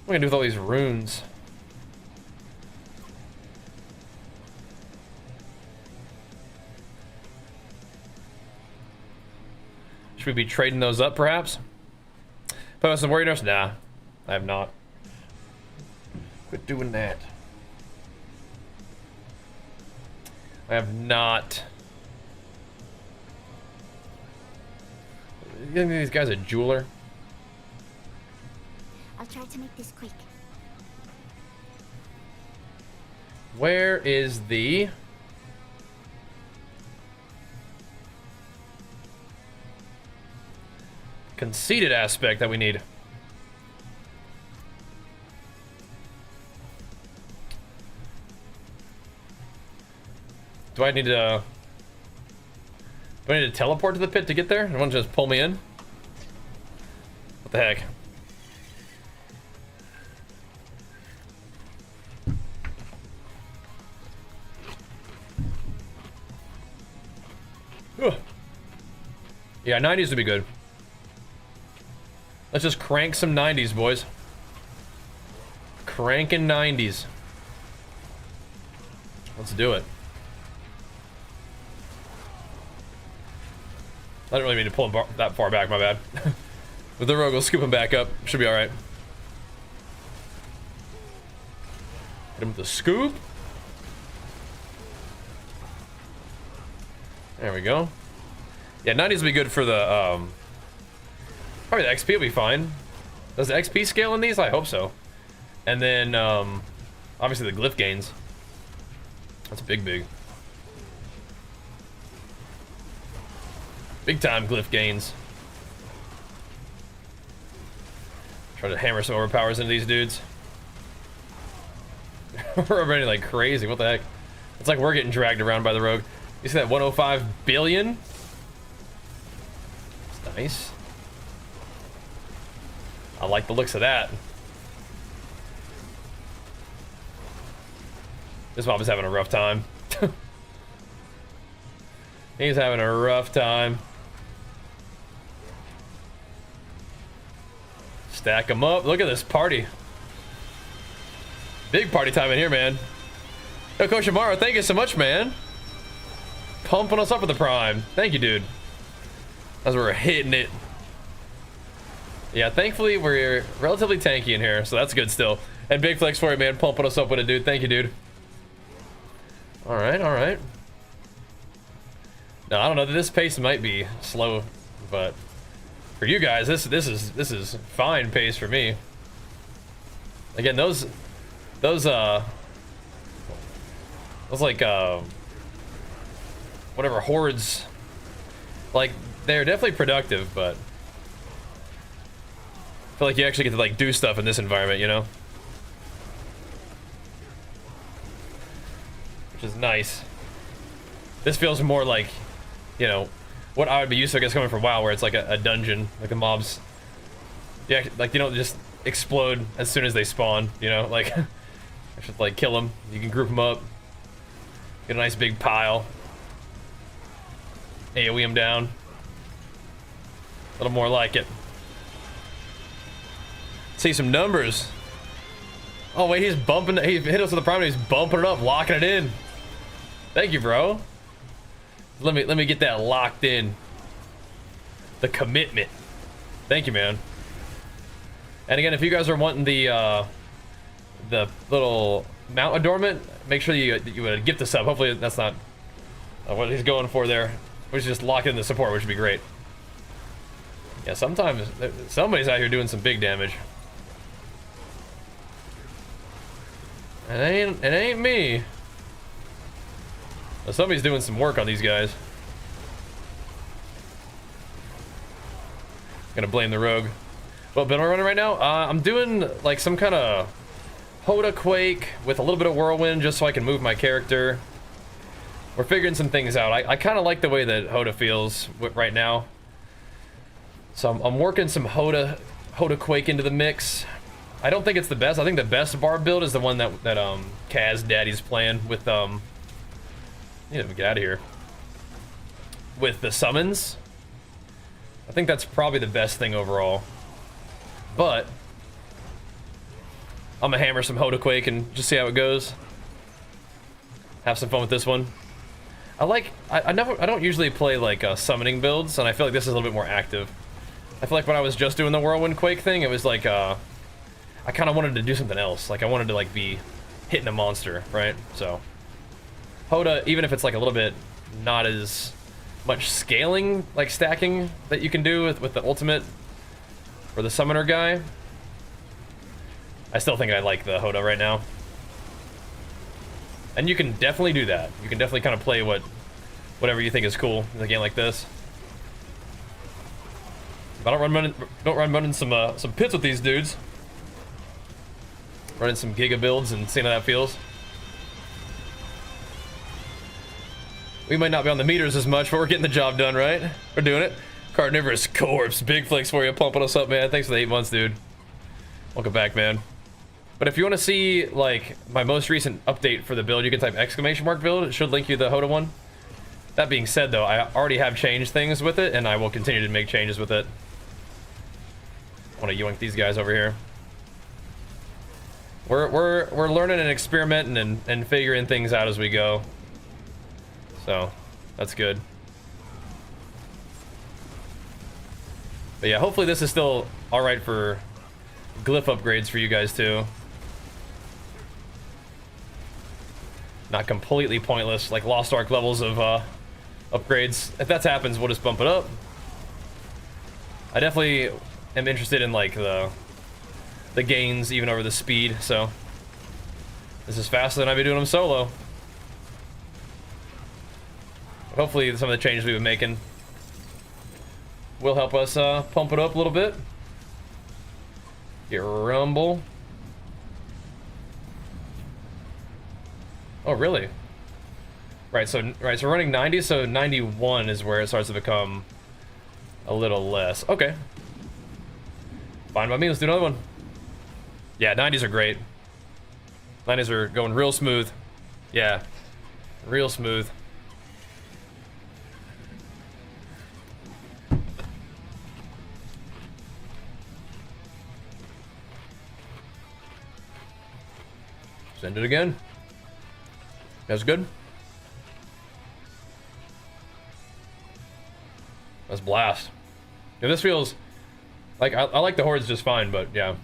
What am I gonna do with all these runes? Should we be trading those up, perhaps? Put on some warrior nerfs? Nah, I have not. Quit doing that. I have not. You think these guys a jeweler? try to make this quick. Where is the... conceited aspect that we need? Do I need to teleport to the pit to get there? I want to just pull me in? What the heck? Ugh. Yeah, 90s would be good. Let's just crank some 90s, boys. Cranking 90s. Let's do it. I didn't really mean to pull him that far back, my bad. With the rogue, we'll scoop him back up. Should be alright. Hit him with the scoop. There we go. Yeah, 90s will be good for the, probably the XP will be fine. Does the XP scale in these? I hope so. And then, obviously the glyph gains. That's big. Big time glyph gains. Try to hammer some overpowers into these dudes. We're already like crazy. What the heck? It's like we're getting dragged around by the rogue. You see that 105 billion? It's nice. I like the looks of that. This mob is having a rough time. He's having a rough time. Stack them up. Look at this party. Big party time in here, man. Yo, Coach Amaro, thank you so much, man. Pumping us up with the prime. Thank you, dude. As we're hitting it. Yeah, thankfully we're relatively tanky in here, so that's good still. And big flex for you, man. Pumping us up with it, dude. Thank you, dude. All right. Now I don't know. This pace might be slow, but for you guys, this is fine pace for me. Again, those like whatever hordes, like they're definitely productive, but I feel like you actually get to like do stuff in this environment, you know, which is nice. This feels more like, you know, what I would be used to, I guess, coming from WoW, where it's like a dungeon, like the mobs. Yeah, like you don't just explode as soon as they spawn, you know, like I should like kill them. You can group them up, get a nice big pile, AoE them down. A little more like it. See some numbers. Oh wait, he's bumping. He hit us with the prime. He's bumping it up, locking it in. Thank you, bro. Let me get that locked in. The commitment. Thank you, man. And again, if you guys are wanting the little mount adornment, make sure you gift us up. Hopefully that's not what he's going for there. We should just lock in the support, which would be great. Yeah, sometimes somebody's out here doing some big damage. It ain't me. Well, somebody's doing some work on these guys. Gonna blame the rogue. What build am I running right now? I'm doing like some kind of HotA-Quake with a little bit of whirlwind, just so I can move my character. We're figuring some things out. I kind of like the way that HotA feels right now. So I'm working some HotA-Quake into the mix. I don't think it's the best. I think the best barb build is the one that Kaz Daddy's playing with need to get out of here. With the summons. I think that's probably the best thing overall. But I'm gonna hammer some HotA-Quake and just see how it goes. Have some fun with this one. I don't usually play like summoning builds, and I feel like this is a little bit more active. I feel like when I was just doing the Whirlwind Quake thing, it was like I kind of wanted to do something else. Like I wanted to like be hitting a monster, right? So HotA, even if it's like a little bit not as much scaling, like stacking that you can do with the ultimate or the summoner guy, I still think I like the HotA right now. And you can definitely do that. You can definitely kind of play whatever you think is cool in a game like this. But I don't run running some pits with these dudes. Running some giga builds and seeing how that feels. We might not be on the meters as much, but we're getting the job done, right? We're doing it. Carnivorous Corpse, big flex for you, pumping us up, man. Thanks for the 8 months, dude. Welcome back, man. But if you want to see, like, my most recent update for the build, you can type ! build. It should link you the HotA one. That being said, though, I already have changed things with it, and I will continue to make changes with it. I want to yoink these guys over here. We're learning and experimenting and figuring things out as we go. So, that's good. But yeah, hopefully this is still alright for glyph upgrades for you guys too. Not completely pointless, like Lost Ark levels of upgrades. If that happens, we'll just bump it up. I definitely am interested in like the gains even over the speed, so this is faster than I've been doing them solo. Hopefully some of the changes we've been making will help us pump it up a little bit. Get rumble. Oh, really? Right, so running 90, so 91 is where it starts to become a little less. Okay. Fine by me, let's do another one. Yeah, 90s are great. 90s are going real smooth. Yeah, real smooth. Send it again. That's good. Let's blast. Yeah, this feels like I like the hordes just fine, but yeah.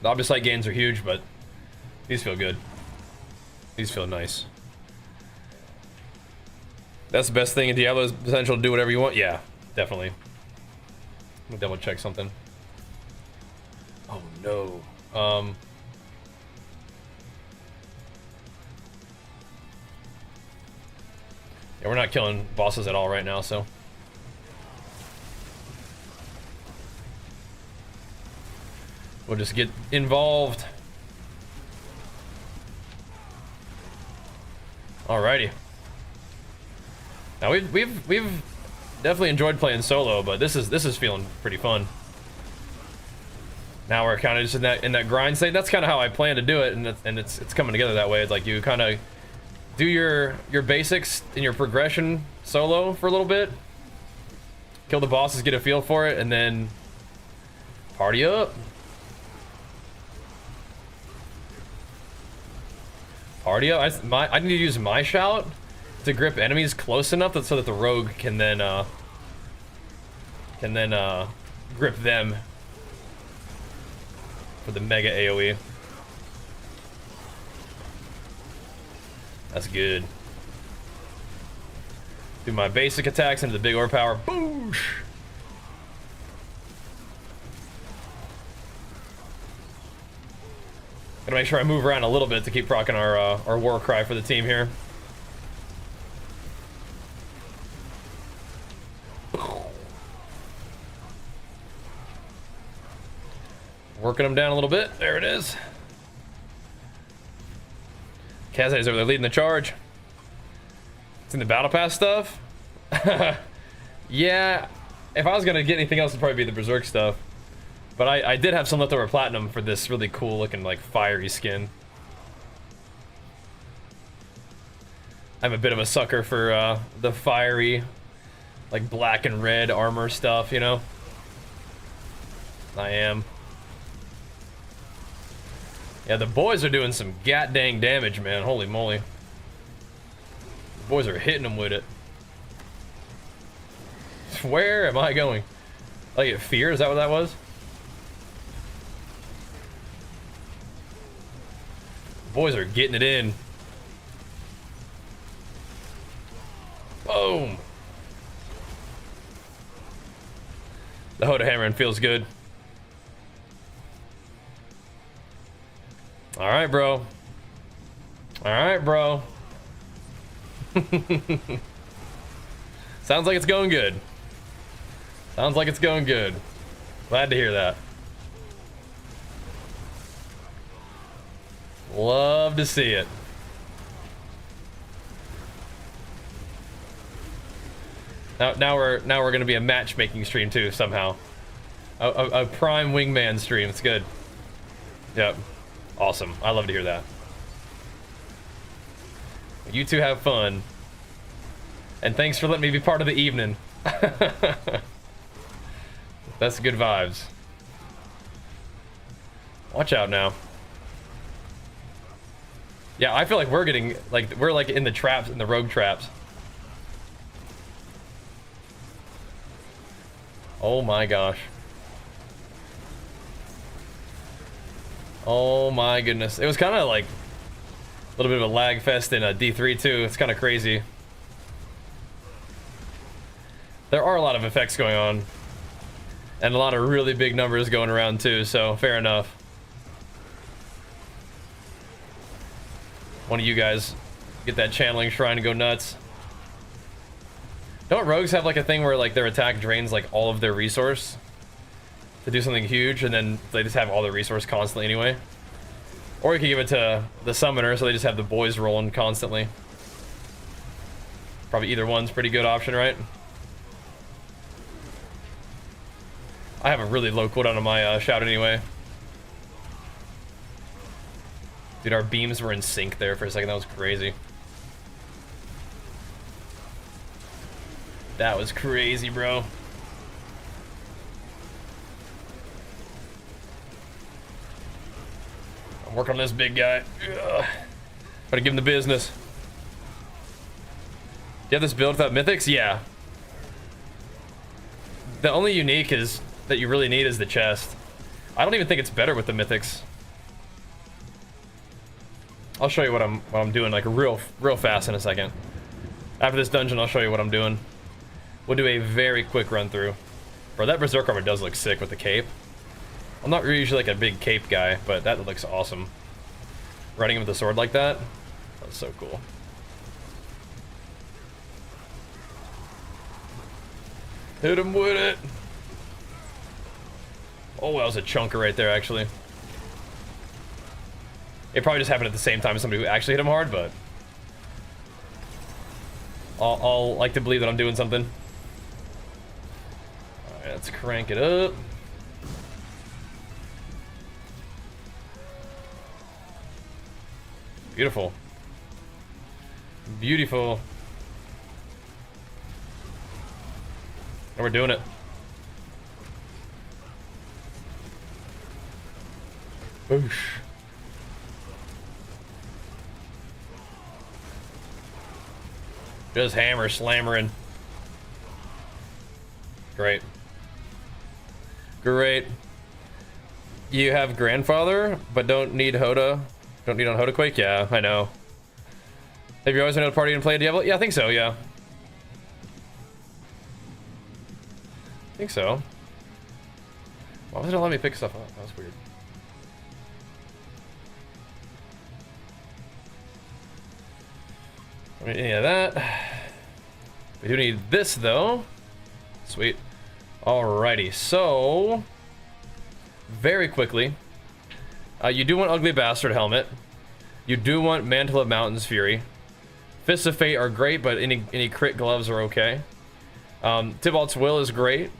The obvious light gains are huge, but these feel good. These feel nice. That's the best thing in Diablo is potential to do whatever you want. Yeah, definitely. Let me double check something. Oh no. Yeah, we're not killing bosses at all right now, so. We'll just get involved. Alrighty. Now we've definitely enjoyed playing solo, but this is feeling pretty fun. Now we're kind of just in that grind state. That's kind of how I plan to do it, and it's coming together that way. It's like you kind of do your basics in your progression solo for a little bit, kill the bosses, get a feel for it, and then party up. Party up. I need to use my shout to grip enemies close enough so that the rogue can then grip them for the mega AoE. That's good. Do my basic attacks into the big orb power. Boosh! Gotta make sure I move around a little bit to keep rocking our war cry for the team here. Working them down a little bit. There it is. Kazai's over there leading the charge. It's in the battle pass stuff. Yeah, if I was gonna get anything else, it'd probably be the Berserk stuff. But I did have some leftover platinum for this really cool looking like fiery skin. I'm a bit of a sucker for the fiery, like black and red armor stuff, you know? I am. Yeah, the boys are doing some god-dang damage, man. Holy moly. The boys are hitting them with it. Where am I going? Like at fear? Is that what that was? The boys are getting it in. Boom. The HotA hammering feels good. All right, bro. All right, bro. Sounds like it's going good. Sounds like it's going good. Glad to hear that. Love to see it. Now we're gonna be a matchmaking stream too somehow. A prime wingman stream. It's good. Yep. Awesome. I love to hear that. You two have fun. And thanks for letting me be part of the evening. That's good vibes. Watch out now. Yeah, I feel like we're getting we're like in the traps, in the rogue traps. Oh my gosh. Oh my goodness. It was kind of like a little bit of a lag fest in a D3 too. It's kind of crazy. There are a lot of effects going on. And a lot of really big numbers going around too, so fair enough. One of you guys get that channeling shrine and go nuts. Don't rogues have like a thing where like their attack drains like all of their resource to do something huge, and then they just have all their resource constantly anyway? Or you could give it to the summoner so they just have the boys rolling constantly. Probably either one's pretty good option, right? I have a really low cooldown on my shout anyway. Dude, our beams were in sync there for a second. That was crazy. That was crazy, bro. I'm working on this big guy. Ugh. Gotta give him the business. Do you have this build without mythics? Yeah. The only unique is that you really need is the chest. I don't even think it's better with the mythics. I'll show you what I'm doing like real fast in a second. After this dungeon, I'll show you what I'm doing. We'll do a very quick run through. Bro, that Berserker armor does look sick with the cape. I'm not usually like a big cape guy, but that looks awesome. Running with the sword like that, that's so cool. Hit him with it. Oh, that was a chunker right there, actually. It probably just happened at the same time as somebody who actually hit him hard, but I'll like to believe that I'm doing something. Alright, let's crank it up. Beautiful. Beautiful. And we're doing it. Boosh. Just hammer slammering. Great. Great. You have grandfather, but don't need HotA. Don't need on HotA-Quake? Yeah, I know. Have you always been able to party and play Diablo? Yeah, I think so, yeah. I think so. Why wasn't it letting me pick stuff up? That was weird. Don't need any of that. We do need this, though. Sweet. Alrighty, so... very quickly. You do want Ugly Bastard Helmet. You do want Mantle of Mountain's Fury. Fists of Fate are great, but any crit gloves are okay. Tybalt's Will is great.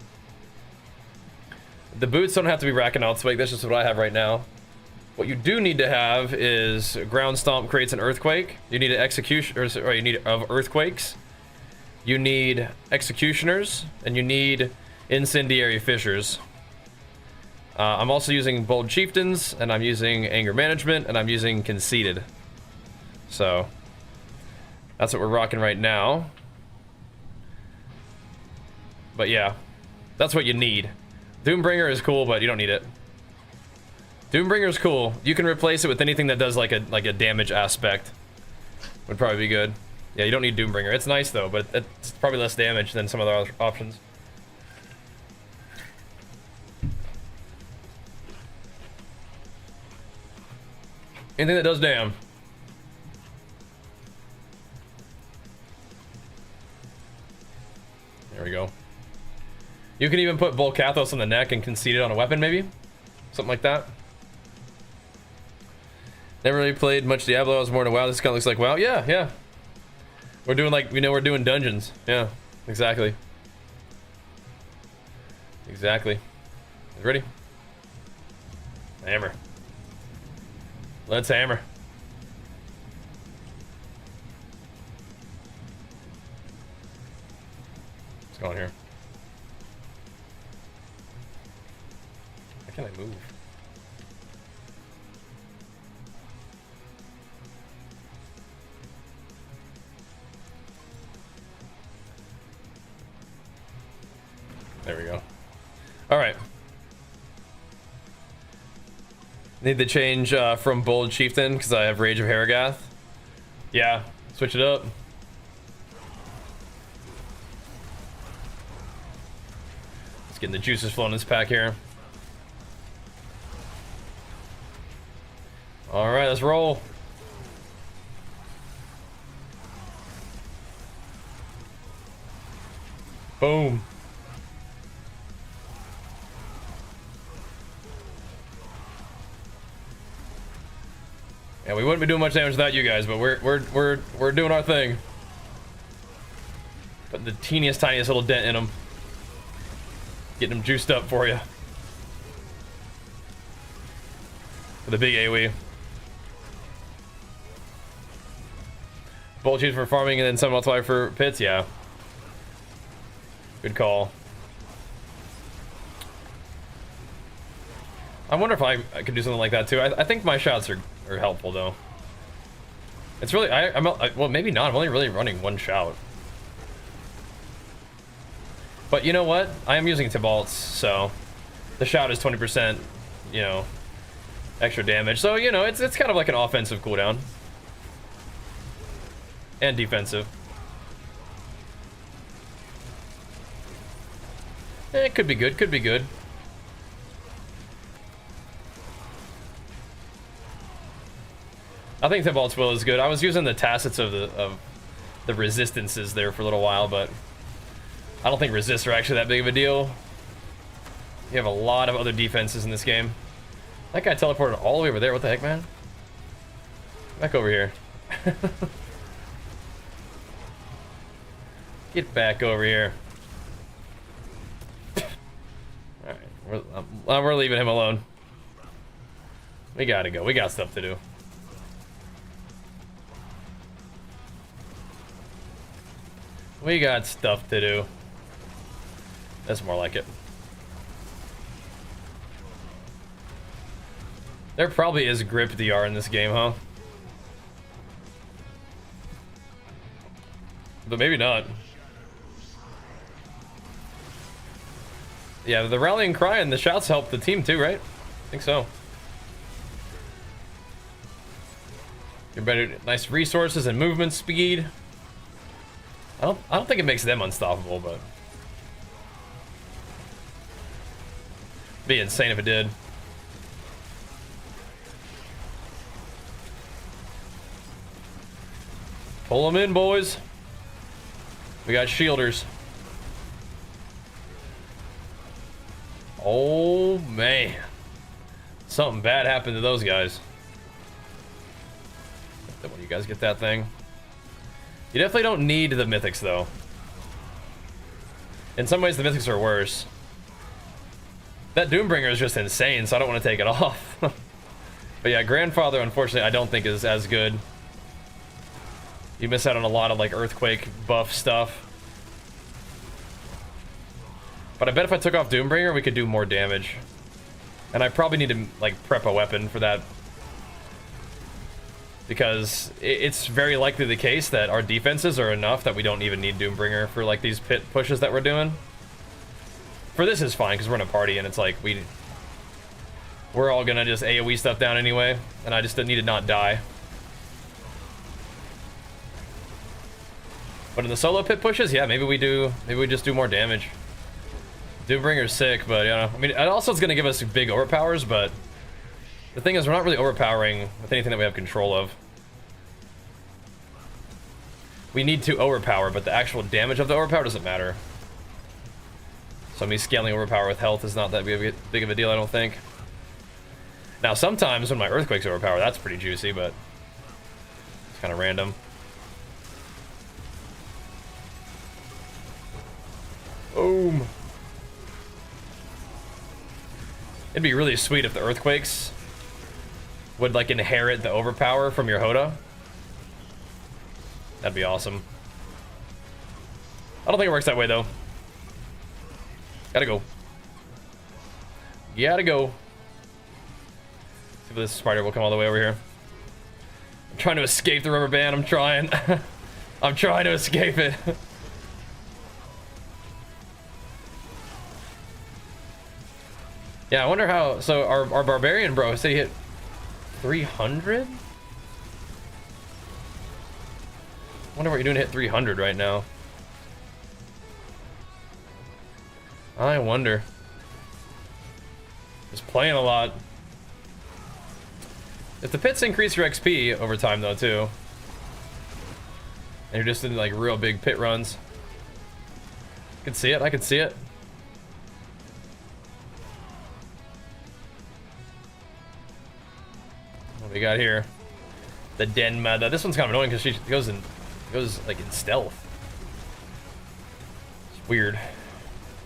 The boots don't have to be Rakanal's Wake, that's just what I have right now. What you do need to have is Ground Stomp creates an Earthquake. You need an Execution, or you need of Earthquakes. You need Executioners, and you need Incendiary Fissures. I'm also using Bold Chieftains, and I'm using Anger Management, and I'm using Conceited. So, that's what we're rocking right now. But yeah, that's what you need. Doombringer is cool, but you don't need it. Doombringer is cool. You can replace it with anything that does like a damage aspect. Would probably be good. Yeah, you don't need Doombringer. It's nice though, but it's probably less damage than some of the other options. Anything that does damn. There we go. You can even put Volcathos on the neck and concede it on a weapon, maybe? Something like that. Never really played much Diablo. I was more into WoW. This kind of looks like WoW. Yeah, yeah. We're doing like, we're doing dungeons. Yeah, exactly. Exactly. Ready? Hammer. Let's hammer. What's going on here? How can I move? There we go. All right. Need to change from Bold Chieftain because I have Rage of Haragath. Yeah, switch it up. Let's get the juices flowing in this pack here. All right, let's roll. Boom. Yeah, we wouldn't be doing much damage without you guys, but we're doing our thing. Put the teeniest, tiniest little dent in them. Getting them juiced up for you. For the big AoE. Bolt cheese for farming and then some multiplier for pits, yeah. Good call. I wonder if I could do something like that too. I think my shots are helpful though. It's really, well maybe not, I'm only really running one shout. But you know what? I am using Tibalt's, so the shout is 20%, you know, extra damage. So, you know, it's kind of like an offensive cooldown. And defensive. It could be good, could be good. I think Tibalt's will is good. I was using the tacits of the resistances there for a little while, but I don't think resists are actually that big of a deal. You have a lot of other defenses in this game. That guy teleported all the way over there. What the heck, man? Back over here. Get back over here. Alright, we're leaving him alone. We gotta go. We got stuff to do. We got stuff to do. That's more like it. There probably is grip DR in this game, huh? But maybe not. Yeah, the rallying cry and the shouts help the team too, right? I think so. You're better, nice resources and movement speed. I don't think it makes them unstoppable, but it'd be insane if it did. Pull them in, boys. We got shielders. Oh man, something bad happened to those guys. When you guys get that thing, you definitely don't need the mythics though. In some ways the mythics are worse. That Doombringer is just insane, so I don't want to take it off. But yeah, Grandfather unfortunately I don't think is as good. You miss out on a lot of like earthquake buff stuff. But I bet if I took off Doombringer, we could do more damage. And I probably need to like prep a weapon for that. Because it's very likely the case that our defenses are enough that we don't even need Doombringer for like these pit pushes that we're doing. For this is fine because we're in a party and it's like we're all gonna just AoE stuff down anyway, and I just need to not die. But in the solo pit pushes, yeah, maybe we just do more damage. Doombringer's sick, but you know, I mean, it also is gonna give us big overpowers, but The thing is, we're not really overpowering with anything that we have control of. We need to overpower, but the actual damage of the overpower doesn't matter. So me scaling overpower with health is not that big of a deal, I don't think. Now, sometimes when my earthquakes overpower, that's pretty juicy, but it's kind of random. Boom. It'd be really sweet if the earthquakes would like inherit the overpower from your HotA. That'd be awesome. I don't think it works that way though. Gotta go. Gotta go. See if this spider will come all the way over here. I'm trying to escape the rubber band. I'm trying. I'm trying to escape it. Yeah, I wonder how. So our barbarian bro said he hit 300. Wonder what you're doing to hit 300 right now. I wonder. Just playing a lot. If the pits increase your XP over time though too, and you're just in like real big pit runs, I can see it. I can see it. What we got here? The Den Meta. This one's kind of annoying because she goes like in stealth. It's weird.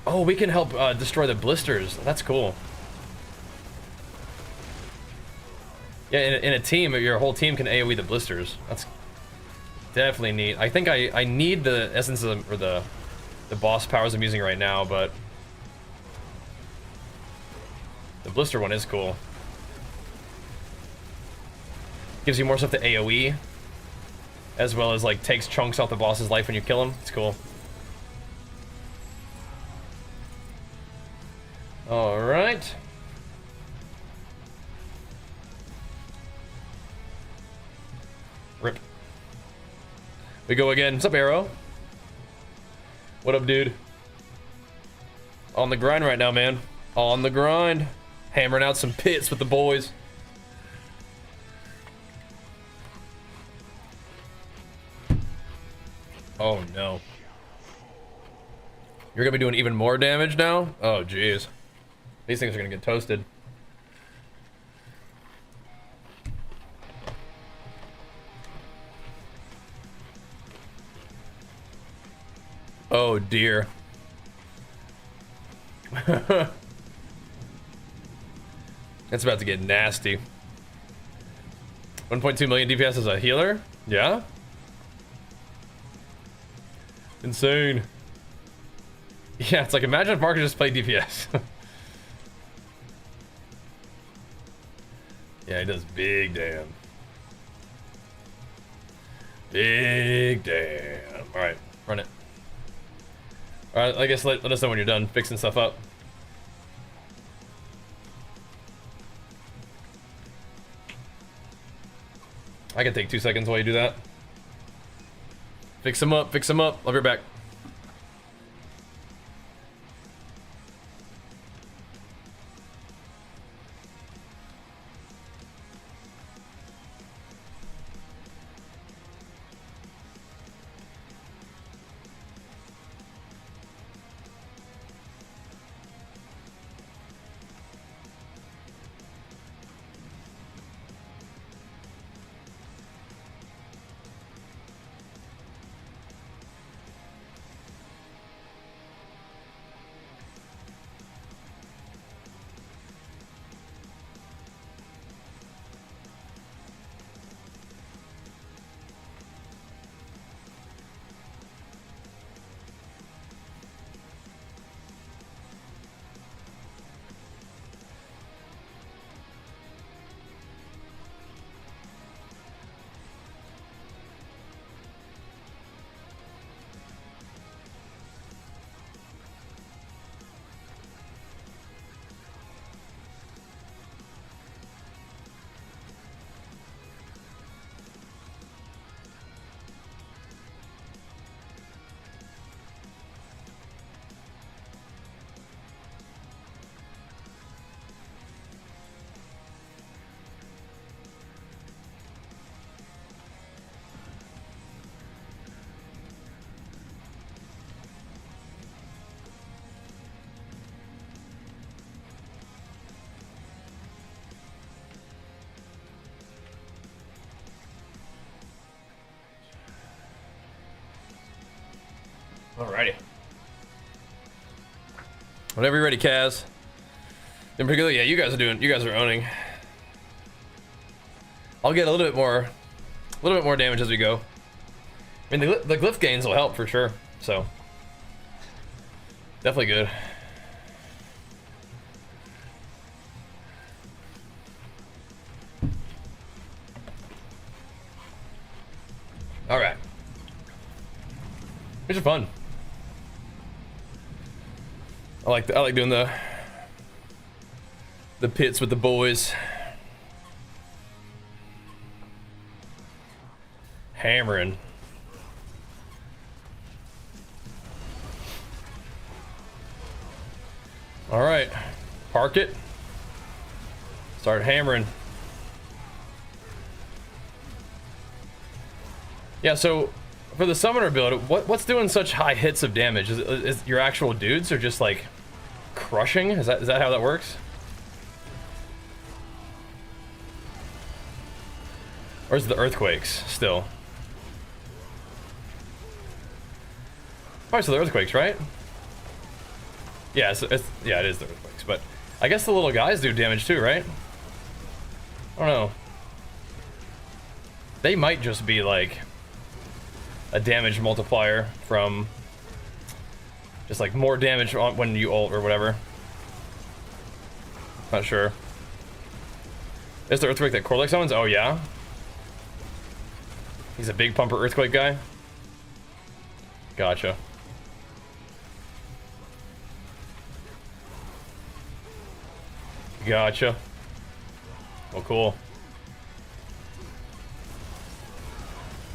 Oh, we can help destroy the blisters. That's cool. Yeah, in a team, your whole team can AoE the blisters. That's definitely neat. I think I need the essence of, or the boss powers I'm using right now, but the blister one is cool. Gives you more stuff to AoE, as well as like takes chunks off the boss's life when you kill him. It's cool. All right. Rip. We go again. What's up, Arrow? What up, dude? On the grind right now, man. On the grind. Hammering out some pits with the boys. Oh, no. You're gonna be doing even more damage now? Oh, jeez. These things are gonna get toasted. Oh, dear. It's about to get nasty. 1.2 million DPS as a healer? Yeah? Insane. Yeah, it's like, imagine if Mark could just play DPS. Yeah, he does big damn. Big damn. Alright, run it. Alright, I guess let us know when you're done fixing stuff up. I can take 2 seconds while you do that. Fix him up, fix him up. I'll be right back. Alrighty. Whenever you're ready, Kaz. In particular, yeah, you guys are owning. I'll get a little bit more damage as we go. I mean, the glyph gains will help for sure, so definitely good. All right, these are fun. I like doing the pits with the boys. Hammering. All right, park it. Start hammering. Yeah, so for the summoner build, what's doing such high hits of damage? Is your actual dudes or just like crushing? Is that how that works? Or is it the earthquakes still? Probably still the earthquakes, right? Yeah, yeah, it is the earthquakes, but I guess the little guys do damage too, right? I don't know. They might just be like a damage multiplier from just like more damage on when you ult or whatever. Not sure. Is the earthquake that Corlix owns? Oh yeah. He's a big pumper earthquake guy. Gotcha. Gotcha. Well, cool.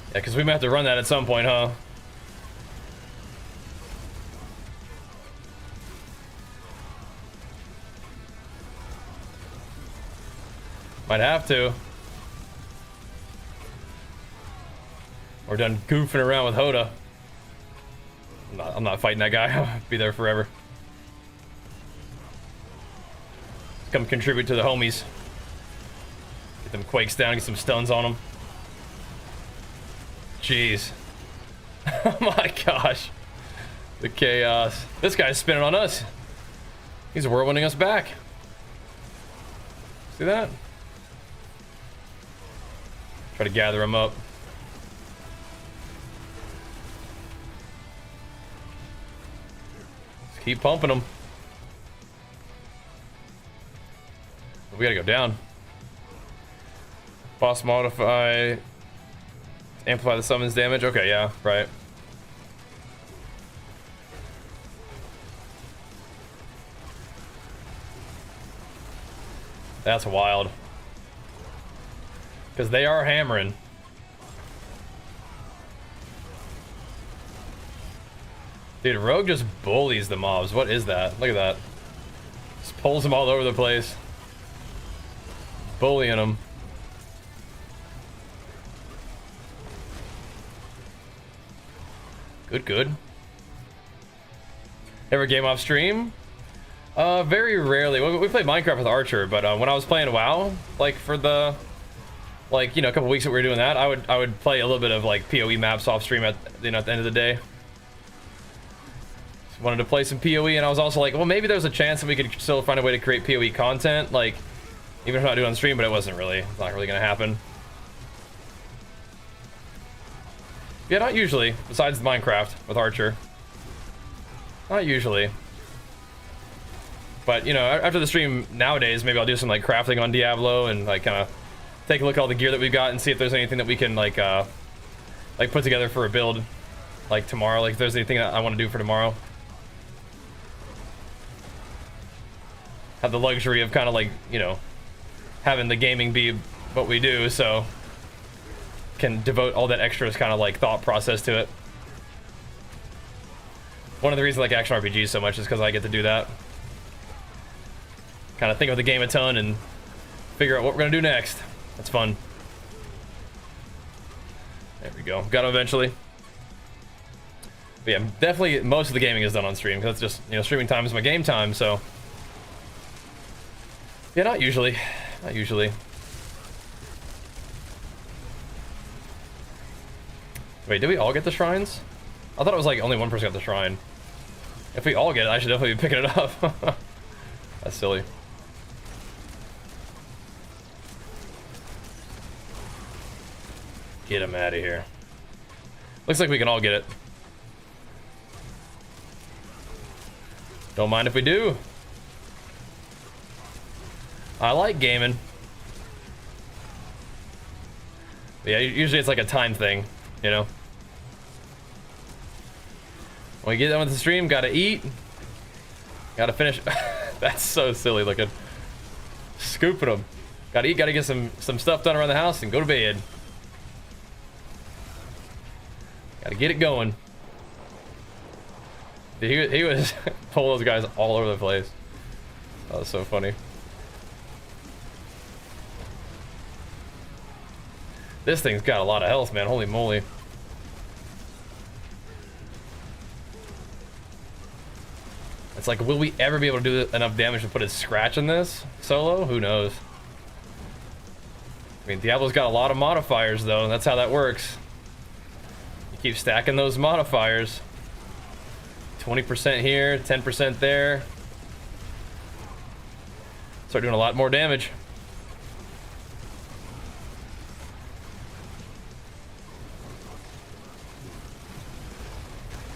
Yeah, because we might have to run that at some point, huh? Might have to. We're done goofing around with HotA. I'm not fighting that guy. I'll be there forever. Come contribute to the homies. Get them quakes down, get some stuns on them. Jeez. Oh my gosh. The chaos. This guy's spinning on us. He's whirlwinding us back. See that? Try to gather him up. Just keep pumping him. We gotta go down. Boss modify. Amplify the summons damage. Okay, yeah, right. That's wild. Because they are hammering. Dude, Rogue just bullies the mobs. What is that? Look at that. Just pulls them all over the place. Bullying them. Good. Ever game off stream? Very rarely. We played Minecraft with Archer, but when I was playing WoW, like for the, like, you know, a couple weeks that we were doing that, I would play a little bit of like PoE maps off stream at, you know, at the end of the day. Just wanted to play some PoE, and I was also like, well, maybe there's a chance that we could still find a way to create PoE content, like, even if I'm not doing it on stream, but it wasn't really, it's not really gonna happen. Yeah, not usually, besides Minecraft with Archer. Not usually. But, you know, after the stream nowadays, maybe I'll do some, like, crafting on Diablo and, like, kind of take a look at all the gear that we've got and see if there's anything that we can, like put together for a build, like, tomorrow. Like, if there's anything that I want to do for tomorrow. Have the luxury of kind of, like, you know, having the gaming be what we do, so can devote all that extra kind of like thought process to it. One of the reasons I like action RPGs so much is because I get to do that. Kind of think of the game a ton and figure out what we're gonna do next. That's fun. There we go. Got him eventually. But yeah, definitely most of the gaming is done on stream because it's just, you know, streaming time is my game time, so. Yeah, not usually. Not usually. Wait, did we all get the shrines? I thought it was like only one person got the shrine. If we all get it, I should definitely be picking it up. That's silly. Get him out of here. Looks like we can all get it. Don't mind if we do. I like gaming. But yeah, usually it's like a time thing, you know? When we get done with the stream, gotta eat. Gotta finish. That's so silly looking. Scooping them. Gotta eat, gotta get some stuff done around the house and go to bed. Gotta get it going. He was pulling those guys all over the place. That was so funny. This thing's got a lot of health, man. Holy moly. It's like, will we ever be able to do enough damage to put a scratch in this solo? Who knows? I mean, Diablo's got a lot of modifiers, though. That's how that works. You keep stacking those modifiers. 20% here, 10% there. Start doing a lot more damage.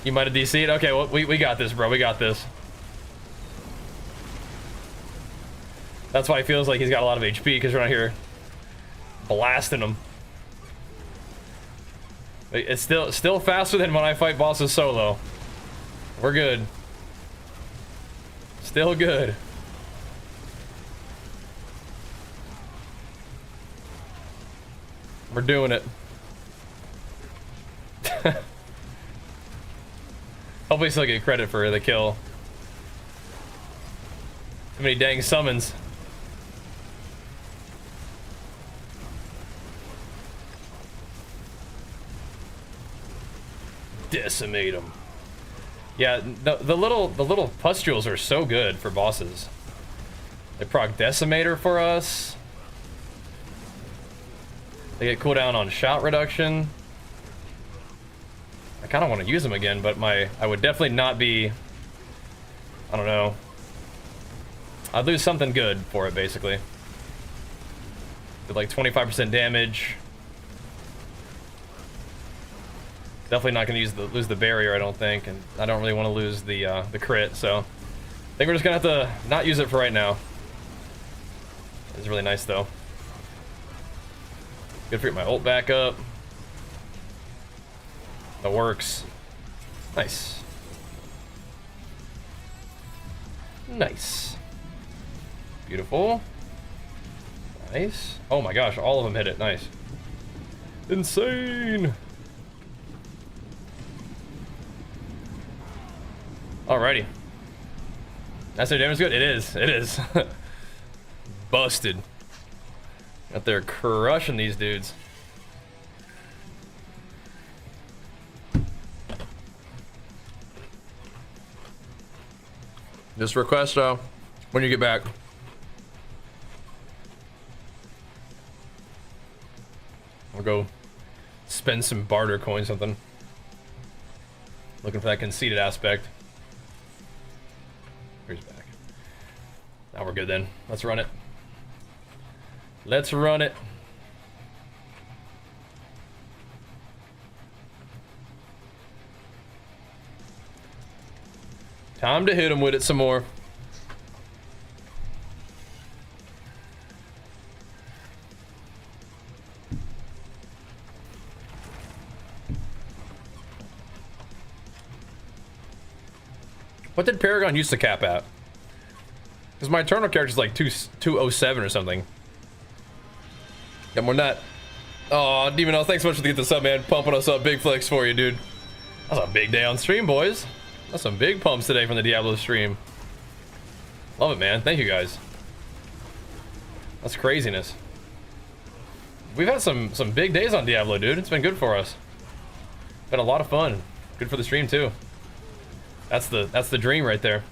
You might have DC'd? Okay, well, we got this, bro. We got this. That's why he feels like he's got a lot of HP, because we're not here blasting him. It's still faster than when I fight bosses solo. We're good. Still good. We're doing it. Hopefully still get credit for the kill. Too many dang summons. Decimate them. Yeah, the little pustules are so good for bosses. They proc Decimator for us. They get cooldown on shot reduction. I kind of want to use them again, but I would definitely not be. I don't know. I'd lose something good for it, basically. Did like 25% damage. Definitely not going to lose the barrier, I don't think, and I don't really want to lose the crit, so I think we're just gonna have to not use it for right now. It's really nice though. Good for get my ult back up. That works. Nice. Nice. Beautiful. Nice. Oh my gosh, all of them hit it. Nice. Insane. Alrighty. That's their damage good? It is. It is. Busted. Out there crushing these dudes. Just request when you get back. I'll go spend some barter coin something. Looking for that conceited aspect. Here's back. Now we're good then. Let's run it. Let's run it. Time to hit him with it some more. What did Paragon used to cap at? Because my Eternal character is like 207 or something. Got more than that. Aw, Demon, thanks so much for getting the sub, man. Pumping us up. Big flex for you, dude. That's a big day on stream, boys. That's some big pumps today from the Diablo stream. Love it, man. Thank you, guys. That's craziness. We've had some big days on Diablo, dude. It's been good for us. Been a lot of fun. Good for the stream, too. That's the dream right there.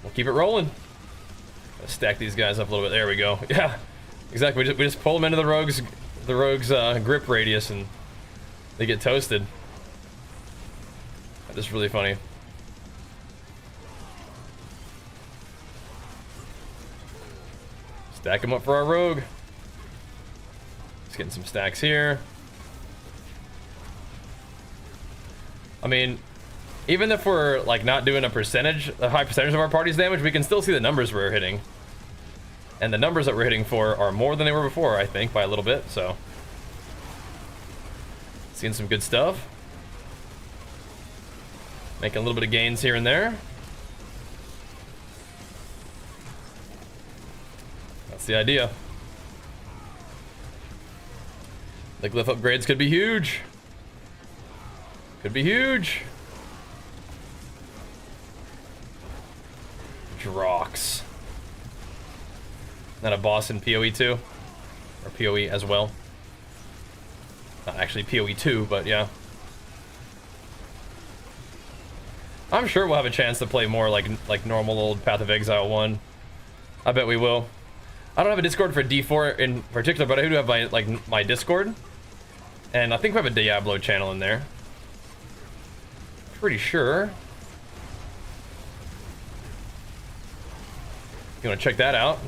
We'll keep it rolling. Let's stack these guys up a little bit. There we go. Yeah, exactly. We just pull them into the rogue's grip radius and They get toasted. That is really funny. Stack them up for our rogue. Just getting some stacks here. I mean, even if we're like not doing a high percentage of our party's damage, we can still see the numbers we're hitting. And the numbers that we're hitting for are more than they were before, I think, by a little bit, so. Seeing some good stuff. Making a little bit of gains here and there. That's the idea. The glyph upgrades could be huge. Could be huge. Drox. Not a boss in PoE 2? Or PoE as well? Not actually PoE 2, but yeah. I'm sure we'll have a chance to play more like normal old Path of Exile 1. I bet we will. I don't have a Discord for D4 in particular, but I do have my Discord. And I think we have a Diablo channel in there. Pretty sure. You want to check that out?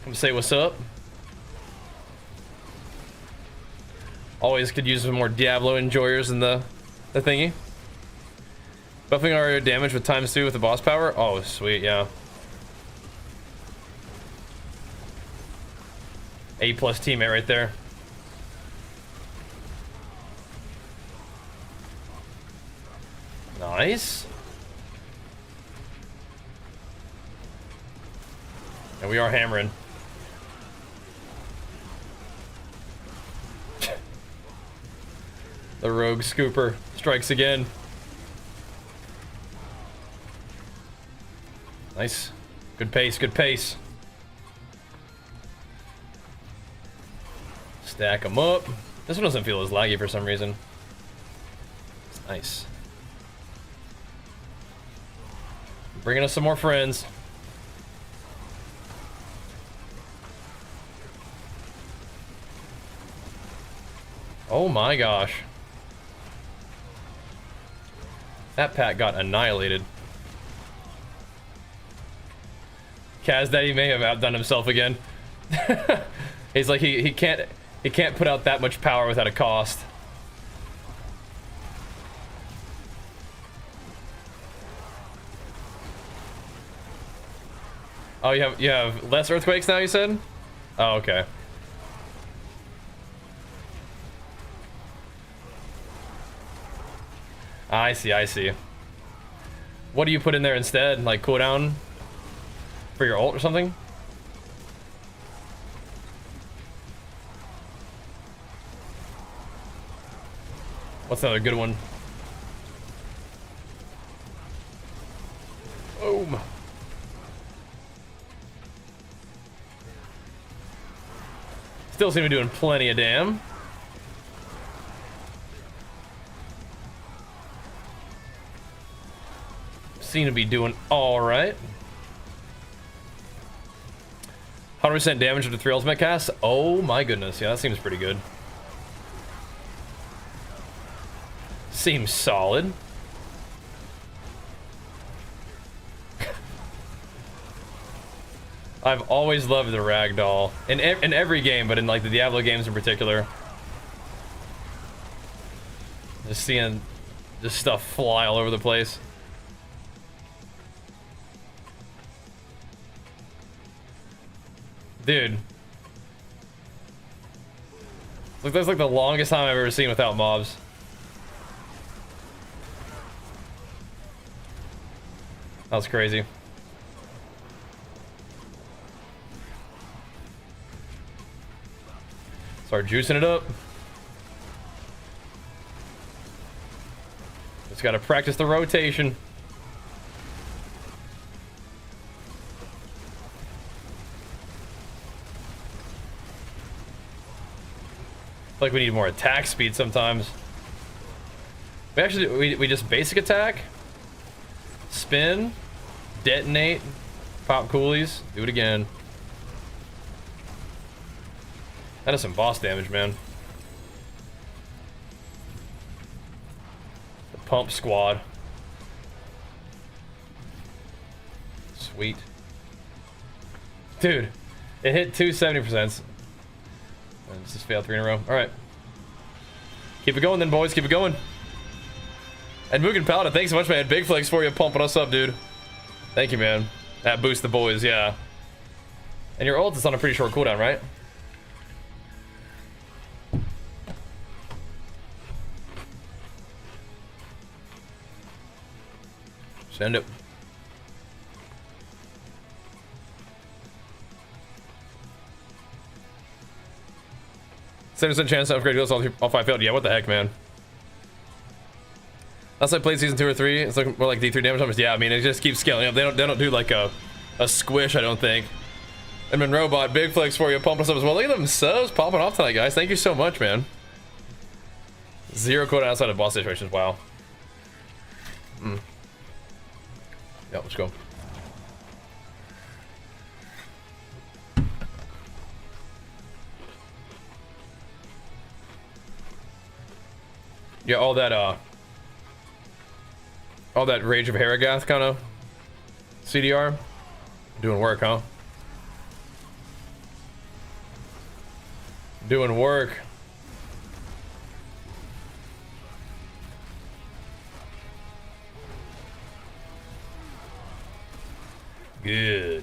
Come say what's up. Always could use some more Diablo enjoyers in the thingy. Buffing our damage with ×2 with the boss power. Oh, sweet, yeah. A+ teammate right there. Nice. And we are hammering. The rogue scooper strikes again. Nice. Good pace, good pace. Stack them up. This one doesn't feel as laggy for some reason. It's nice. Bringing us some more friends. Oh my gosh. That pack got annihilated. Kaz Daddy may have outdone himself again. He's like he can't put out that much power without a cost. Oh, you have less earthquakes now, you said? Oh, okay. I see, I see. What do you put in there instead? Like cooldown for your ult or something? What's another good one? Boom. Still seem to be doing plenty of damn. Seem to be doing all right. 100% damage with the 3 ultimate cast. Oh my goodness, yeah, that seems pretty good. Seems solid. I've always loved the ragdoll in every game, but in like the Diablo games in particular. Just seeing this stuff fly all over the place. Dude. Look, that's like the longest time I've ever seen without mobs. That was crazy. Start juicing it up. Just gotta practice the rotation. Like we need more attack speed sometimes. We actually we just basic attack, spin, detonate, pop coolies, do it again. That is some boss damage, man. The pump squad. Sweet. Dude, it hit 270%. Let's just fail 3 in a row. Alright. Keep it going then, boys. Keep it going. And Mugen Paladin, thanks so much, man. Big flex for you, pumping us up, dude. Thank you, man. That boosts the boys, yeah. And your ult is on a pretty short cooldown, right? Send it. 70% chance to upgrade goes all 5 failed. Yeah, what the heck, man? Last I played season 2 or 3, it's looking more like D3 damage numbers. Yeah, I mean, it just keeps scaling up. They don't do like a squish, I don't think. And then Robot, big flex for you, pumping us up as well. Look at them subs popping off tonight, guys. Thank you so much, man. 0 quota outside of boss situations. Wow. Yeah, let's go. Yeah, all that Rage of Haragath kind of CDR doing work, huh? Doing work. Good.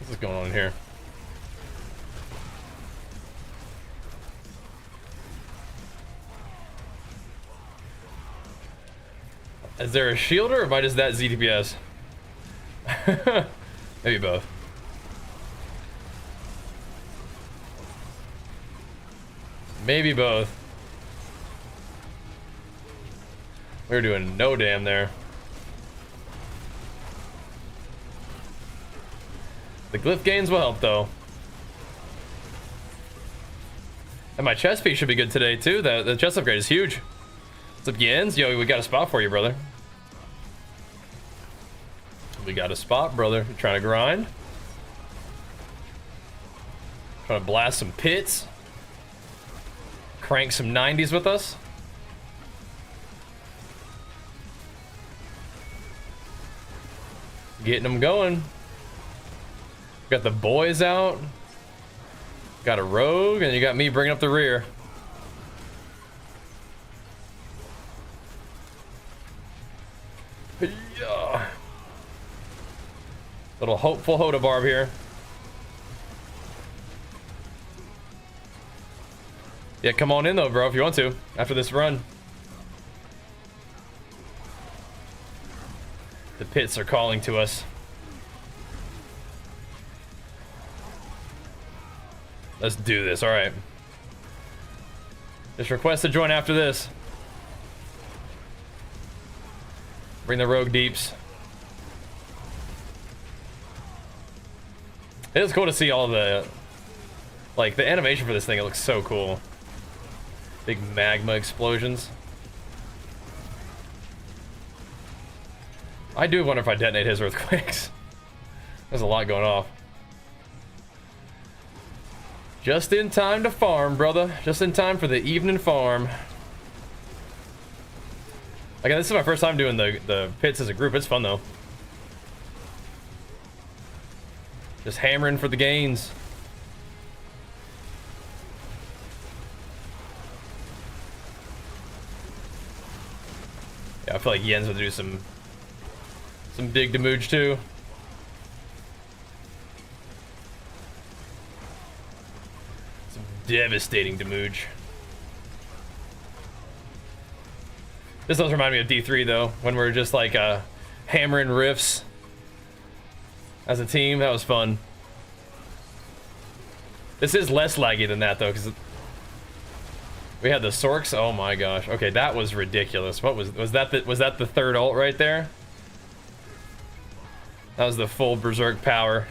What's going on here? Is there a shielder or am I just that ZTPS? Maybe both. Maybe both. We were doing no damn there. The glyph gains will help though. And my chest piece should be good today too. The chest upgrade is huge. What's up, Jens? Yo, we got a spot for you, brother. We got a spot, brother. You trying to grind? Trying to blast some pits? Crank some 90s with us? Getting them going. Got the boys out. Got a rogue, and you got me bringing up the rear. Yeah. Little hopeful HotA barb here. Yeah, come on in though, bro, if you want to, after this run. The pits are calling to us. Let's do this, alright. Just request to join after this. Bring the rogue deeps. It is cool to see all the, like, the animation for this thing. It looks so cool. Big magma explosions. I do wonder if I detonate his earthquakes. There's a lot going off. Just in time to farm, brother. Just in time for the evening farm. Again, this is my first time doing the pits as a group. It's fun though. Just hammering for the gains. Yeah, I feel like Yen's would do some big damage too. Some devastating damage. This does remind me of D3 though, when we're just like hammering riffs as a team. That was fun. This is less laggy than that though, because we had the Sorks. Oh my gosh. Okay, that was ridiculous. What was that? Was that the third ult right there? That was the full berserk power.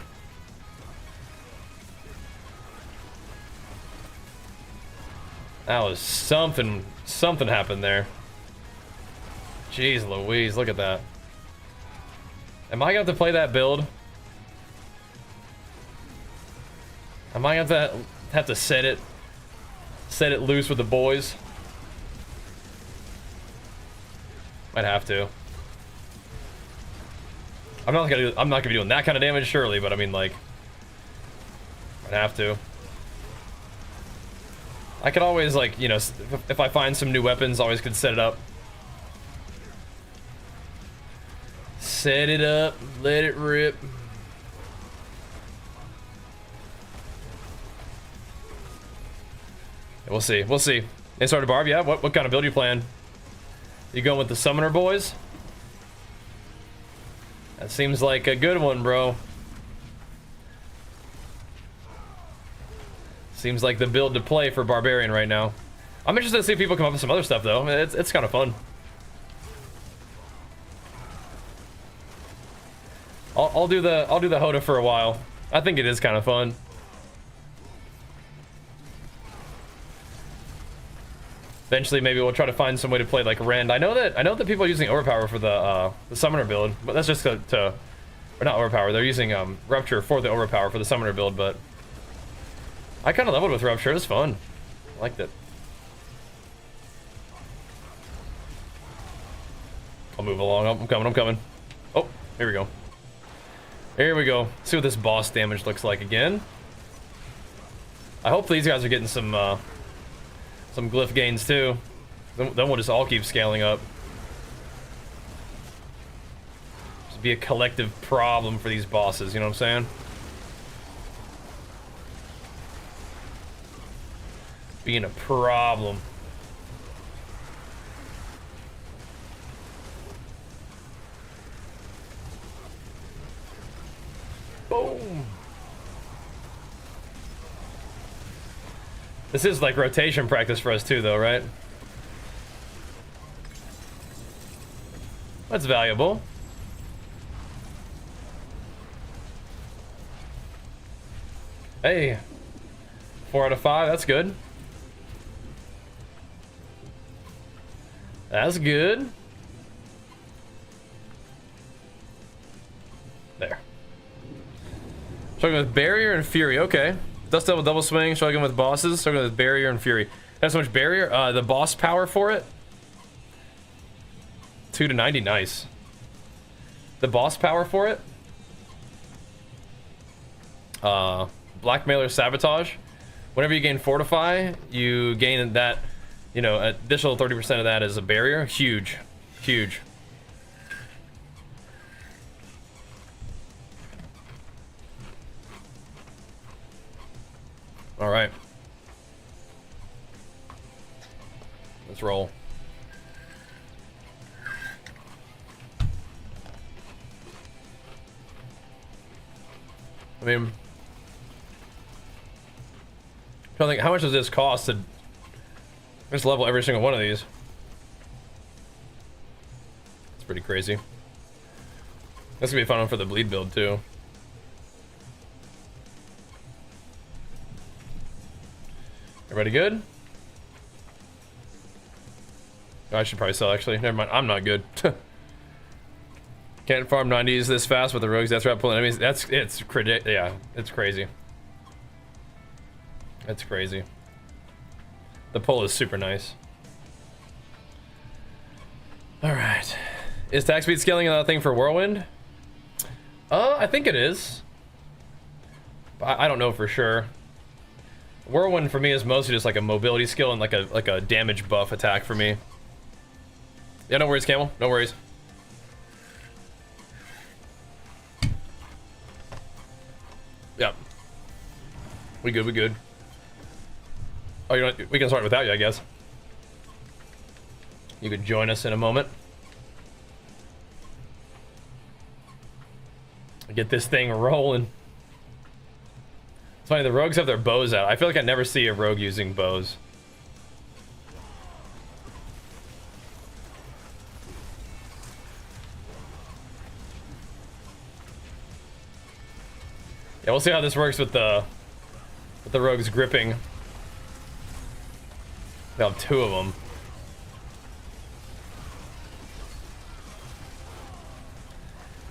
That was something happened there. Jeez Louise, look at that. Am I gonna have to play that build? Am I gonna have to set it loose with the boys? Might have to. I'm not gonna be doing that kind of damage, surely, but I mean, like, I'd have to. I could always, like, you know, if I find some new weapons, always could set it up. Set it up, let it rip. We'll see, we'll see. They started Barb, yeah? What kind of build you plan? You going with the Summoner boys? That seems like a good one, bro. Seems like the build to play for Barbarian right now. I'm interested to see if people come up with some other stuff, though. I mean, it's kind of fun. I'll do the HotA for a while. I think it is kind of fun. Eventually, maybe we'll try to find some way to play like Rend. I know that people are using Overpower for the Summoner build, but that's just or not Overpower. They're using Rupture for the Overpower for the Summoner build, but I kind of leveled with Rupture. It was fun. I liked it. I'll move along. I'm coming. I'm coming. Oh, here we go. Here we go. See what this boss damage looks like again. I hope these guys are getting some glyph gains too. Then we'll just all keep scaling up. Just be a collective problem for these bosses, you know what I'm saying? Being a problem. Boom. This is like rotation practice for us too, though, right? That's valuable. Hey, 4 out of 5, that's good. That's good. There. Struggling with Barrier and Fury, okay. Dust Devil double swing, struggling with bosses, struggling with Barrier and Fury. That's so much Barrier. The boss power for it. 2 to 90, nice. The boss power for it. Blackmailer Sabotage. Whenever you gain Fortify, you gain that, you know, additional 30% of that as a barrier. Huge, huge. All right. Let's roll. I mean, I don't think, how much does this cost to just level every single one of these? It's pretty crazy. That's gonna be a fun one for the bleed build too. Everybody good? Oh, I should probably sell actually. Never mind. I'm not good. Can't farm 90s this fast with the rogues. That's right. Pulling enemies. It's crazy. Yeah, it's crazy. It's crazy. The pull is super nice. All right. Is attack speed scaling another thing for Whirlwind? I think it is. I don't know for sure. Whirlwind for me is mostly just like a mobility skill and like a damage buff attack for me. Yeah, no worries, Camel. No worries. Yep. We good, we good. Oh, you know, we can start without you, I guess. You could join us in a moment. Get this thing rolling. It's funny, the rogues have their bows out. I feel like I never see a rogue using bows. Yeah, we'll see how this works with the rogues gripping. They'll have 2 of them.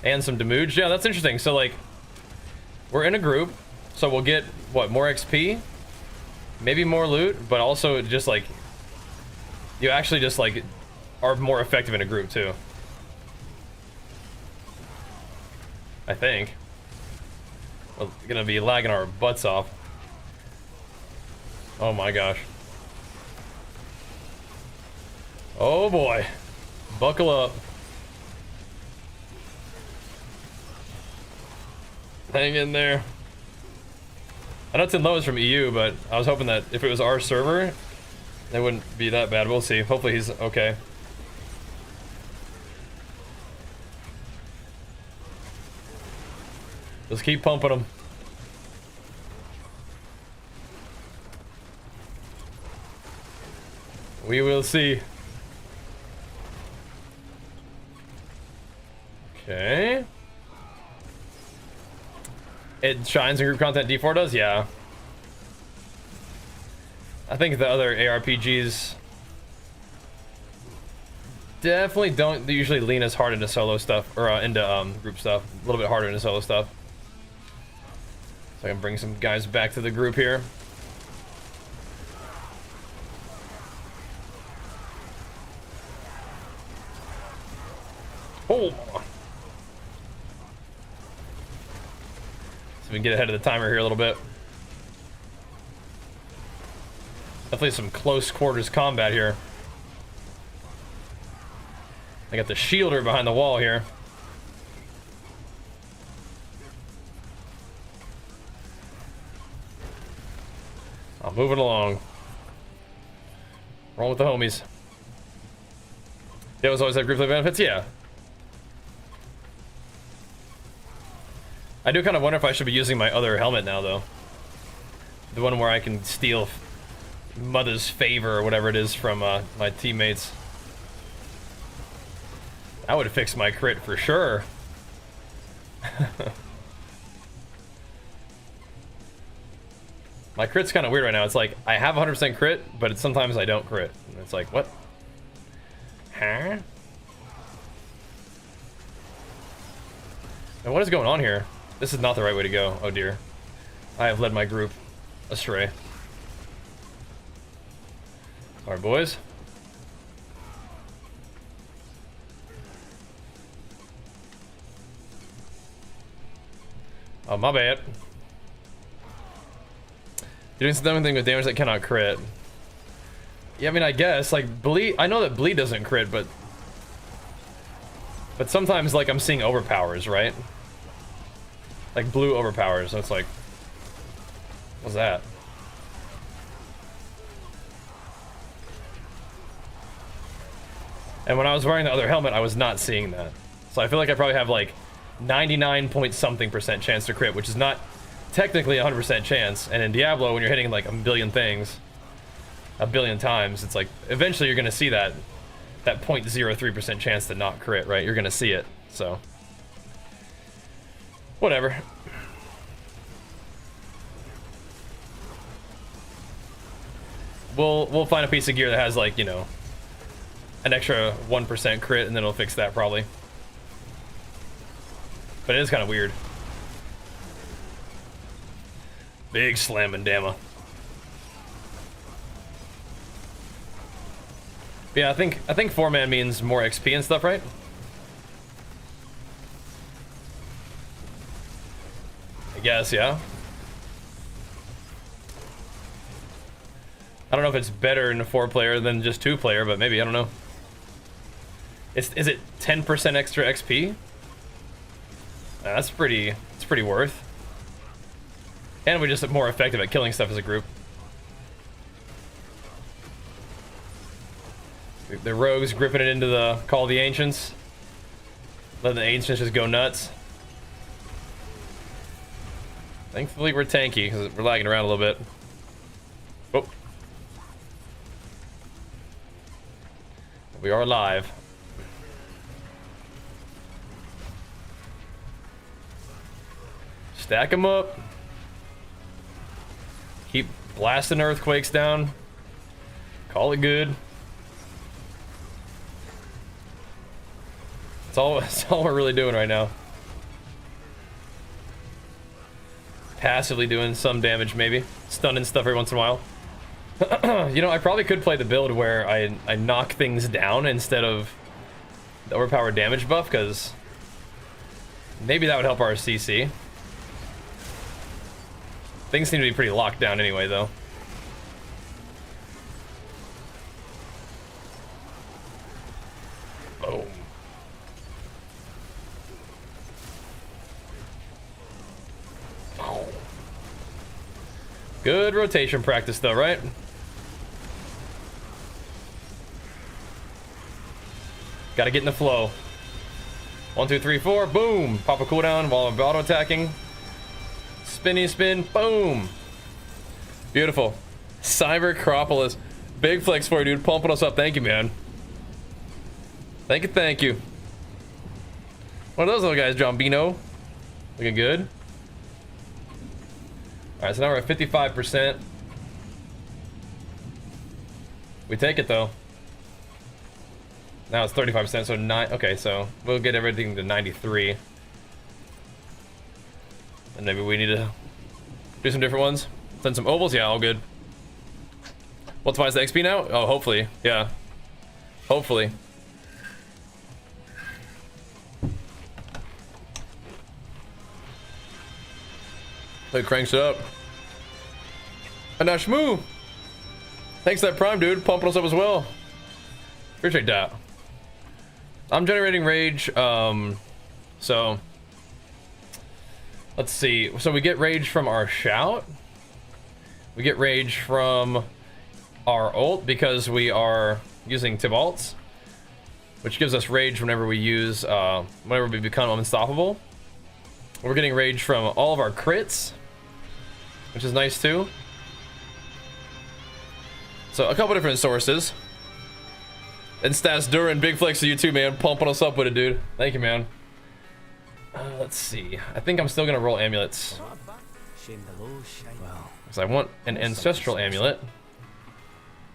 And some damage. Yeah, that's interesting. So like, we're in a group, so we'll get what, more XP, maybe more loot, but also just like, you actually just like are more effective in a group too. I think. We're gonna be lagging our butts off. Oh my gosh. Oh boy. Buckle up. Hang in there. I know 10 low is from EU, but I was hoping that if it was our server, it wouldn't be that bad. We'll see. Hopefully he's okay. Just keep pumping him. We will see. Okay. It shines in group content, D4 does? Yeah. I think the other ARPGs definitely don't usually lean as hard into solo stuff, or into group stuff. A little bit harder into solo stuff. So I can bring some guys back to the group here. Oh! So we can get ahead of the timer here a little bit. Definitely some close quarters combat here. I got the shielder behind the wall here. I'm moving along. Roll with the homies. They always have group play benefits? Yeah. I do kind of wonder if I should be using my other helmet now, though. The one where I can steal Mother's favor or whatever it is from my teammates. That would fix my crit for sure. My crit's kind of weird right now. It's like, I have 100% crit, but sometimes I don't crit. And it's like, what? Huh? And what is going on here? This is not the right way to go. Oh dear. I have led my group astray. Alright, boys. Oh, my bad. You're doing something with damage that cannot crit. Yeah, I mean, I guess, like, bleed. I know that bleed doesn't crit, but sometimes, like, I'm seeing overpowers, right? Like, blue overpowers, so it's like, what's that? And when I was wearing the other helmet, I was not seeing that. So I feel like I probably have, like, 99 point something% chance to crit, which is not technically 100% chance. And in Diablo, when you're hitting like a billion things, a billion times, it's like eventually you're gonna see that 0.03% chance to not crit, right? You're gonna see it. So whatever. We'll find a piece of gear that has, like, you know, an extra 1% crit, and then it'll fix that probably. But it is kind of weird. Big slamming damma. Yeah, I think 4-man means more XP and stuff, right? I guess, yeah. I don't know if it's better in a 4-player than just 2-player, but maybe, I don't know. Is it 10% extra XP? It's pretty worth. And we're just more effective at killing stuff as a group. The rogues gripping it into the Call of the Ancients. Letting the Ancients just go nuts. Thankfully we're tanky, because we're lagging around a little bit. Oh. We are live. Stack them up. Keep blasting earthquakes down. Call it good. That's all we're really doing right now. passively doing some damage, maybe stunning stuff every once in a while. You know, I probably could play the build where I knock things down instead of the overpowered damage buff, because maybe that would help our CC. Things seem to be pretty locked down anyway, though. Boom. Good rotation practice, though, right? Gotta get in the flow. 1, 2, 3, 4. Boom. Pop a cooldown while I'm auto attacking. Spinny spin. Boom. Beautiful. Cybercropolis. Big flex for you, dude. Pumping us up. Thank you, man. Thank you. Thank you. One of those little guys, John Bino. Looking good. All right, so now we're at 55%. We take it, though. Now it's 35%, so 9. Okay, so we'll get everything to 93. And maybe we need to do some different ones. Send some ovals. Yeah, all good. What's the XP now? Oh, hopefully. Yeah. Hopefully. It cranks it up. And now Shmoo. Thanks for that prime, dude. Pumping us up as well. Appreciate that. I'm generating rage. So let's see. So we get rage from our shout. We get rage from our ult because we are using Tibalt's, which gives us rage whenever we use, whenever we become unstoppable. We're getting rage from all of our crits, which is nice too. So a couple different sources. And Stas Duran, big flex to you too, man. Pumping us up with it, dude. Thank you, man. Let's see. I think I'm still gonna roll amulets. Because I want an ancestral amulet.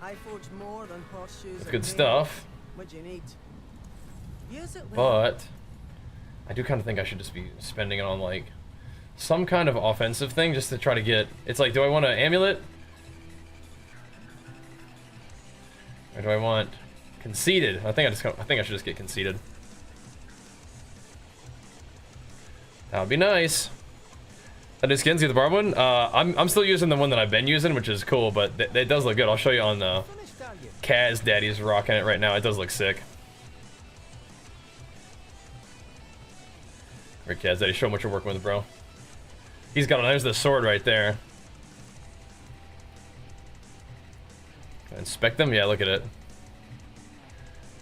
That's good stuff. But I do kind of think I should just be spending it on like some kind of offensive thing just to try to get. It's like, do I want an amulet? Or do I want conceited? I think I should just get conceited. That would be nice. That is skins. See the barb one? I'm still using the one that I've been using, which is cool, but it does look good. I'll show you on the Kaz Daddy's rocking it right now. It does look sick. Alright, Kaz Daddy, show him what you're working with, bro. He's got, there's the sword right there. Inspect them? Yeah, look at it.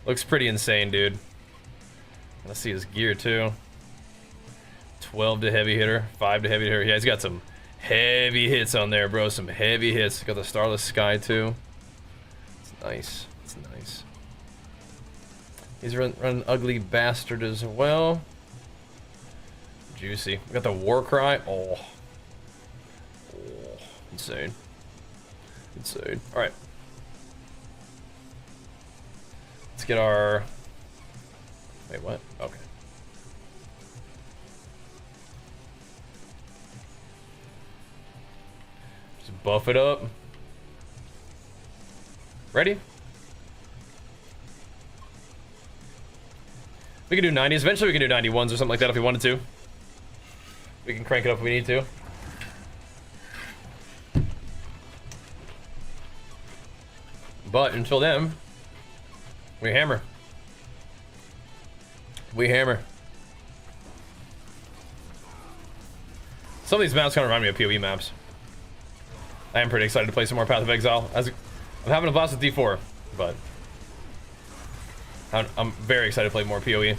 Looks pretty insane, dude. Let's see his gear too. 12 to heavy hitter, 5 to heavy hitter. Yeah, he's got some heavy hits on there, bro. Some heavy hits. Got the Starless Sky too. It's nice. It's nice. He's run Ugly Bastard as well. Juicy. We got the War Cry. Oh. Insane. Insane. Alright. Let's get our... Wait, what? Okay. Just buff it up. Ready? We can do 90s. Eventually we can do 91s or something like that if we wanted to. We can crank it up if we need to. But until then, we hammer. We hammer. Some of these maps kind of remind me of PoE maps. I am pretty excited to play some more Path of Exile. I'm having a blast with D4, but I'm very excited to play more PoE.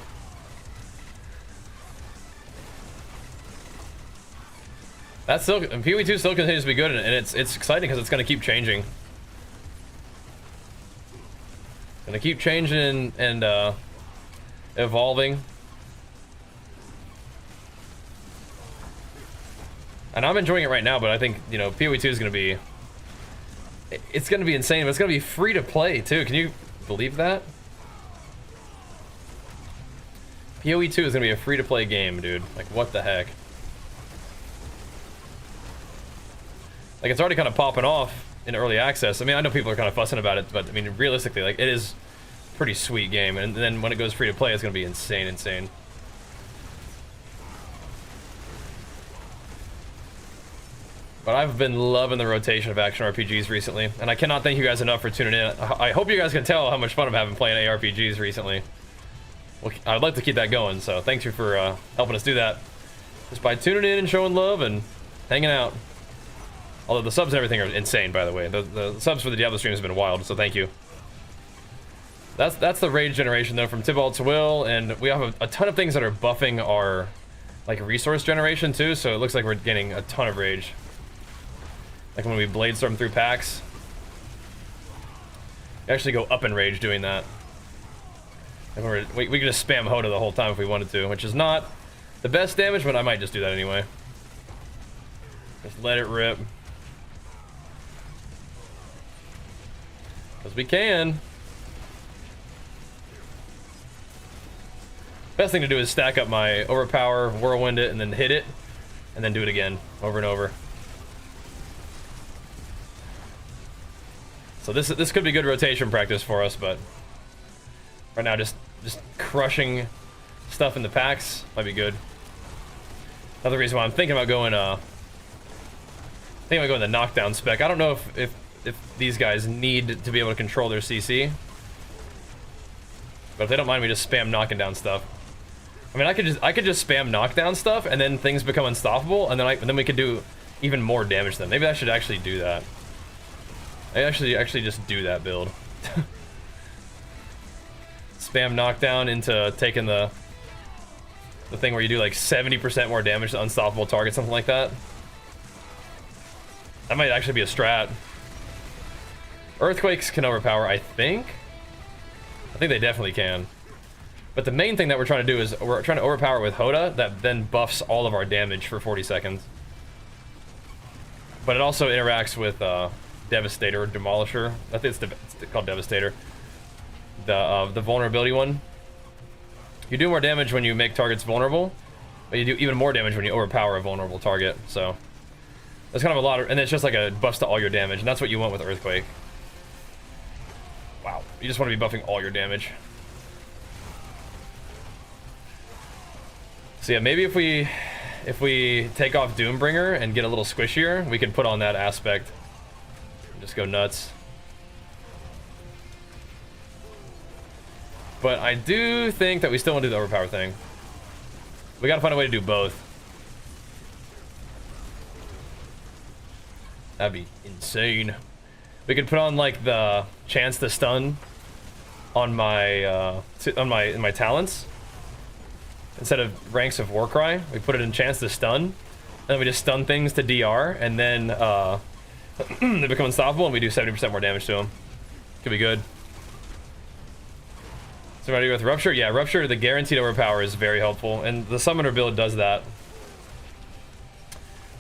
That's still, and PoE 2 still continues to be good, and it's exciting because it's going to keep changing. Gonna keep changing and evolving. And I'm enjoying it right now, but I think, you know, PoE 2 is gonna be... It's gonna be insane, but it's gonna be free to play too. Can you believe that? PoE 2 is gonna be a free to play game, dude. Like, what the heck? Like, it's already kind of popping off in early access. I mean, I know people are kind of fussing about it, but I mean, realistically, like, it is a pretty sweet game. And then when it goes free to play, it's gonna be insane. But I've been loving the rotation of action RPGs recently, and I cannot thank you guys enough for tuning in. I hope you guys can tell how much fun I'm having playing ARPGs recently. Well, I'd like to keep that going, so thanks you for helping us do that. Just by tuning in and showing love and hanging out. Although the subs and everything are insane, by the way. The subs for the Diablo stream has been wild, so thank you. That's the rage generation, though, from Tybalt to Will, and we have a ton of things that are buffing our, like, resource generation, too, so it looks like we're getting a ton of rage. Like when we Bladestorm through packs. We actually go up in rage doing that. And we can just spam HotA the whole time if we wanted to, which is not the best damage, but I might just do that anyway. Just let it rip. Because we can. Best thing to do is stack up my overpower, whirlwind it, and then hit it, and then do it again, over and over. So this could be good rotation practice for us, but right now just crushing stuff in the packs might be good. Another reason why I'm thinking about going the knockdown spec. I don't know if these guys need to be able to control their CC, but if they don't mind me just spam knocking down stuff. I mean, I could just spam knockdown stuff, and then things become unstoppable, and then we could do even more damage to them. Maybe I should actually do that. I actually just do that build. Spam knockdown into taking the thing where you do like 70% more damage to unstoppable targets, something like that. That might actually be a strat. Earthquakes can overpower, I think. I think they definitely can. But the main thing that we're trying to do is we're trying to overpower with HotA that then buffs all of our damage for 40 seconds. But it also interacts with Devastator or Demolisher. I think it's called Devastator. The vulnerability one. You do more damage when you make targets vulnerable, but you do even more damage when you overpower a vulnerable target. So there's kind of a lot of, and it's just like a buffs to all your damage, and that's what you want with Earthquake. Wow, you just want to be buffing all your damage. So yeah, maybe if we take off Doombringer and get a little squishier, we can put on that aspect. Just go nuts. But I do think that we still want to do the overpower thing. We gotta find a way to do both. That'd be insane. We could put on like the chance to stun on my my talents. Instead of ranks of Warcry, we put it in chance to stun, and then we just stun things to DR, and then they become unstoppable, and we do 70% more damage to them. Could be good. Somebody with Rupture? Yeah, Rupture, the guaranteed overpower is very helpful, and the Summoner build does that.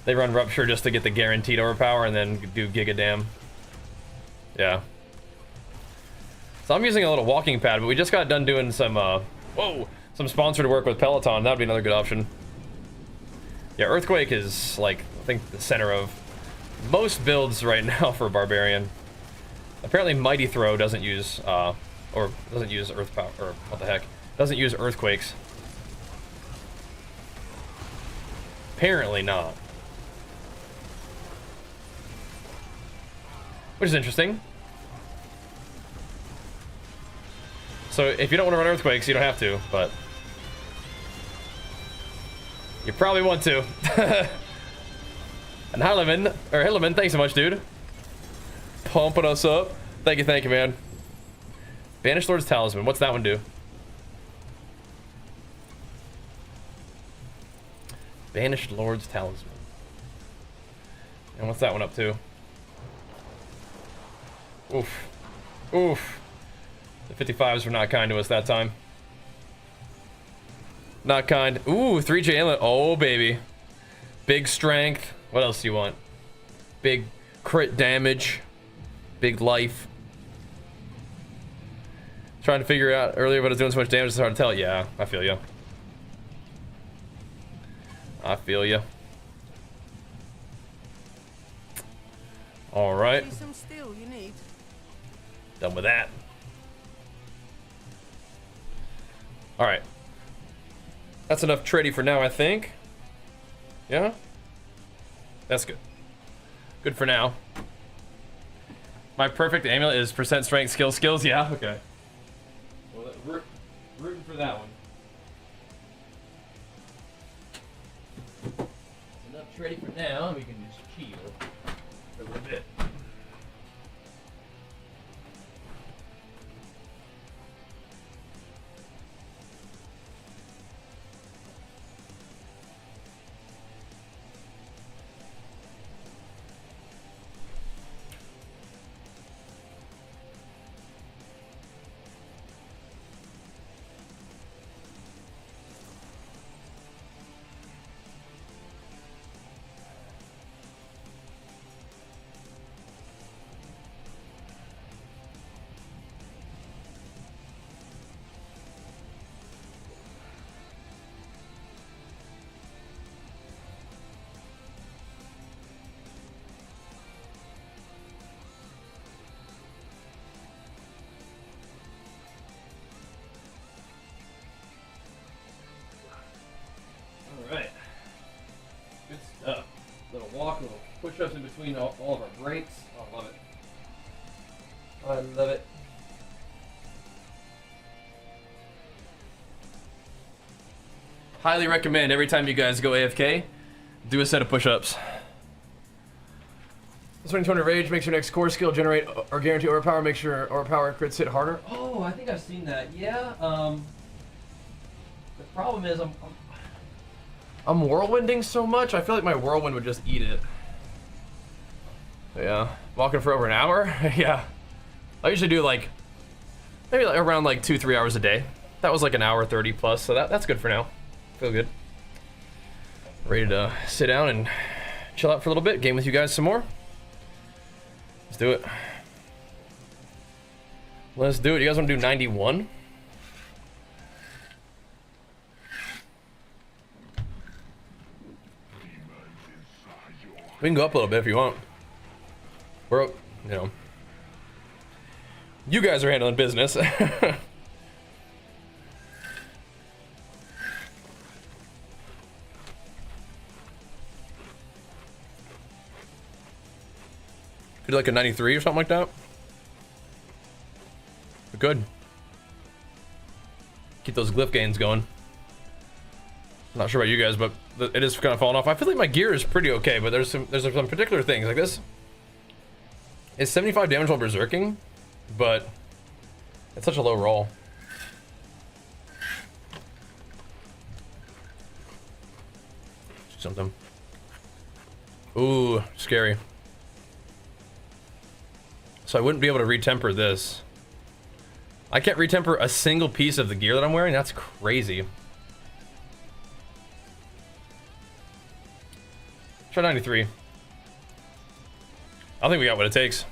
They run Rupture just to get the guaranteed overpower, and then do Giga Dam. Yeah. So I'm using a little walking pad, but we just got done doing some, some sponsored work with Peloton. That would be another good option. Yeah, Earthquake is, like, I think the center of most builds right now for Barbarian. Apparently Mighty Throw doesn't use, or doesn't use Earth Power, or what the heck, doesn't use Earthquakes. Apparently not. Which is interesting. So if you don't want to run Earthquakes, you don't have to, but you probably want to. And Hilliman, thanks so much, dude. Pumping us up. Thank you, man. Banished Lord's Talisman. What's that one do? Banished Lord's Talisman. And what's that one up to? Oof. Oof. The 55s were not kind to us that time. Not kind. Ooh, 3J Inlet. Oh, baby. Big strength. What else do you want? Big crit damage. Big life. Trying to figure out earlier, but it's doing so much damage, it's hard to tell. Yeah, I feel you. I feel you. All right. See some steel you need. Done with that. All right. That's enough tradie for now, I think. Yeah? That's good. Good for now. My perfect amulet is percent strength, skills. Yeah, okay. Well, rooting for that one. Enough tradie for now, and we can just chill for a little bit. Alright. Good stuff. Little walk, little push-ups in between all of our breaks. Oh, I love it. I love it. Highly recommend every time you guys go AFK, do a set of push-ups. Swing 200 rage makes your next core skill generate or guarantee overpower, makes your overpower crits hit harder. Oh, I think I've seen that. Yeah, the problem is I'm whirlwinding so much, I feel like my whirlwind would just eat it. Yeah, walking for over an hour? Yeah. I usually do like, maybe like around like 2-3 hours a day. That was like an hour 30 plus, so that's good for now. Feel good. Ready to sit down and chill out for a little bit, game with you guys some more. Let's do it. Let's do it. You guys want to do 91? We can go up a little bit if you want. We're, you know, you guys are handling business. Could do like a 93 or something like that. We're good. Keep those glyph gains going. Not sure about you guys, but it is kind of falling off. I feel like my gear is pretty okay, but there's some particular things like this. It's 75 damage while berserking, but it's such a low roll. Something. Ooh, scary. So I wouldn't be able to retemper this. I can't retemper a single piece of the gear that I'm wearing. That's crazy. Try 93. I think we got what it takes.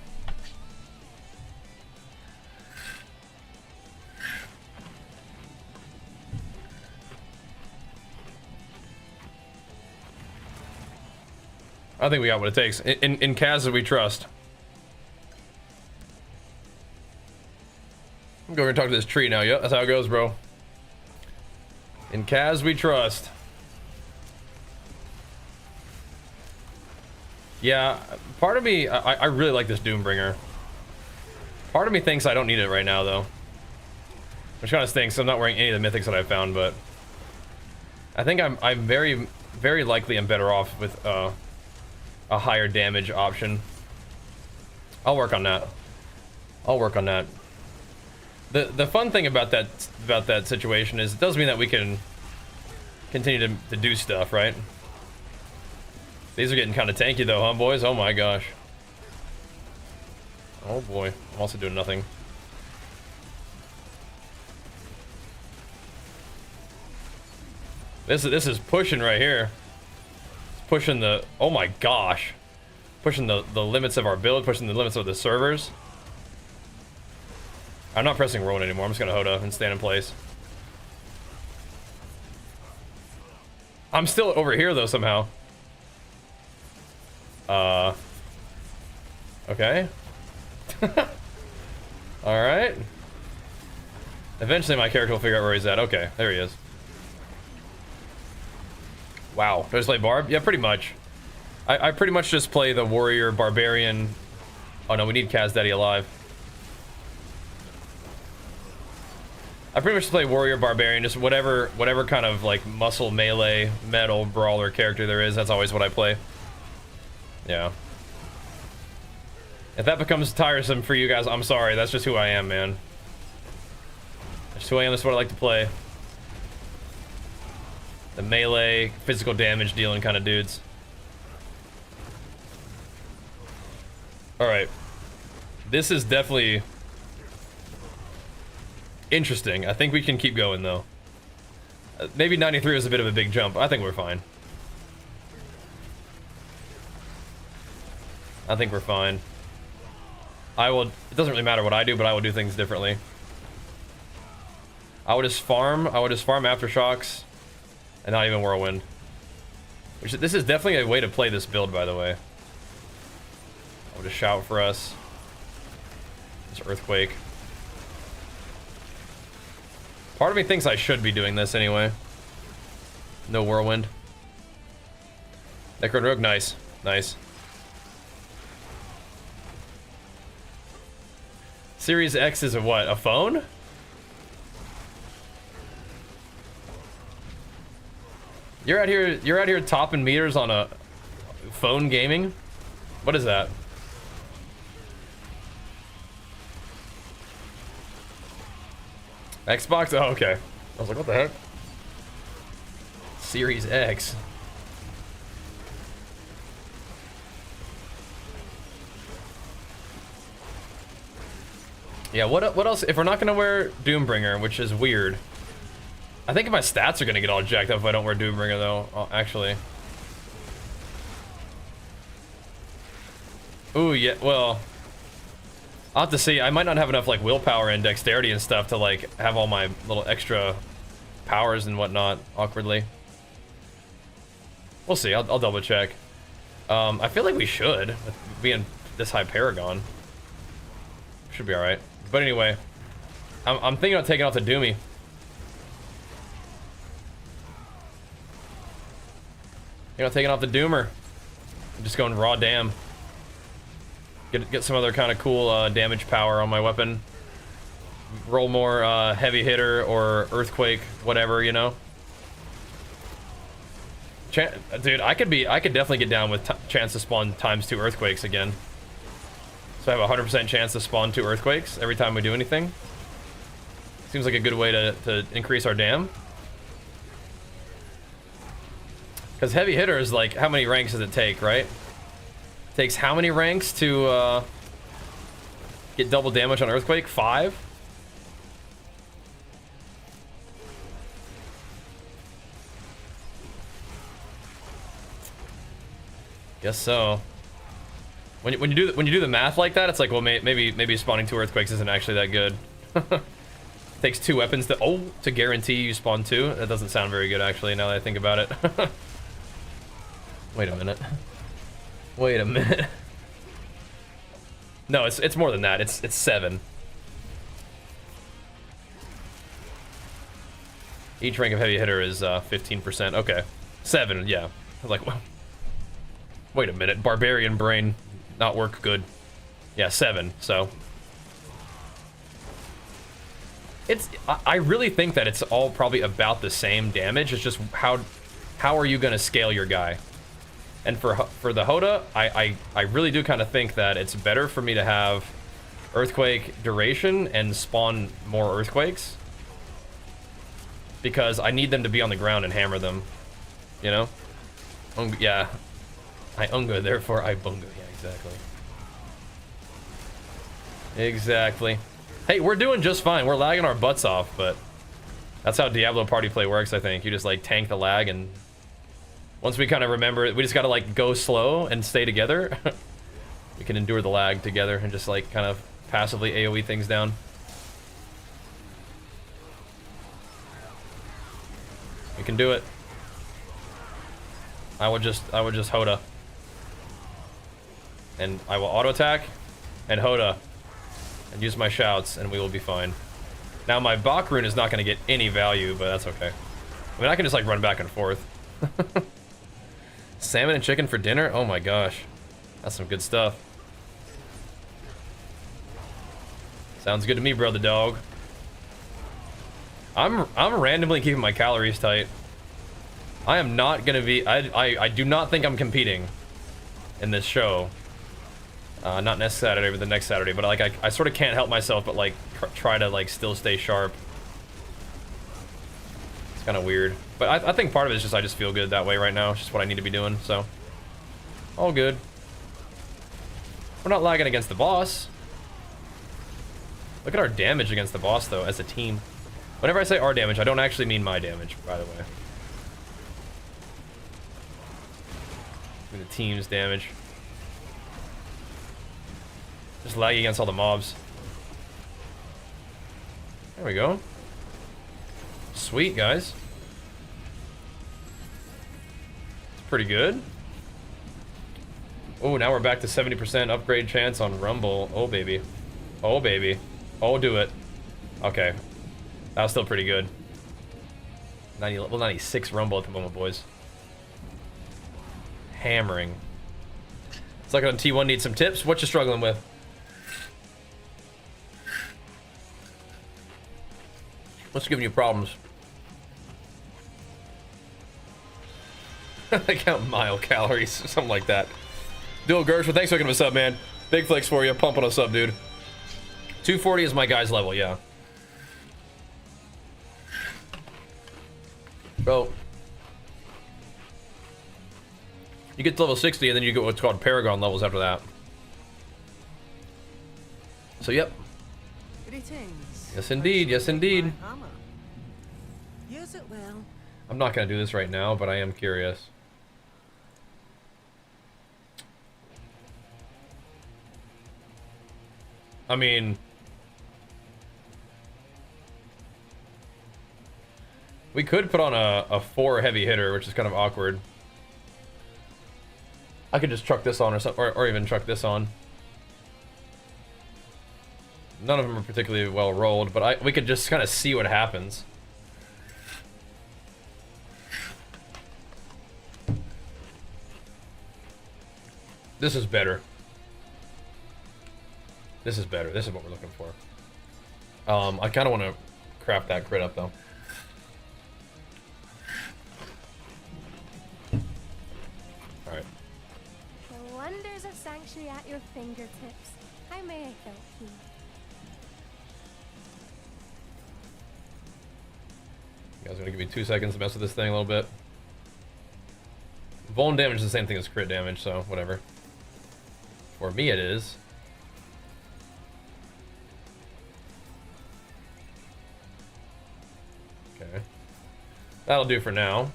I think we got what it takes. In Kaz we trust. I'm going to talk to this tree now. Yep, that's how it goes, bro. In Kaz we trust. Yeah, part of me, I really like this Doombringer. Part of me thinks I don't need it right now, though. Which kind of stinks. I'm not wearing any of the mythics that I've found, but I think I'm very, very likely I'm better off with a higher damage option. I'll work on that. I'll work on that. The fun thing about that situation is it does mean that we can continue to do stuff, right? These are getting kind of tanky though, huh, boys? Oh my gosh. Oh boy, I'm also doing nothing. This is pushing right here. It's pushing the, oh my gosh. Pushing the limits of our build, pushing the limits of the servers. I'm not pressing roll anymore. I'm just gonna HotA and stand in place. I'm still over here though somehow. Okay. Alright. Eventually my character will figure out where he's at. Okay, there he is. Wow. Do I just play Barb? Yeah, pretty much. I pretty much just play the Warrior Barbarian. Oh no, we need Kaz Daddy alive. I pretty much play Warrior Barbarian, just whatever kind of like muscle melee, metal, brawler character there is, that's always what I play. Yeah. If that becomes tiresome for you guys, I'm sorry, that's just who I am, man. That's just who I am, that's what I like to play. The melee, physical damage dealing kind of dudes. Alright. This is definitely interesting. I think we can keep going, though. Maybe 93 was a bit of a big jump. I think we're fine. I think we're fine. It doesn't really matter what I do, but I will do things differently. I would just farm Aftershocks, and not even Whirlwind. This is definitely a way to play this build, by the way. I would just shout for us. This Earthquake. Part of me thinks I should be doing this anyway. No Whirlwind. Necron Rogue, nice. Nice. Series X is a what? A phone? You're out here topping meters on a phone gaming? What is that? Xbox? Oh, okay. I was like, what the heck? Series X. Yeah, what else? If we're not gonna wear Doombringer, which is weird. I think my stats are gonna get all jacked up if I don't wear Doombringer, though. Oh, actually. Ooh, yeah, well. I'll have to see. I might not have enough, like, willpower and dexterity and stuff to, like, have all my little extra powers and whatnot, awkwardly. We'll see. I'll double check. I feel like we should, with being this high Paragon. Should be alright. But anyway, I'm thinking about taking out the Doomy. Taking off the Doomer. I'm just going raw damn. Get some other kind of cool damage power on my weapon. Roll more heavy hitter or earthquake, whatever, you know. Dude, I could definitely get down with chance to spawn ×2 earthquakes again. So I have a 100% chance to spawn 2 earthquakes every time we do anything. Seems like a good way to increase our dam. Because heavy hitter is like, how many ranks does it take, right? It takes how many ranks to get double damage on earthquake? 5? Guess so. When you do the math like that, it's like, well, maybe spawning 2 earthquakes isn't actually that good. Takes 2 weapons to guarantee you spawn 2. That doesn't sound very good, actually, now that I think about it. Wait a minute. Wait a minute. No, it's more than that. It's 7. Each rank of heavy hitter is 15%. Okay, 7. Yeah. I was like, well, wait a minute. Barbarian brain not work good. Yeah, 7. So I really think that it's all probably about the same damage. It's just how are you gonna scale your guy? And for the HotA, I really do kind of think that it's better for me to have earthquake duration and spawn more earthquakes, because I need them to be on the ground and hammer them, you know? Yeah, I unga, therefore I bunga. Yeah, exactly. Hey, we're doing just fine. We're lagging our butts off, but that's how Diablo party play works, I think. You just like tank the lag, and once we kind of remember it, we just gotta like go slow and stay together. We can endure the lag together and just like kind of passively AoE things down. We can do it. I would just HotA. and I will auto attack and HotA and use my shouts, and we will be fine. Now my Bach rune is not going to get any value, but that's okay. I mean, I can just like run back and forth. Salmon and chicken for dinner? Oh my gosh, that's some good stuff. Sounds good to me, brother dog. I'm randomly keeping my calories tight. I am not gonna be. I do not think I'm competing in this show. Not next Saturday, but the next Saturday. But like, I sort of can't help myself, but like try to like still stay sharp. It's kind of weird, but I think part of it is just I just feel good that way right now. It's just what I need to be doing. So, all good. We're not lagging against the boss. Look at our damage against the boss, though, as a team. Whenever I say our damage, I don't actually mean my damage, by the way. I mean the team's damage. Just laggy against all the mobs. There we go. Sweet, guys. It's pretty good. Oh, now we're back to 70% upgrade chance on Rumble. Oh, baby. Oh, baby. Oh, do it. Okay. That was still pretty good. 90, level 96 Rumble at the moment, boys. Hammering. It's like on T1 needs some tips. What you struggling with? What's giving you problems? I count mile calories, something like that. Dual Gersh, thanks for hooking us up, man. Big flex for you, pumping us up, dude. 240 is my guy's level, yeah. Bro. You get to level 60 and then you get what's called Paragon levels after that. So, yep. Greetings. Yes, indeed. Yes, indeed. My hammer. Use it well. I'm not going to do this right now, but I am curious. I mean... we could put on a 4 heavy hitter, which is kind of awkward. I could just truck this on or something, or even truck this on. None of them are particularly well rolled, but we could just kind of see what happens. This is better. This is better. This is what we're looking for. I kind of want to craft that crit up though. All right. The wonders of sanctuary at your fingertips. How may I help you? You guys are gonna give me 2 seconds to mess with this thing a little bit. Vuln damage is the same thing as crit damage, so whatever. For me it is. Okay. That'll do for now.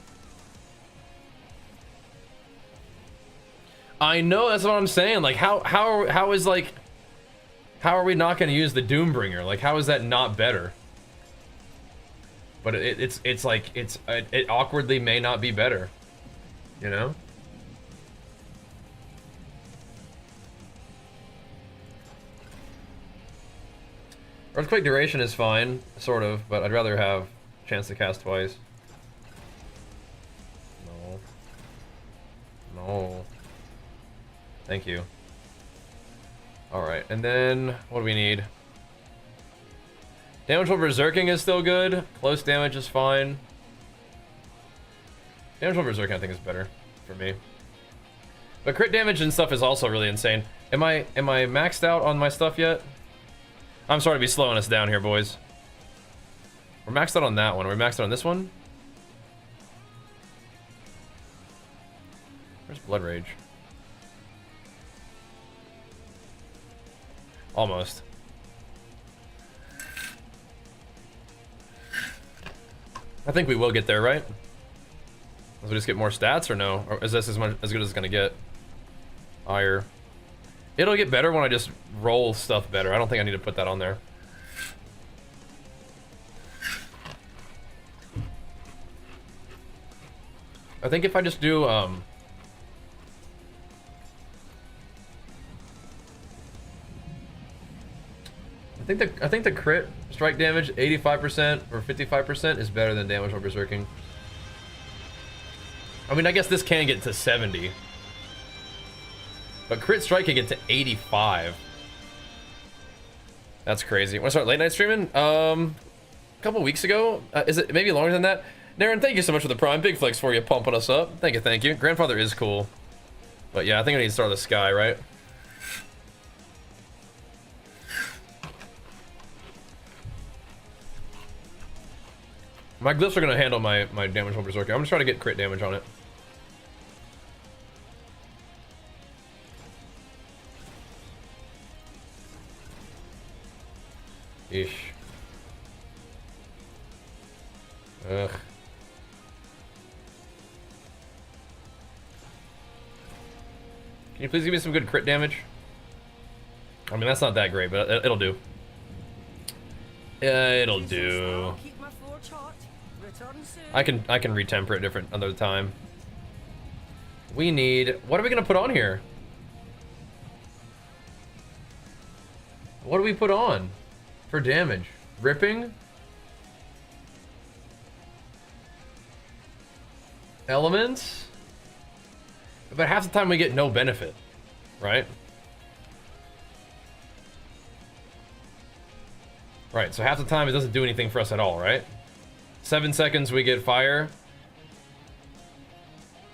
I know, that's what I'm saying. Like, how is like, how are we not going to use the Doombringer? Like, how is that not better? But it's like it awkwardly may not be better, you know? Earthquake duration is fine, sort of, but I'd rather have chance to cast twice. No. No. Thank you. Alright, and then what do we need? Damage while berserking is still good. Close damage is fine. Damage while berserking I think is better for me. But crit damage and stuff is also really insane. Am I maxed out on my stuff yet? I'm sorry to be slowing us down here, boys. We're maxed out on that one. Are we maxed out on this one? Where's Blood Rage? Almost. I think we will get there, right? Does we just get more stats or no? Or is this as good as it's gonna get? Ire. It'll get better when I just roll stuff better. I don't think I need to put that on there. I think if I just do I think the crit strike damage 85% or 55% is better than damage while berserking. I mean, I guess this can get to 70. But crit strike can get to 85. That's crazy. Want to start late night streaming? A couple weeks ago. Is it maybe longer than that? Darren, thank you so much for the prime. Big flex for you, pumping us up. Thank you, thank you. Grandfather is cool. But yeah, I think I need to start the sky, right? My glyphs are going to handle my damage while berserking. I'm just trying to get crit damage on it. Ish. Ugh. Can you please give me some good crit damage? I mean, that's not that great, but it'll do. It'll do. Keep my forge hot. Return soon. I can retemper it different another time. We need. What are we gonna put on here? What do we put on for damage? Ripping? Elements? But half the time we get no benefit, right? Right, so half the time it doesn't do anything for us at all, right? 7 seconds we get fire.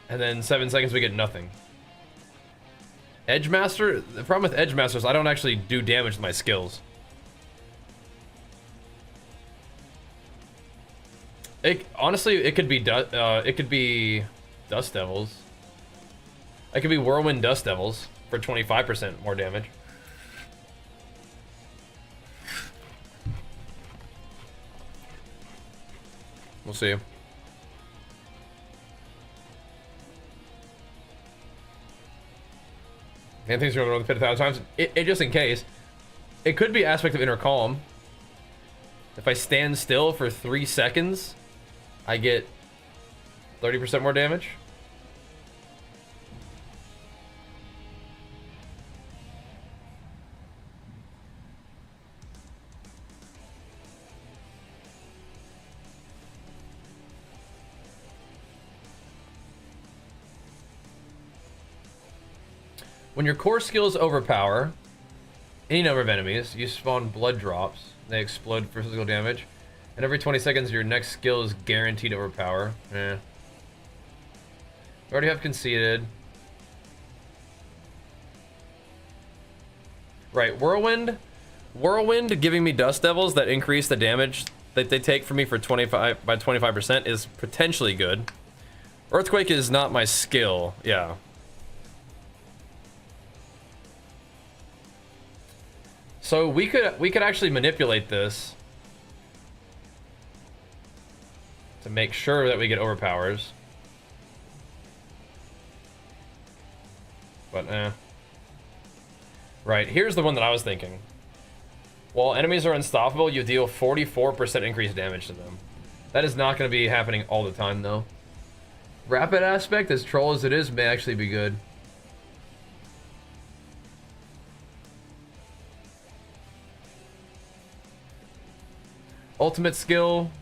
And then 7 seconds we get nothing. Edge Master? The problem with Edge Master is I don't actually do damage with my skills. Honestly, it could be Dust Devils. It could be Whirlwind Dust Devils for 25% more damage. We'll see. Anything's going around the pit 1,000 times. It just in case. It could be aspect of inner calm. If I stand still for 3 seconds, I get 30% more damage. When your core skills overpower any number of enemies, you spawn blood drops. They explode for physical damage. And every 20 seconds, your next skill is guaranteed to overpower. Eh. We already have conceded. Right, Whirlwind. Whirlwind giving me Dust Devils that increase the damage that they take from me for 25% is potentially good. Earthquake is not my skill. Yeah. So we could actually manipulate this to make sure that we get overpowers. But right, here's the one that I was thinking. While enemies are unstoppable, you deal 44% increased damage to them. That is not going to be happening all the time though. Rapid aspect, as troll as it is, may actually be good. Ultimate skill,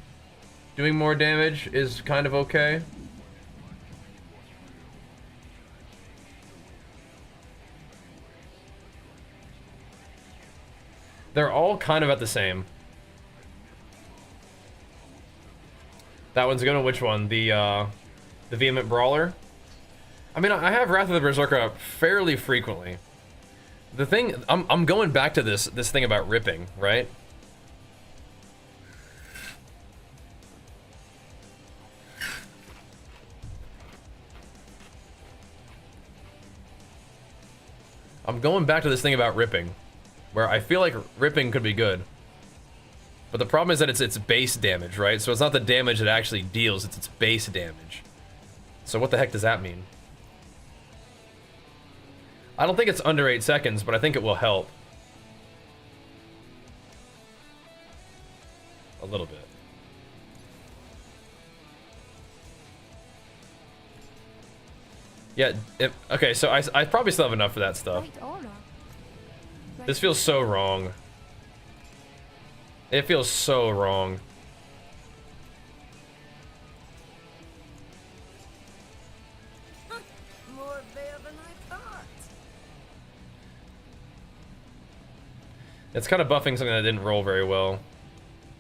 doing more damage is kind of okay. They're all kind of at the same. That one's going to which one? The Vehement Brawler? I mean, I have Wrath of the Berserker up fairly frequently. The thing, I'm going back to this thing about ripping, right? I'm going back to this thing about ripping, where I feel like ripping could be good. But the problem is that it's base damage, right? So it's not the damage it actually deals, it's its base damage. So what the heck does that mean? I don't think it's under 8 seconds, but I think it will help. A little bit. Yeah, okay, so I probably still have enough for that stuff. Right honor. This feels so wrong. It feels so wrong. More there than I thought. It's kind of buffing something that didn't roll very well.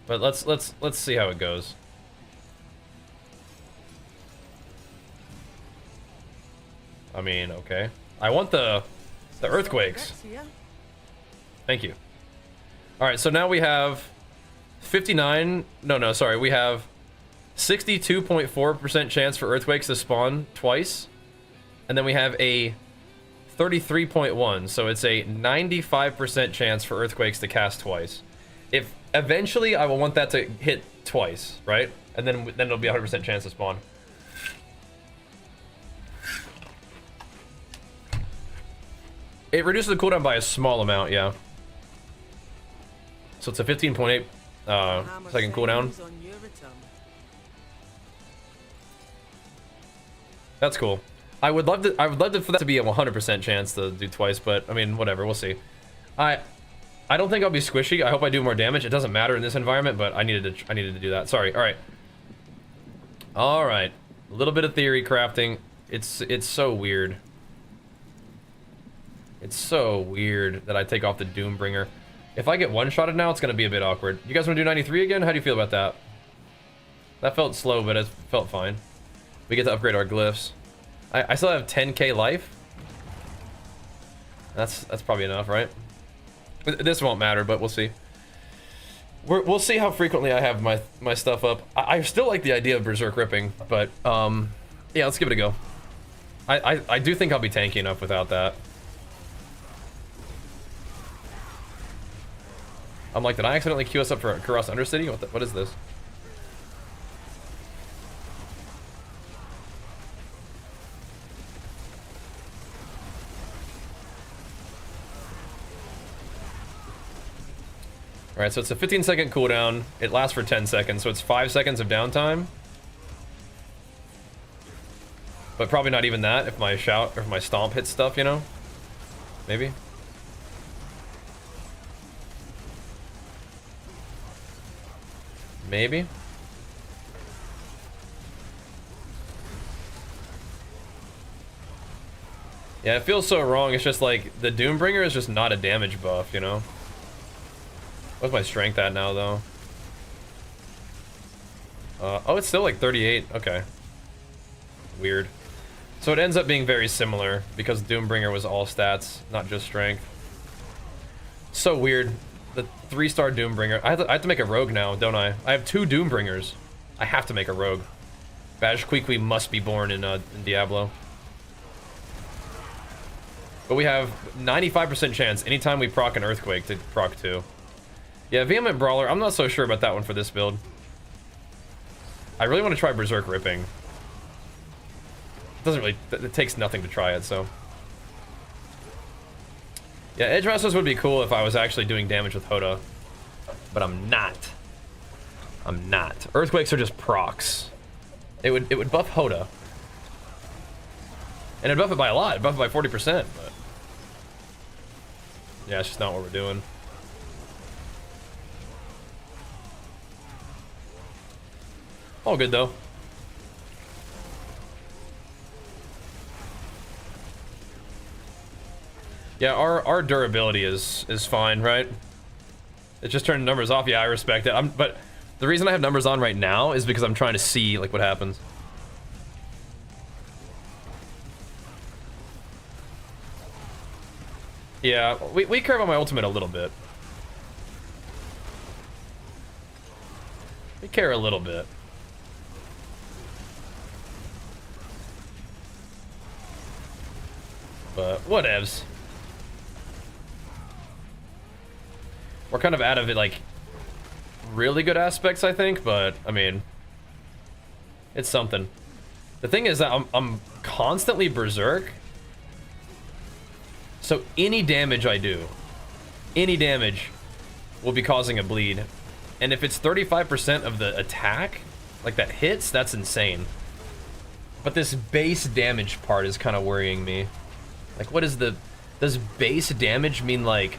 But let's see how it goes. I mean, okay. I want the earthquakes. Thank you. All right, so now we have 59. No, sorry. We have 62.4% chance for earthquakes to spawn twice, and then we have a 33.1. So it's a 95% chance for earthquakes to cast twice. If eventually I will want that to hit twice, right? And then it'll be a 100% chance to spawn. It reduces the cooldown by a small amount, yeah. So it's a 15.8 second cooldown. That's cool. I would love for that to be a 100% chance to do twice, but I mean, whatever, we'll see. I don't think I'll be squishy. I hope I do more damage. It doesn't matter in this environment, but I needed to do that. Sorry. All right. A little bit of theory crafting. It's so weird. It's so weird that I take off the Doombringer. If I get one-shotted now, it's going to be a bit awkward. You guys want to do 93 again? How do you feel about that? That felt slow, but it felt fine. We get to upgrade our glyphs. I still have 10k life. That's probably enough, right? This won't matter, but we'll see. We'll see how frequently I have my stuff up. I still like the idea of Berserk ripping, but yeah, let's give it a go. I do think I'll be tanky enough without that. I'm like, did I accidentally queue us up for Kuros Undercity? What is this? Alright, so it's a 15-second cooldown. It lasts for 10 seconds, so it's 5 seconds of downtime. But probably not even that if my shout or if my stomp hits stuff, you know? Maybe. Maybe. Yeah, it feels so wrong. It's just like the Doombringer is just not a damage buff, you know? What's my strength at now, though? Oh, it's still like 38. Okay. Weird. So it ends up being very similar because Doombringer was all stats, not just strength. So weird. The 3-star Doombringer. I have to make a rogue now, don't I? I have 2 Doombringers. I have to make a rogue. Bajheera must be born in Diablo. But we have 95% chance anytime we proc an Earthquake to proc 2. Yeah, Vehement Brawler, I'm not so sure about that one for this build. I really want to try Berserk Ripping. It doesn't really... It takes nothing to try it, so... Yeah, Edge Wrestlers would be cool if I was actually doing damage with HotA. But I'm not. I'm not. Earthquakes are just procs. It would buff HotA. And it'd buff it by a lot. It'd buff it by 40%, but... Yeah, it's just not what we're doing. All good, though. Yeah, our durability is fine, right? It just turned numbers off. Yeah, I respect it. But the reason I have numbers on right now is because I'm trying to see like what happens. Yeah, we care about my ultimate a little bit. We care a little bit. But whatevs. We're kind of out of it, like, really good aspects, I think, but, I mean, it's something. The thing is that I'm constantly Berserk, so any damage I do, any damage will be causing a bleed. And if it's 35% of the attack, like that hits, that's insane. But this base damage part is kind of worrying me. Like, what is the... Does base damage mean, like,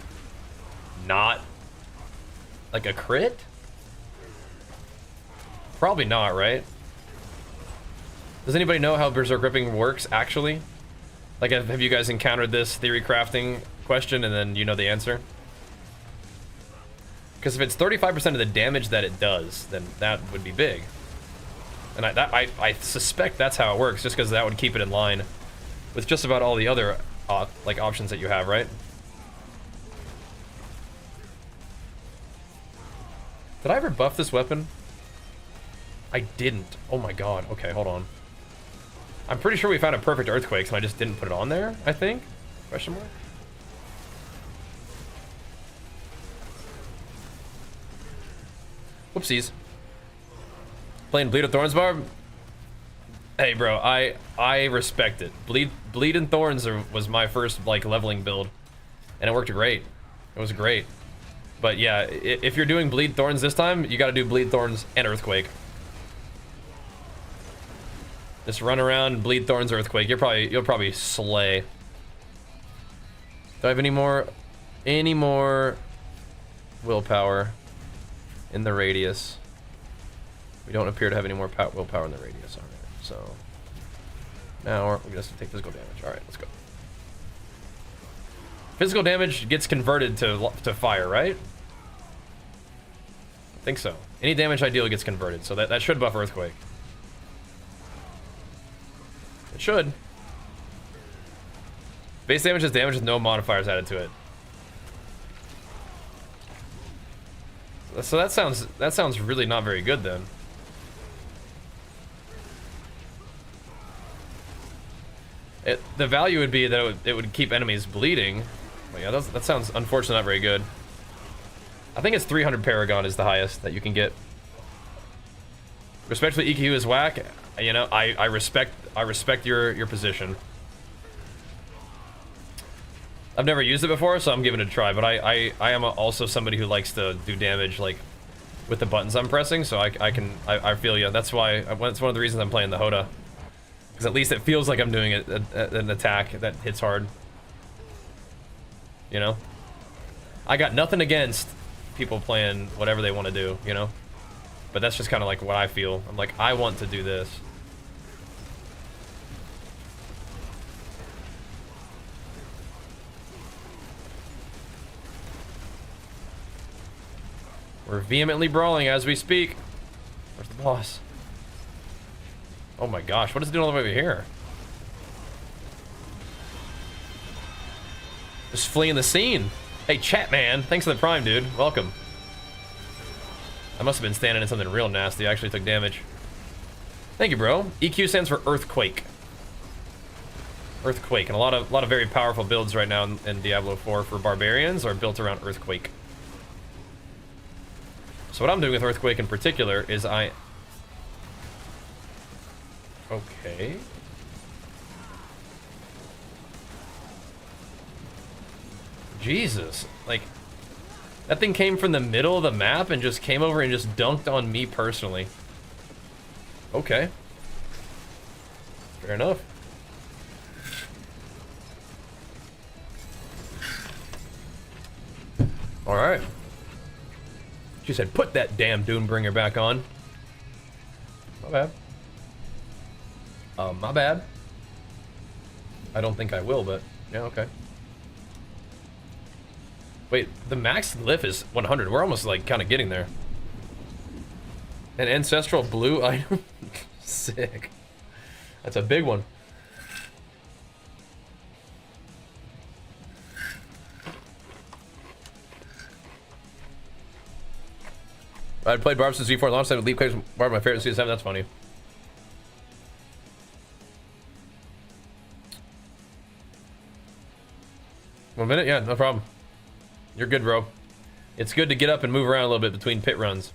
not like a crit? Probably not, right? Does anybody know how Berserk Ripping works, actually? Like, have you guys encountered this theory crafting question and then you know the answer? Because if it's 35% of the damage that it does, then that would be big. And I suspect that's how it works, just because that would keep it in line with just about all the other like options that you have, right? Did I ever buff this weapon? I didn't. Oh my god. Okay, hold on. I'm pretty sure we found a perfect earthquake, so I just didn't put it on there, I think? Question mark? Whoopsies. Playing Bleed of Thorns Barb? Hey bro, I respect it. Bleed and Thorns was my first like leveling build. And it worked great. It was great. But yeah, if you're doing Bleed Thorns this time, you gotta do Bleed Thorns and Earthquake. Just run around, Bleed Thorns, Earthquake. You'll probably slay. Do I have any more willpower in the radius? We don't appear to have any more willpower in the radius. All right, so now we're gonna take physical damage. All right, let's go. Physical damage gets converted to fire, right? I think so. Any damage I deal gets converted, so that should buff Earthquake. It should. Base damage is damage with no modifiers added to it. So that sounds really not very good then. The value would be that it would keep enemies bleeding. But yeah, that sounds unfortunately not very good. I think it's 300 Paragon is the highest that you can get. Respectfully, EQ is whack. You know, I respect your position. I've never used it before, so I'm giving it a try. But I am also somebody who likes to do damage like with the buttons I'm pressing, so I feel you. That's why it's one of the reasons I'm playing the HotA, because at least it feels like I'm doing an attack that hits hard. You know, I got nothing against people playing whatever they want to do, you know, but that's just kind of like what I feel. I'm like, I want to do this. We're vehemently brawling as we speak. Where's the boss? Oh my gosh, what is it doing all the way over here? Just fleeing the scene. Hey, chat man, thanks for the prime, dude. Welcome. I must have been standing in something real nasty. I actually took damage. Thank you, bro. EQ stands for Earthquake. Earthquake, and a lot of very powerful builds right now in Diablo 4 for barbarians are built around Earthquake. So what I'm doing with Earthquake in particular is okay. Jesus, like, that thing came from the middle of the map and just came over and just dunked on me personally. Okay. Fair enough. Alright. She said, put that damn Doombringer back on. My bad. My bad. I don't think I will, but yeah, okay. Wait, the max glyph is 100. We're almost like kind of getting there. An ancestral blue item? Sick. That's a big one. I played Barb since V4 launch time with Leap Claims Barb, my favorite CS7. That's funny. One minute? Yeah, no problem. You're good, bro. It's good to get up and move around a little bit between pit runs.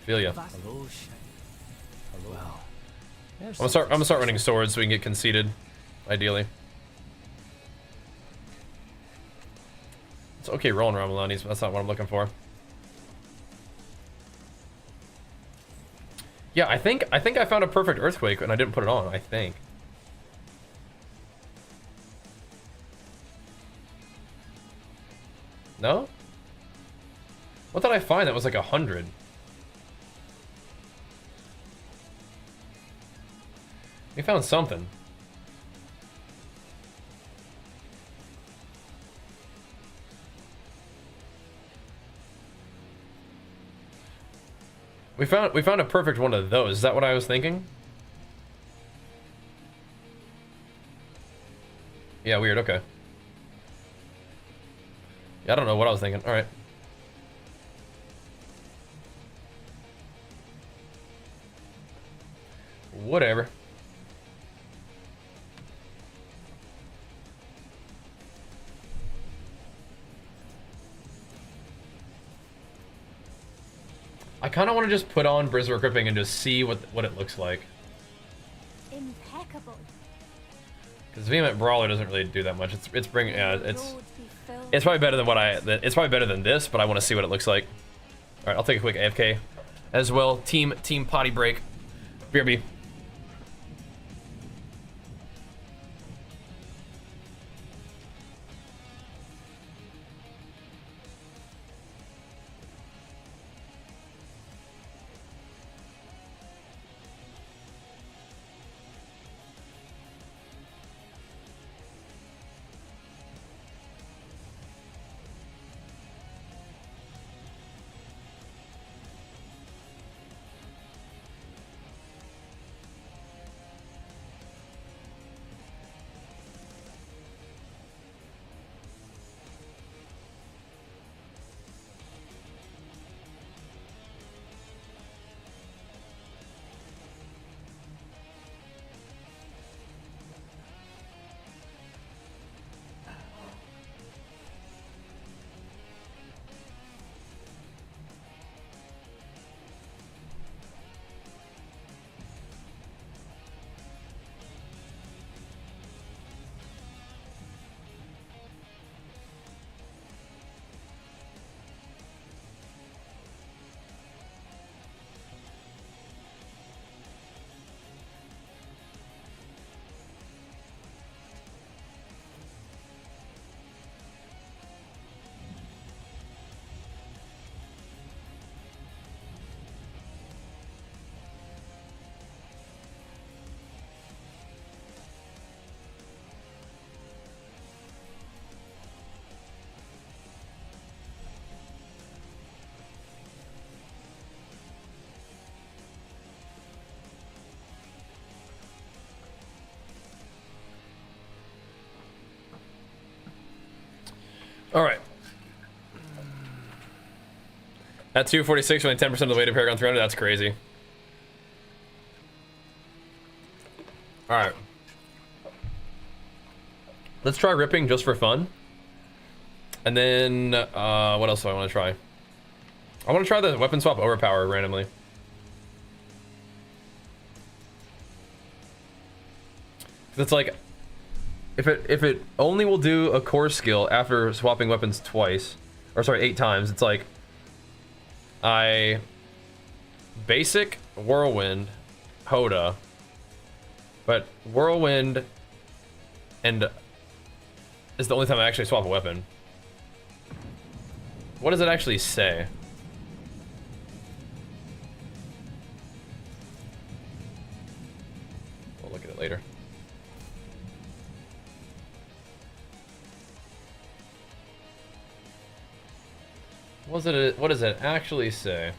Feel ya. Hello, well, I'm gonna start running swords so we can get conceited, ideally. It's okay rolling around Melanies, but that's not what I'm looking for. Yeah, I think I found a perfect earthquake and I didn't put it on, I think. No? What did I find that was like 100? We found something. We found a perfect one of those. Is that what I was thinking? Yeah, weird. Okay. Yeah, I don't know what I was thinking. All right. Whatever. I kind of want to just put on Berserker Gripping and just see what it looks like. Impeccable. Because Vehement Brawler doesn't really do that much. It's bringing it's probably better than it's probably better than this, but I want to see what it looks like. All right, I'll take a quick AFK as well. Team potty break. BRB. All right. At 246, only 10% of the way to Paragon 300. That's crazy. All right. Let's try ripping just for fun. And then, what else do I want to try? I want to try the weapon swap overpower randomly. It's like, if it only will do a core skill after swapping weapons twice, or sorry, 8 times, it's like I basic whirlwind HotA, but whirlwind and is the only time I actually swap a weapon. What does it actually say? We'll look at it later. What does it actually say?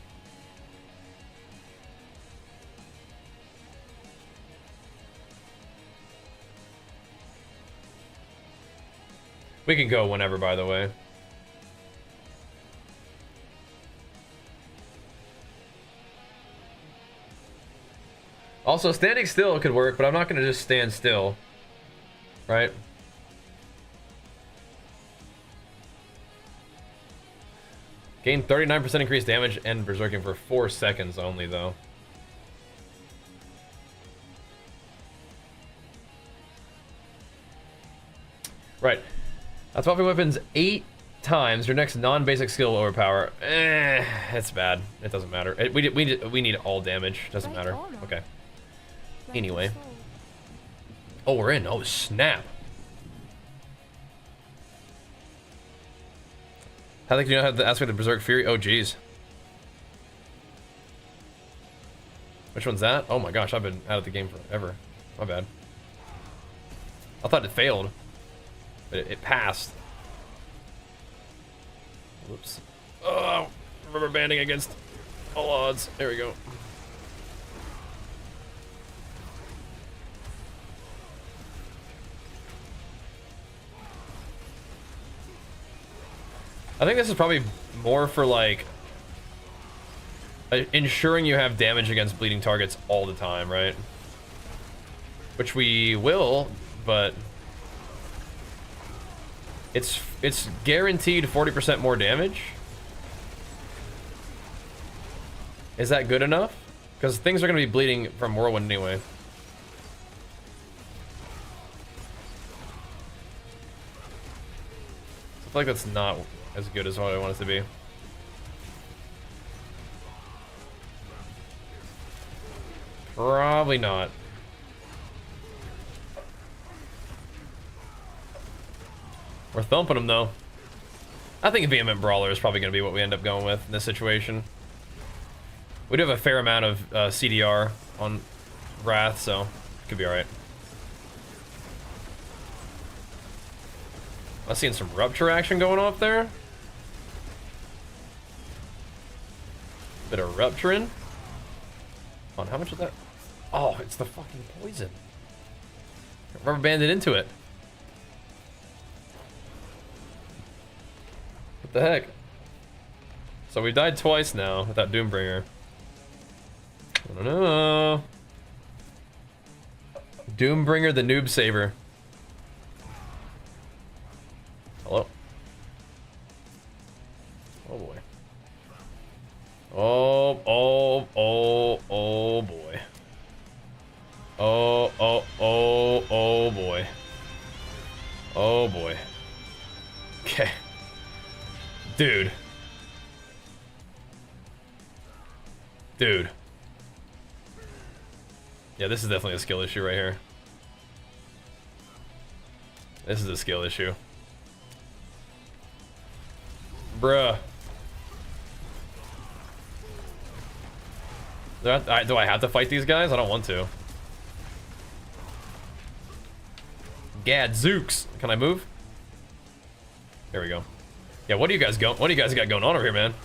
We can go whenever, by the way. Also, standing still could work, but I'm not going to just stand still. Right? Gain 39% increased damage and berserking for 4 seconds only, though. Right. Swapping weapons 8 times. Your next non-basic skill will overpower. It's bad. It doesn't matter. We need all damage. Doesn't matter. Okay. Anyway. Oh, we're in. Oh, snap. How do you know how the aspect of Berserk Fury? Oh, geez. Which one's that? Oh my gosh, I've been out of the game forever. My bad. I thought it failed, but it passed. Whoops. Oh, rubber banding against all odds. There we go. I think this is probably more for like ensuring you have damage against bleeding targets all the time, right? Which we will, but it's guaranteed 40% more damage. Is that good enough? Because things are going to be bleeding from Whirlwind anyway. I feel like that's not as good as what I want it to be. Probably not. We're thumping them though. I think Vehement Brawler is probably going to be what we end up going with in this situation. We do have a fair amount of CDR on Wrath, so it could be alright. I'm seeing some Rupture action going off there. Bit of Rupturing. On how much is that? Oh, it's the fucking poison. Rubber banded into it. What the heck? So we died twice now with that Doombringer. I don't know. Doombringer the Noob Saver. Hello? Oh boy. Oh boy. Oh boy. Oh boy. Okay. Dude. Dude. Yeah, this is definitely a skill issue right here. This is a skill issue. Bruh. Do I have to fight these guys? I don't want to. Gadzooks. Can I move? There we go. Yeah, what do you guys got going on over here, man?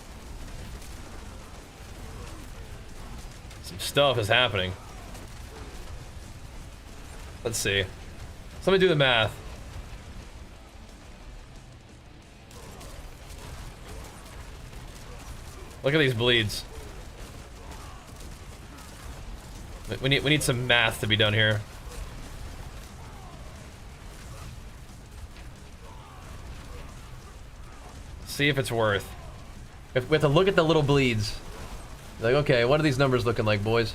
Some stuff is happening. Let's see. So let me do the math. Look at these bleeds. We need some math to be done here. See if it's worth. We have to look at the little bleeds. Like, okay, what are these numbers looking like, boys?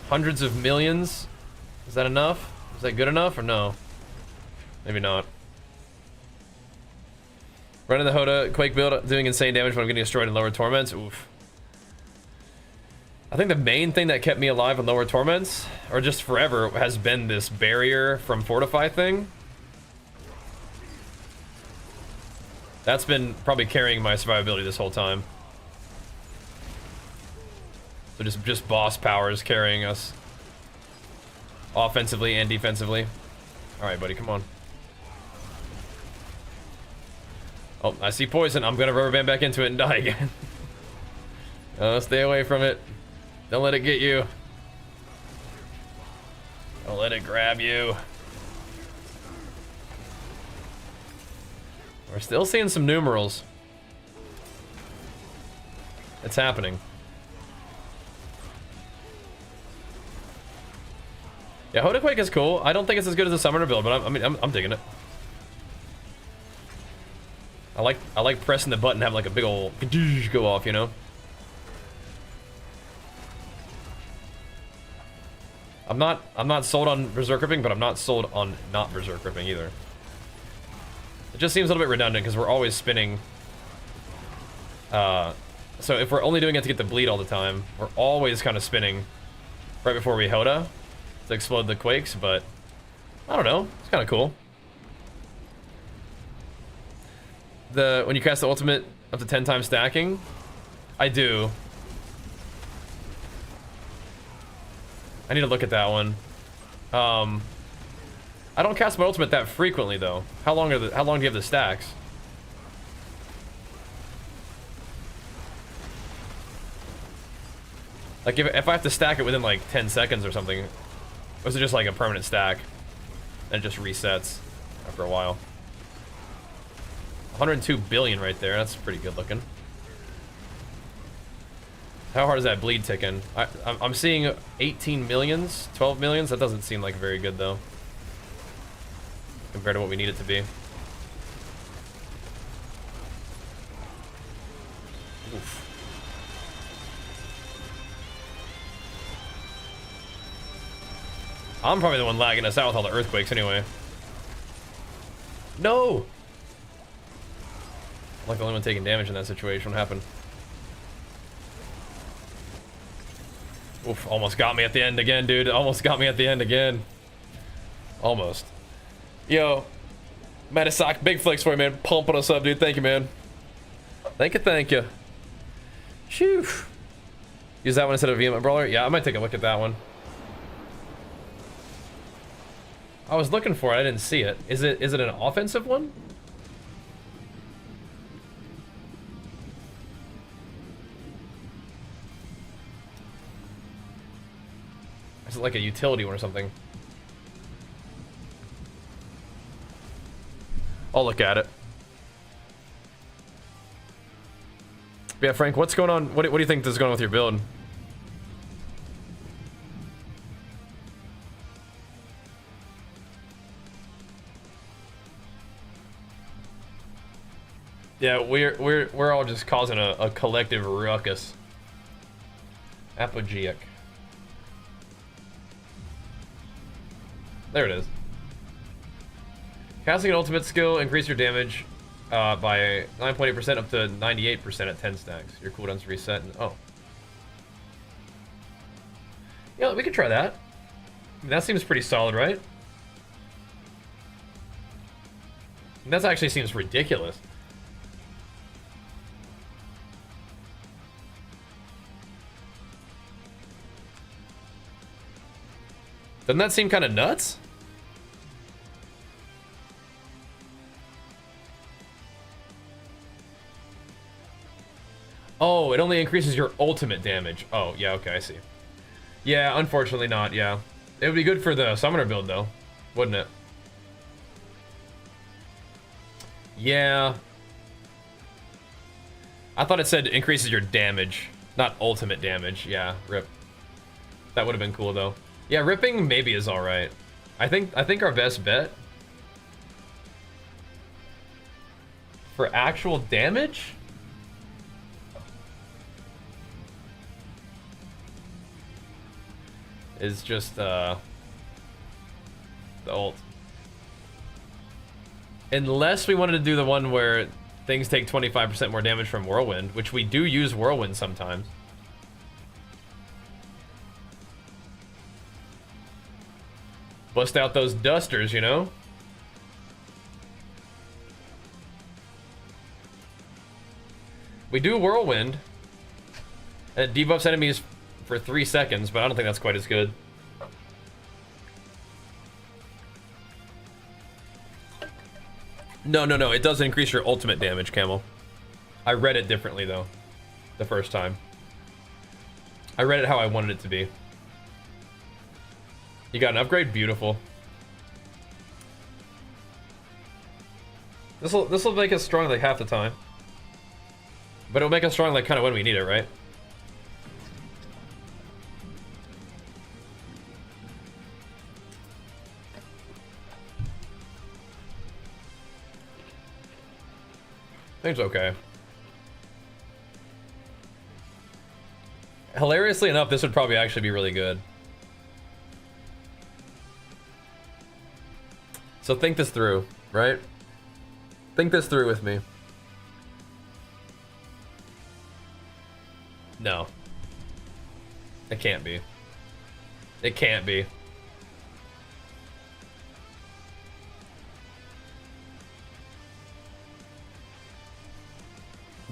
Hundreds of millions? Is that enough? Is that good enough or no? Maybe not. Running the HotA-Quake build, doing insane damage when I'm getting destroyed in lower torments. Oof. I think the main thing that kept me alive in lower torments, or just forever, has been this barrier from Fortify thing. That's been probably carrying my survivability this whole time. So just boss powers carrying us. Offensively and defensively. Alright, buddy, come on. Oh, I see poison. I'm gonna rubber band back into it and die again. Stay away from it. Don't let it get you. Don't let it grab you. We're still seeing some numerals. It's happening. Yeah, HotA-Quake is cool. I don't think it's as good as a summoner build, but I'm digging it. I like pressing the button and having like a big old go off, you know? I'm not sold on Berserk Ripping, but I'm not sold on not Berserk Ripping either. It just seems a little bit redundant because we're always spinning. So if we're only doing it to get the bleed all the time, we're always kind of spinning right before we HotA to explode the quakes, but I don't know. It's kind of cool. when you cast the ultimate up to 10 times stacking? I do. I need to look at that one. I don't cast my ultimate that frequently though. How long do you have the stacks? Like if I have to stack it within like 10 seconds or something, or is it just like a permanent stack and it just resets after a while? 102 billion right there. That's pretty good looking. How hard is that bleed ticking? I'm seeing 18 millions, 12 millions. That doesn't seem like very good though, compared to what we need it to be. Oof. I'm probably the one lagging us out with all the earthquakes anyway. No! I'm like the only one taking damage in that situation. What happened? Oof, almost got me at the end again, dude. Almost got me at the end again. Almost. Yo, Metasock, big flex for you, man. Pumping us up, dude. Thank you, man. Thank you, thank you. Shoo. Use that one instead of VM Brawler? Yeah, I might take a look at that one. I was looking for it, I didn't see it. Is it an offensive one? Is it like a utility one or something? I'll look at it. Yeah, Frank, what's going on? What do you think is going on with your build? Yeah, we're all just causing a collective ruckus. Apogeic. There it is. Casting an ultimate skill, increase your damage by 9.8% up to 98% at 10 stacks. Your cooldown's reset. And, oh. Yeah, we could try that. I mean, that seems pretty solid, right? That actually seems ridiculous. Doesn't that seem kind of nuts? Oh, it only increases your ultimate damage. Oh, yeah, okay, I see. Yeah, unfortunately not, yeah. It would be good for the summoner build, though, wouldn't it? Yeah. I thought it said increases your damage, not ultimate damage. Yeah, rip. That would have been cool, though. Yeah, ripping maybe is all right. I think our best bet for actual damage is just the ult. Unless we wanted to do the one where things take 25% more damage from Whirlwind, which we do use Whirlwind sometimes. Bust out those dusters, you know? We do Whirlwind. And it debuffs enemies for 3 seconds, but I don't think that's quite as good. No, it does increase your ultimate damage, Camel. I read it differently, though, the first time. I read it how I wanted it to be. You got an upgrade? Beautiful. This'll make us strong like half the time. But it'll make us strong like kind of when we need it, right? Seems okay. Hilariously enough, this would probably actually be really good. So think this through, right? Think this through with me. No. It can't be. It can't be.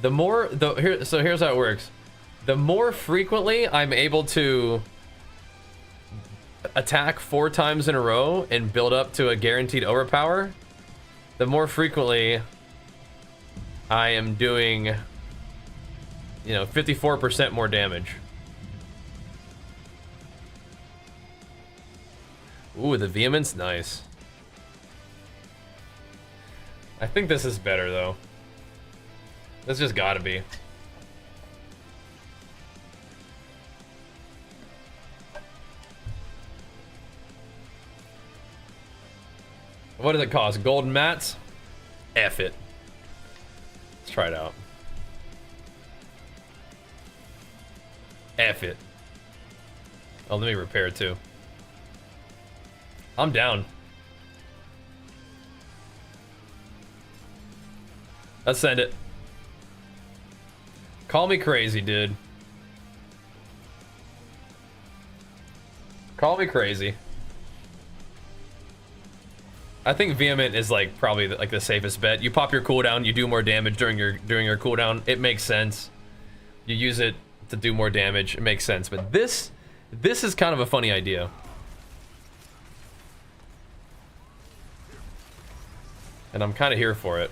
Here's how it works. The more frequently I'm able to attack 4 times in a row and build up to a guaranteed overpower, the more frequently I am doing, you know, 54% more damage. Ooh, the vehement's nice. I think this is better though. This just gotta be. What does it cost? Golden mats? F it. Let's try it out. F it. Oh, let me repair it too. I'm down. Let's send it. Call me crazy, dude. Call me crazy. I think vehement is like probably like the safest bet. You pop your cooldown, you do more damage during your cooldown. It makes sense. You use it to do more damage. It makes sense. But this is kind of a funny idea. And I'm kind of here for it.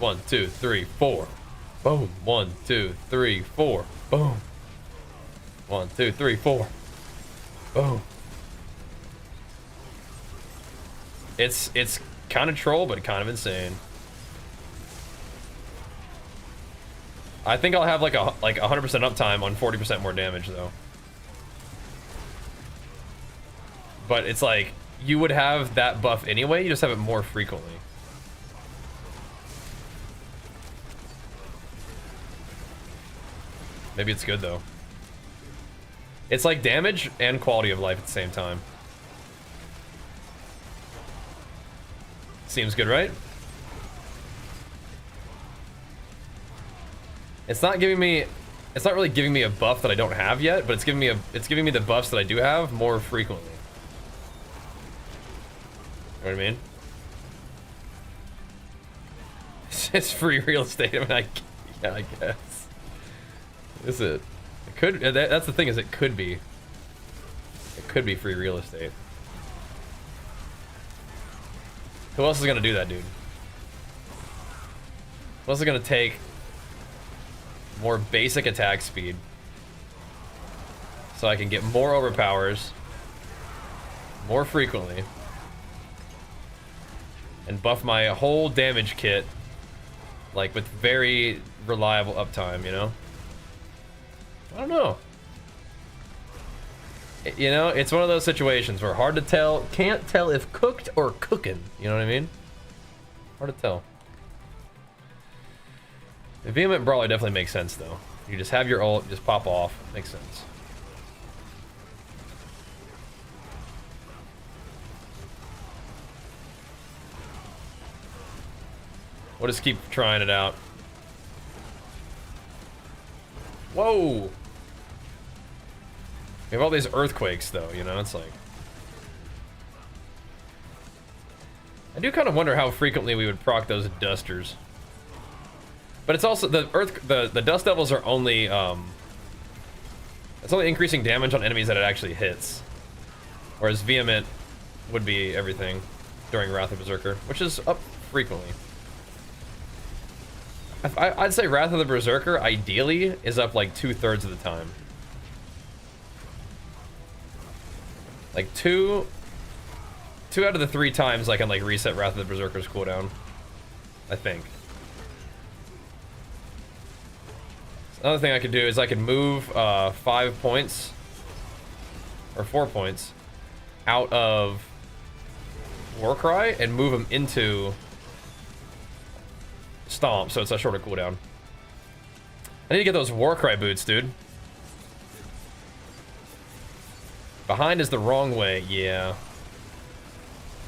One, two, three, four. Boom. 1, 2, 3, 4. Boom. 1, 2, 3, 4. Boom. It's kind of troll, but kind of insane. I think I'll have like 100% uptime on 40% more damage though. But it's like you would have that buff anyway, you just have it more frequently. Maybe it's good though. It's like damage and quality of life at the same time. Seems good, right? It's not giving me, it's not really giving me a buff that I don't have yet, but it's giving me the buffs that I do have more frequently. You know what I mean? It's free real estate. I mean, yeah, I guess. Is it? It could. That's the thing. Is it could be. It could be free real estate. Who else is gonna do that, dude? Who else is gonna take more basic attack speed so I can get more overpowers more frequently and buff my whole damage kit like with very reliable uptime, you know? I don't know. You know, it's one of those situations where hard to tell, can't tell if cooked or cooking. You know what I mean? Hard to tell. The Vehement Brawler definitely makes sense, though. You just have your ult, just pop off. Makes sense. We'll just keep trying it out. Whoa! We have all these earthquakes, though, you know, it's like... I do kind of wonder how frequently we would proc those dusters. But it's also, the dust devils are only, it's only increasing damage on enemies that it actually hits. Whereas Vehement would be everything during Wrath of the Berserker, which is up frequently. I'd say Wrath of the Berserker, ideally, is up like 2/3 of the time. Like two out of the 3 times I can like reset Wrath of the Berserker's cooldown. I think. Another thing I could do is I could move 5 points or 4 points out of Warcry and move them into Stomp, so it's a shorter cooldown. I need to get those Warcry boots, dude. Behind is the wrong way, yeah.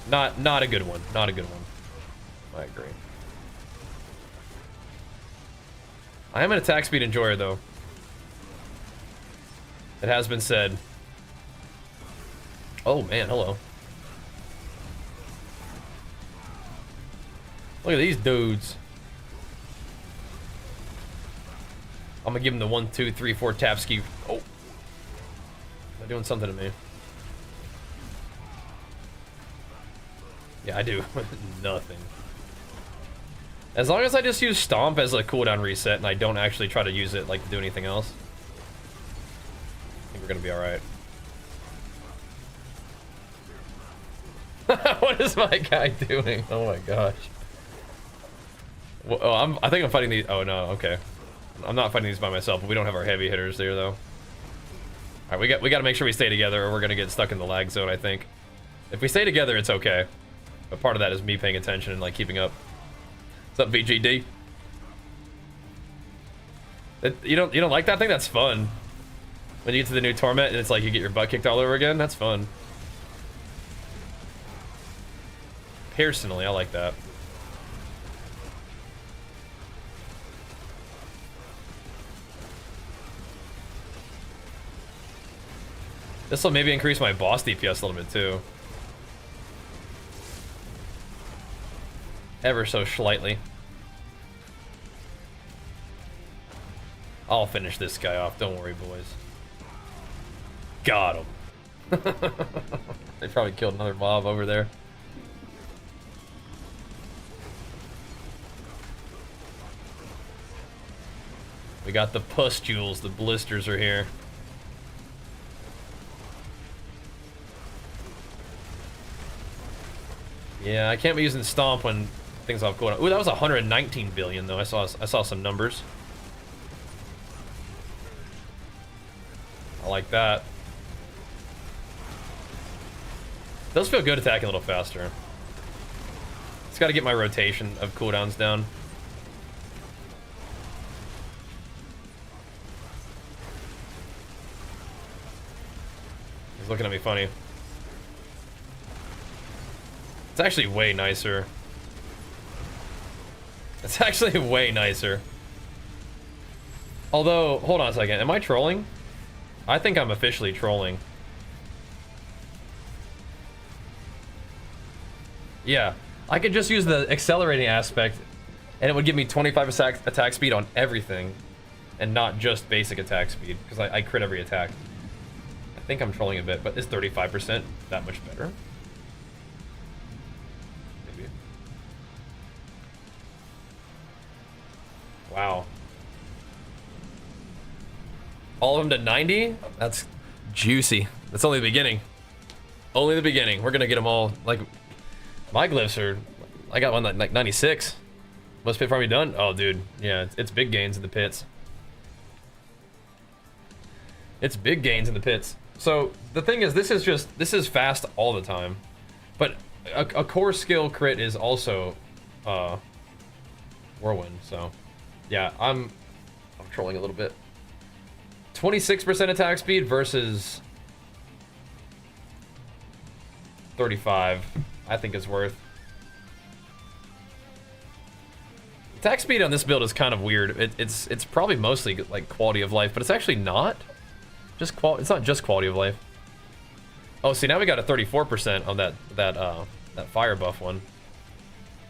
Not a good one. Not a good one. I agree. I am an attack speed enjoyer, though. It has been said. Oh man, hello. Look at these dudes. I'm gonna give him the 1, 2, 3, 4 tap ski. Oh. They're doing something to me. Yeah, I do. Nothing. As long as I just use Stomp as a cooldown reset and I don't actually try to use it like to do anything else, I think we're gonna be alright. What is my guy doing? Oh my gosh. Well, oh, I think I'm fighting these. Oh no, okay. I'm not fighting these by myself, but we don't have our heavy hitters there though. Alright, we got to make sure we stay together or we're gonna get stuck in the lag zone, I think. If we stay together, it's okay. But part of that is me paying attention and like keeping up. What's up, VGD? You don't like that thing? That's fun. When you get to the new Torment and it's like you get your butt kicked all over again, that's fun. Personally, I like that. This will maybe increase my boss DPS a little bit too. Ever so slightly. I'll finish this guy off, don't worry, boys. Got him. They probably killed another mob over there. We got the pustules, the blisters are here. Yeah, I can't be using Stomp when things off going on. Ooh, that was 119 billion though. I saw some numbers. I like that. Does feel good attacking a little faster. Just got to get my rotation of cooldowns down. He's looking at me funny. It's actually way nicer. It's actually way nicer. Although, hold on a second. Am I trolling? I think I'm officially trolling. Yeah. I could just use the accelerating aspect and it would give me 25 attack speed on everything and not just basic attack speed because I crit every attack. I think I'm trolling a bit, but is 35% that much better? Maybe. Wow. All of them to 90? That's juicy. That's only the beginning. Only the beginning. We're gonna get them all. Like, my glyphs are. I got one like 96. Most pit farm be done? Oh, dude. Yeah, it's big gains in the pits. It's big gains in the pits. So the thing is, this is fast all the time, but a core skill crit is also whirlwind. So yeah, I'm trolling a little bit. 26% attack speed versus 35. I think is worth. Attack speed on this build is kind of weird. It's probably mostly like quality of life, but it's actually not. It's not just quality of life. Oh, see, now we got a 34% on that fire buff one.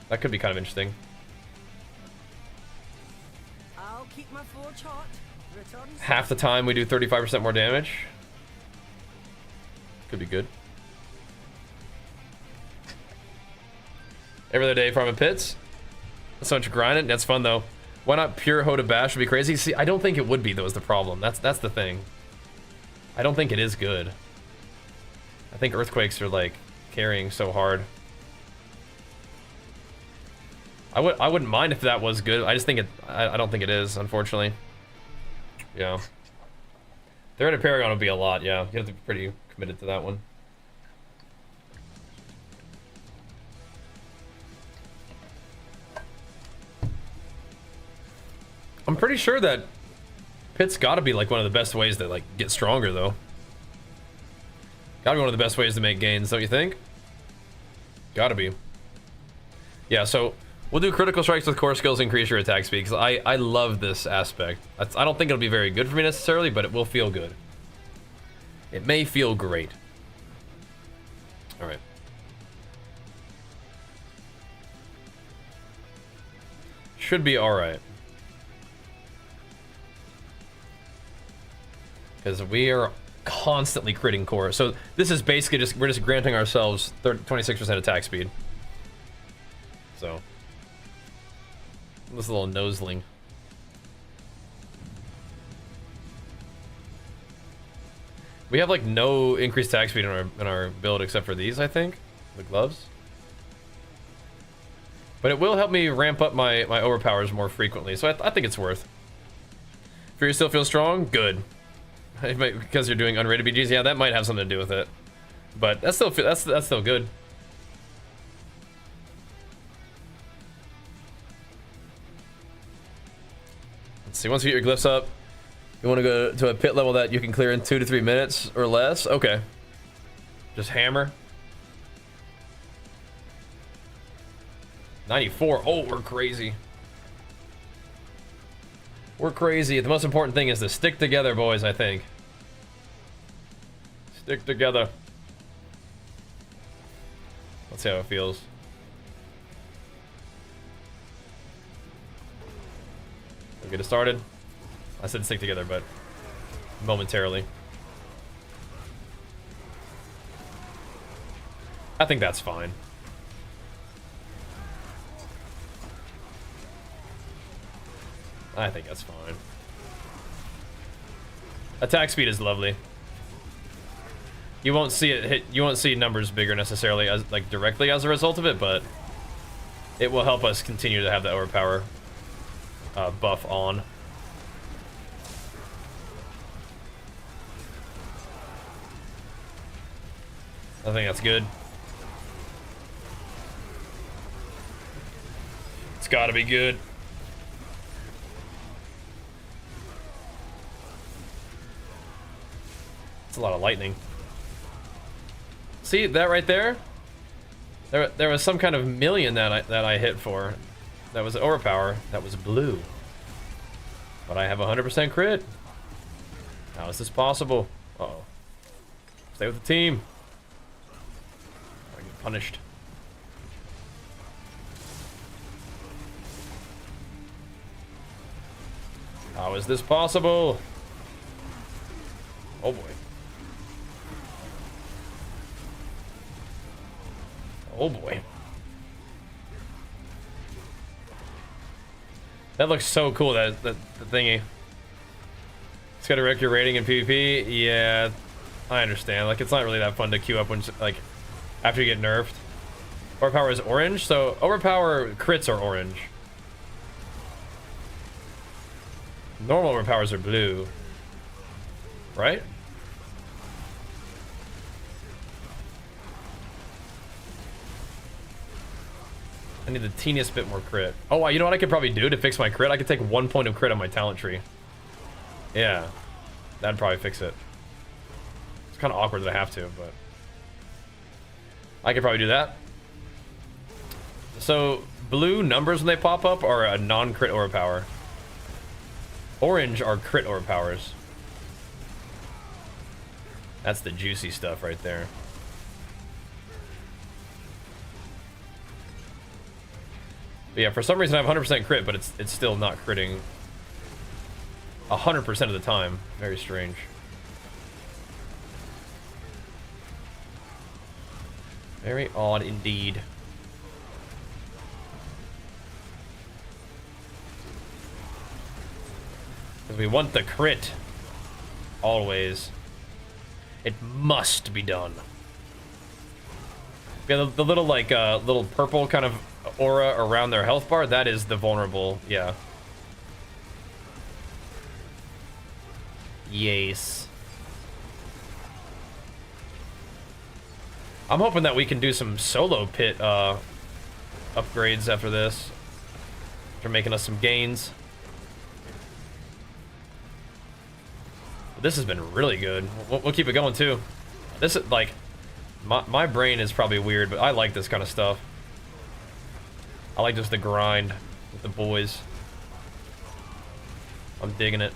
That could be kind of interesting. I'll keep my forge hot. Half the time we do 35% more damage. Could be good. Every other day farming pits. So much grinding. That's fun though. Why not pure HotA bash would be crazy? See, I don't think it would be though is the problem. That's the thing. I don't think it is good. I think earthquakes are like carrying so hard. I wouldn't mind if that was good. I just think I don't think it is, unfortunately. Yeah. They're in a Paragon would be a lot, yeah. You have to be pretty committed to that one. I'm pretty sure that pit's gotta be like one of the best ways to like get stronger though. Gotta be one of the best ways to make gains, don't you think? Gotta be. Yeah, so we'll do critical strikes with core skills, increase your attack speed, because I love this aspect. I don't think it'll be very good for me necessarily, but it will feel good. It may feel great. Alright. Should be alright. Because we are constantly critting core. So this is basically just, we're just granting ourselves 26% attack speed. So. This little noseling. We have like no increased attack speed in our build except for these, I think. The gloves. But it will help me ramp up my overpowers more frequently, so I think it's worth. Fear still feels strong? Good. Because you're doing unrated BGs? Yeah, that might have something to do with it. But that's still good. Let's see, once you get your glyphs up, you want to go to a pit level that you can clear in 2 to 3 minutes or less? Okay. Just hammer. 94. Oh, we're crazy. We're crazy. The most important thing is to stick together, boys, I think. Stick together. Let's see how it feels. We'll get it started. I said stick together, but momentarily. I think that's fine. I think that's fine. Attack speed is lovely. You won't see it hit. You won't see numbers bigger necessarily as like directly as a result of it, but it will help us continue to have the overpower buff on. I think that's good. It's got to be good. It's a lot of lightning. See that right there? There was some kind of million that I hit for. That was overpower. That was blue. But I have 100% crit. How is this possible? Uh-oh. Stay with the team. I get punished. How is this possible? Oh boy. Oh boy. That looks so cool, that the thingy. It's got a record rating in PvP. Yeah, I understand. Like, it's not really that fun to queue up when, like, after you get nerfed. Overpower is orange, so overpower crits are orange. Normal overpowers are blue. Right? I need the teeniest bit more crit. Oh, you know what I could probably do to fix my crit? I could take 1 point of crit on my talent tree. Yeah. That'd probably fix it. It's kind of awkward that I have to, but... I could probably do that. So, blue numbers when they pop up are a non-crit overpower. Orange are crit overpowers. That's the juicy stuff right there. But yeah, for some reason I have 100% crit, but it's still not critting 100% of the time. Very strange. Very odd indeed. Because we want the crit. Always. It must be done. Yeah, the little, like, little purple kind of aura around their health bar, that is the vulnerable, yeah. Yes. I'm hoping that we can do some solo pit upgrades after this. After making us some gains. But this has been really good. We'll keep it going too. This is like, my brain is probably weird, but I like this kind of stuff. I like just the grind with the boys. I'm digging it.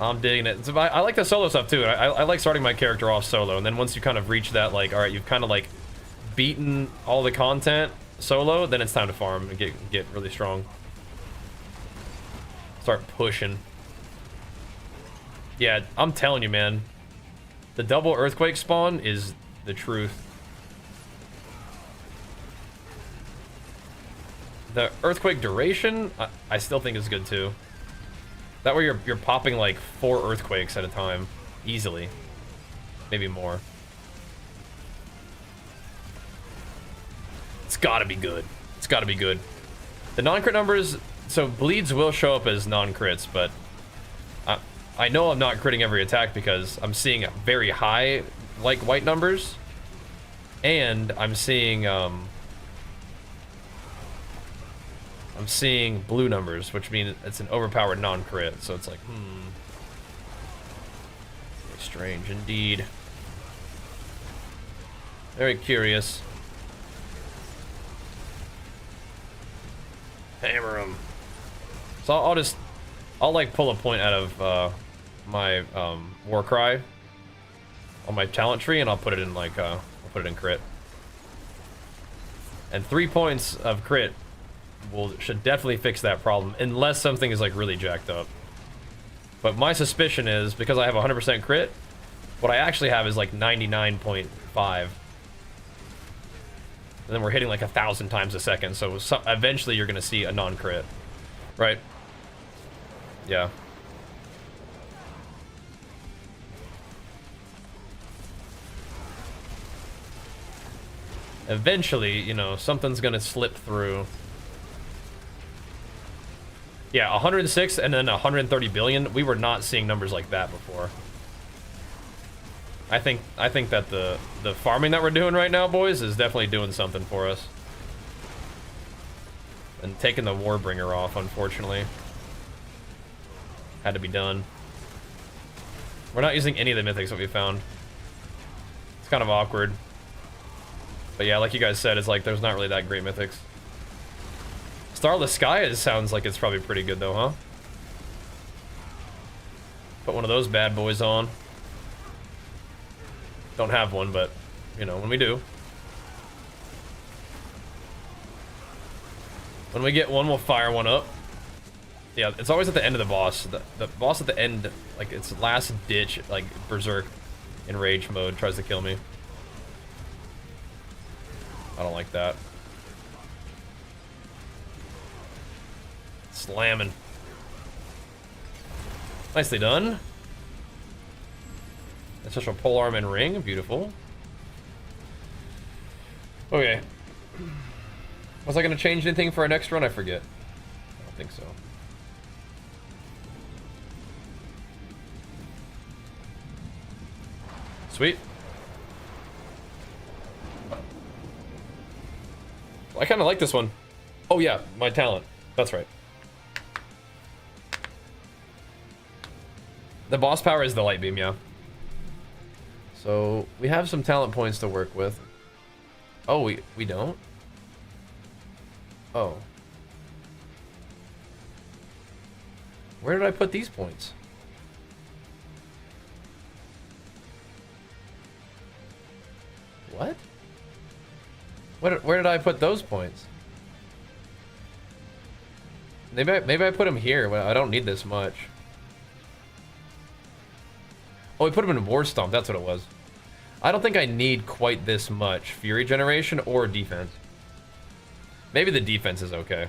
I'm digging it. So I like the solo stuff too. I like starting my character off solo, and then once you kind of reach that, like, all right, you've kind of like beaten all the content, solo, then it's time to farm and get really strong. Start pushing. Yeah, I'm telling you, man. The double earthquake spawn is the truth. The earthquake duration, I still think is good too. That way you're popping like 4 earthquakes at a time, easily. Maybe more. It's gotta be good. It's gotta be good. The non-crit numbers, so bleeds will show up as non-crits, but I know I'm not critting every attack because I'm seeing very high, like, white numbers, and I'm seeing blue numbers, which means it's an overpowered non-crit, so it's like, very strange indeed. Very curious. Hammer him. So I'll like pull a point out of my war cry on my talent tree, and I'll put it in like I'll put it in crit. And 3 points of crit should definitely fix that problem, unless something is like really jacked up. But my suspicion is, because I have 100% crit, what I actually have is like 99.5. And then we're hitting like 1,000 times a second, so eventually you're gonna see a non-crit, right? Yeah. Eventually, you know, something's gonna slip through. Yeah, 106 and then 130 billion. We were not seeing numbers like that before. I think that the farming that we're doing right now, boys, is definitely doing something for us. And taking the Warbringer off, unfortunately. Had to be done. We're not using any of the mythics that we found. It's kind of awkward. But yeah, like you guys said, it's like there's not really that great mythics. Starless Sky sounds like it's probably pretty good though, huh? Put one of those bad boys on. Don't have one, but, you know, when we do. When we get one, we'll fire one up. Yeah, it's always at the end of the boss. The boss at the end, like, its last ditch, like, Berserk in rage mode tries to kill me. I don't like that. Slamming. Nicely done. Essential polearm and ring, beautiful. Okay. Was I gonna change anything for our next run? I forget. I don't think so. Sweet. I kind of like this one. Oh yeah, my talent. That's right. The boss power is the light beam, yeah. So we have some talent points to work with. Oh, we don't? Oh. Where did I put these points? What? Where did I put those points? Maybe I put them here. Well, I don't need this much. Oh, we put them in War Stomp. That's what it was. I don't think I need quite this much Fury Generation or defense. Maybe the defense is okay.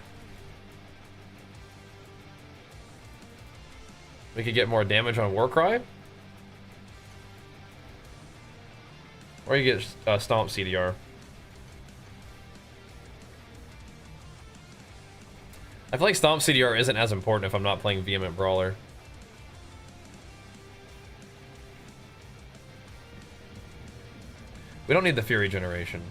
We could get more damage on Warcry. Or you get Stomp CDR. I feel like Stomp CDR isn't as important if I'm not playing Vehement Brawler. We don't need the Fury Generation.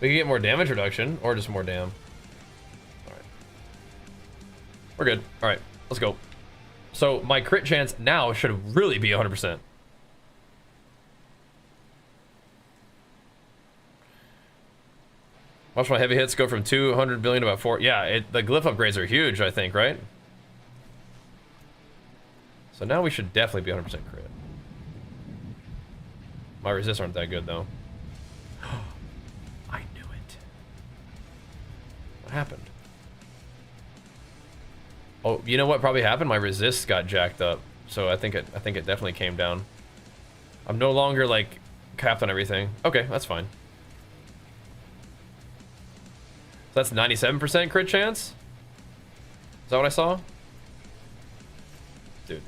We can get more damage reduction, or just more dam. Alright. We're good. Alright, let's go. So, my crit chance now should really be 100%. Watch my heavy hits go from 200 billion to about 4. Yeah, the glyph upgrades are huge, I think, right? So now we should definitely be 100% crit. My resists aren't that good though. I knew it. What happened? Oh, you know what probably happened? My resists got jacked up. So I think it definitely came down. I'm no longer like capped on everything. Okay, that's fine. So that's 97% crit chance? Is that what I saw? Dude.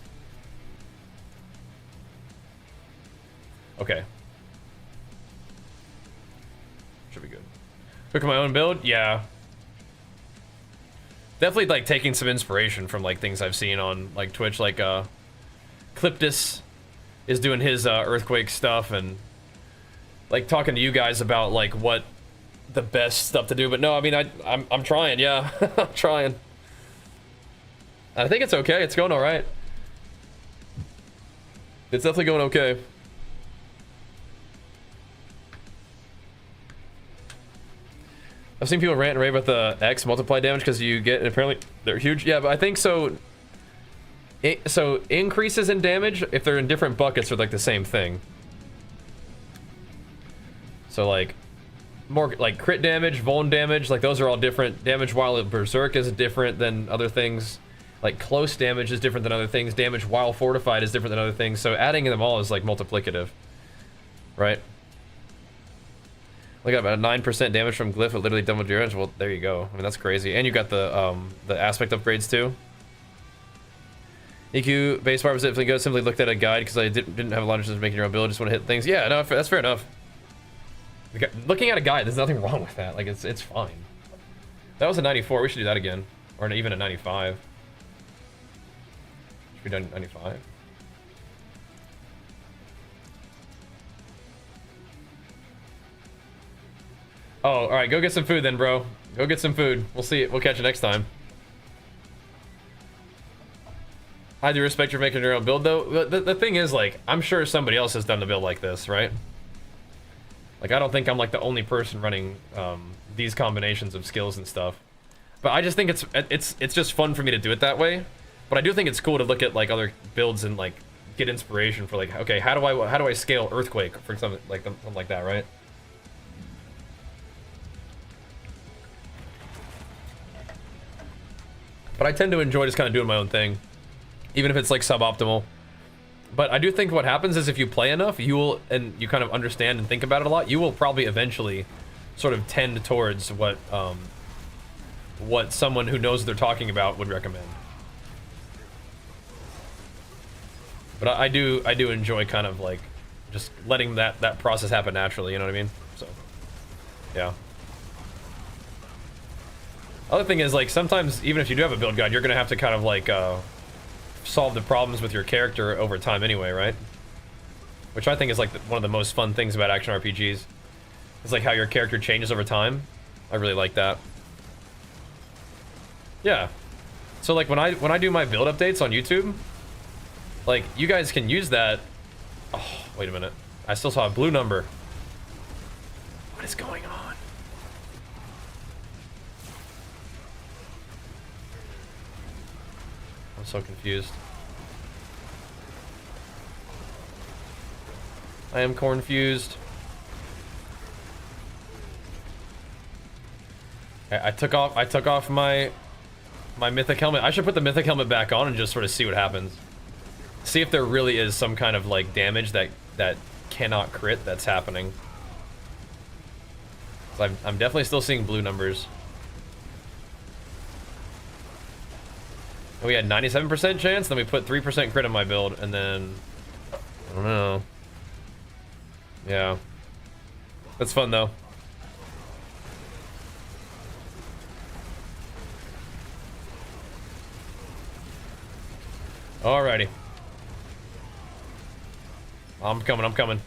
Okay. Should be good. Cook my own build? Yeah. Definitely like taking some inspiration from like things I've seen on like Twitch, like Cliptus is doing his earthquake stuff, and like talking to you guys about like what the best stuff to do. But no, I mean I'm trying, yeah. I'm trying. I think it's okay. It's going all right. It's definitely going okay. I've seen people rant and rave about the X multiply damage because you get, and apparently they're huge. Yeah, but I think so. So increases in damage, if they're in different buckets, are like the same thing. So like more like crit damage, vuln damage, like those are all different. Damage while berserk is different than other things. Like close damage is different than other things. Damage while fortified is different than other things. So adding them all is like multiplicative, right? Look at about 9% damage from glyph. It literally doubled your damage. Well, there you go. I mean, that's crazy. And you got the aspect upgrades too. EQ base bar was definitely good. Simply looked at a guide because I didn't have a lot of interest in making your own build. Just want to hit things. Yeah, no, that's fair enough. Looking at a guide, there's nothing wrong with that. Like it's fine. That was a 94. We should do that again, or even a 95. Should we done 95? Oh, all right. Go get some food then, bro. Go get some food. We'll see. We'll catch you next time. I do respect your making your own build, though. The thing is, like, I'm sure somebody else has done a build like this, right? Like, I don't think I'm, like, the only person running these combinations of skills and stuff. But I just think it's just fun for me to do it that way. But I do think it's cool to look at, like, other builds and, like, get inspiration for, like, okay, how do I scale Earthquake for something like that, right? But I tend to enjoy just kind of doing my own thing, even if it's like suboptimal. But I do think what happens is if you play enough, you will, and you kind of understand and think about it a lot, you will probably eventually sort of tend towards what someone who knows what they're talking about would recommend. But I do enjoy kind of like just letting that process happen naturally, you know what I mean? So, yeah. Other thing is, like, sometimes even if you do have a build guide, you're gonna have to kind of like solve the problems with your character over time anyway, right? Which I think is like one of the most fun things about action RPGs. It's like how your character changes over time. I really like that. Yeah. So like when I do my build updates on YouTube, like you guys can use that. Oh, wait a minute. I still saw a blue number. What is going on? I'm so confused. I am confused. I took off my mythic helmet. I should put the mythic helmet back on and just sort of see what happens. See if there really is some kind of like damage that cannot crit that's happening. So I'm definitely still seeing blue numbers. We had 97% chance, then we put 3% crit on my build, and then I don't know. Yeah. That's fun though. Alrighty. I'm coming.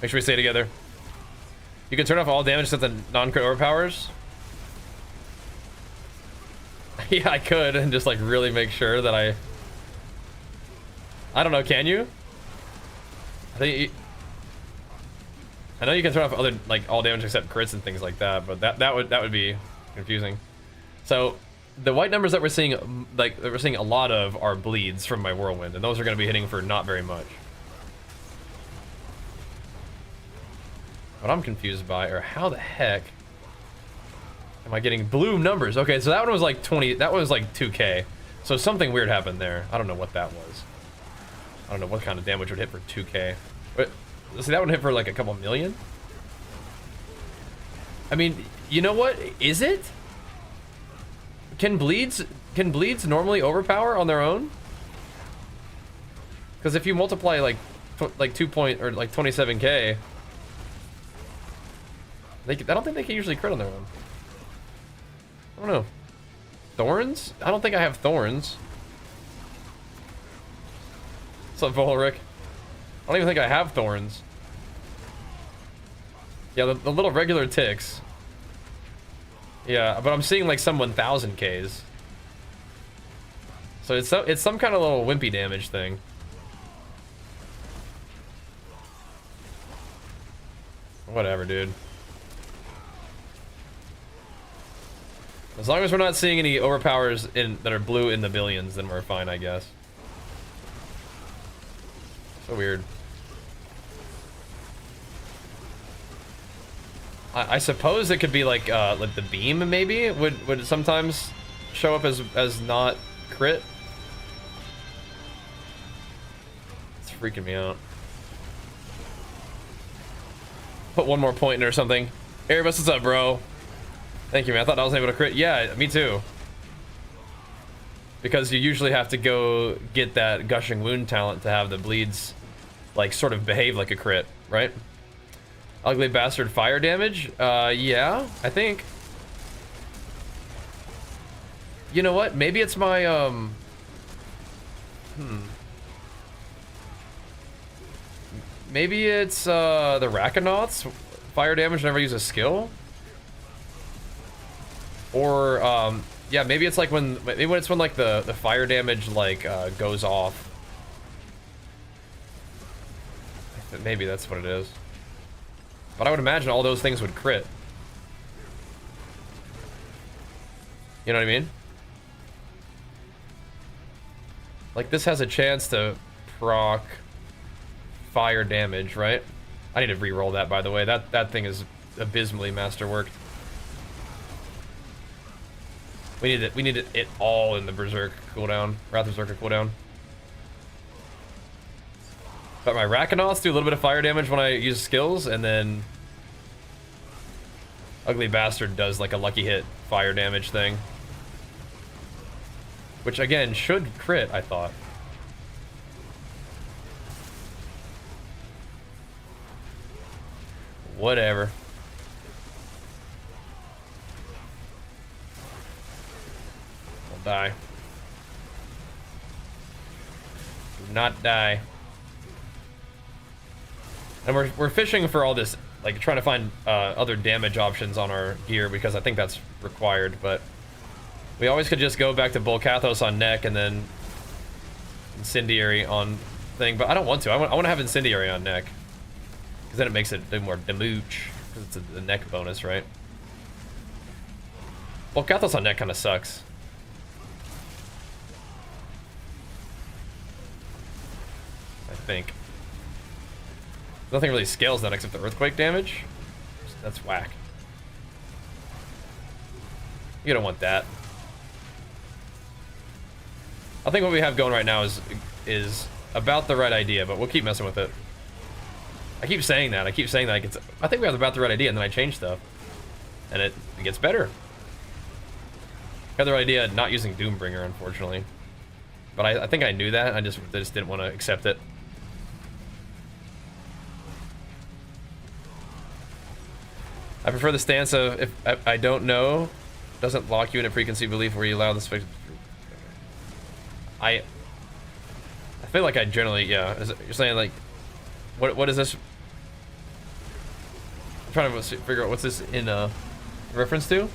Make sure we stay together. You can turn off all damage except the non-crit overpowers. Yeah, I could, and just like really make sure that I don't know, can you? I know you can turn off other, like, all damage except crits and things like that, but that would be confusing. So the white numbers that we're seeing, like, that we're seeing a lot of are bleeds from my whirlwind, and those are going to be hitting for not very much. what I'm confused by are how the heck am I getting blue numbers? Okay, so that one was like 20, that one was like 2K. So something weird happened there. I don't know what that was. I don't know what kind of damage would hit for 2K. But, see, that one hit for like a couple million? I mean, you know what? Is it? Can bleeds normally overpower on their own? Because if you multiply like 27K, I don't think they can usually crit on their own. I don't know. Thorns? I don't think I have thorns. What's up, Volric? I don't even think I have thorns. Yeah, the little regular ticks. Yeah, but I'm seeing like some 1000Ks. So it's some kind of little wimpy damage thing. Whatever, dude. As long as we're not seeing any overpowers that are blue in the billions, then we're fine, I guess. So weird. I suppose it could be like the beam maybe would sometimes show up as not crit. It's freaking me out. Put one more point in or something. Erebus, what's up, bro? Thank you, man. I thought I was able to crit. Yeah, me too. Because you usually have to go get that gushing wound talent to have the bleeds like sort of behave like a crit, right? Ugly bastard fire damage? Yeah, I think. You know what? Maybe it's my, Maybe it's, the Rakanauts? Fire damage never use a skill? Or, yeah, maybe it's like maybe it's when like the fire damage like, goes off. Maybe that's what it is. But I would imagine all those things would crit. You know what I mean? Like this has a chance to proc fire damage, right? I need to re-roll that, by the way. That thing is abysmally masterworked. We need it all in the Berserk cooldown, Wrath-Berserker cooldown. But my Rakanauts do a little bit of fire damage when I use skills, and then Ugly Bastard does like a lucky hit fire damage thing. Which again should crit, I thought. Whatever. I'll die. Do not die. And we're fishing for all this, like trying to find other damage options on our gear because I think that's required, but we always could just go back to Bolcathos on neck and then Incendiary on thing, but I don't want to. I want to have Incendiary on neck because then it makes it do more damage because it's a neck bonus, right? Bolcathos on neck kind of sucks. I think. Nothing really scales that except the earthquake damage. That's whack. You don't want that. I think what we have going right now is about the right idea, but we'll keep messing with it. I keep saying that. I think we have about the right idea, and then I change stuff, and it gets better. I had the right idea not using Doombringer, unfortunately, but I think I knew that. I just didn't want to accept it. I prefer the stance of if I don't know, doesn't lock you in a preconceived belief where you allow this. I feel like I generally, yeah. You're saying like, what is this? I'm trying to figure out what's this in reference to.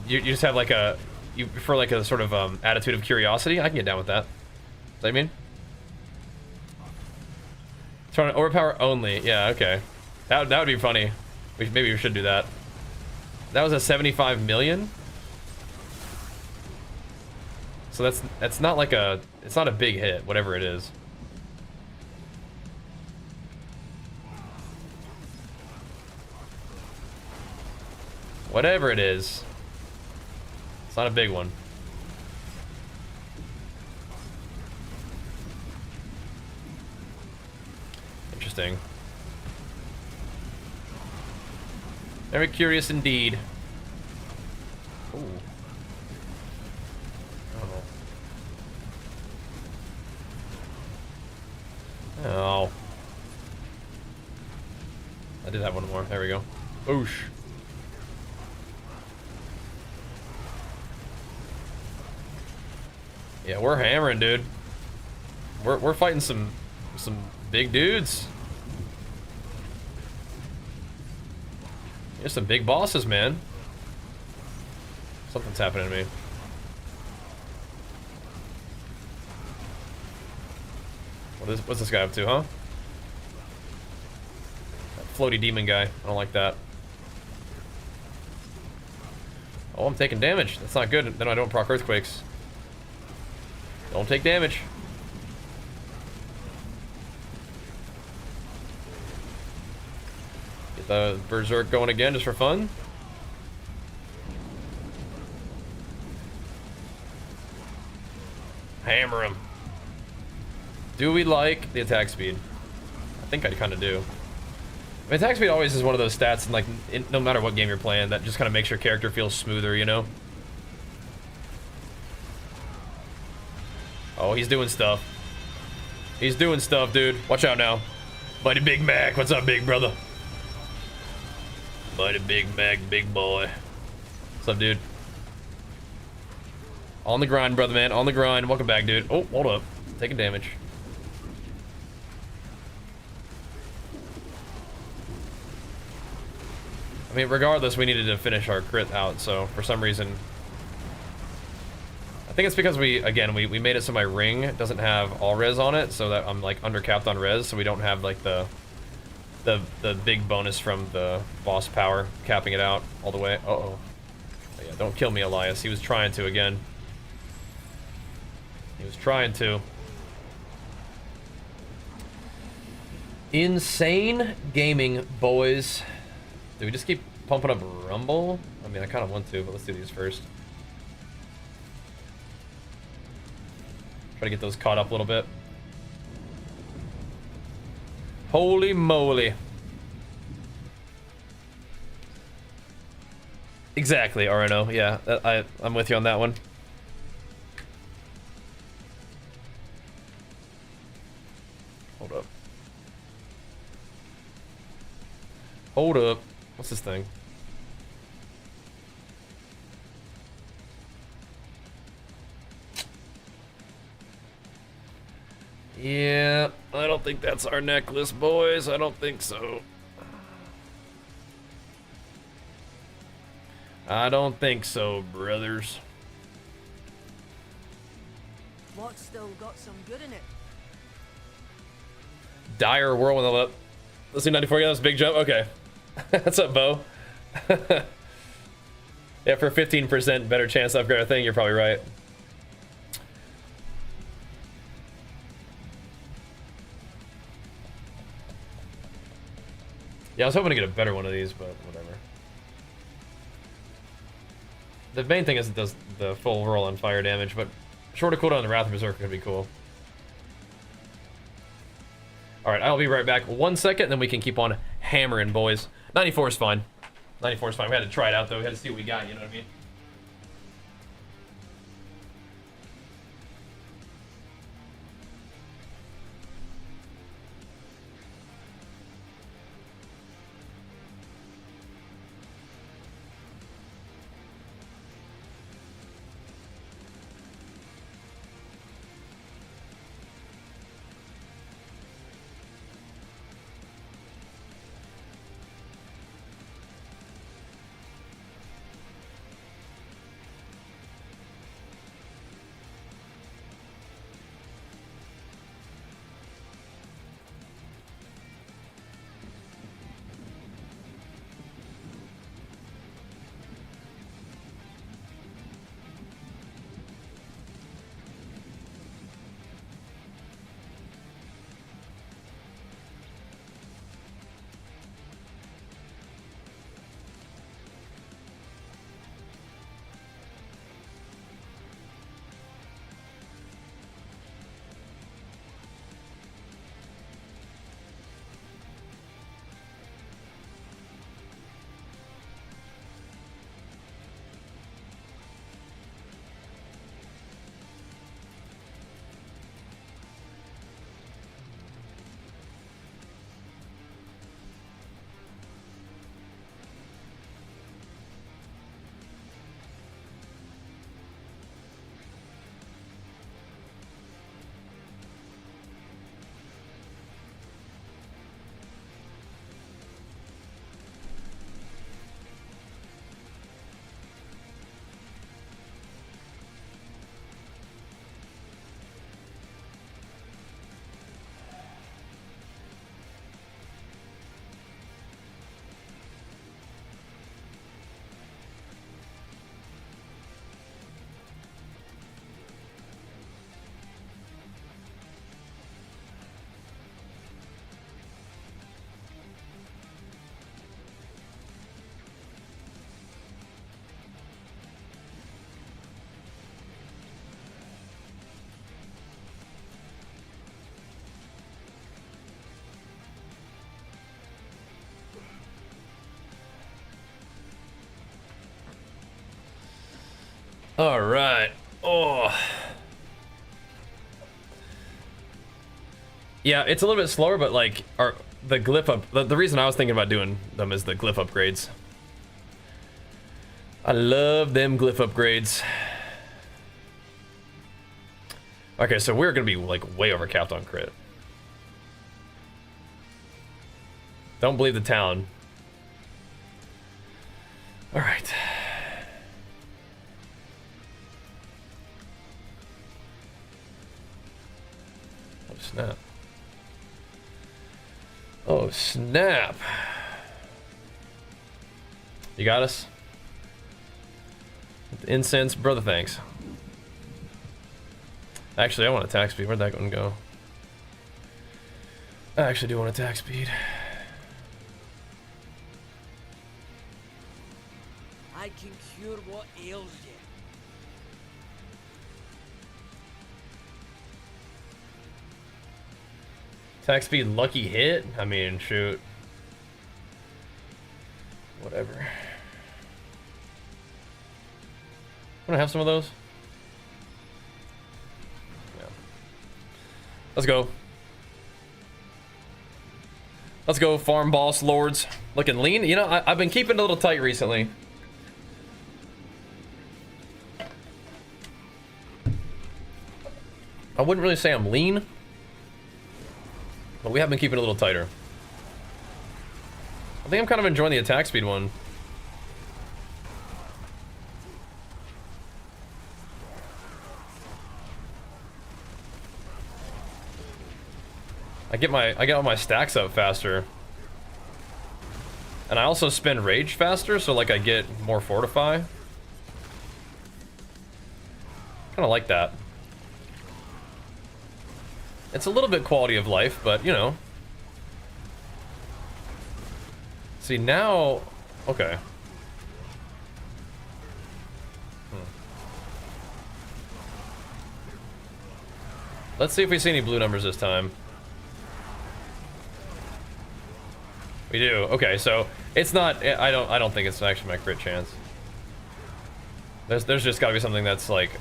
You just have like you prefer like a sort of attitude of curiosity. I can get down with that. Does that mean? Trying to overpower only. Yeah, okay. That would be funny. Maybe we should do that. That was a 75 million. So that's not like it's not a big hit, whatever it is. Whatever it is. It's not a big one. Interesting. Very curious indeed. Ooh. Oh. I did have one more. There we go. Oosh. Yeah, we're hammering, dude. We're fighting some big dudes. There's some big bosses, man. Something's happening to me. What's this guy up to, huh? That floaty demon guy. I don't like that. Oh, I'm taking damage. That's not good. Then I don't proc earthquakes. Don't take damage. Get the Berserk going again just for fun. Hammer him. Do we like the attack speed? I think I kind of do. I mean, attack speed always is one of those stats, and like, no matter what game you're playing, that just kind of makes your character feel smoother, you know? Oh, he's doing stuff. He's doing stuff, dude. Watch out now. Mighty Big Mac. What's up, big brother? Mighty Big Mac, big boy. What's up, dude? On the grind, brother, man. On the grind. Welcome back, dude. Oh, hold up. Taking damage. I mean, regardless, we needed to finish our crit out, so for some reason... I think it's because we made it so my ring doesn't have all res on it, so that I'm like undercapped on res, so we don't have like the big bonus from the boss power capping it out all the way. Uh-oh. Oh, yeah, don't kill me, Elias. He was trying to again. He was trying to. Insane gaming, boys. Do we just keep pumping up Rumble? I mean, I kind of want to, but let's do these first. Try to get those caught up a little bit. Holy moly. Exactly, RNO. Yeah, I'm with you on that one. Hold up. Hold up. What's this thing? Yeah, I don't think that's our necklace, boys. I don't think so. I don't think so, brothers. What's still got some good in it? Dire whirlwind up. Let's see, 94. Yeah, that's a big jump. Okay. What's up, Bo? Yeah, for a 15% better chance to upgrade our thing, you're probably right. Yeah, I was hoping to get a better one of these, but whatever. The main thing is it does the full roll on fire damage, but shorter cooldown on the Wrath of Berserker could be cool. Alright, I'll be right back. 1 second, then we can keep on hammering, boys. 94 is fine. 94 is fine. We had to try it out, though. We had to see what we got, you know what I mean? All right. Oh. Yeah, it's a little bit slower, but like the glyph up. The reason I was thinking about doing them is the glyph upgrades. I love them glyph upgrades. Okay, so we're gonna be like way overcapped on crit. Don't believe the town. All right. Oh snap. Oh snap. You got us? With the incense, brother, thanks. Actually, I want attack speed. Where'd that one go? I actually do want attack speed. I can cure what ails you. Attack speed, lucky hit? I mean, shoot. Whatever. Wanna have some of those? Yeah. Let's go. Let's go, farm boss lords. Looking lean. You know, I've been keeping it a little tight recently. I wouldn't really say I'm lean, but we have been keeping it a little tighter. I think I'm kind of enjoying the attack speed one. I get all my stacks up faster. And I also spend rage faster, so like I get more fortify. Kinda like that. It's a little bit quality of life, but you know. See now, okay. Let's see if we see any blue numbers this time. We do. Okay, so it's not. I don't think it's actually my crit chance. There's just got to be something that's like,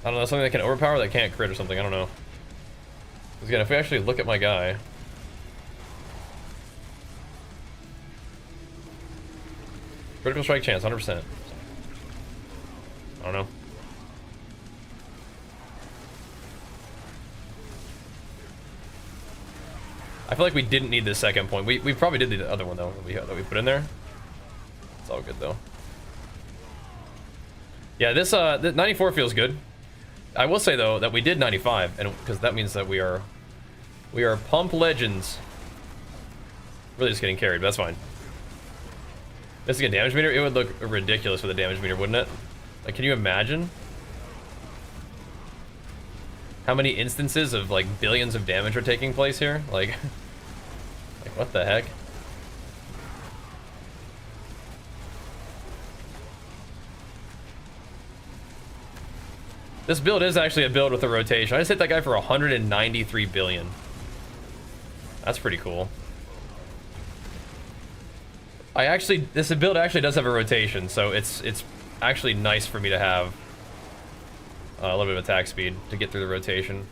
I don't know, something that can overpower that can't crit or something. I don't know. Because again, if we actually look at my guy, critical strike chance, 100%. I don't know. I feel like we didn't need this second point. We probably did the other one though that we put in there. It's all good though. Yeah, this 94 feels good. I will say though that we did 95, and because that means that we are pump legends. Really just getting carried, but that's fine. This is a damage meter. It would look ridiculous with a damage meter, wouldn't it? Like, can you imagine how many instances of like billions of damage are taking place here? Like what the heck? This build is actually a build with a rotation. I just hit that guy for 193 billion. That's pretty cool. This build actually does have a rotation, so it's actually nice for me to have a little bit of attack speed to get through the rotation.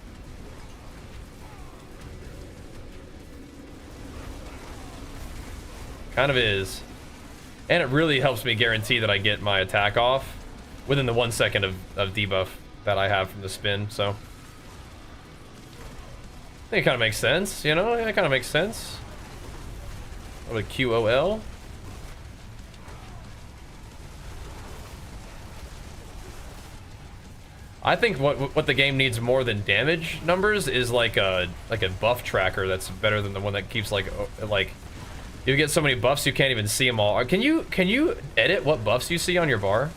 Kind of is. And it really helps me guarantee that I get my attack off within the 1 second of debuff that I have from the spin, so. I think it kind of makes sense, you know? It kind of makes sense. What a QOL. I think what the game needs more than damage numbers is like a buff tracker that's better than the one that keeps like you get so many buffs you can't even see them all. Can you edit what buffs you see on your bar?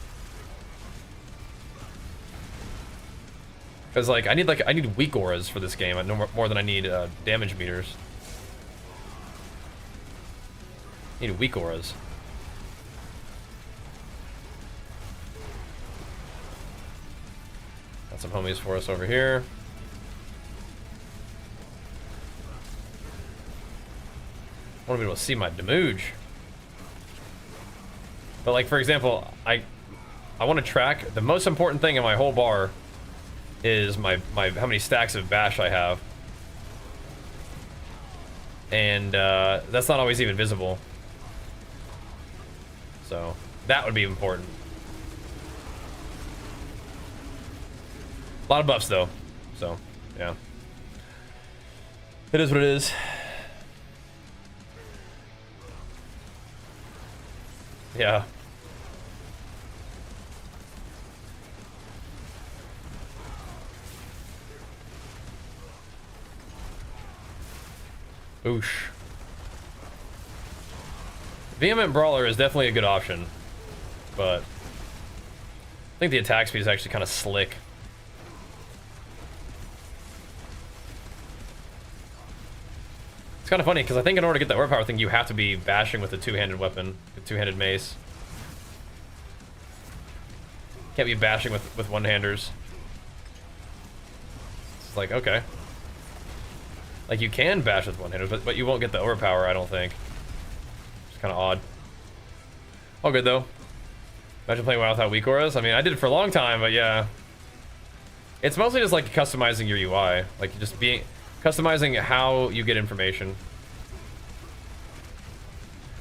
Because like I need weak auras for this game. No more than I need damage meters. I need weak auras. Got some homies for us over here. I want to be able to see my damage. But like for example, I want to track. The most important thing in my whole bar is my how many stacks of bash I have. And that's not always even visible. So that would be important. A lot of buffs though. So yeah. It is what it is. Yeah. Oosh. Vehement Brawler is definitely a good option, but I think the attack speed is actually kind of slick. It's kind of funny because I think in order to get the overpower thing, you have to be bashing with a two-handed weapon, a two-handed mace. Can't be bashing with one-handers. It's like, okay. Like, you can bash with one-handers, but you won't get the overpower, I don't think. It's kind of odd. All good, though. Imagine playing WoW without weak auras. I mean, I did it for a long time, but yeah. It's mostly just, like, customizing your UI. Like, just customizing how you get information.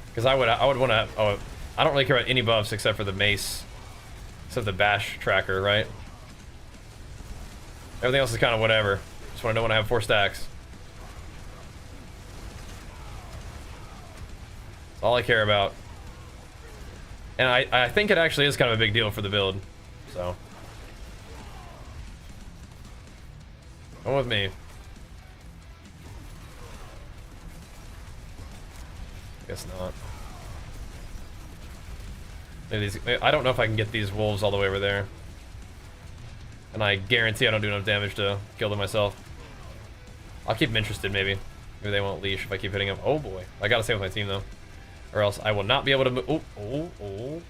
Because I would want to... Oh, I don't really care about any buffs except for the mace. Except the bash tracker, right? Everything else is kind of whatever. Just want to know when I have 4 stacks. That's all I care about. And I think it actually is kind of a big deal for the build. So. Come with me. Guess not. Maybe I don't know if I can get these wolves all the way over there. And I guarantee I don't do enough damage to kill them myself. I'll keep them interested, maybe. Maybe they won't leash if I keep hitting them. Oh boy. I gotta stay with my team though. Or else I will not be able to move. Oh, oh, oh, oh.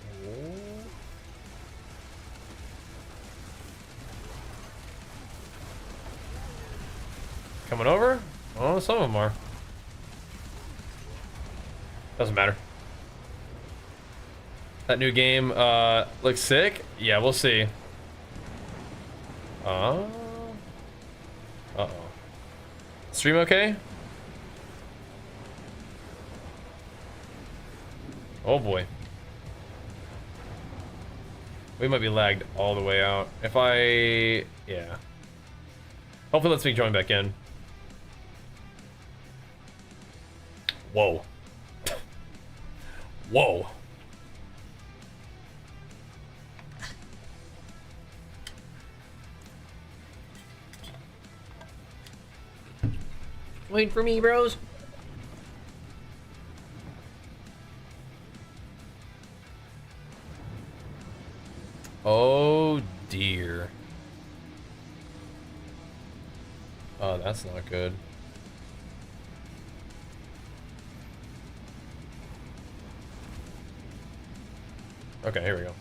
Coming over? Oh, some of them are. Doesn't matter. That new game looks sick. Yeah, we'll see. Uh-oh. Stream okay? Oh boy. We might be lagged all the way out. If I... Yeah. Hopefully lets me join back in. Whoa. Whoa. Wait for me, bros. Oh dear. Oh, that's not good. Okay, here we go.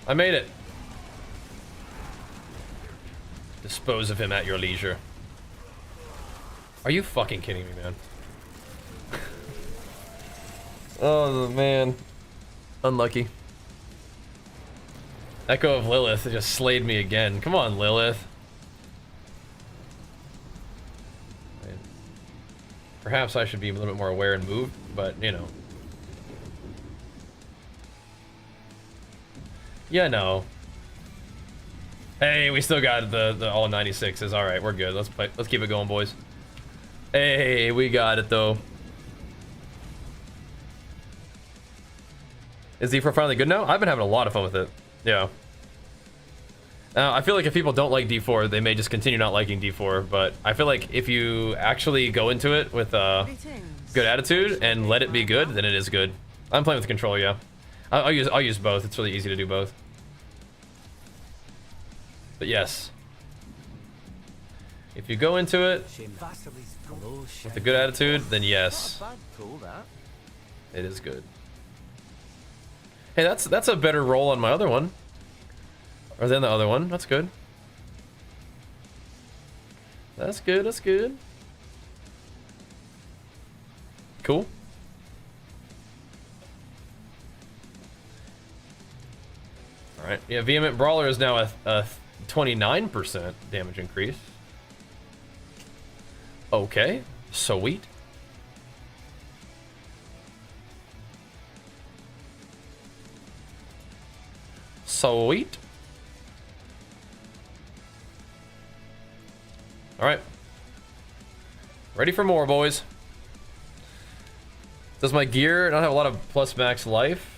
I made it. Dispose of him at your leisure. Are you fucking kidding me, man? Oh, man. Unlucky. Echo of Lilith just slayed me again. Come on, Lilith. Perhaps I should be a little bit more aware and move, but, you know. Yeah, no. Hey, we still got the all 96s. All right, we're good. Let's play. Let's keep it going, boys. Hey, we got it though. Is D4 finally good now? I've been having a lot of fun with it. Yeah. I feel like if people don't like D4, they may just continue not liking D4. But I feel like if you actually go into it with a good attitude and let it be good, then it is good. I'm playing with the controller, yeah. I'll use both. It's really easy to do both. But yes, if you go into it with a good attitude, then yes, it is good. Hey, that's a better roll on my other one, or than the other one. That's good. That's good. That's good. Cool. Alright, yeah, Vehement Brawler is now a 29% damage increase. Okay, sweet. Sweet. Alright. Ready for more, boys. Does my gear not have a lot of plus max life?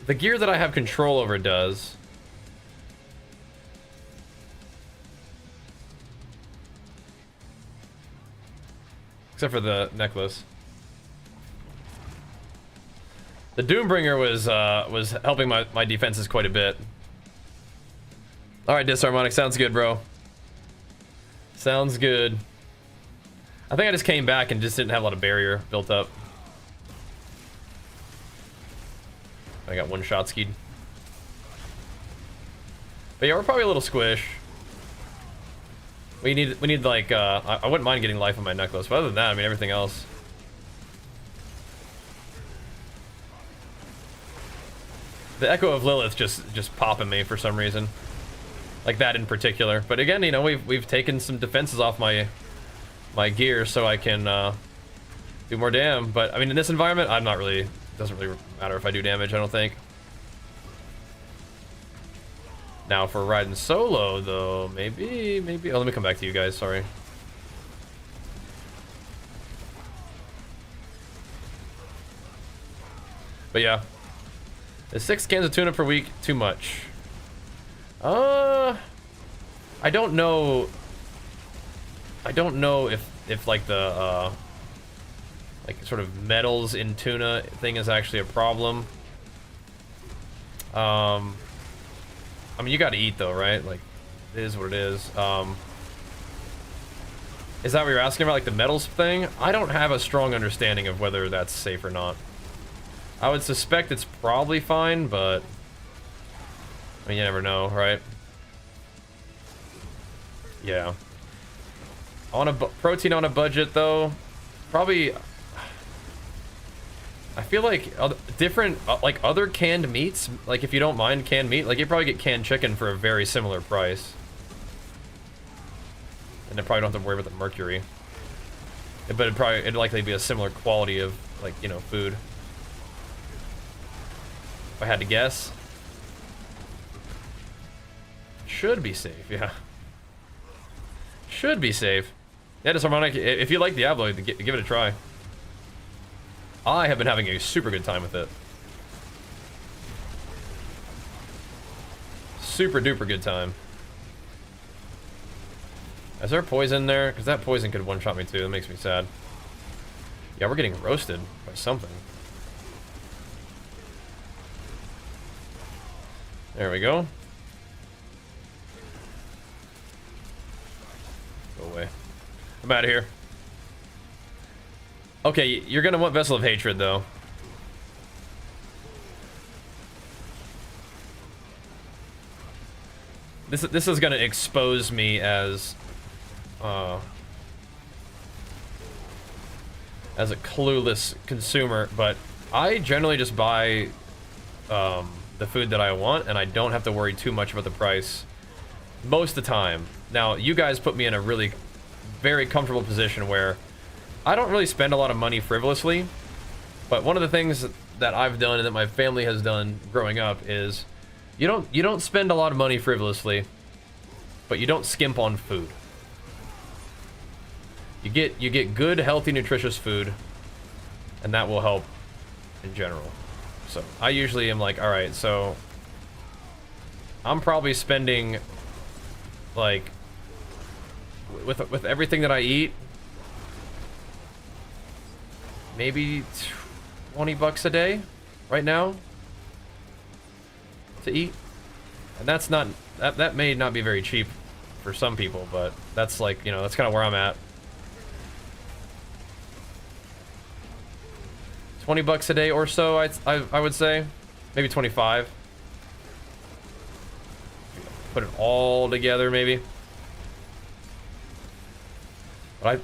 The gear that I have control over does. Except for the necklace. The Doombringer was helping my defenses quite a bit. Alright, Disharmonic, sounds good, bro. Sounds good. I think I just came back and just didn't have a lot of barrier built up. I got one shot skied. But yeah, we're probably a little squish. We need like I wouldn't mind getting life on my necklace, but other than that, I mean everything else. The Echo of Lilith just popping me for some reason. Like that in particular. But again, you know, we've taken some defenses off my gear so I can do more damage. But I mean in this environment, I'm not really, doesn't really matter if I do damage, I don't think. Now for riding solo though, maybe oh, let me come back to you guys, sorry. But yeah. Is 6 cans of tuna per week too much? I don't know. I don't know if like the like sort of metals in tuna thing is actually a problem. I mean, you got to eat though, right? Like, it is what it is. Is that what you're asking about, like the metals thing? I don't have a strong understanding of whether that's safe or not. I would suspect it's probably fine, but I mean, you never know, right? Yeah. On a protein on a budget, though, probably. I feel like different, like other canned meats. Like if you don't mind canned meat, like you probably get canned chicken for a very similar price, and then probably don't have to worry about the mercury. But it'd likely be a similar quality of, like, you know, food. If I had to guess. Should be safe, yeah. Should be safe. Yeah, Disharmonic, if you like Diablo, give it a try. I have been having a super good time with it. Super duper good time. Is there poison there? Because that poison could one-shot me too. That makes me sad. Yeah, we're getting roasted by something. There we go. Go away. I'm out of here. Okay, you're gonna want Vessel of Hatred, though. This is gonna expose me as a clueless consumer, but I generally just buy the food that I want, and I don't have to worry too much about the price most of the time. Now, you guys put me in a really very comfortable position where I don't really spend a lot of money frivolously, but one of the things that I've done and that my family has done growing up is you don't spend a lot of money frivolously, but you don't skimp on food. You get good, healthy, nutritious food, and that will help in general. So I usually am like, all right, so I'm probably spending, like, with everything that I eat, maybe 20 bucks a day right now to eat. And that's not, that may not be very cheap for some people, but that's, like, you know, that's kind of where I'm at. 20 bucks a day or so, I would say. Maybe 25. Put it all together, maybe. But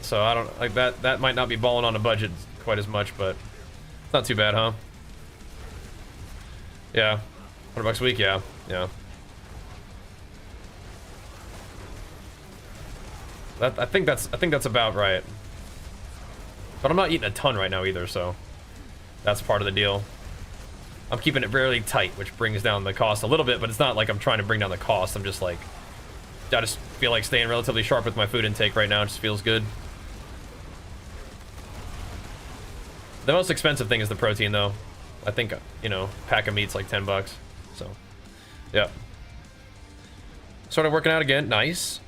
so I don't, like, that might not be balling on a budget quite as much, but it's not too bad, huh? Yeah. $100 a week, yeah. Yeah. I think that's about right. But I'm not eating a ton right now either, so that's part of the deal. I'm keeping it fairly tight, which brings down the cost a little bit, but it's not like I'm trying to bring down the cost. I'm just like, I just feel like staying relatively sharp with my food intake right now. It just feels good. The most expensive thing is the protein, though. I think, you know, pack of meat's like $10. So, yeah. Started working out again. Nice.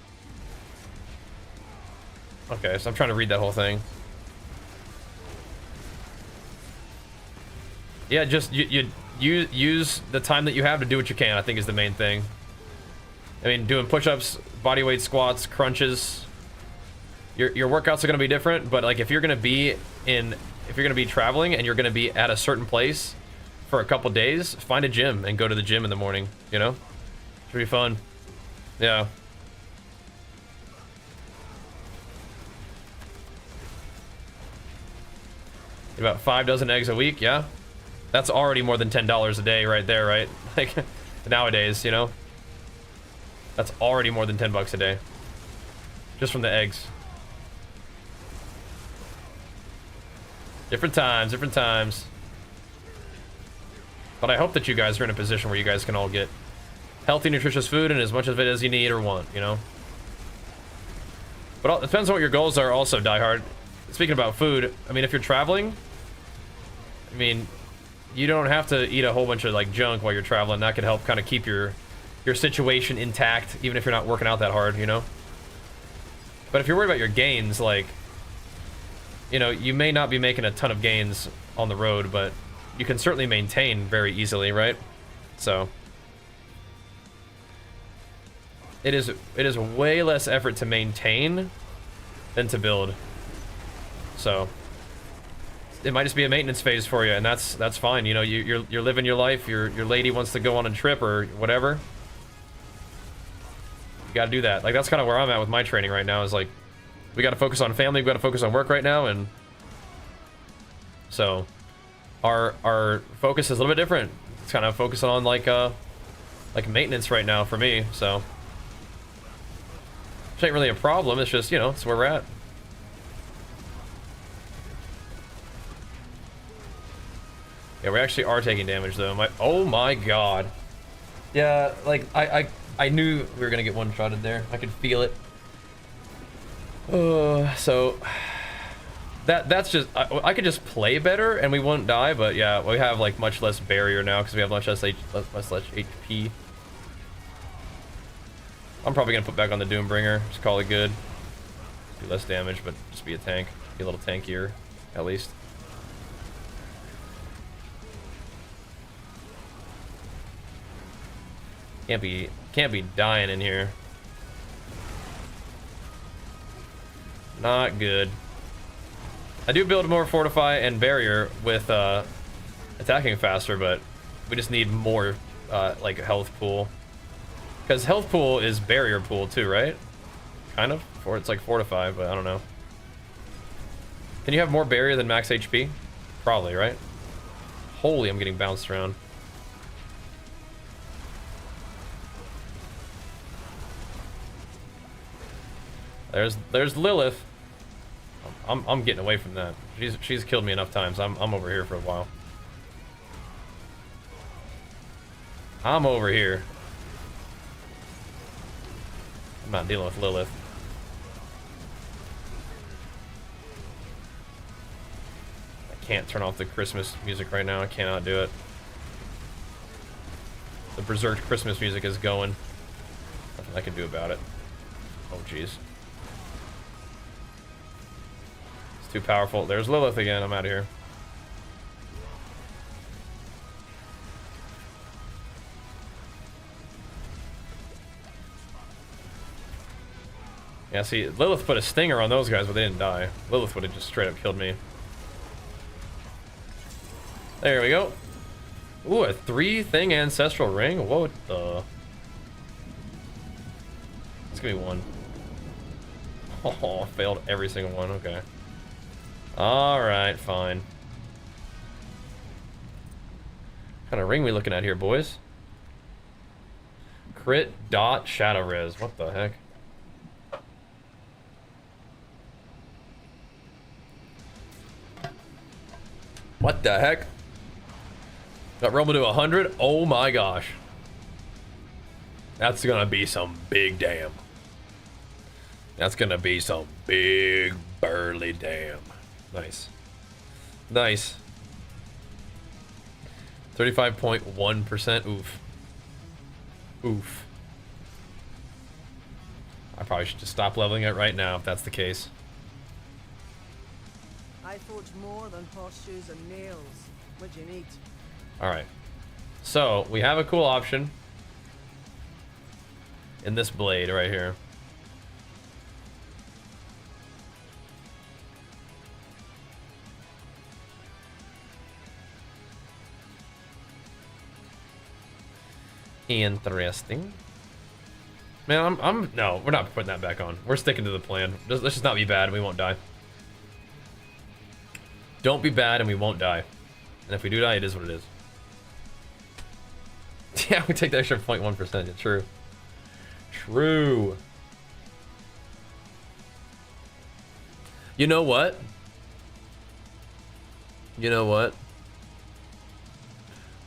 Okay, so I'm trying to read that whole thing. Yeah, just you use the time that you have to do what you can, I think is the main thing. I mean, doing push-ups, bodyweight squats, crunches. Your workouts are gonna be different, but like if you're gonna be traveling and you're gonna be at a certain place for a couple days, find a gym and go to the gym in the morning, you know? Should be fun. Yeah. About 5 dozen eggs a week, yeah? That's already more than $10 a day right there, right? Like, nowadays, you know? That's already more than $10 a day. Just from the eggs. Different times, different times. But I hope that you guys are in a position where you guys can all get healthy, nutritious food and as much of it as you need or want, you know? But it depends on what your goals are also, Die Hard. Speaking about food, I mean, if you're traveling, I mean, you don't have to eat a whole bunch of like junk while you're traveling. That could help kind of keep your situation intact, even if you're not working out that hard, you know? But if you're worried about your gains, like, you know, you may not be making a ton of gains on the road, but you can certainly maintain very easily, right? So it is way less effort to maintain than to build. So it might just be a maintenance phase for you, and that's fine. You know, you're living your life. Your lady wants to go on a trip or whatever. You got to do that. Like, that's kind of where I'm at with my training right now. Is like, we got to focus on family. We got to focus on work right now, and so our focus is a little bit different. It's kind of focusing on like maintenance right now for me. So which ain't really a problem. It's just, you know, it's where we're at. Yeah, we actually are taking damage though. Oh my god. Yeah, like I knew we were gonna get one-shotted there. I could feel it. So that's just I could just play better and we won't die, but yeah, we have like much less barrier now because we have much less HP. I'm probably gonna put back on the Doombringer. Just call it good. Do less damage, but just be a tank. Be a little tankier, at least. Can't be dying in here. Not good. I do build more fortify and barrier with attacking faster, but we just need more like health pool. Because health pool is barrier pool too, right? Kind of. Or it's like fortify, but I don't know. Can you have more barrier than max HP? Probably, right? Holy, I'm getting bounced around. There's Lilith. I'm getting away from that. She's killed me enough times. I'm over here for a while. I'm over here. I'm not dealing with Lilith. I can't turn off the Christmas music right now. I cannot do it. The Berserk Christmas music is going. Nothing I can do about it. Oh jeez. Too powerful. There's Lilith again. I'm out of here. Yeah, see, Lilith put a stinger on those guys, but they didn't die. Lilith would have just straight up killed me. There we go. Ooh, a 3-thing ancestral ring? What the? It's gonna be 1. Oh, failed every single one. Okay. Alright, fine. kind of ring we looking at here, boys? Crit dot shadow res. What the heck? What the heck? Got Rumble to 100? Oh my gosh. That's gonna be some big damn. That's gonna be some big burly damn. Nice. Nice. 35.1%. Oof. Oof. I probably should just stop leveling it right now if that's the case. I forge more than horseshoes and nails. What you need? Alright. So, we have a cool option in this blade right here. Interesting. Man, no, we're not putting that back on. We're sticking to the plan. Let's just not be bad and we won't die. Don't be bad and we won't die. And if we do die, it is what it is. Yeah, we take the extra 0.1%. Yeah, true. True. You know what? You know what?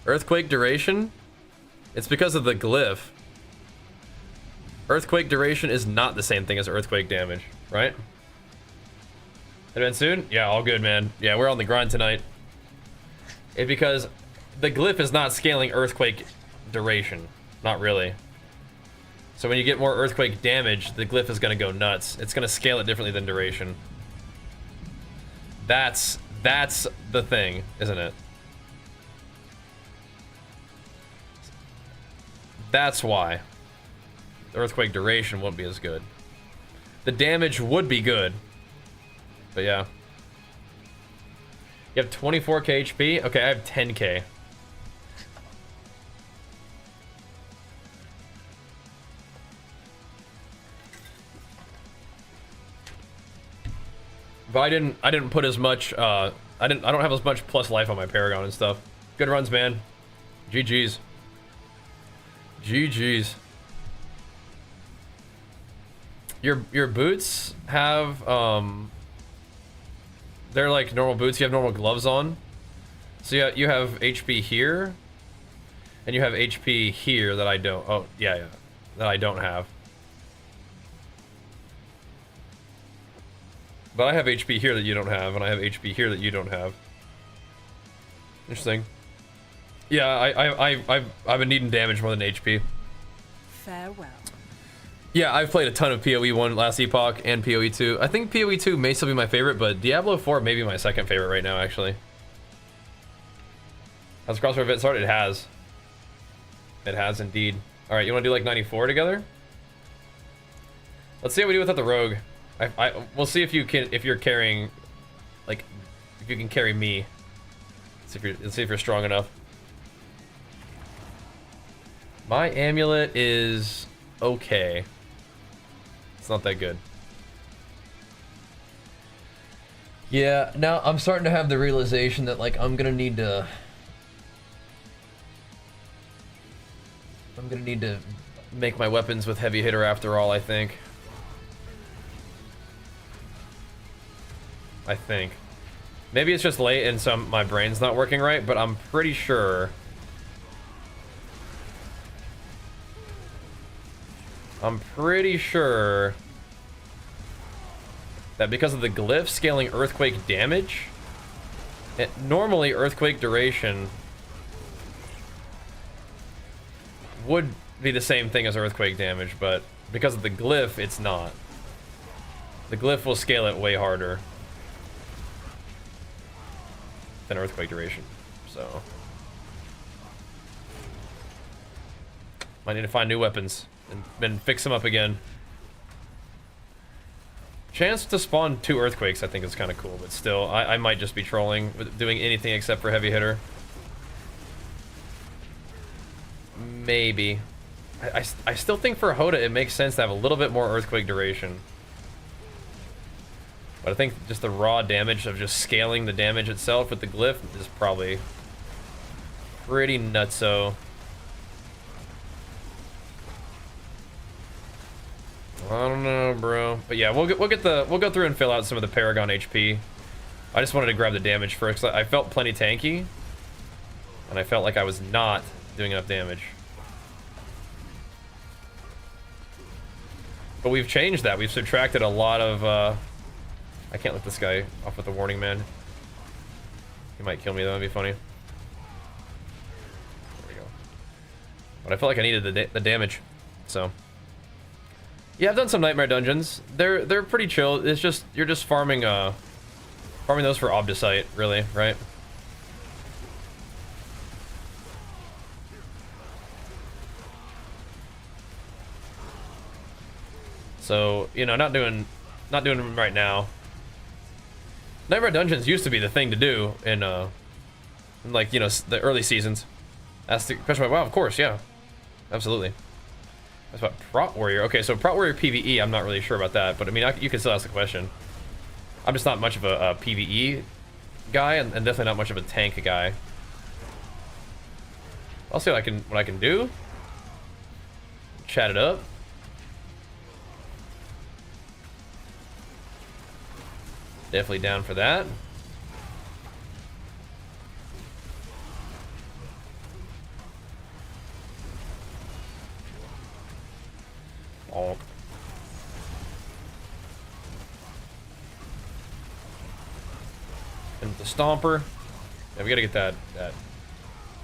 Earthquake duration? It's because of the glyph. Earthquake duration is not the same thing as earthquake damage, right? Advance soon? Yeah, all good, man. Yeah, we're on the grind tonight. It's because the glyph is not scaling earthquake duration. Not really. So when you get more earthquake damage, the glyph is gonna go nuts. It's gonna scale it differently than duration. That's the thing, isn't it? That's why the earthquake duration won't be as good. The damage would be good, but yeah. You have 24k HP? Okay, I have 10k. But I didn't put as much I don't have as much plus life on my Paragon and stuff. Good runs, man. GG's. GG's. Your boots have they're like normal boots. You have normal gloves on. So you have HP here, and you have HP here that I don't. Oh yeah, that I don't have. But I have HP here that you don't have, and I have HP here that you don't have. Interesting. Yeah, I've been needing damage more than HP. Farewell. Yeah, I've played a ton of PoE 1 last epoch and PoE 2. I think PoE 2 may still be my favorite, but Diablo 4 may be my second favorite right now, actually. Has the crossbow event started? It has. It has indeed. Alright, you want to do like 94 together? Let's see how we do without the rogue. We'll see if you're carrying, like, if you can carry me. Let's see if you're strong enough. My amulet is okay. It's not that good. Yeah, now I'm starting to have the realization that like I'm gonna need to make my weapons with heavy hitter after all, I think. Maybe it's just late and my brain's not working right, but I'm pretty sure that because of the glyph scaling earthquake damage, normally earthquake duration would be the same thing as earthquake damage, but because of the glyph, it's not. The glyph will scale it way harder than earthquake duration, so might need to find new weapons and fix them up again. Chance to spawn 2 earthquakes I think is kind of cool, but still I might just be trolling with doing anything except for heavy hitter. Maybe. I still think for HotA it makes sense to have a little bit more earthquake duration. But I think just the raw damage of just scaling the damage itself with the glyph is probably pretty nutso. I don't know, bro. But yeah, we'll go through and fill out some of the Paragon HP. I just wanted to grab the damage first. I felt plenty tanky, and I felt like I was not doing enough damage. But we've changed that. We've subtracted a lot of. I can't let this guy off with the warning, man. He might kill me though. That'd be funny. There we go. But I felt like I needed the damage, so. Yeah, I've done some nightmare dungeons. They're pretty chill. It's just you're just farming those for Obdicite, really, right? So, you know, not doing them right now. Nightmare dungeons used to be the thing to do in like, you know, the early seasons. Ask the question, wow, of course, yeah. Absolutely. That's about Prot Warrior. Okay, so Prot Warrior PvE, I'm not really sure about that, but I mean, you can still ask the question. I'm just not much of a PvE guy, and definitely not much of a tank guy. I'll see what I can do. Chat it up. Definitely down for that. Oh. And the Stomper. Yeah, we gotta get that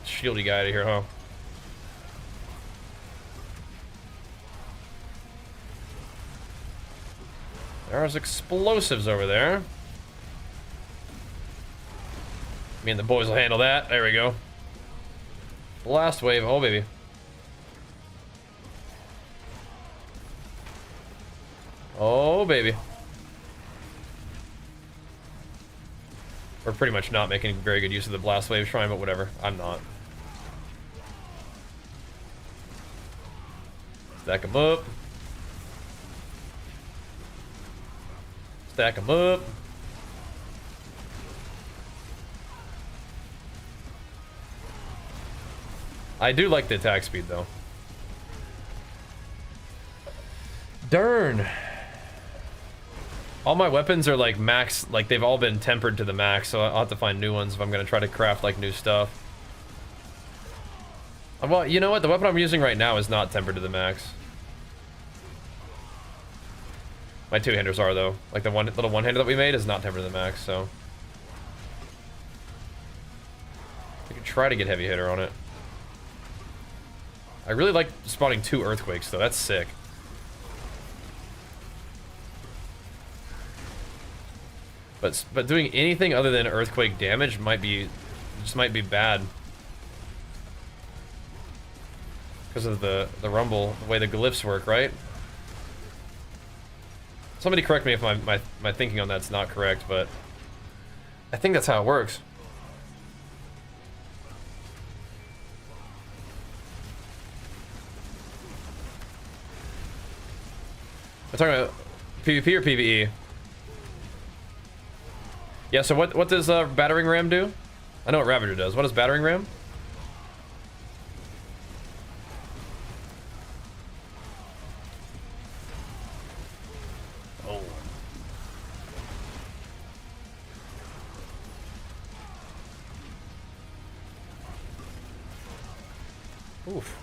shieldy guy out of here, huh? There's explosives over there. Me and the boys will handle that. There we go. Blast wave. Oh, baby. Oh, baby. We're pretty much not making very good use of the Blast Wave Shrine, but whatever. I'm not. Stack them up. Stack them up. I do like the attack speed, though. Darn. All my weapons are like max, like they've all been tempered to the max, so I'll have to find new ones if I'm gonna try to craft like new stuff. Well, you know what? The weapon I'm using right now is not tempered to the max. My two-handers are though. Like the little one-hander that we made is not tempered to the max, so I could try to get heavy hitter on it. I really like spotting 2 earthquakes though. That's sick. But doing anything other than earthquake damage might be bad because of the rumble, the way the glyphs work, right? Somebody correct me if my thinking on that's not correct, but I think that's how it works. We're talking about PvP or PvE? Yeah, so what does battering ram do? I know what Ravager does. What does battering ram? Oh. Oof.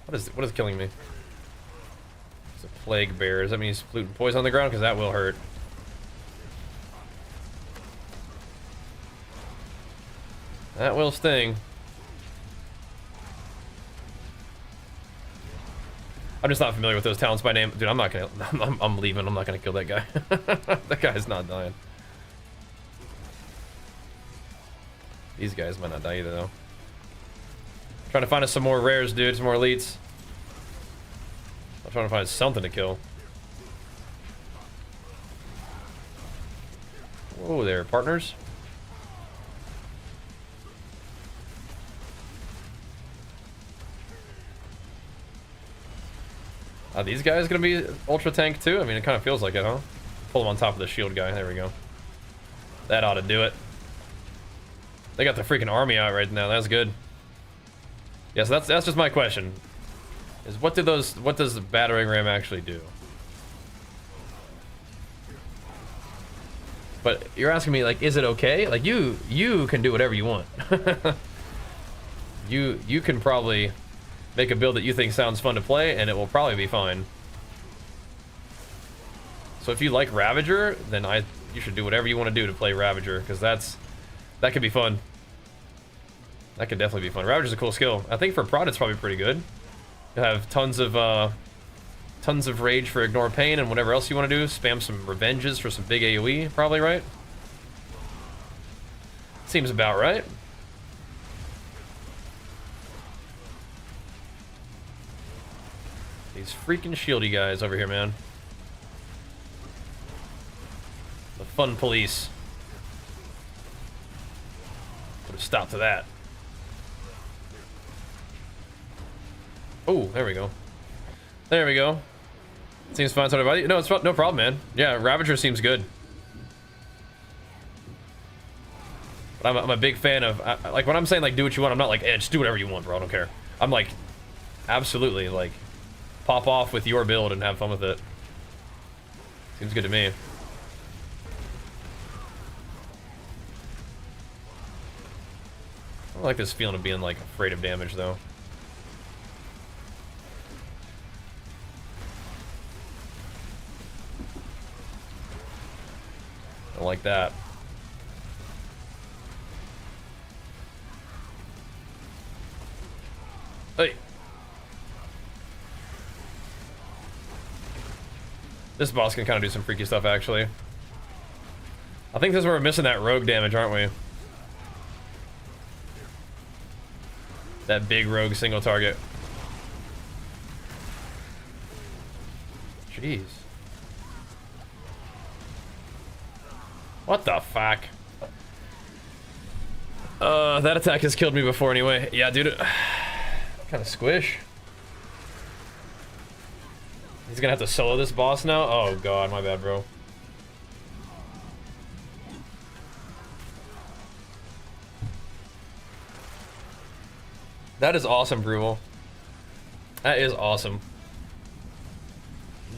What is killing me? It's a plague bear. Does that mean he's fluting poison on the ground? Because that will hurt. That will sting. I'm just not familiar with those talents by name. Dude, I'm not gonna... I'm leaving. I'm not gonna kill that guy. That guy's not dying. These guys might not die either, though. Trying to find us some more rares, dude. Some more elites. I'm trying to find something to kill. Whoa there, partners. Are these guys gonna be ultra tank too? I mean, it kind of feels like it, huh? Pull them on top of the shield guy. There we go. That ought to do it. They got the freaking army out right now. That's good. Yeah, so that's just my question. Is what does the battering ram actually do? But you're asking me, like, is it okay? Like, you can do whatever you want. you can probably make a build that you think sounds fun to play, and it will probably be fine. So if you like Ravager, then you should do whatever you want to do to play Ravager, because that could be fun. That could definitely be fun. Ravager's a cool skill. I think for prod it's probably pretty good. You have tons of rage for ignore pain and whatever else you want to do. Spam some revenges for some big AoE, probably, right? Seems about right. These freaking shieldy guys over here, man. The fun police. Put a stop to that. Oh, there we go. There we go. Seems fine to everybody. No, it's no problem, man. Yeah, Ravager seems good. But I'm a big fan of, like, when I'm saying, like, do what you want, I'm not like, just do whatever you want, bro, I don't care. I'm like, absolutely, like, pop off with your build and have fun with it. Seems good to me. I don't like this feeling of being, like, afraid of damage, though. I like that. Hey. This boss can kind of do some freaky stuff, actually. I think this is where we're missing that rogue damage, aren't we? That big rogue single target. Jeez. What the fuck? That attack has killed me before anyway. Yeah, dude. Kind of squish. He's gonna have to solo this boss now? Oh god, my bad, bro. That is awesome, Brutal. That is awesome.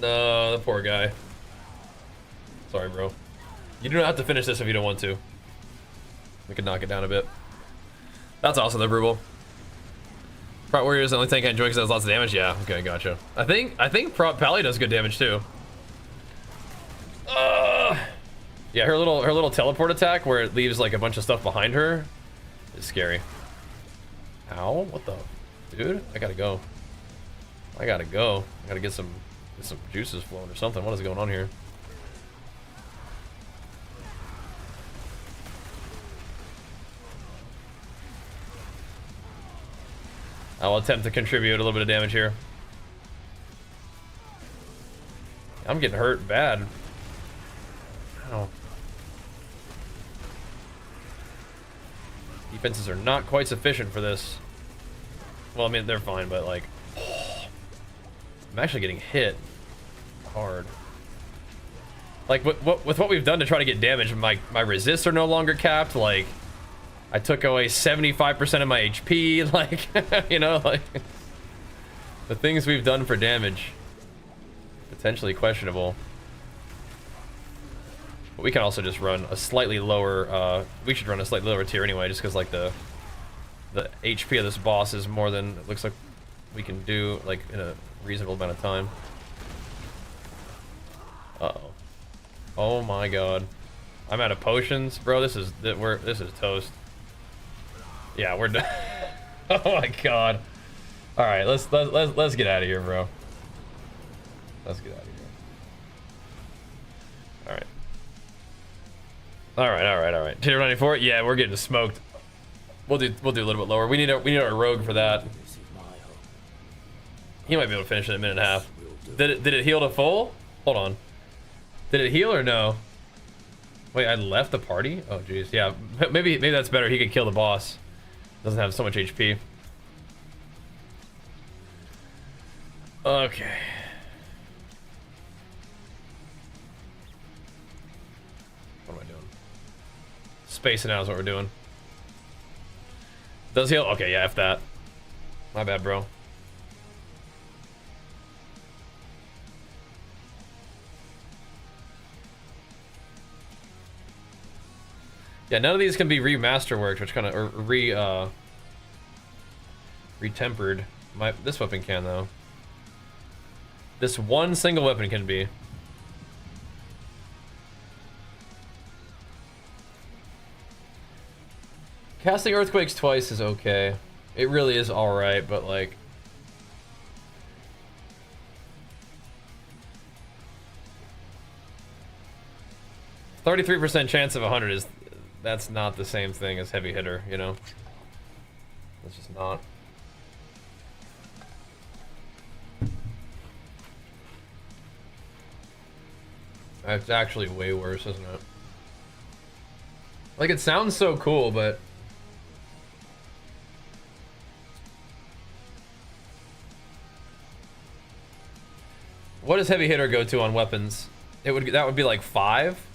No, the poor guy. Sorry, bro. You do not have to finish this if you don't want to. We could knock it down a bit. That's awesome, though, Brutal. Prot Warrior is the only tank I enjoy because it has lots of damage. Yeah, okay, gotcha. I think Prot Pally does good damage too. Yeah, her little teleport attack where it leaves like a bunch of stuff behind her is scary. Ow! What the, dude? I gotta go. I gotta get some juices flowing or something. What is going on here? I'll attempt to contribute a little bit of damage here. I'm getting hurt bad. Ow. Defenses are not quite sufficient for this. Well, I mean, they're fine, but like... I'm actually getting hit hard. Like, with what we've done to try to get damage, my resists are no longer capped, like... I took away 75% of my HP, like, you know, like... The things we've done for damage. Potentially questionable. But we can also just run a slightly lower, we should run a slightly lower tier anyway, just because, like, the HP of this boss is more than it looks like we can do, like, in a reasonable amount of time. Uh-oh. Oh my god. I'm out of potions. Bro, this is toast. Yeah, we're done. Oh my god. Alright, let's get out of here, bro. Let's get out of here. Alright. Tier 94? Yeah, we're getting smoked. We'll do a little bit lower. We need our rogue for that. He might be able to finish it in a minute and a half. Did it heal to full? Hold on. Did it heal or no? Wait, I left the party? Oh jeez. Yeah, maybe that's better. He could kill the boss. Doesn't have so much HP. Okay. What am I doing? Spacing out is what we're doing. Does heal? Okay, yeah, F that. My bad, bro. Yeah, none of these can be remasterworked, which kind of, or retempered. This weapon can, though. This one single weapon can be. Casting Earthquakes twice is okay. It really is alright, but like... 33% chance of 100 is... That's not the same thing as heavy hitter, you know? It's just not. It's actually way worse, isn't it? Like, it sounds so cool, but... What does heavy hitter go to on weapons? That would be like 5?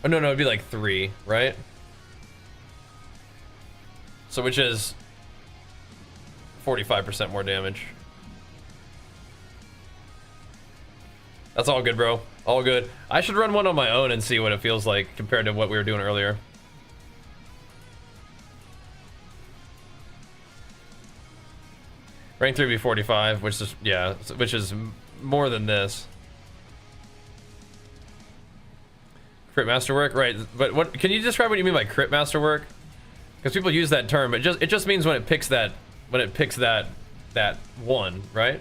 Oh no, it'd be like 3, right? So which is 45% more damage. That's all good, bro. All good. I should run one on my own and see what it feels like compared to what we were doing earlier. Rank 3 be 45, which is, yeah, which is more than this. Crit masterwork, right? But what can you describe what you mean by crit masterwork? Because people use that term, but it just means when it picks that one, right?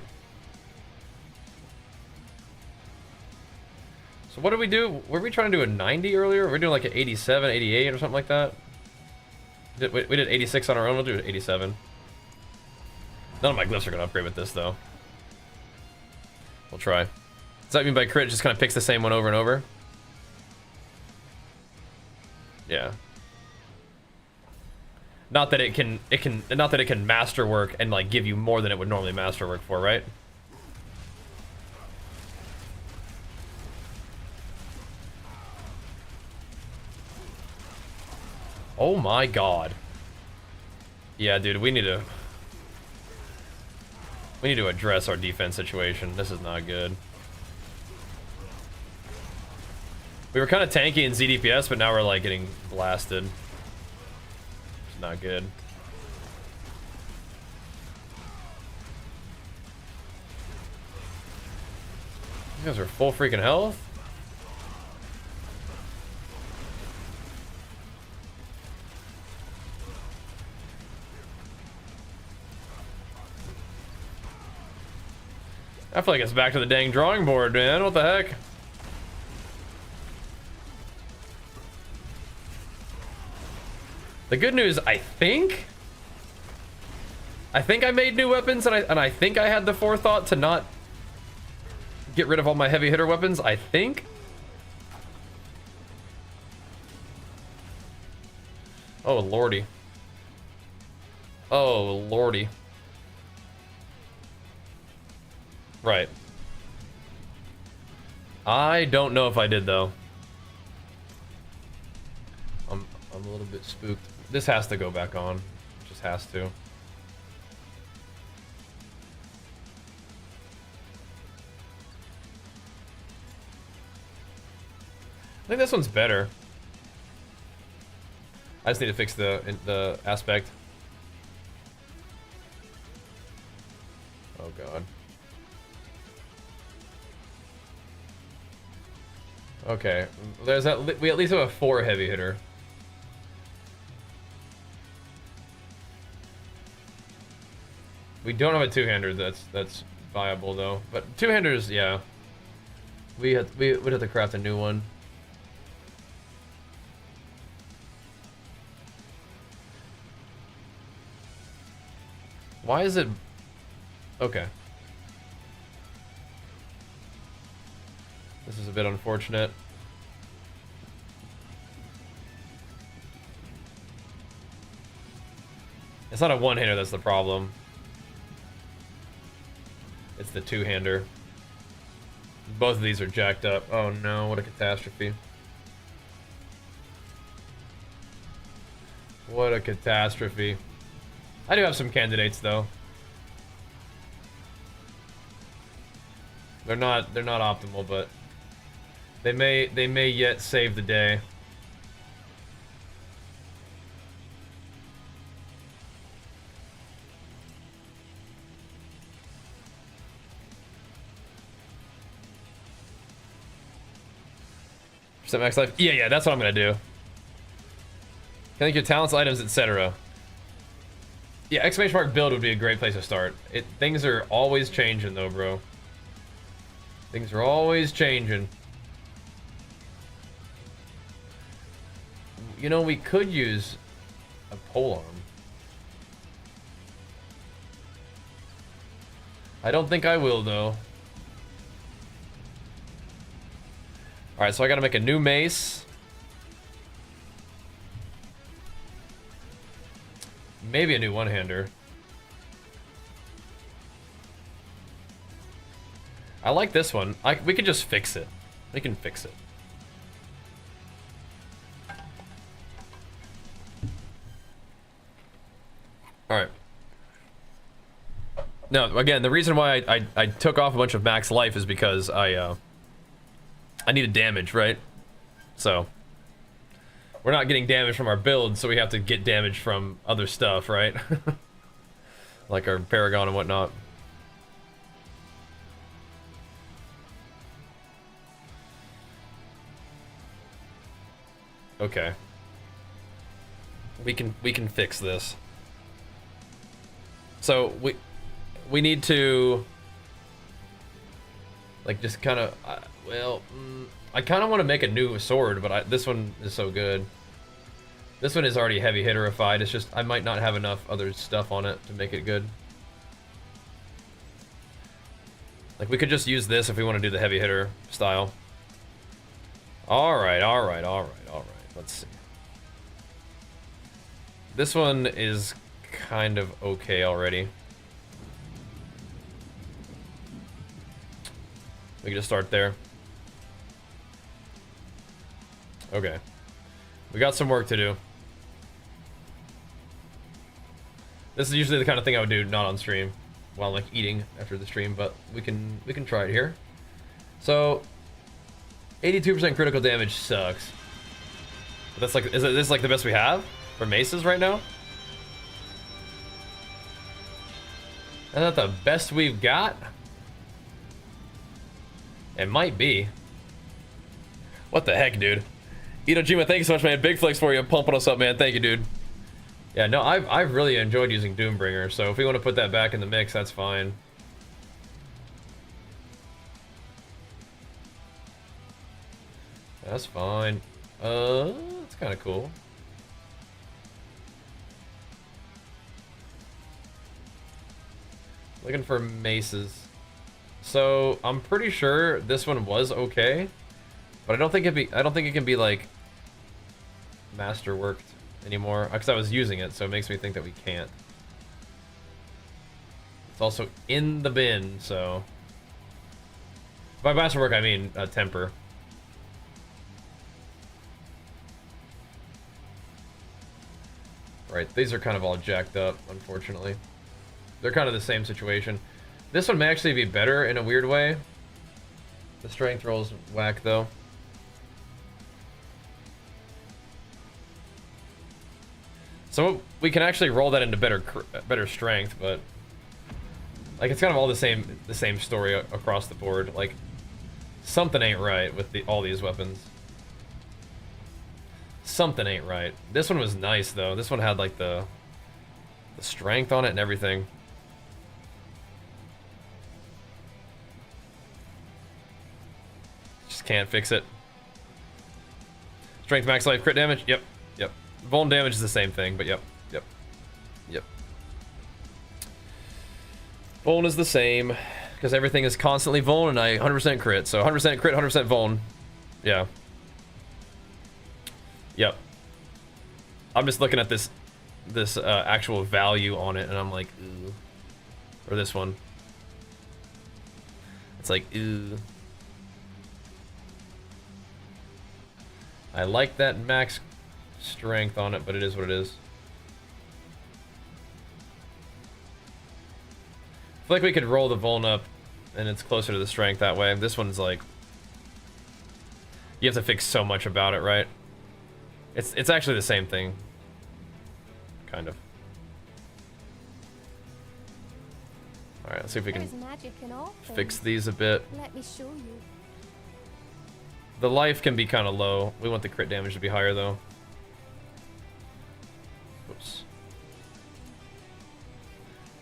So what did we do? Were we trying to do a 90 earlier? We're doing like an 87, 88 or something like that. We did 86 on our own. We'll do 87. None of my glyphs are gonna upgrade with this though. We'll try. Does that mean by crit it just kind of picks the same one over and over? Yeah. Not that it can masterwork and like give you more than it would normally masterwork for, right? Oh my god. Yeah, dude, we need to address our defense situation. This is not good. We were kind of tanky in ZDPS, but now we're like getting blasted. It's not good. You guys are full freaking health? I feel like it's back to the dang drawing board, man. What the heck? The good news, I think I made new weapons, and I think I had the forethought to not get rid of all my heavy hitter weapons. I think. Oh lordy. Oh lordy. Right. I don't know if I did though. I'm a little bit spooked. This has to go back on. It just has to. I think this one's better. I just need to fix the aspect. Oh god. Okay, there's that. We at least have a 4 heavy hitter. We don't have a 2-hander that's viable though. But 2-handers, yeah. We would have to craft a new one. Why is it? Okay. This is a bit unfortunate. It's not a 1-hander that's the problem. It's the 2-hander. Both of these are jacked up. Oh no, what a catastrophe. What a catastrophe. I do have some candidates though. They're not optimal, but they may yet save the day. Percent max life. Yeah, that's what I'm gonna do. Can link your talents, items, etc. Yeah, exclamation mark build would be a great place to start. Things are always changing though, bro. Things are always changing. You know, we could use a pole arm. I don't think I will though. Alright, so I gotta make a new mace. Maybe a new one-hander. I like this one. We could just fix it. We can fix it. Alright. No, again, the reason why I took off a bunch of max life is because I needed damage, right? So we're not getting damage from our build, so we have to get damage from other stuff, right? Like our Paragon and whatnot. Okay. We can fix this. So we need to like just kind of I kind of want to make a new sword, but this one is so good. This one is already heavy hitterified. It's just I might not have enough other stuff on it to make it good. Like we could just use this if we want to do the heavy hitter style. All right. Let's see. This one is kind of okay already. We can just start there. Okay. We got some work to do. This is usually the kind of thing I would do not on stream while I'm like eating after the stream, but we can try it here. So 82% critical damage sucks. But that's like, is this like the best we have for maces right now? Is that the best we've got? It might be. What the heck, dude? Itojima, thank you so much, man. Big flex for you, pumping us up, man. Thank you, dude. Yeah, no, I've really enjoyed using Doombringer, so if we want to put that back in the mix, that's fine. That's fine. That's kind of cool. Looking for maces. So I'm pretty sure this one was okay, but I don't think it can be like masterworked anymore because I was using it, so it makes me think that we can't. It's also in the bin, so by masterwork I mean temper. Right, these are kind of all jacked up, unfortunately. They're kind of the same situation. This one may actually be better in a weird way. The strength roll's whack though. So we can actually roll that into better strength, but like it's kind of all the same story across the board. Like something ain't right with all these weapons. Something ain't right. This one was nice though. This one had like the strength on it and everything. Just can't fix it. Strength max life, crit damage. Yep. Vuln damage is the same thing, but yep. Vuln is the same because everything is constantly vuln and I 100% crit. So 100% crit, 100% vuln. Yeah. Yep. I'm just looking at this actual value on it and I'm like, ooh. Or this one. It's like, ooh. I like that max strength on it, but it is what it is. feel like we could roll the vuln up and it's closer to the strength that way. This one's like, you have to fix so much about it, right? It's actually the same thing. Kind of. Alright, let's see if we can There's magic in all fix things. these a bit. Let me show you. The life can be kind of low. We want the crit damage to be higher, though. Oops.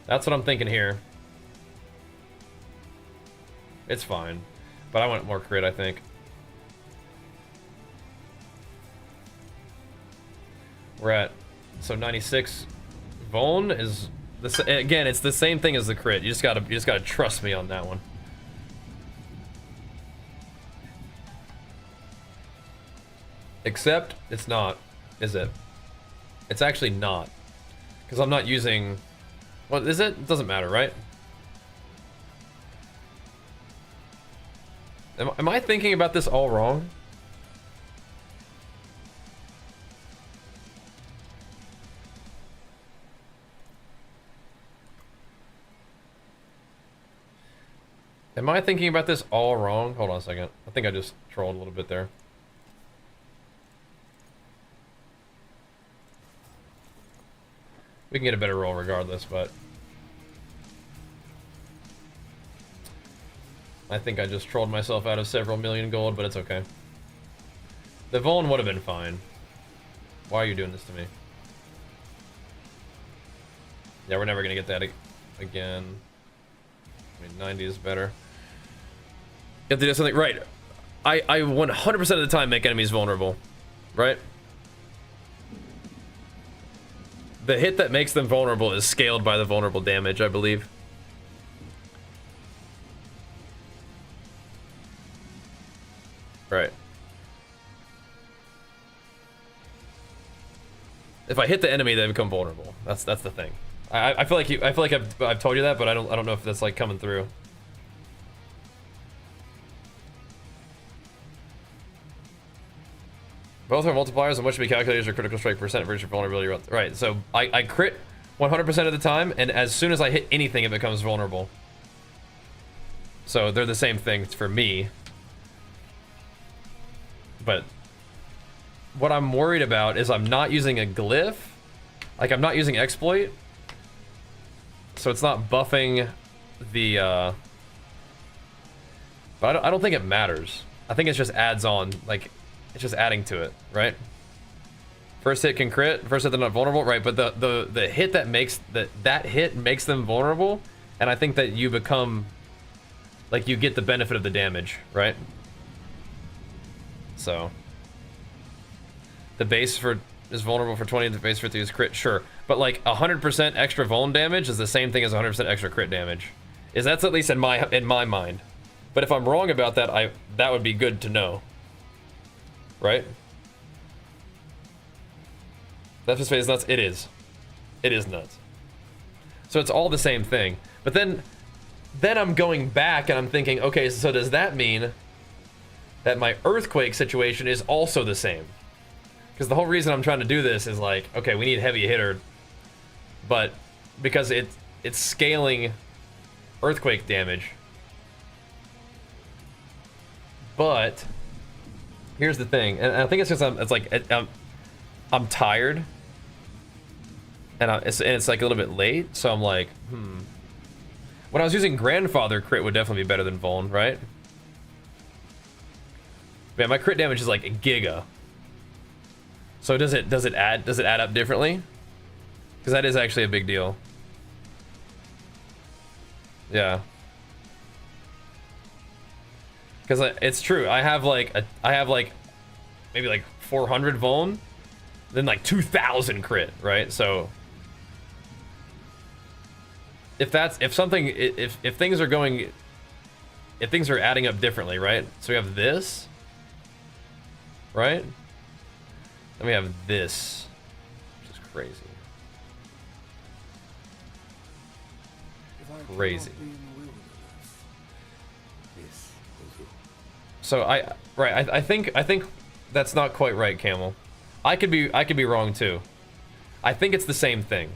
That's what I'm thinking here. It's fine. But I want more crit, I think. We're at... So 96. Vuln is... Again, it's the same thing as the crit. You just gotta trust me on that one. Except, it's not, is it? It's actually not. Because I'm not using... What is it? It doesn't matter, right? Am I thinking about this all wrong? Am I thinking about this all wrong? Hold on a second. I think I just trolled a little bit there. We can get a better roll regardless, but... I think I just trolled myself out of several million gold, but it's okay. The Vuln would have been fine. Why are you doing this to me? Yeah, we're never gonna get that again. I mean, 90 is better. You have to do something right. I 100% of the time make enemies vulnerable, right? The hit that makes them vulnerable is scaled by the vulnerable damage, I believe. Right. If I hit the enemy, they become vulnerable. That's the thing. I feel like I've told you that, but I don't know if that's like coming through. Both are multipliers and what should be calculated as your critical strike percent versus your vulnerability. Right, so I crit 100% of the time, and as soon as I hit anything, it becomes vulnerable. So they're the same thing for me. But what I'm worried about is I'm not using a glyph. Like, I'm not using exploit. So it's not buffing the, but I don't think it matters. I think it just adds on, like, it's just adding to it, right? First hit can crit, first hit they're not vulnerable, right? But the hit that makes, that hit makes them vulnerable, and I think that you become, like, you get the benefit of the damage, right? So, the base for is vulnerable for 20, the base for 3 is crit, sure. But like 100% extra vuln damage is the same thing as 100% extra crit damage. That's at least in my mind. But if I'm wrong about that, that would be good to know. Right? That's just face nuts. It is. It is nuts. So it's all the same thing. But then I'm going back and I'm thinking, okay, so does that mean that my earthquake situation is also the same? Because the whole reason I'm trying to do this is like, okay, we need heavy hitter, but because it's scaling earthquake damage. But here's the thing, and I think it's just I'm tired, and it's like a little bit late, so I'm like, When I was using grandfather, crit would definitely be better than vuln, right? Man, my crit damage is like a giga. So does it add up differently? Because that is actually a big deal. Yeah. Because it's true. I have like maybe like 400 vuln, then like 2,000 crit, right? So if things are adding up differently, right? So we have this, right? Then we have this, which is crazy. Crazy. So I think that's not quite right, Camel. I could be wrong too. I think it's the same thing.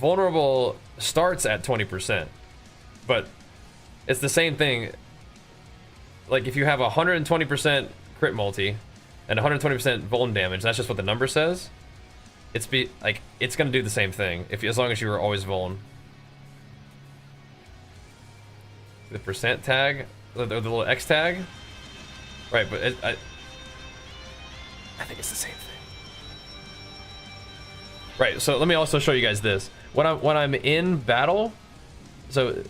vulnerable starts at 20%, but it's the same thing. Like if you have 120% crit multi and 120% vuln damage, that's just what the number says. It's gonna do the same thing as long as you were always vuln. The percent tag, the little X tag, right? But I think it's the same thing. Right. So let me also show you guys this. When I'm in battle, so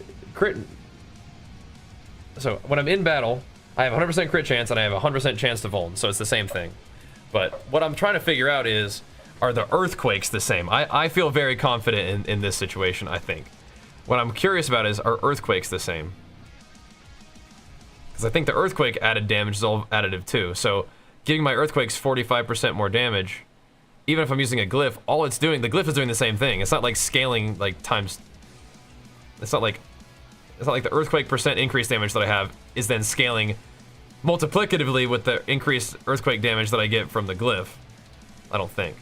when I'm in battle, I have 100% crit chance and I have 100% chance to vuln. So it's the same thing. But what I'm trying to figure out is, are the earthquakes the same? I feel very confident in this situation, I think. What I'm curious about is, are earthquakes the same? Because I think the earthquake added damage is all additive too. So giving my earthquakes 45% more damage, even if I'm using a glyph, all it's doing, the glyph is doing the same thing. It's not like scaling like times. It's not like the earthquake percent increase damage that I have is then scaling multiplicatively with the increased earthquake damage that I get from the glyph. I don't think.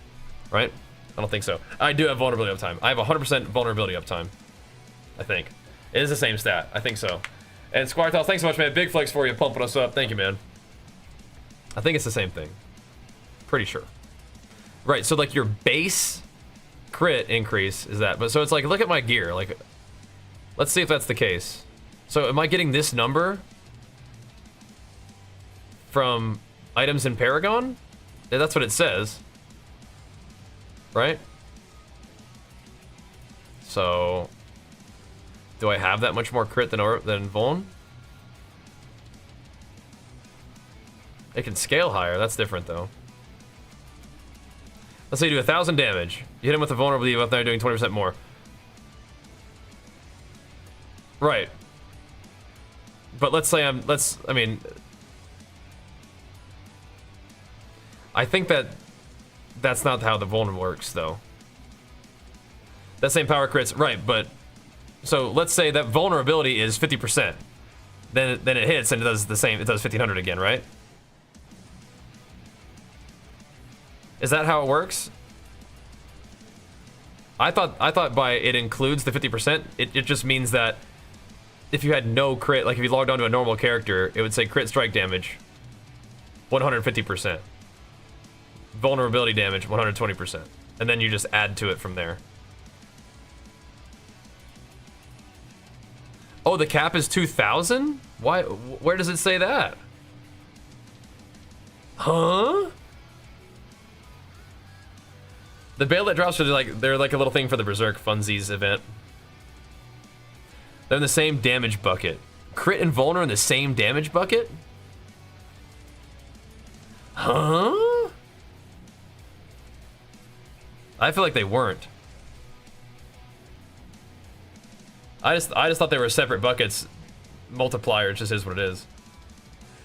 Right? I don't think so. I do have vulnerability uptime. I have 100% vulnerability uptime. I think. It is the same stat. I think so. And Squartals, thanks so much, man. Big flex for you, pumping us up. Thank you, man. I think it's the same thing. Pretty sure. Right, so like your base crit increase is that. But so it's like, look at my gear. Like, let's see if that's the case. So am I getting this number from items in Paragon? Yeah, that's what it says. Right? So, do I have that much more crit than Vuln? It can scale higher. That's different, though. Let's say you do 1,000 damage. You hit him with a vulnerability buff, now you're doing 20% more. Right. But let's say I think that's not how the vuln works, though. That same power crits, right, but so let's say that vulnerability is 50%. Then it hits and it does the same, it does 1,500 again, right? Is that how it works? I thought by it includes the 50%, it just means that if you had no crit, like if you logged onto a normal character, it would say crit strike damage 150%. Vulnerability damage 120%. And then you just add to it from there. Oh, the cap is 2,000? Why? Where does it say that? Huh? The bail that drops are they're like a little thing for the Berserk Funsies event. They're in the same damage bucket. Crit and Vulner in the same damage bucket? Huh? I feel like they weren't. I just thought they were separate buckets. Multiplier just is what it is.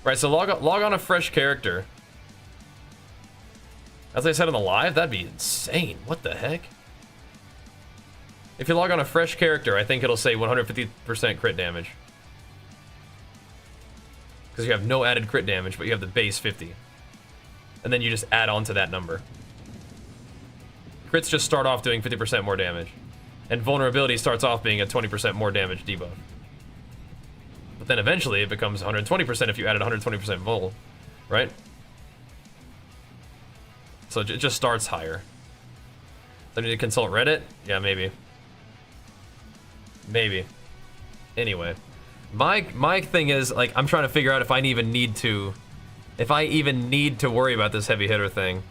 Right, so log on a fresh character. As I said on the live, that'd be insane. What the heck? If you log on a fresh character, I think it'll say 150% crit damage. Because you have no added crit damage, but you have the base 50. And then you just add on to that number. Crits just start off doing 50% more damage. And vulnerability starts off being a 20% more damage debuff. But then eventually it becomes 120% if you added 120% vul, right? So it just starts higher. Do I need to consult Reddit? Yeah, maybe. Maybe. Anyway. My thing is, like, I'm trying to figure out if I even need to worry about this heavy hitter thing.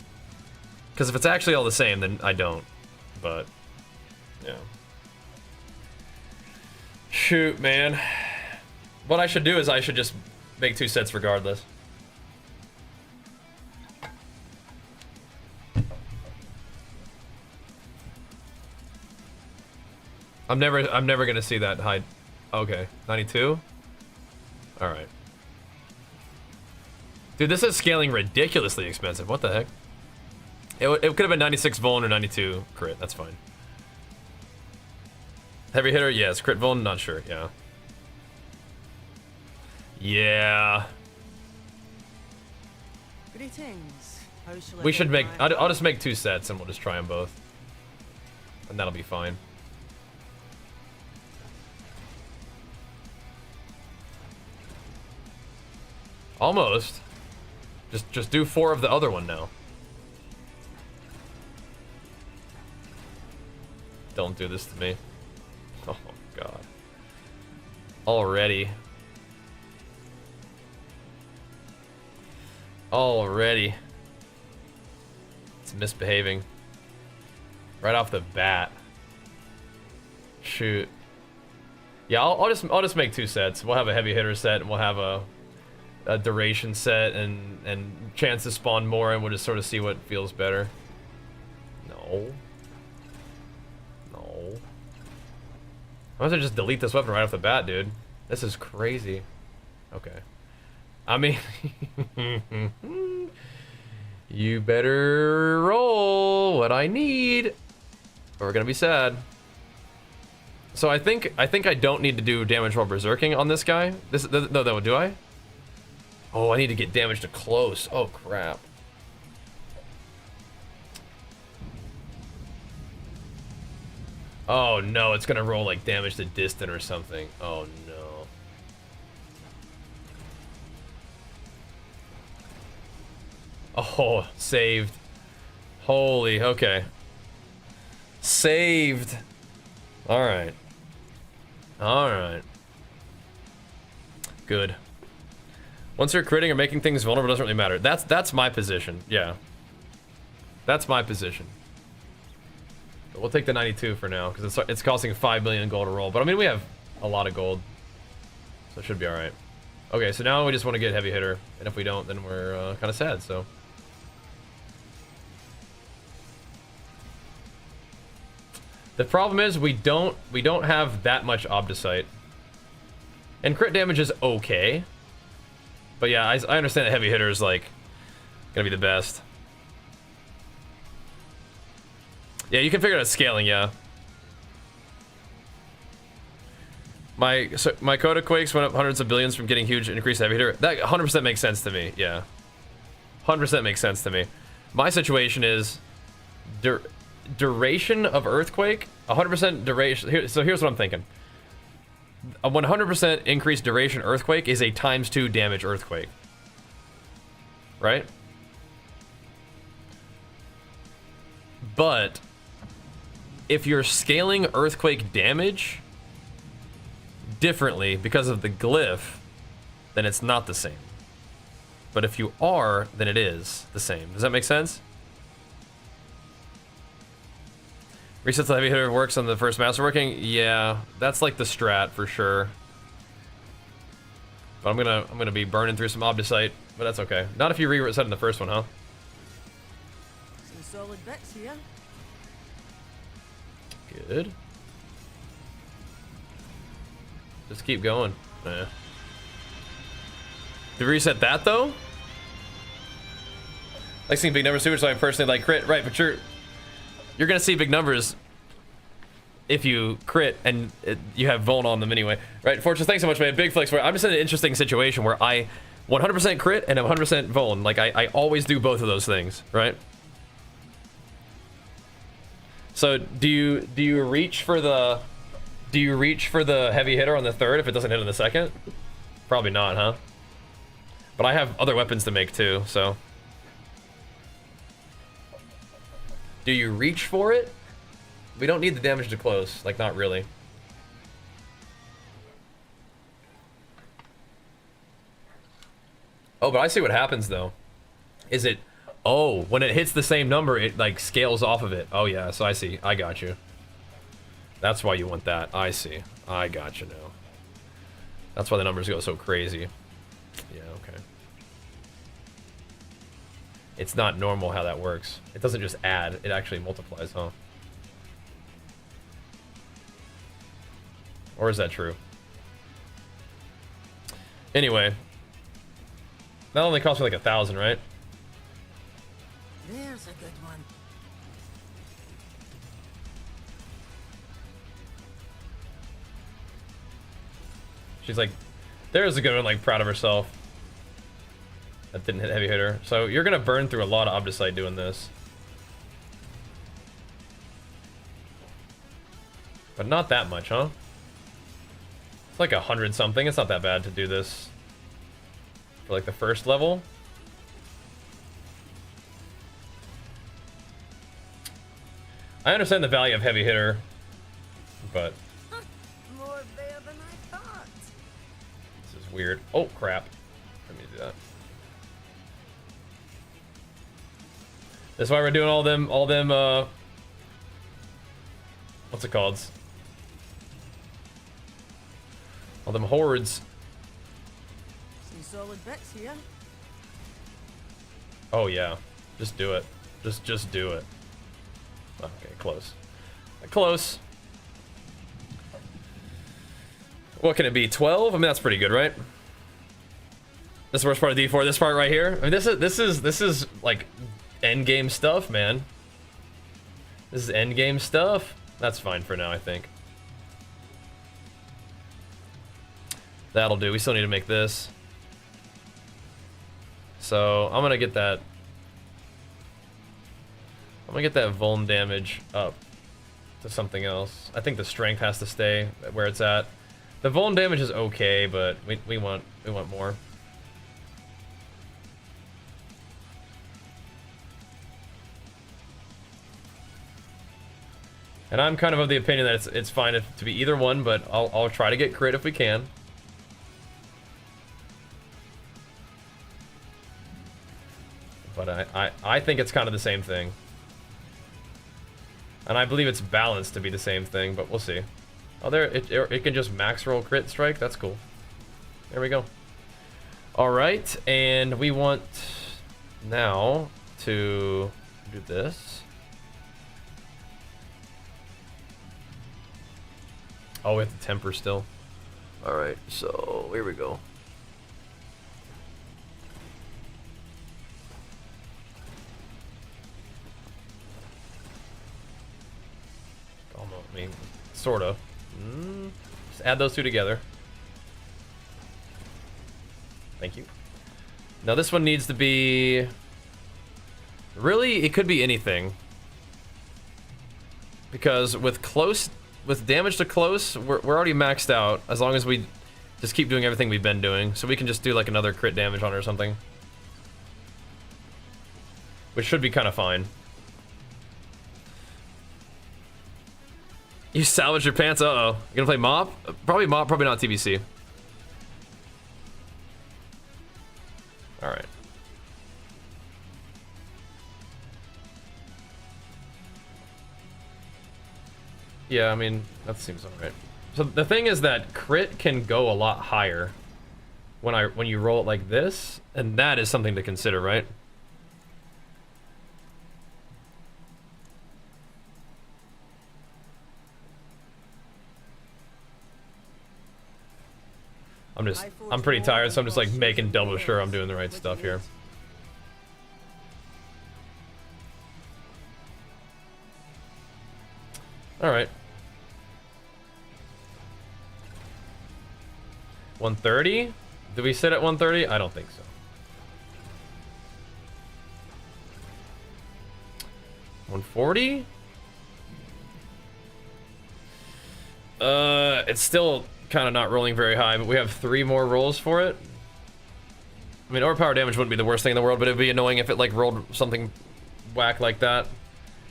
Because if it's actually all the same, then I don't. But, yeah. Shoot, man. What I should do is I should just make 2 sets regardless. I'm never gonna see that high. Okay, 92? Alright. Dude, this is scaling ridiculously expensive. What the heck? It could have been 96 vuln or 92 crit. That's fine. Heavy hitter? Yes. Crit vuln? Not sure. Yeah. Yeah. Greetings. We should make... I'll just make 2 sets and we'll just try them both. And that'll be fine. Almost. Just do 4 of the other one now. Don't do this to me. Oh, God. Already. Already. It's misbehaving. Right off the bat. Shoot. Yeah, I'll just make 2 sets. We'll have a heavy hitter set, and we'll have a duration set, and chance to spawn more, and we'll just sort of see what feels better. No. No. I might just delete this weapon right off the bat, dude. This is crazy. Okay. I mean, you better roll what I need, or we're gonna be sad. So I think I don't need to do damage while berserking on this guy. No, do I? Oh, I need to get damage to close. Oh crap. Oh no, it's gonna roll like damage to distant or something. Oh no. Oh, saved. Holy, okay. Saved. Alright. Alright. Good. Once you're critting or making things vulnerable, it doesn't really matter. That's my position, yeah. That's my position. But we'll take the 92 for now, because it's costing 5 million gold to roll. But I mean, we have a lot of gold. So it should be alright. Okay, so now we just want to get heavy hitter. And if we don't, then we're kind of sad, so. The problem is we don't have that much Obdicite. And crit damage is okay. But yeah, I understand that heavy hitter is like gonna be the best. Yeah, you can figure out scaling, yeah. My HotA-Quakes went up hundreds of billions from getting huge increased heavy hitter. That 100% makes sense to me, yeah. 100% makes sense to me. My situation is duration of Earthquake, 100% duration. So here's what I'm thinking. A 100% increased duration Earthquake is a ×2 damage Earthquake. Right? But if you're scaling Earthquake damage differently because of the glyph, then it's not the same. But if you are, then it is the same. Does that make sense? Resets the heavy hitter works on the first masterworking. Yeah, that's like the strat for sure. But I'm gonna be burning through some Obdicite, but that's okay. Not if you reset in the first one, huh? Some solid bits here. Good. Just keep going. Did we reset that though? Like seeing big numbers too, so I personally like crit, right? But you're gonna see big numbers if you crit and you have Vuln on them anyway, right? Fortress, thanks so much, man. Big flex for it. I'm just in an interesting situation where I 100% crit and 100% Vuln. Like I always do both of those things, right? So do you reach for the heavy hitter on the third if it doesn't hit on the second? Probably not, huh? But I have other weapons to make too, so. Do you reach for it? We don't need the damage to close, like not really. Oh, but I see what happens though. Is it, oh, when it hits the same number, it like scales off of it. Oh yeah, so I see, I got you. That's why you want that, I see. I got you now. That's why the numbers go so crazy. Yeah, okay. It's not normal how that works. It doesn't just add, it actually multiplies, huh? Or is that true? Anyway. That only cost me like 1,000, right? There's a good one. She's like, there's a good one, like proud of herself. That didn't hit heavy hitter. So you're gonna burn through a lot of Obdicite doing this. But not that much, huh? It's like 100 something. It's not that bad to do this. for like the first level. I understand the value of heavy hitter, but More there than I thought. this is weird. Oh crap! Let me do that. That's why we're doing all them. What's it called? All them hordes. Some solid bits here. Oh yeah, just do it. Just do it. Okay, close. Close. What can it be? 12? I mean, that's pretty good, right? This is the worst part of D4. This part right here. I mean, this is like end game stuff, man. This is end game stuff. That's fine for now, I think. That'll do. We still need to make this. So I'm gonna get that. I'm gonna get that vuln damage up to something else. I think the strength has to stay where it's at. The vuln damage is okay, but we want more. And I'm kind of the opinion that it's fine to be either one, but I'll try to get crit if we can. But I think it's kind of the same thing. And I believe it's balanced to be the same thing, but we'll see. Oh, there, it can just max roll crit strike. That's cool. There we go. All right, and we want now to do this. Oh, we have to temper still. All right, so here we go. I mean, sort of. Just add those two together. Thank you. Now this one needs to be... Really, it could be anything. Because with damage to close, we're already maxed out. As long as we just keep doing everything we've been doing. So we can just do like another crit damage on her or something. Which should be kind of fine. You salvage your pants? Uh-oh. You gonna play Mop? Probably Mop, probably not TBC. Alright. Yeah, I mean, that seems alright. So the thing is that crit can go a lot higher when you roll it like this, and that is something to consider, right? I'm pretty tired, so I'm just like making double sure I'm doing the right stuff here. All right. 130? Do we sit at 130? I don't think so. 140? It's still kind of not rolling very high, but we have 3 more rolls for it. I mean, overpower damage wouldn't be the worst thing in the world, but it'd be annoying if it like rolled something whack like that.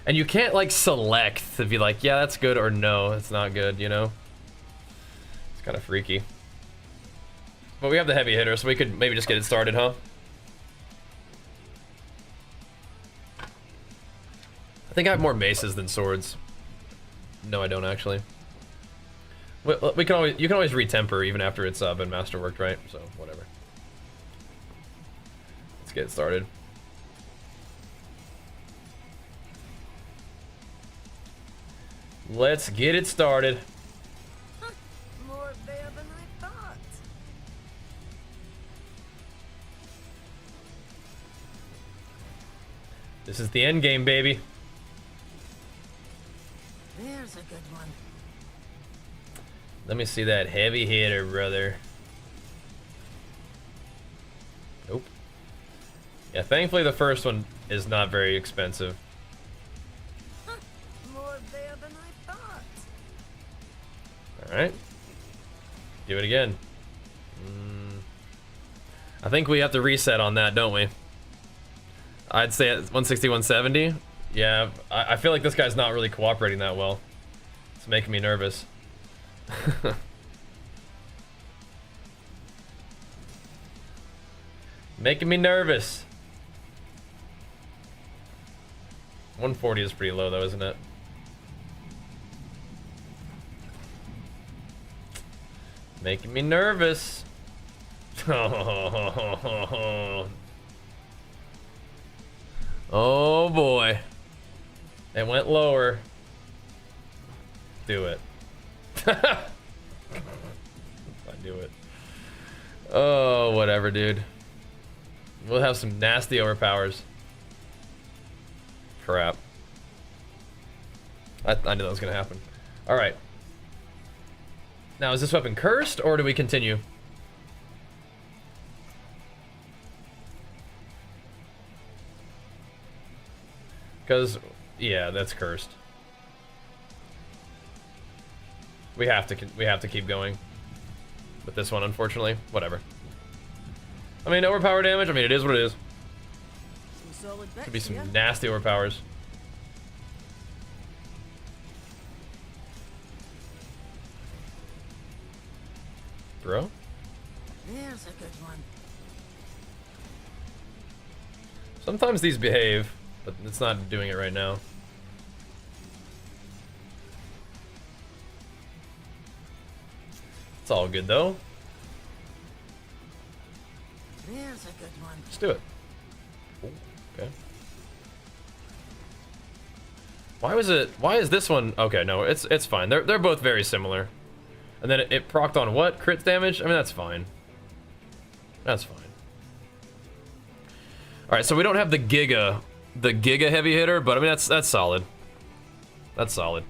And you can't like select to be like, yeah, that's good, or no, it's not good, you know? It's kind of freaky. But we have the heavy hitter, so we could maybe just get it started, huh? I think I have more maces than swords. No, I don't actually. We can always, you can always retemper even after it's been masterworked, right? So whatever. Let's get it started. Let's get it started. More there than I thought. This is the end game, baby. There's a good one. Let me see that heavy hitter, brother. Nope. Yeah, thankfully the first one is not very expensive. More there than I thought. Alright. Do it again. I think we have to reset on that, don't we? I'd say at 160, 170. Yeah, I feel like this guy's not really cooperating that well. It's making me nervous. Making me nervous. 140 is pretty low though, isn't it? Making me nervous. Oh boy. It went lower. Do it. I do it. Oh, whatever, dude. We'll have some nasty overpowers. Crap. I knew that was gonna happen. Alright. Now, is this weapon cursed, or do we continue? Because, yeah, that's cursed. We have to keep going with this one, unfortunately. Whatever. I mean, overpower damage. I mean, it is what it is. Some solid bits, Could be some yeah? nasty overpowers. Bro? There's a good one. Sometimes these behave, but it's not doing it right now. It's all good though. There's a good one. Let's do it. Ooh, okay. Why is this one? Okay, no, it's fine. They're both very similar. And then it procced on what? Crit damage? I mean, that's fine. That's fine. All right, so we don't have the Giga heavy hitter, but I mean that's solid. That's solid.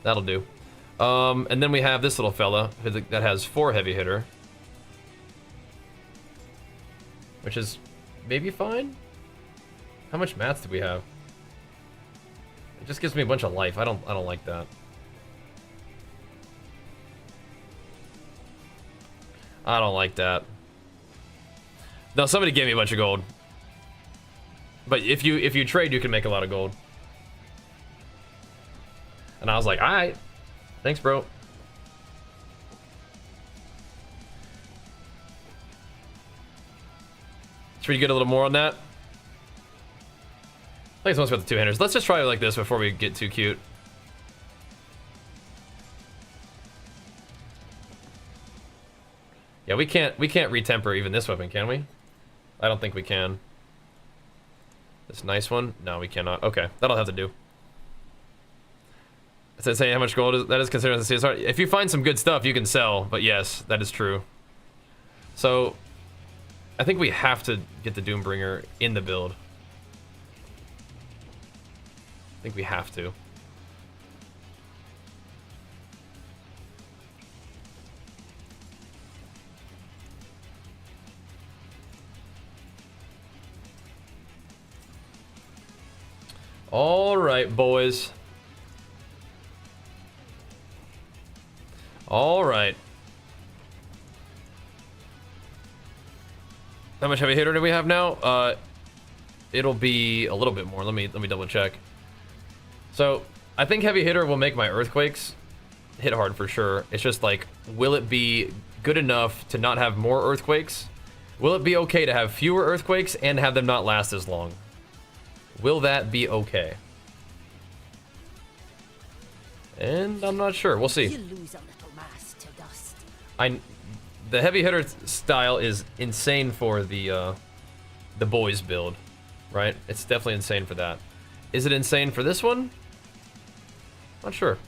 That'll do. And then we have this little fella that has 4 heavy hitter, which is maybe fine. How much mats do we have? It just gives me a bunch of life. I don't like that. I don't like that. No, somebody gave me a bunch of gold. But if you trade, you can make a lot of gold. And I was like, all right, thanks, bro. Should we get a little more on that? I think it's mostly about the 2-handers. Let's just try it like this before we get too cute. Yeah, we can't retemper even this weapon, can we? I don't think we can. This nice one? No, we cannot. Okay, that'll have to do. Does it say how much gold that is considered as a CSR? If you find some good stuff, you can sell, but yes, that is true. So, I think we have to get the Doombringer in the build. I think we have to. All right, boys. All right. How much heavy hitter do we have now? It'll be a little bit more. Let me double check. So I think heavy hitter will make my earthquakes hit hard for sure. It's just like, will it be good enough to not have more earthquakes? Will it be okay to have fewer earthquakes and have them not last as long? Will that be okay? And I'm not sure. We'll see. You lose a little mass to dust. The heavy hitter style is insane for the boys build, right? It's definitely insane for that. Is it insane for this one? Not sure.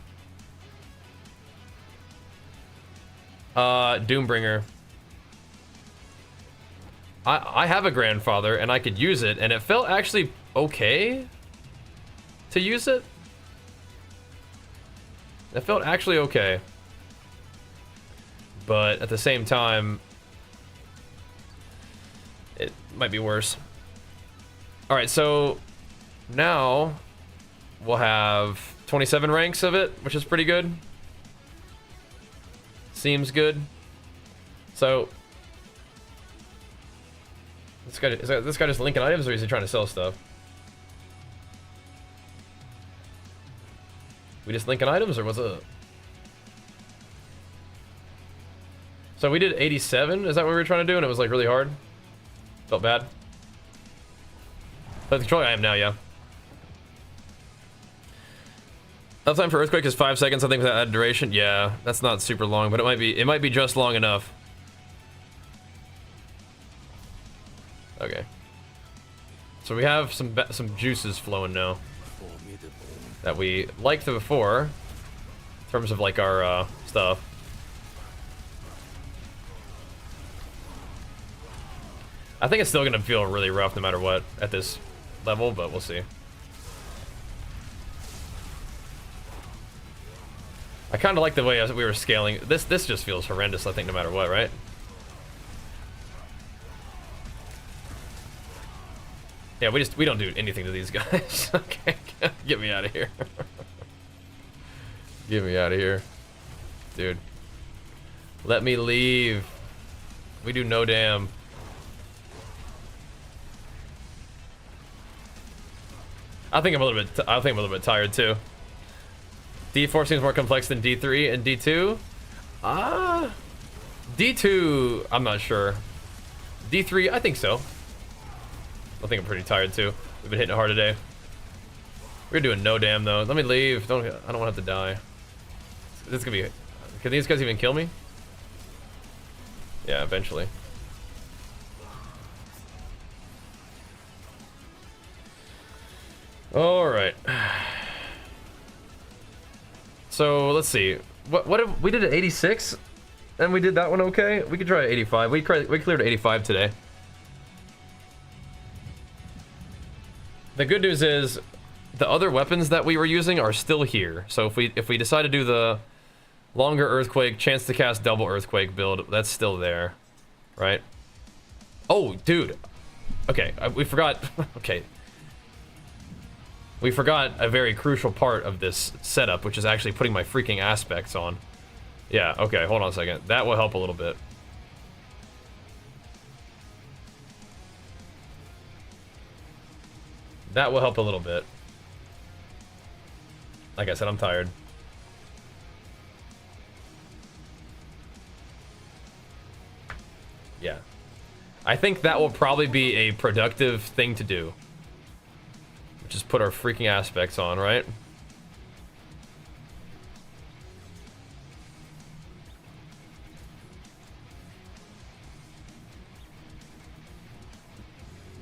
Doombringer. I have a grandfather and I could use it, and it felt actually okay to use it. It felt actually okay. But at the same time, it might be worse. Alright, so now we'll have 27 ranks of it, which is pretty good. Seems good. So This guy just linking items, or is he trying to sell stuff? We just linking items, or what's up? So we did 87. Is that what we were trying to do? And it was like really hard. Felt bad. But the controller I am now, yeah. Uptime for Earthquake is 5 seconds. I think with that added duration, yeah, that's not super long, but it might be just long enough. Okay. So we have some juices flowing now that we liked before, in terms of like our stuff. I think it's still gonna feel really rough no matter what at this level, but we'll see. I kind of like the way we were scaling. This just feels horrendous, I think, no matter what, right? Yeah, we don't do anything to these guys. Okay, get me out of here. Get me out of here. Dude. Let me leave. We do no damn. I think I'm a little bit tired too. D4 seems more complex than D3 and D2. D2, I'm not sure. D3, I think so. I think I'm pretty tired too. We've been hitting it hard today. We're doing no damn though. Let me leave. I don't want to have to die. This is gonna be. Can these guys even kill me? Yeah, eventually. All right. So let's see. What if we did at 86, and we did that one okay? We could try at 85. We cleared 85 today. The good news is the other weapons that we were using are still here. So if we decide to do the longer Earthquake, chance to cast double Earthquake build, that's still there, right? Oh, dude. Okay, we forgot. Okay. We forgot a very crucial part of this setup, which is actually putting my freaking aspects on. Yeah, okay, hold on a second. That will help a little bit. That will help a little bit. Like I said, I'm tired. Yeah. I think that will probably be a productive thing to do. Just put our freaking aspects on, right?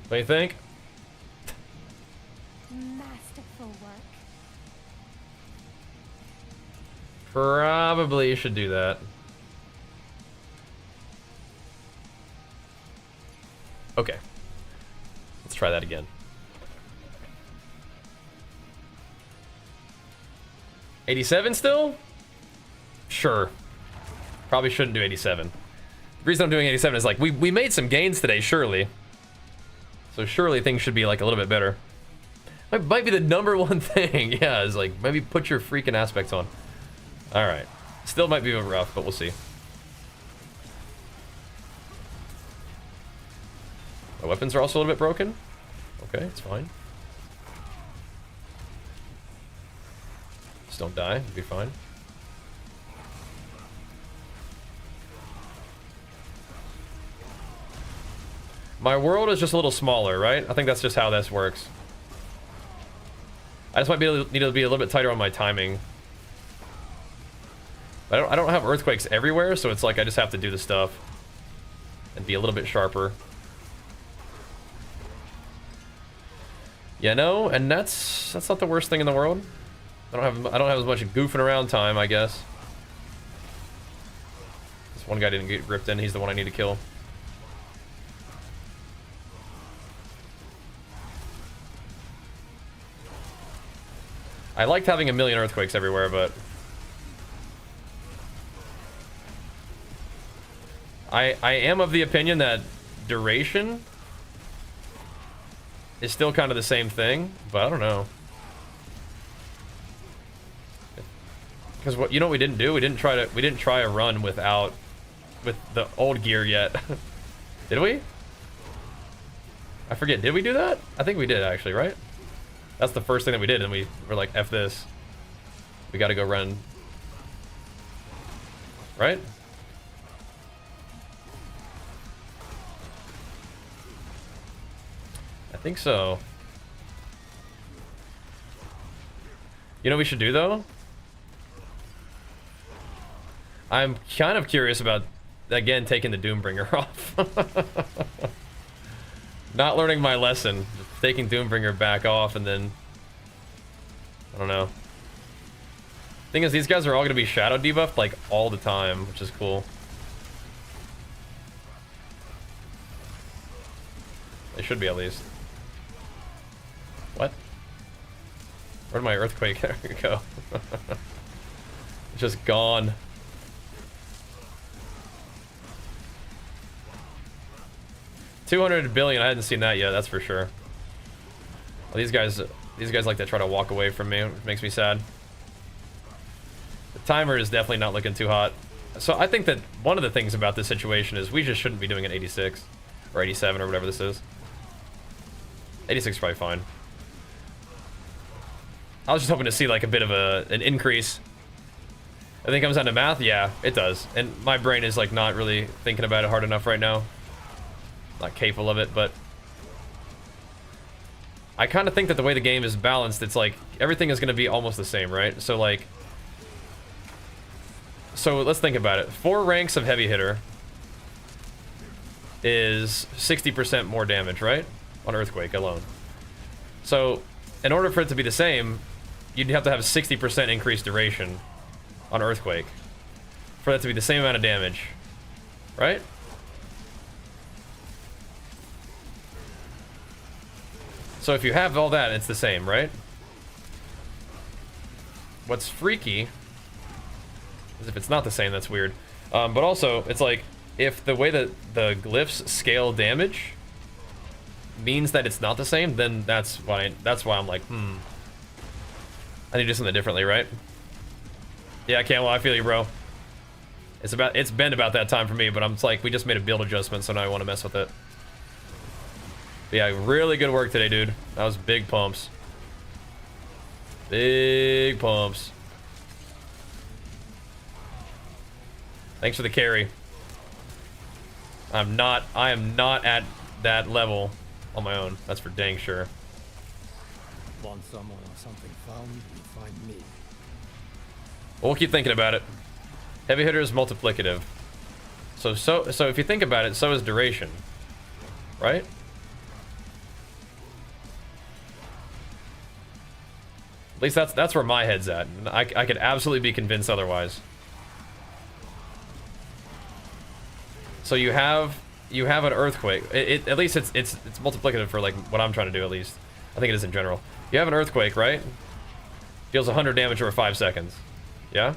What do you think? Masterful work. Probably should do that. Okay. Let's try that again. 87 still? Sure. Probably shouldn't do 87. The reason I'm doing 87 is like, we made some gains today, surely. So surely things should be like a little bit better. Might be the #1 thing. Yeah, is like, maybe put your freaking aspects on. Alright. Still might be a bit rough, but we'll see. My weapons are also a little bit broken. Okay, it's fine. Don't die, it'll be fine. My world is just a little smaller, right? I think that's just how this works. I just might need to be a little bit tighter on my timing. I don't have earthquakes everywhere, so it's like I just have to do the stuff and be a little bit sharper. Yeah, no, and that's not the worst thing in the world. I don't have as much goofing around time, I guess. This one guy didn't get ripped in. He's the one I need to kill. I liked having a million earthquakes everywhere, but I am of the opinion that duration is still kind of the same thing, but I don't know. Because what you know what we didn't do? We didn't try a run with the old gear yet. Did we? I forget, did we do that? I think we did actually, right? That's the first thing that we did, and we were like, F this. We gotta go run. Right? I think so. You know what we should do though? I'm kind of curious about, again, taking the Doombringer off. Not learning my lesson. Taking Doombringer back off and then... I don't know. Thing is, these guys are all going to be shadow debuffed like all the time, which is cool. They should be at least. What? Where'd my earthquake go? It's just gone. $200 billion. I hadn't seen that yet. That's for sure. Well, these guys like to try to walk away from me. It makes me sad. The timer is definitely not looking too hot. So I think that one of the things about this situation is we just shouldn't be doing an 86 or 87 or whatever this is. 86 is probably fine. I was just hoping to see like a bit of an increase. I think it comes down to math. Yeah, it does. And my brain is like not really thinking about it hard enough right now. Not capable of it, but I kind of think that the way the game is balanced, it's like everything is going to be almost the same, right? So like, so let's think about it. 4 ranks of heavy hitter is 60% more damage, right? On Earthquake alone. So in order for it to be the same, you'd have to have 60% increased duration on Earthquake for that to be the same amount of damage, right? So if you have all that, it's the same, right? What's freaky is if it's not the same, that's weird. But also, it's like, if the way that the glyphs scale damage means that it's not the same, then that's why I'm like, I need to do something differently, right? Yeah, Camel, I feel you, bro. It's been about that time for me, but I'm just like, we just made a build adjustment, so now I want to mess with it. But yeah, really good work today, dude. That was big pumps. Big pumps. Thanks for the carry. I am not at that level on my own. That's for dang sure. Want someone or something found, you find me. We'll keep thinking about it. Heavy hitter is multiplicative. So if you think about it, so is duration. Right? At least that's where my head's at. I could absolutely be convinced otherwise. So you have an earthquake. At least it's multiplicative for like what I'm trying to do. At least I think it is in general. You have an earthquake, right? Deals 100 damage over 5 seconds. Yeah.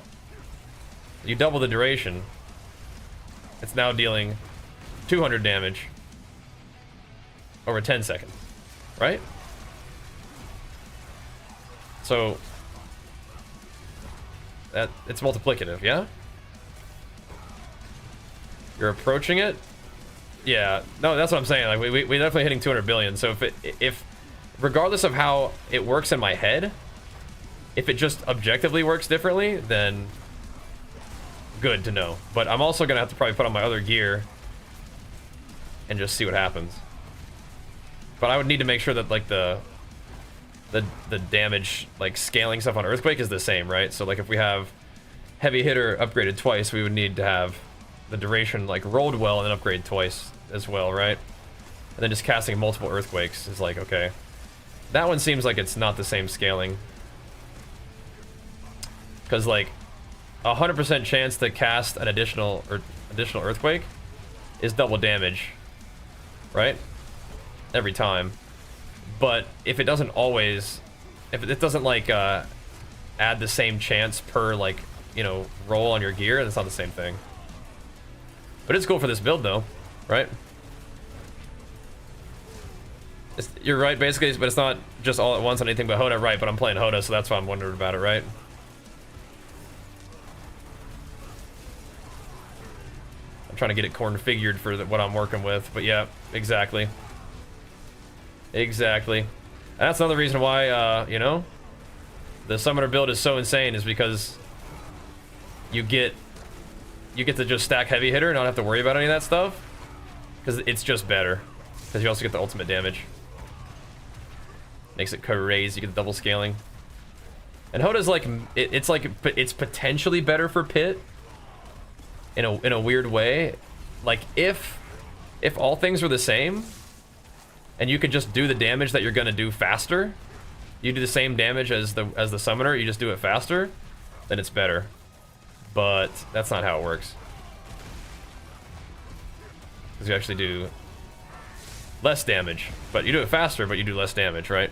You double the duration. It's now dealing 200 damage over 10 seconds, right? So that it's multiplicative, yeah? You're approaching it? Yeah, no, that's what I'm saying. Like we definitely hitting 200 billion. So if regardless of how it works in my head, if it just objectively works differently, then good to know. But I'm also gonna have to probably put on my other gear and just see what happens. But I would need to make sure that like the damage, like scaling stuff on Earthquake is the same, right? So like if we have heavy hitter upgraded twice, we would need to have the duration like rolled well and then upgrade twice as well, right? And then just casting multiple Earthquakes is like, okay. That one seems like it's not the same scaling. Because like 100% chance to cast an additional Earthquake is double damage, right? Every time. But if it doesn't always, if it doesn't like add the same chance per like, you know, roll on your gear, that's not the same thing. But it's cool for this build though, right? You're right basically, but it's not just all at once on anything but HotA, right? But I'm playing HotA, so that's why I'm wondering about it, right? I'm trying to get it configured for what I'm working with, but yeah, exactly. Exactly. And that's another reason why, you know, the summoner build is so insane, is because you get to just stack heavy hitter and not have to worry about any of that stuff, because it's just better. Because you also get the ultimate damage. Makes it crazy. You get the double scaling. And HotA's like, it's potentially better for Pit in a weird way. Like if all things were the same, and you could just do the damage that you're gonna do faster, you do the same damage as the summoner, you just do it faster, then it's better. But that's not how it works. Because you actually do less damage, but you do it faster, but you do less damage, right?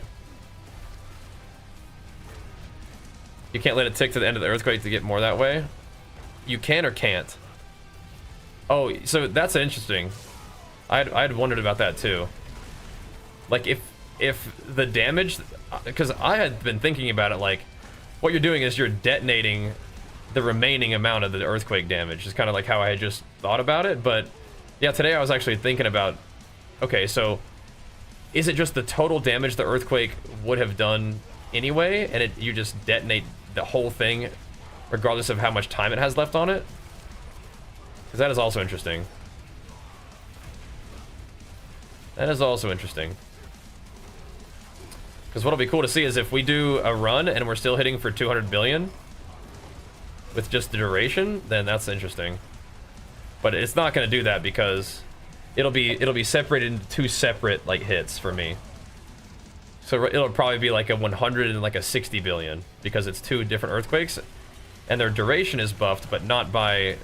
You can't let it tick to the end of the earthquake to get more that way. You can or can't. Oh, so that's interesting. I'd wondered about that too. Like if the damage, because I had been thinking about it, like what you're doing is you're detonating the remaining amount of the earthquake damage. Is kind of like how I had just thought about it. But yeah, today I was actually thinking about, okay, so is it just the total damage the earthquake would have done anyway, and you just detonate the whole thing regardless of how much time it has left on it? Because that is also interesting. That is also interesting. Because what'll be cool to see is if we do a run and we're still hitting for 200 billion with just the duration, then that's interesting. But it's not going to do that because it'll be separated into two separate like hits for me. So it'll probably be like a 100 and like a 60 billion because it's two different earthquakes, and their duration is buffed, but not by,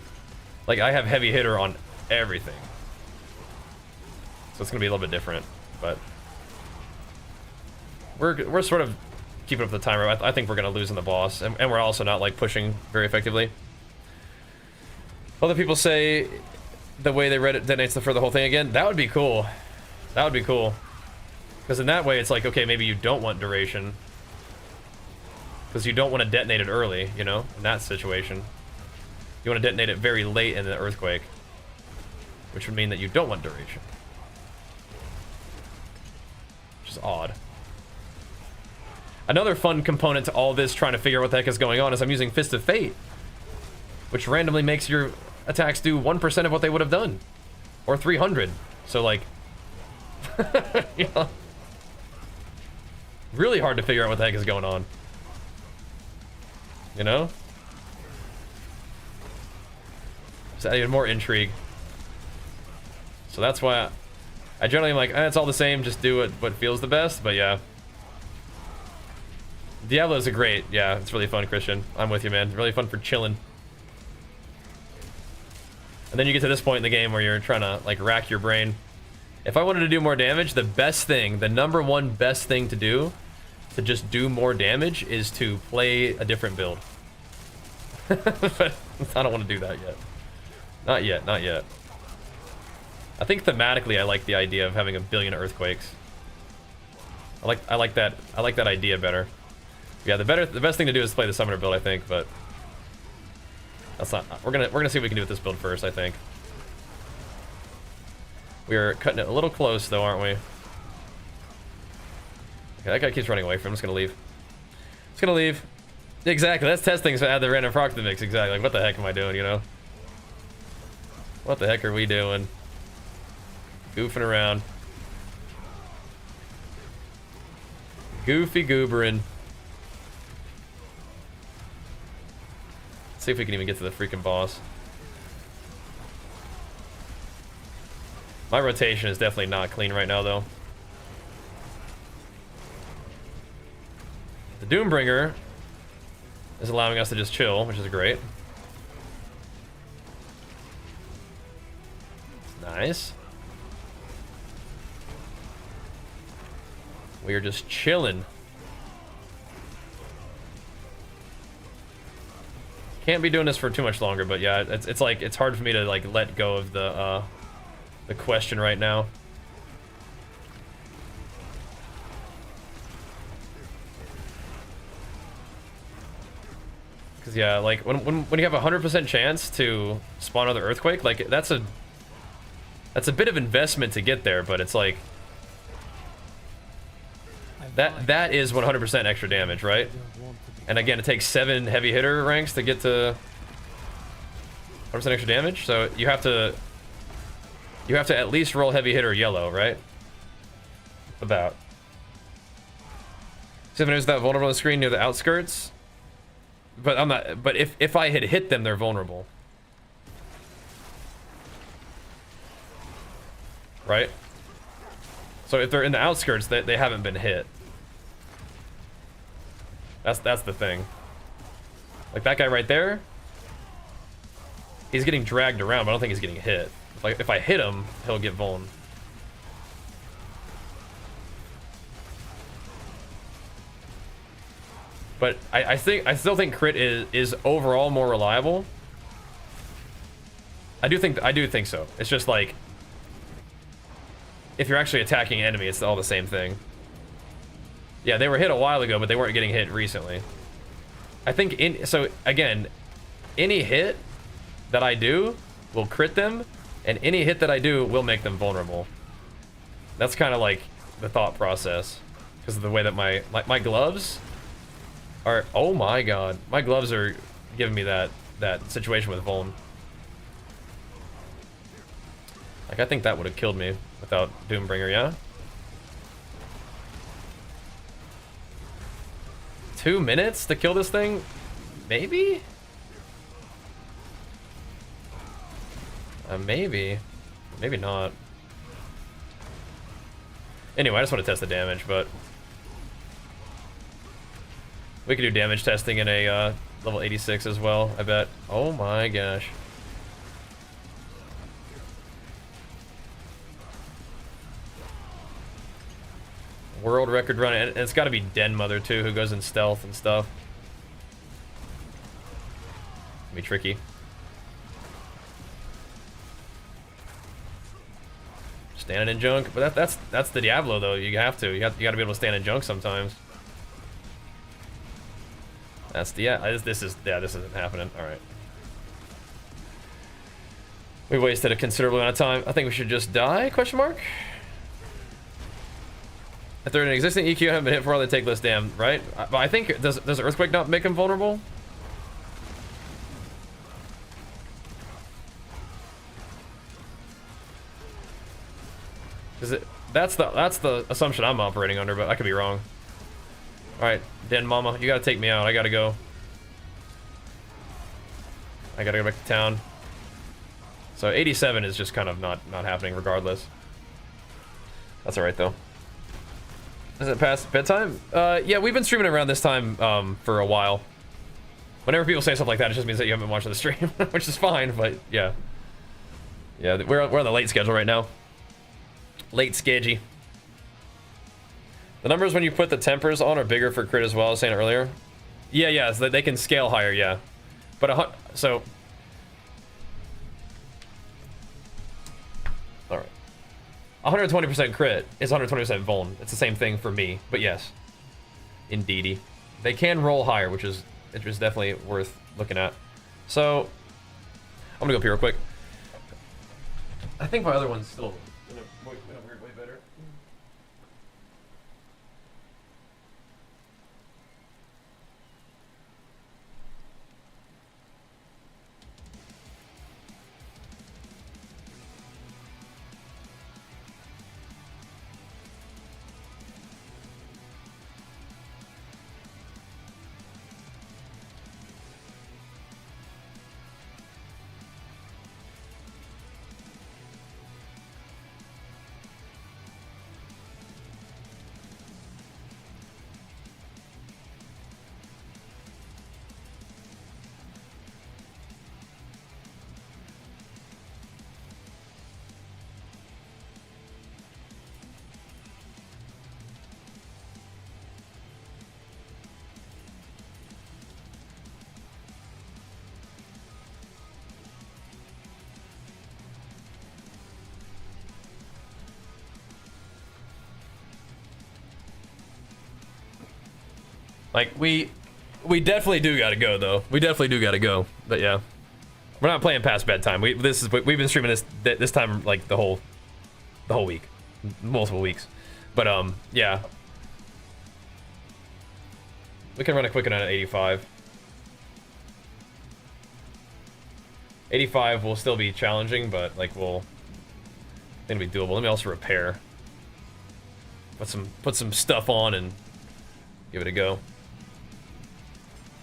like, I have heavy hitter on everything, so it's gonna be a little bit different. But we're sort of keeping up the timer. I think we're gonna lose in the boss, and we're also not like pushing very effectively. Other people say the way they read it detonates for the whole thing again. That would be cool. That would be cool. Because in that way, it's like, okay, maybe you don't want duration. Because you don't want to detonate it early, you know, in that situation. You want to detonate it very late in the earthquake. Which would mean that you don't want duration. Which is odd. Another fun component to all this, trying to figure out what the heck is going on, is I'm using Fist of Fate. Which randomly makes your attacks do 1% of what they would have done. Or 300. So, like... you know, really hard to figure out what the heck is going on. You know? Just adding more intrigue. So that's why I generally am like, it's all the same, just do what feels the best, but yeah. Diablo is a great, yeah, it's really fun, Christian. I'm with you, man. Really fun for chilling. And then you get to this point in the game where you're trying to, like, rack your brain. If I wanted to do more damage, the best thing, the number one best thing to do, to just do more damage, is to play a different build. But I don't want to do that yet. Not yet, not yet. I think thematically I like the idea of having a billion earthquakes. I like that idea better. Yeah, the best thing to do is play the summoner build, I think, but that's not, we're gonna see what we can do with this build first, I think. We're cutting it a little close, though, aren't we? Okay, that guy keeps running away from him. I'm just gonna leave. Just gonna leave. Exactly, that's testing, so add the random proc to the mix. Exactly, like, what the heck am I doing, you know? What the heck are we doing? Goofing around. Goofy gooberin'. Let's see if we can even get to the freaking boss. My rotation is definitely not clean right now, though. The Doombringer is allowing us to just chill, which is great. Nice. We are just chilling. Can't be doing this for too much longer, but yeah, it's like, it's hard for me to like let go of the question right now. Because yeah, like when you have a 100% chance to spawn another earthquake, like that's a bit of investment to get there, but it's like That is 100% extra damage, right? And again, it takes 7 heavy hitter ranks to get to 100% extra damage. So you have to at least roll heavy hitter yellow, right? About. See if there's that vulnerable on the screen near the outskirts. But I'm not. But if I had hit them, they're vulnerable. Right? So if they're in the outskirts, they haven't been hit. That's the thing. Like that guy right there, he's getting dragged around, but I don't think he's getting hit. Like if I hit him, he'll get vuln. But I still think crit is overall more reliable. I do think so. It's just like if you're actually attacking an enemy, it's all the same thing. Yeah, they were hit a while ago, but they weren't getting hit recently. I think so again, any hit that I do will crit them, and any hit that I do will make them vulnerable. That's kind of like the thought process, because of the way that my gloves are. Oh my god, my gloves are giving me that situation with vuln. Like I think that would have killed me without Doombringer, yeah. 2 minutes to kill this thing? Maybe? Maybe. Maybe not. Anyway, I just want to test the damage, but we could do damage testing in a level 86 as well, I bet. Oh my gosh. World record run, and it's got to be Den Mother too, who goes in stealth and stuff. Be tricky. Standing in junk, but that's the Diablo though. You got to be able to stand in junk sometimes. That's the this isn't happening. All right. We wasted a considerable amount of time. I think we should just die? Question mark. If they're an existing EQ and haven't been hit before, they take less damn, right? But I think, does Earthquake not make them vulnerable? That's the assumption I'm operating under, but I could be wrong. Alright, Den Mama, you gotta take me out. I gotta go. I gotta go back to town. So 87 is just kind of not happening regardless. That's alright though. Is it past bedtime? Yeah, we've been streaming around this time for a while. Whenever people say stuff like that, it just means that you haven't been watching the stream, which is fine, but yeah. Yeah, we're on the late schedule right now. Late sketchy. The numbers when you put the tempers on are bigger for crit as well, I was saying earlier. Yeah, so they can scale higher, yeah. But so... Alright. 120% crit is 120% vuln. It's the same thing for me, but yes. Indeedy. They can roll higher, which is definitely worth looking at. So, I'm gonna go up here real quick. I think my other one's still in a weird way better. Like, we definitely do gotta go, though. We definitely do gotta go. But yeah, we're not playing past bedtime. We've been streaming this time like the whole week, multiple weeks. But yeah, We can run a quick one at 85. 85 will still be challenging, but like I think it'll be doable. Let me also repair. Put some stuff on and give it a go.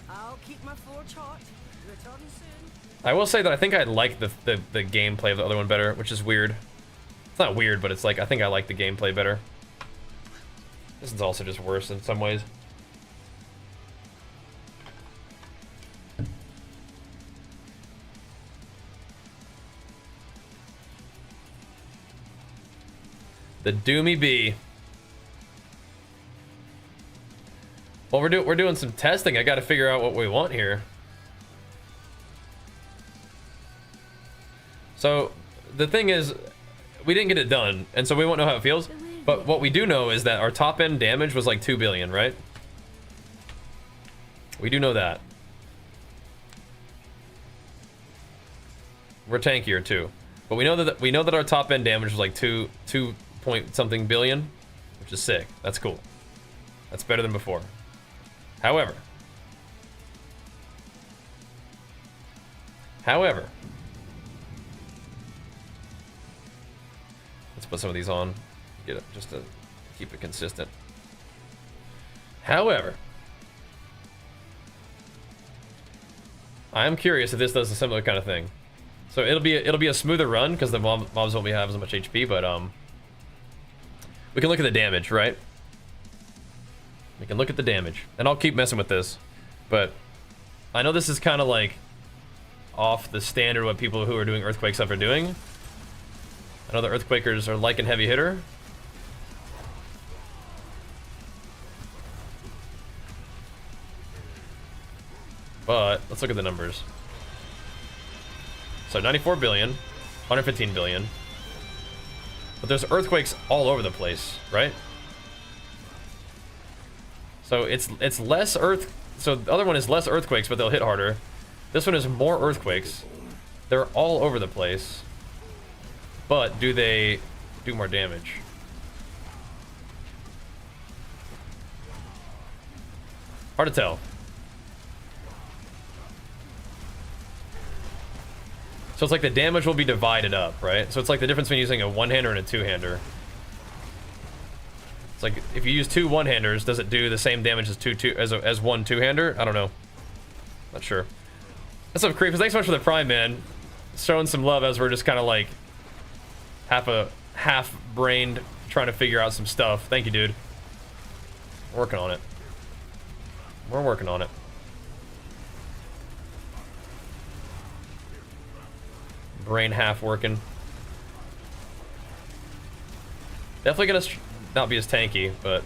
I'll keep my forge hot. Returning soon. I will say that I think I like the gameplay of the other one better, which is weird. It's not weird, but it's like I think I like the gameplay better. This is also just worse in some ways. The Doomy Bee. Well, we're doing some testing. I got to figure out what we want here. So the thing is, we didn't get it done, and so we won't know how it feels. But what we do know is that our top end damage was like 2 billion, right? We do know that. We're tankier too, but we know that our top end damage was like 2 point something billion, which is sick. That's cool. That's better than before. However, let's put some of these on, get it just to keep it consistent. However, I am curious if this does a similar kind of thing. So it'll be a smoother run because the mobs won't have as much HP, but we can look at the damage, right? We can look at the damage, and I'll keep messing with this, but I know this is kind of like off the standard what people who are doing earthquake stuff are doing. I know the earthquakers are liking heavy hitter. But let's look at the numbers. So 94 billion, 115 billion. But there's earthquakes all over the place, right? So it's less so the other one is less earthquakes, but they'll hit harder. This one is more earthquakes. They're all over the place. But do they do more damage? Hard to tell. So it's like the damage will be divided up, right? So it's like the difference between using a one-hander and a two-hander. It's like if you use 2 one-handers, does it do the same damage as one two-hander? I don't know. Not sure. That's up, Creepers. Thanks so much for the Prime, man. Showing some love as we're just kind of like half-brained trying to figure out some stuff. Thank you, dude. We're working on it. We're working on it. Brain half working. Definitely gonna not be as tanky, but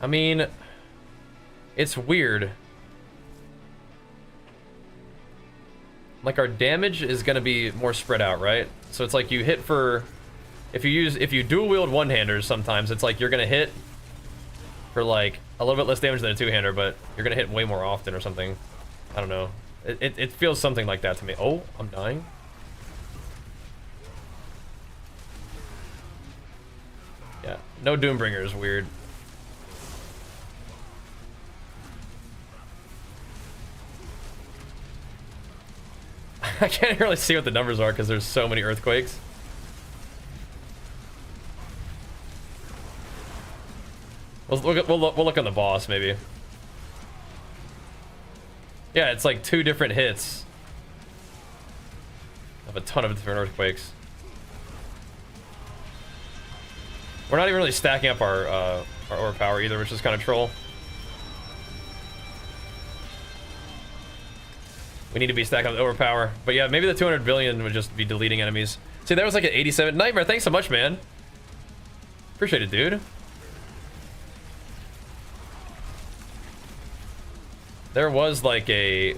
I mean, it's weird. Like our damage is gonna be more spread out, right? So it's like you hit for, if you dual wield one-handers, sometimes it's like you're gonna hit for like a little bit less damage than a two-hander, but you're gonna hit way more often or something. I don't know. It feels something like that to me. Oh, I'm dying. Yeah, no Doombringer is weird. I can't really see what the numbers are because there's so many earthquakes. We'll look on the boss maybe. Yeah, it's like 2 different hits of a ton of different earthquakes. We're not even really stacking up our overpower either, which is kind of troll. We need to be stacking up the overpower. But yeah, maybe the 200 billion would just be deleting enemies. See, that was like an 87. Nightmare, thanks so much, man. Appreciate it, dude. There was like a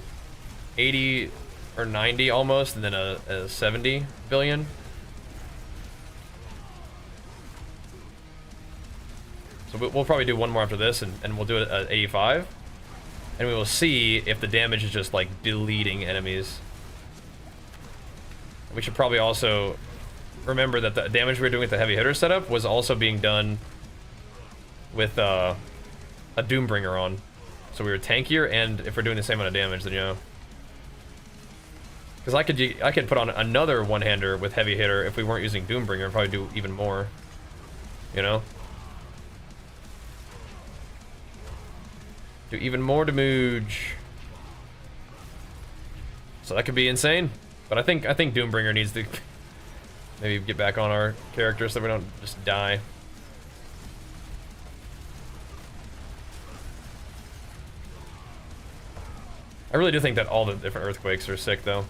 80 or 90 almost, and then a 70 billion. So we'll probably do one more after this, and we'll do it at 85. And we will see if the damage is just like deleting enemies. We should probably also remember that the damage we were doing with the heavy hitter setup was also being done with a Doombringer on. So we were tankier, and if we're doing the same amount of damage, then, you know. Because I could put on another one-hander with heavy hitter if we weren't using Doombringer and probably do even more. You know? Do even more damage. So that could be insane. But I think Doombringer needs to maybe get back on our character so we don't just die. I really do think that all the different earthquakes are sick, though.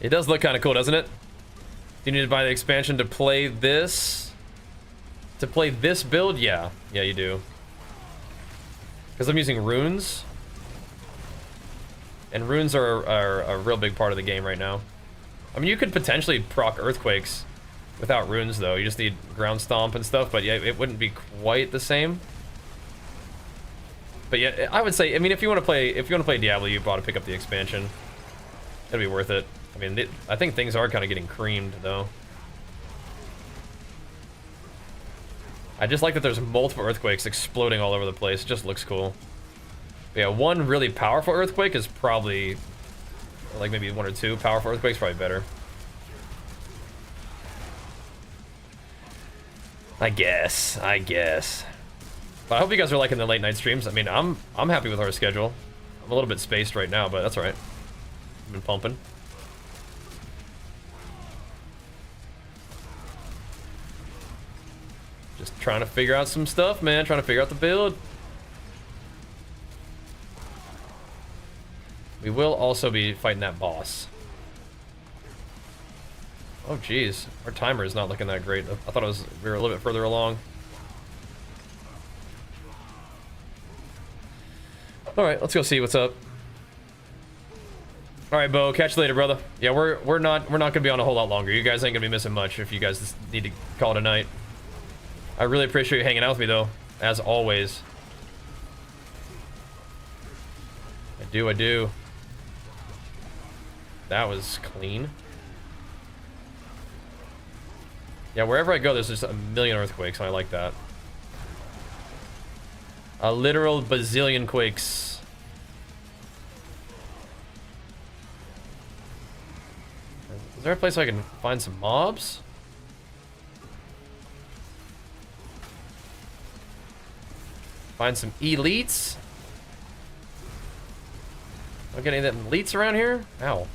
It does look kind of cool, doesn't it? You need to buy the expansion to play this? To play this build? Yeah. Yeah, you do. Because I'm using runes. And runes are a real big part of the game right now. I mean, you could potentially proc earthquakes without runes, though. You just need ground stomp and stuff, but yeah, it wouldn't be quite the same. But yeah, I would say, I mean, if you want to play Diablo, you ought to pick up the expansion. It'll be worth it. I mean, I think things are kind of getting creamed, though. I just like that there's multiple earthquakes exploding all over the place. It just looks cool. But yeah, one really powerful earthquake is probably, like maybe one or two powerful earthquakes, probably better. I guess. But I hope you guys are liking the late night streams. I mean, I'm happy with our schedule. I'm a little bit spaced right now, but that's all right. I've been pumping. Just trying to figure out some stuff, man. Trying to figure out the build. We will also be fighting that boss. Oh, geez. Our timer is not looking that great. I thought we were a little bit further along. All right, let's go see what's up. All right, Bo, catch you later, brother. Yeah, we're not gonna be on a whole lot longer. You guys ain't gonna be missing much if you guys need to call it a night. I really appreciate you hanging out with me, though, as always. I do. That was clean. Yeah, wherever I go, there's just a million earthquakes, and I like that. A literal bazillion quakes. Is there a place I can find some mobs? Find some elites? Don't get any of them elites around here? Ow.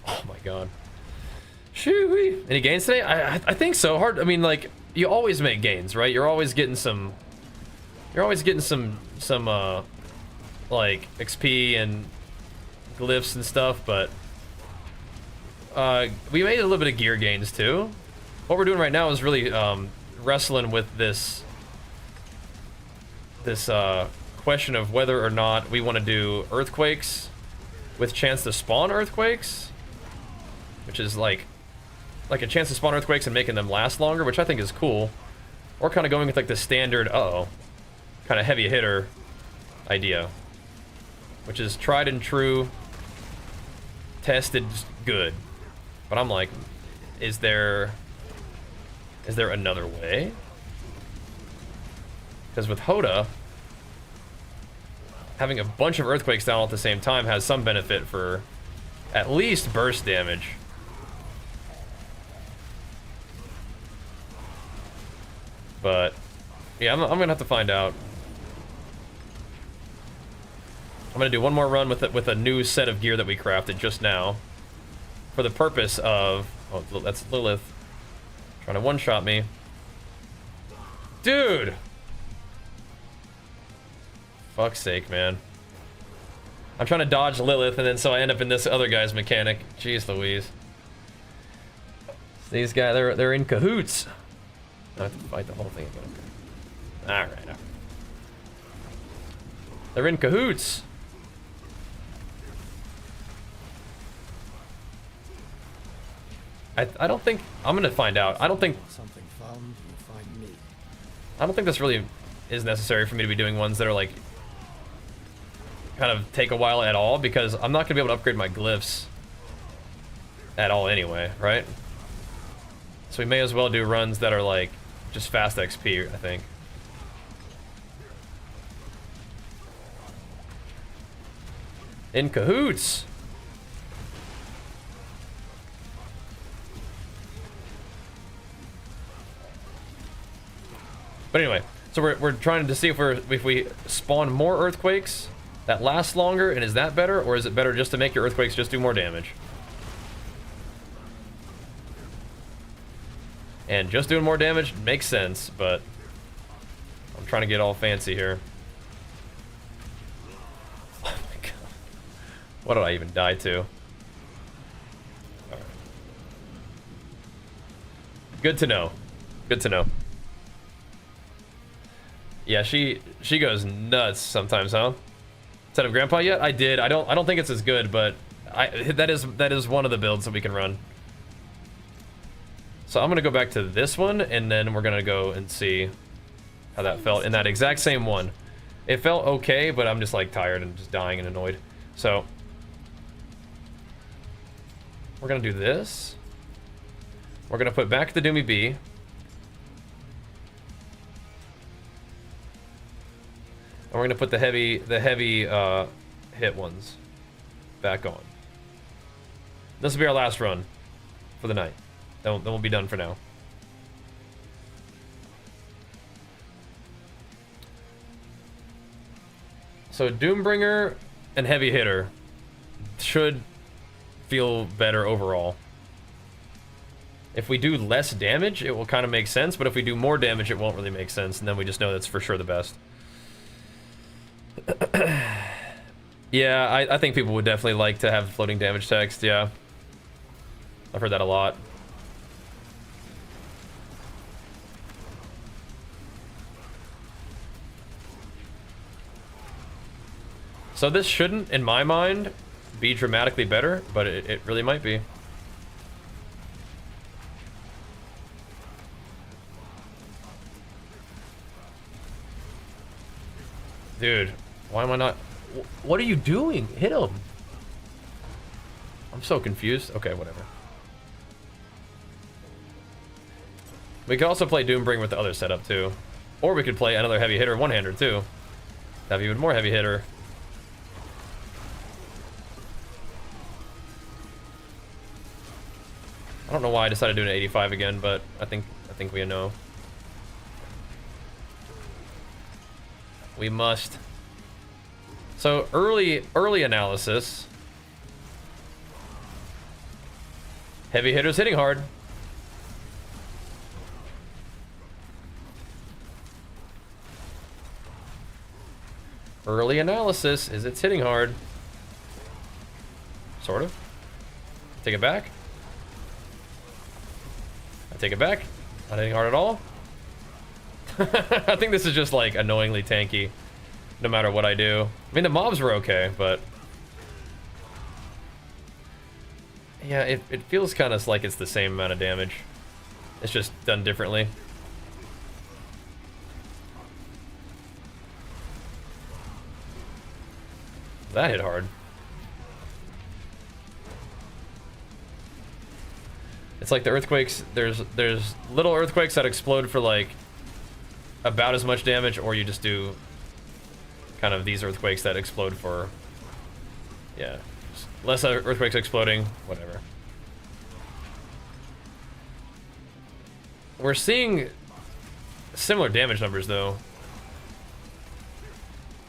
Oh my god. Shoo-wee. Any gains today? I think so. Hard. I mean, like, you always make gains, right? You're always getting some. You're always getting some like XP and glyphs and stuff, but we made a little bit of gear gains too. What we're doing right now is really wrestling with this question of whether or not we want to do earthquakes with chance to spawn earthquakes, which is like a chance to spawn earthquakes and making them last longer, which I think is cool, or kind of going with like the standard kind of heavy hitter idea, which is tried and true, tested good. But I'm like, is there another way? Because with HotA, having a bunch of earthquakes down at the same time has some benefit for at least burst damage. But yeah, I'm gonna have to find out. I'm gonna do one more run with a new set of gear that we crafted just now, for the purpose of, oh, that's Lilith trying to one-shot me, dude. Fuck's sake, man. I'm trying to dodge Lilith, and then so I end up in this other guy's mechanic. Jeez Louise. These guys, they're in cahoots. I have to fight the whole thing again. Alright. They're in cahoots. I don't think, I'm gonna find out. I don't think Something found, you find me. I don't think this really is necessary for me to be doing ones that are like kind of take a while at all, because I'm not gonna be able to upgrade my glyphs at all anyway, right? So we may as well do runs that are like just fast XP, I think. In cahoots. But anyway, so we're trying to see if we spawn more earthquakes that last longer, and is that better, or is it better just to make your earthquakes just do more damage? And just doing more damage makes sense, but I'm trying to get all fancy here. Oh my god. What did I even die to? Alright. Good to know. Good to know. Yeah, she goes nuts sometimes, huh? Instead of Grandpa yet? I did. I don't think it's as good, but that is one of the builds that we can run. So I'm gonna go back to this one, and then we're gonna go and see how that felt in that exact same one. It felt okay, but I'm just like tired and just dying and annoyed. So we're gonna do this. We're gonna put back the Doomy Bee. And we're gonna put the heavy hit ones back on. This will be our last run for the night. Then we'll be done for now. So Doombringer and Heavy Hitter should feel better overall. If we do less damage, it will kind of make sense, but if we do more damage, it won't really make sense, and then we just know that's for sure the best. Yeah, I think people would definitely like to have floating damage text, yeah. I've heard that a lot. So this shouldn't, in my mind, be dramatically better, but it really might be. Dude, why am I not... What are you doing? Hit him. I'm so confused. Okay, whatever. We could also play Doombringer with the other setup, too. Or we could play another heavy hitter one-hander, too. Have even more heavy hitter. I don't know why I decided to do an 85 again, but I think we know. We must. So early analysis. Heavy hitters hitting hard. Early analysis is it's hitting hard. Sort of. Take it back. I take it back. Not hitting hard at all. I think this is just like annoyingly tanky no matter what I do. I mean, the mobs were okay, but yeah, it feels kind of like it's the same amount of damage. It's just done differently. That hit hard. It's like the earthquakes, there's little earthquakes that explode for like about as much damage, or you just do kind of these earthquakes that explode for, yeah, less earthquakes exploding, whatever. We're seeing similar damage numbers though.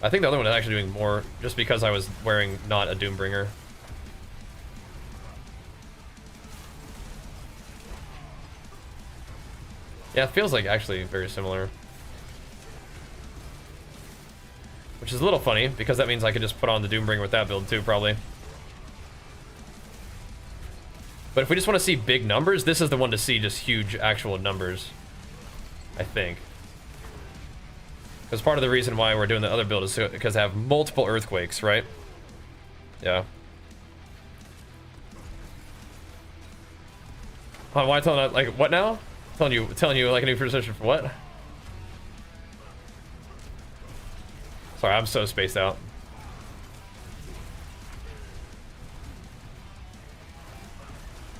I think the other one is actually doing more just because I was wearing not a Doombringer. Yeah, it feels like actually very similar. Which is a little funny, because that means I could just put on the Doombringer with that build too, probably. But if we just want to see big numbers, this is the one to see just huge actual numbers, I think. Because part of the reason why we're doing the other build is because I have multiple earthquakes, right? Yeah. Why am I telling that, like, what now? Telling you like a new position for what? Sorry, I'm so spaced out.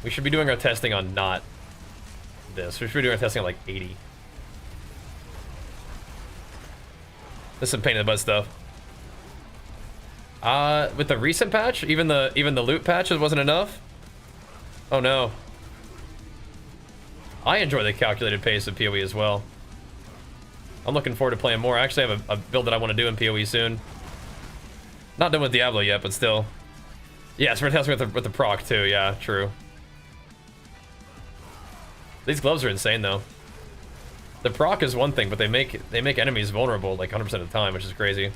We should be doing our testing on not this. We should be doing our testing on like 80. This is some pain in the butt stuff. With the recent patch, even the loot patch, it wasn't enough. Oh no. I enjoy the calculated pace of PoE as well. I'm looking forward to playing more. I actually have a build that I want to do in PoE soon. Not done with Diablo yet, but still. Yes, we're testing with the proc too. Yeah, true. These gloves are insane though. The proc is one thing, but they make enemies vulnerable like 100% of the time, which is crazy.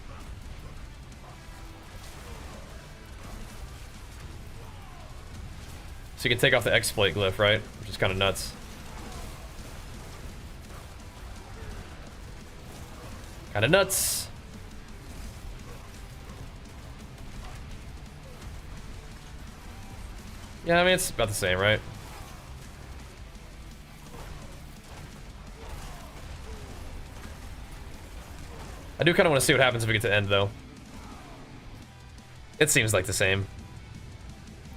So you can take off the exploit glyph, right? Which is kind of nuts. Kind of nuts. Yeah, I mean, it's about the same, right? I do kind of want to see what happens if we get to end, though. It seems like the same.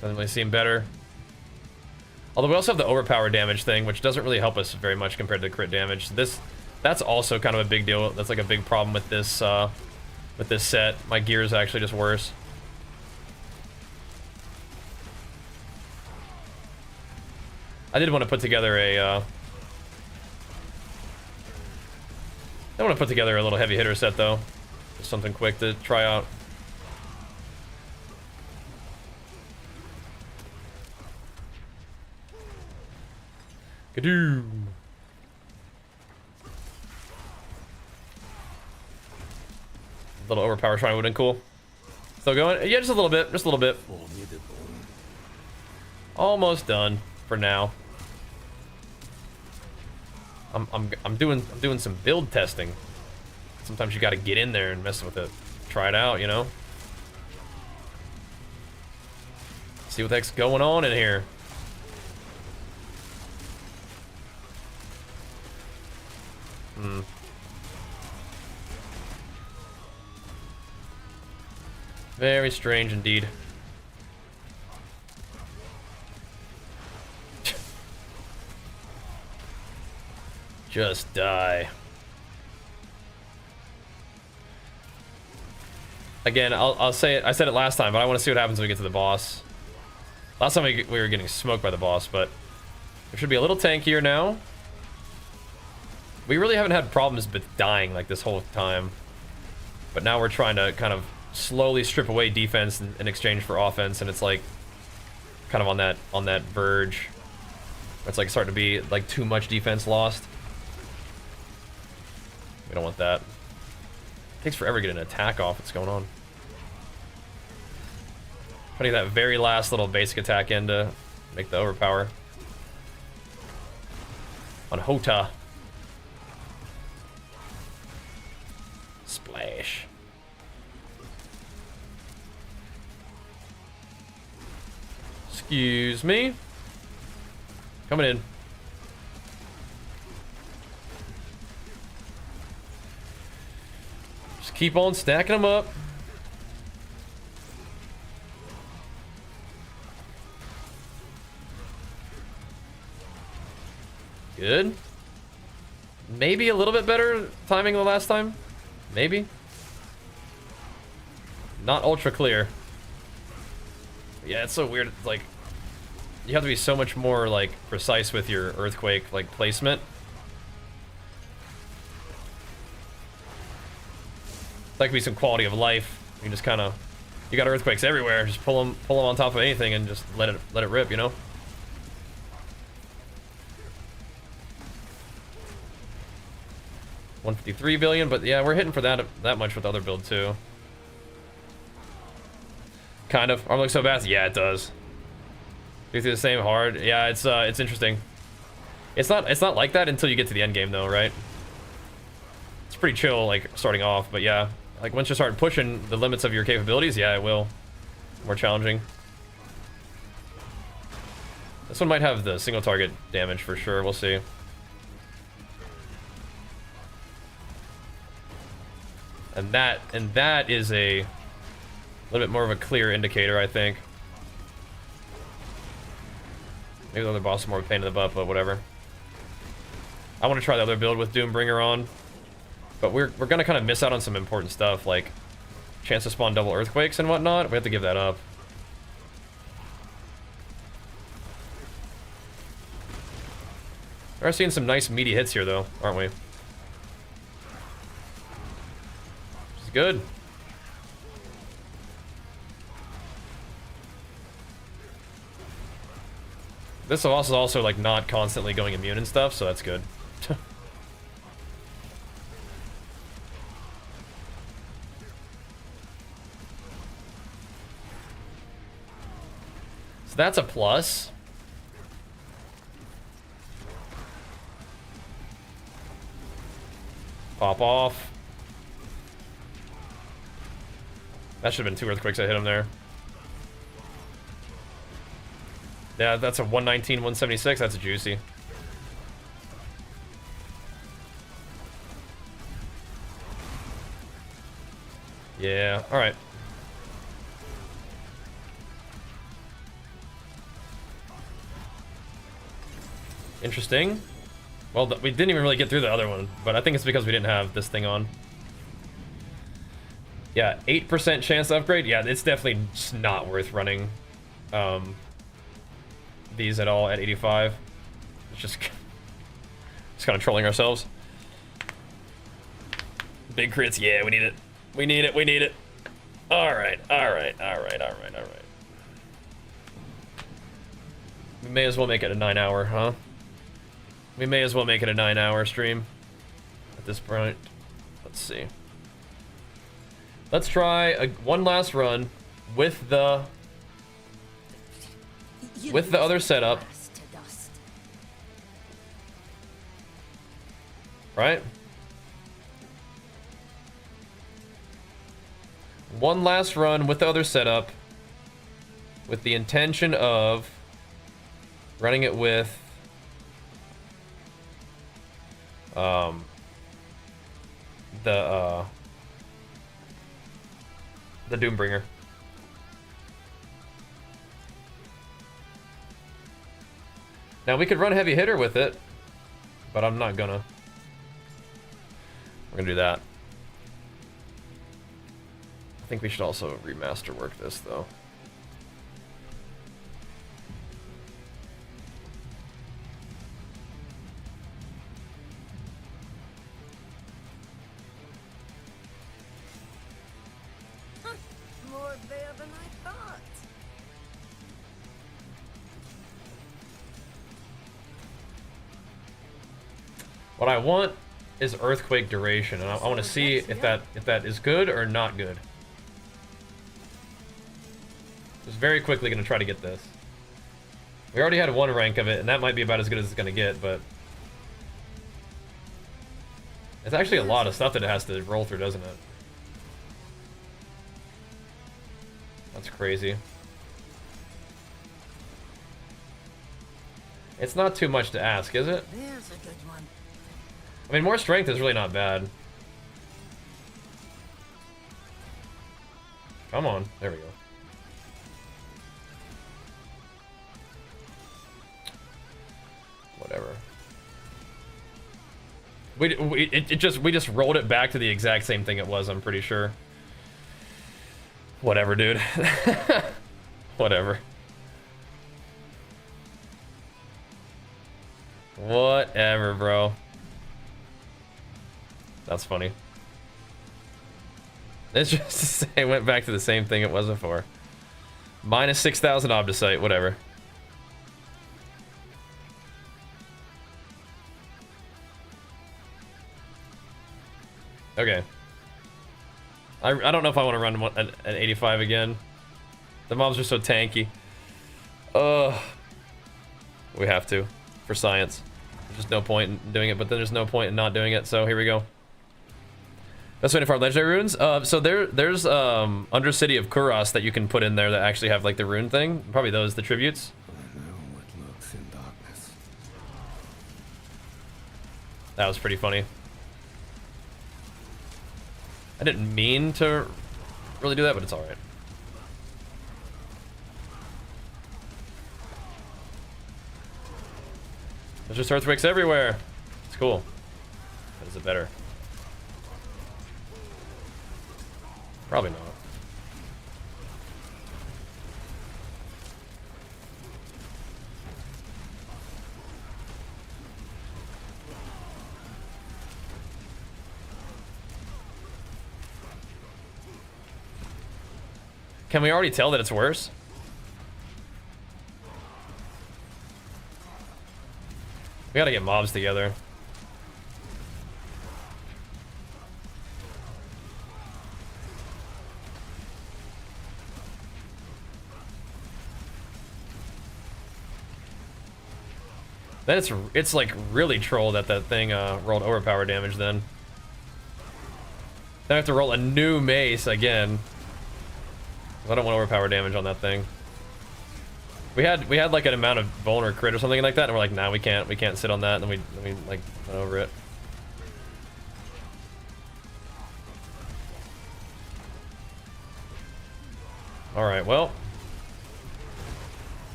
Doesn't really seem better. Although we also have the overpower damage thing, which doesn't really help us very much compared to the crit damage. That's also kind of a big deal. That's like a big problem with this set. My gear is actually just worse. I did want to put together a I want to put together a little heavy hitter set though. Just something quick to try out. Kadoo. Little overpower shrine would have been cool. Still going? Yeah, just a little bit. Just a little bit. Almost done for now. I'm doing some build testing. Sometimes you got to get in there and mess with it. Try it out, you know. See what the heck's going on in here. Very strange indeed. Just die. Again, I'll say it. I said it last time, but I want to see what happens when we get to the boss. Last time we were getting smoked by the boss, but it should be a little tankier now. We really haven't had problems with dying like this whole time, but now we're trying to kind of slowly strip away defense in exchange for offense, and it's like kind of on that verge. It's like starting to be like too much defense lost. We don't want that. It takes forever to get an attack off. What's going on? Putting that very last little basic attack in to make the overpower. On HotA. Splash. Excuse me. Coming in. Just keep on stacking them up. Good. Maybe a little bit better timing than the last time. Maybe. Not ultra clear. Yeah, it's so weird. It's like you have to be so much more like precise with your earthquake like placement. It's like be some quality of life. You just kind of, you got earthquakes everywhere. Just pull them on top of anything and just let it rip. You know. 153 billion, but yeah, we're hitting for that much with the other build too. Kind of. Armor looks so fast. Yeah, it does. Do through the same hard. Yeah, it's interesting. It's not like that until you get to the end game though, right? It's pretty chill, like starting off, but yeah, like once you start pushing the limits of your capabilities, yeah, it will. More challenging. This one might have the single target damage for sure. We'll see. And that is a little bit more of a clear indicator, I think. Maybe the other boss is more of a pain in the butt, but whatever. I want to try the other build with Doombringer on. But we're gonna kind of miss out on some important stuff, like chance to spawn double earthquakes and whatnot. We have to give that up. We're seeing some nice meaty hits here, though, aren't we? Which is good. This boss is also like not constantly going immune and stuff, so that's good. So that's a plus. Pop off. That should have been 2 earthquakes I hit him there. Yeah, that's a 119, 176. That's juicy. Yeah, alright. Interesting. Well, we didn't even really get through the other one, but I think it's because we didn't have this thing on. Yeah, 8% chance to upgrade. Yeah, it's definitely just not worth running these at all at 85. It's just kind of trolling ourselves. Big crits, yeah, we need it. We need it, we need it. Alright, alright, alright, alright, alright. We may as well make it a 9-hour, huh? We may as well make it a 9-hour stream at this point. Let's see. Let's try one last run with the other setup. Right? One last run with the other setup with the intention of running it with the Doombringer. Now we could run heavy hitter with it, but I'm not gonna. We're gonna do that. I think we should also remaster work this though. More there than I thought. What I want is earthquake duration, and I want to see if that is good or not good. Just very quickly gonna try to get this. We already had 1 rank of it, and that might be about as good as it's gonna get, but it's actually a lot of stuff that it has to roll through, doesn't it? That's crazy. It's not too much to ask, is it? There's a good one. I mean, more strength is really not bad. Come on. There we go. Whatever. We just rolled it back to the exact same thing it was, I'm pretty sure. Whatever, dude. Whatever. Whatever, bro. That's funny. It's just to say it went back to the same thing it was before. Minus 6,000 Obdicite, whatever. Okay. I don't know if I want to run an 85 again. The mobs are so tanky. We have to, for science. There's just no point in doing it, but then there's no point in not doing it, so here we go. That's waiting for our legendary runes. So there's Undercity of Kuros that you can put in there that actually have like the rune thing. Probably those, the tributes. I know what lurks in darkness. That was pretty funny. I didn't mean to really do that, but it's all right. There's just earthquakes everywhere. It's cool. But is it better? Probably not. Can we already tell that it's worse? We gotta get mobs together. Then it's like really troll that thing rolled overpower damage then. Then I have to roll a new mace again. I don't want overpower damage on that thing. We had like an amount of vulner crit or something like that, and we're like, nah, we can't sit on that, and then we like went over it. All right, well.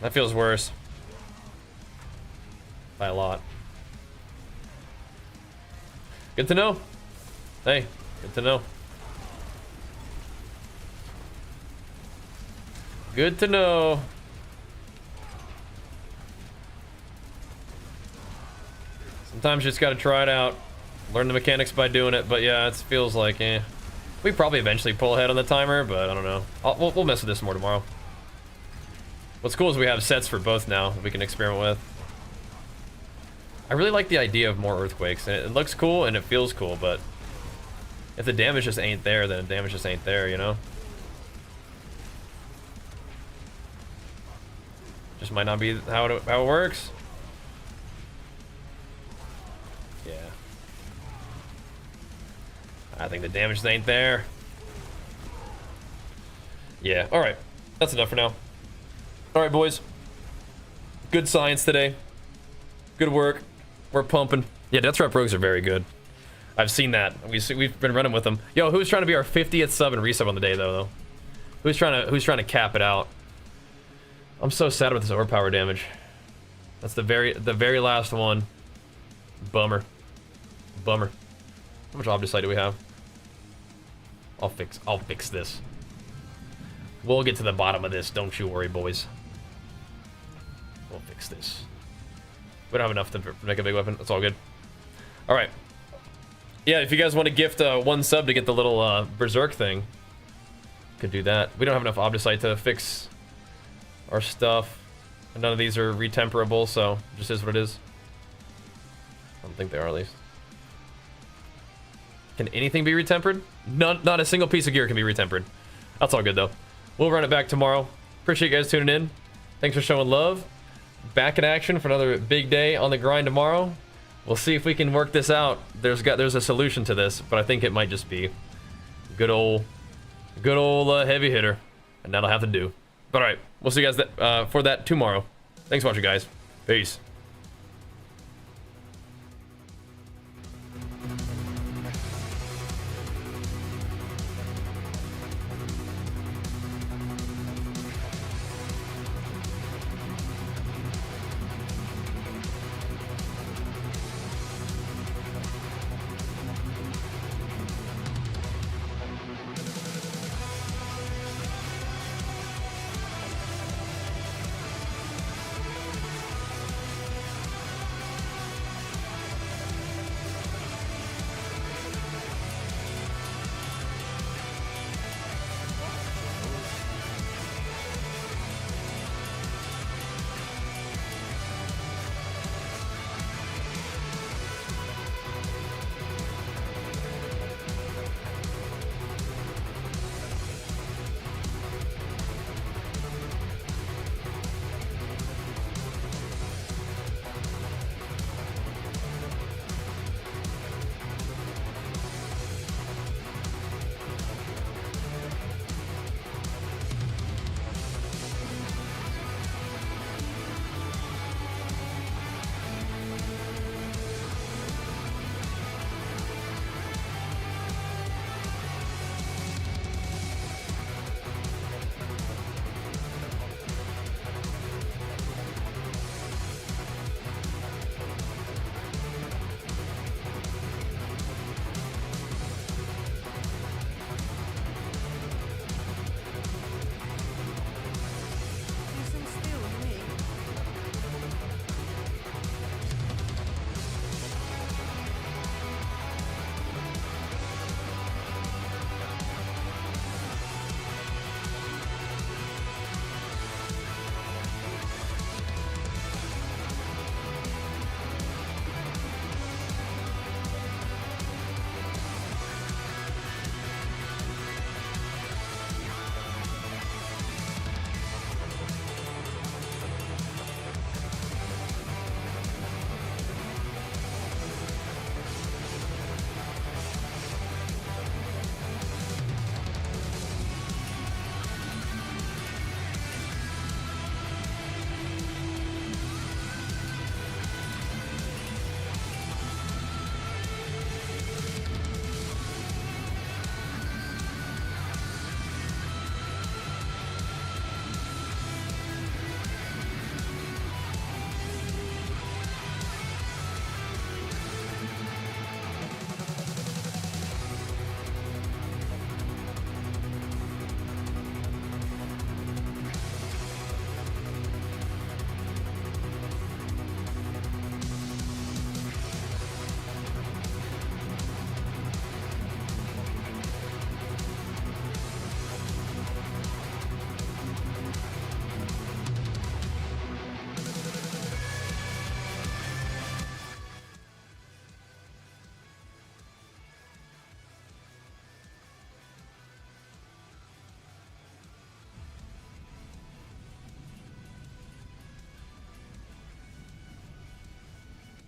That feels worse. By a lot. Good to know. Hey, good to know. Good to know. Sometimes you just gotta try it out. Learn the mechanics by doing it, but yeah, it feels like, eh. We probably eventually pull ahead on the timer, but I don't know. We'll mess with this more tomorrow. What's cool is we have sets for both now that we can experiment with. I really like the idea of more earthquakes, and it looks cool and it feels cool, but if the damage just ain't there, then the damage just ain't there, you know? Just might not be how it works. Yeah. I think the damage just ain't there. Yeah, alright. That's enough for now. All right, boys. Good science today. Good work. We're pumping. Yeah, Death Trap Rogues are very good. I've seen that. We've been running with them. Yo, who's trying to be our 50th sub and resub on the day though? Who's trying to cap it out? I'm so sad about this overpower damage. That's the very last one. Bummer. Bummer. How much Obdicite do we have? I'll fix this. We'll get to the bottom of this. Don't you worry, boys. We'll fix this. We don't have enough to make a big weapon. That's all good. All right. Yeah, if you guys want to gift one sub to get the little Berserk thing, could do that. We don't have enough Obdicite to fix our stuff. And none of these are retemperable, so it just is what it is. I don't think they are, at least. Can anything be retempered? Not a single piece of gear can be retempered. That's all good, though. We'll run it back tomorrow. Appreciate you guys tuning in. Thanks for showing love. Back in action for another big day on the grind tomorrow. We'll see if we can work this out. There's a solution to this, but I think it might just be good old heavy hitter, and that'll have to do. But all right, we'll see you guys for that tomorrow. Thanks for watching, guys. Peace.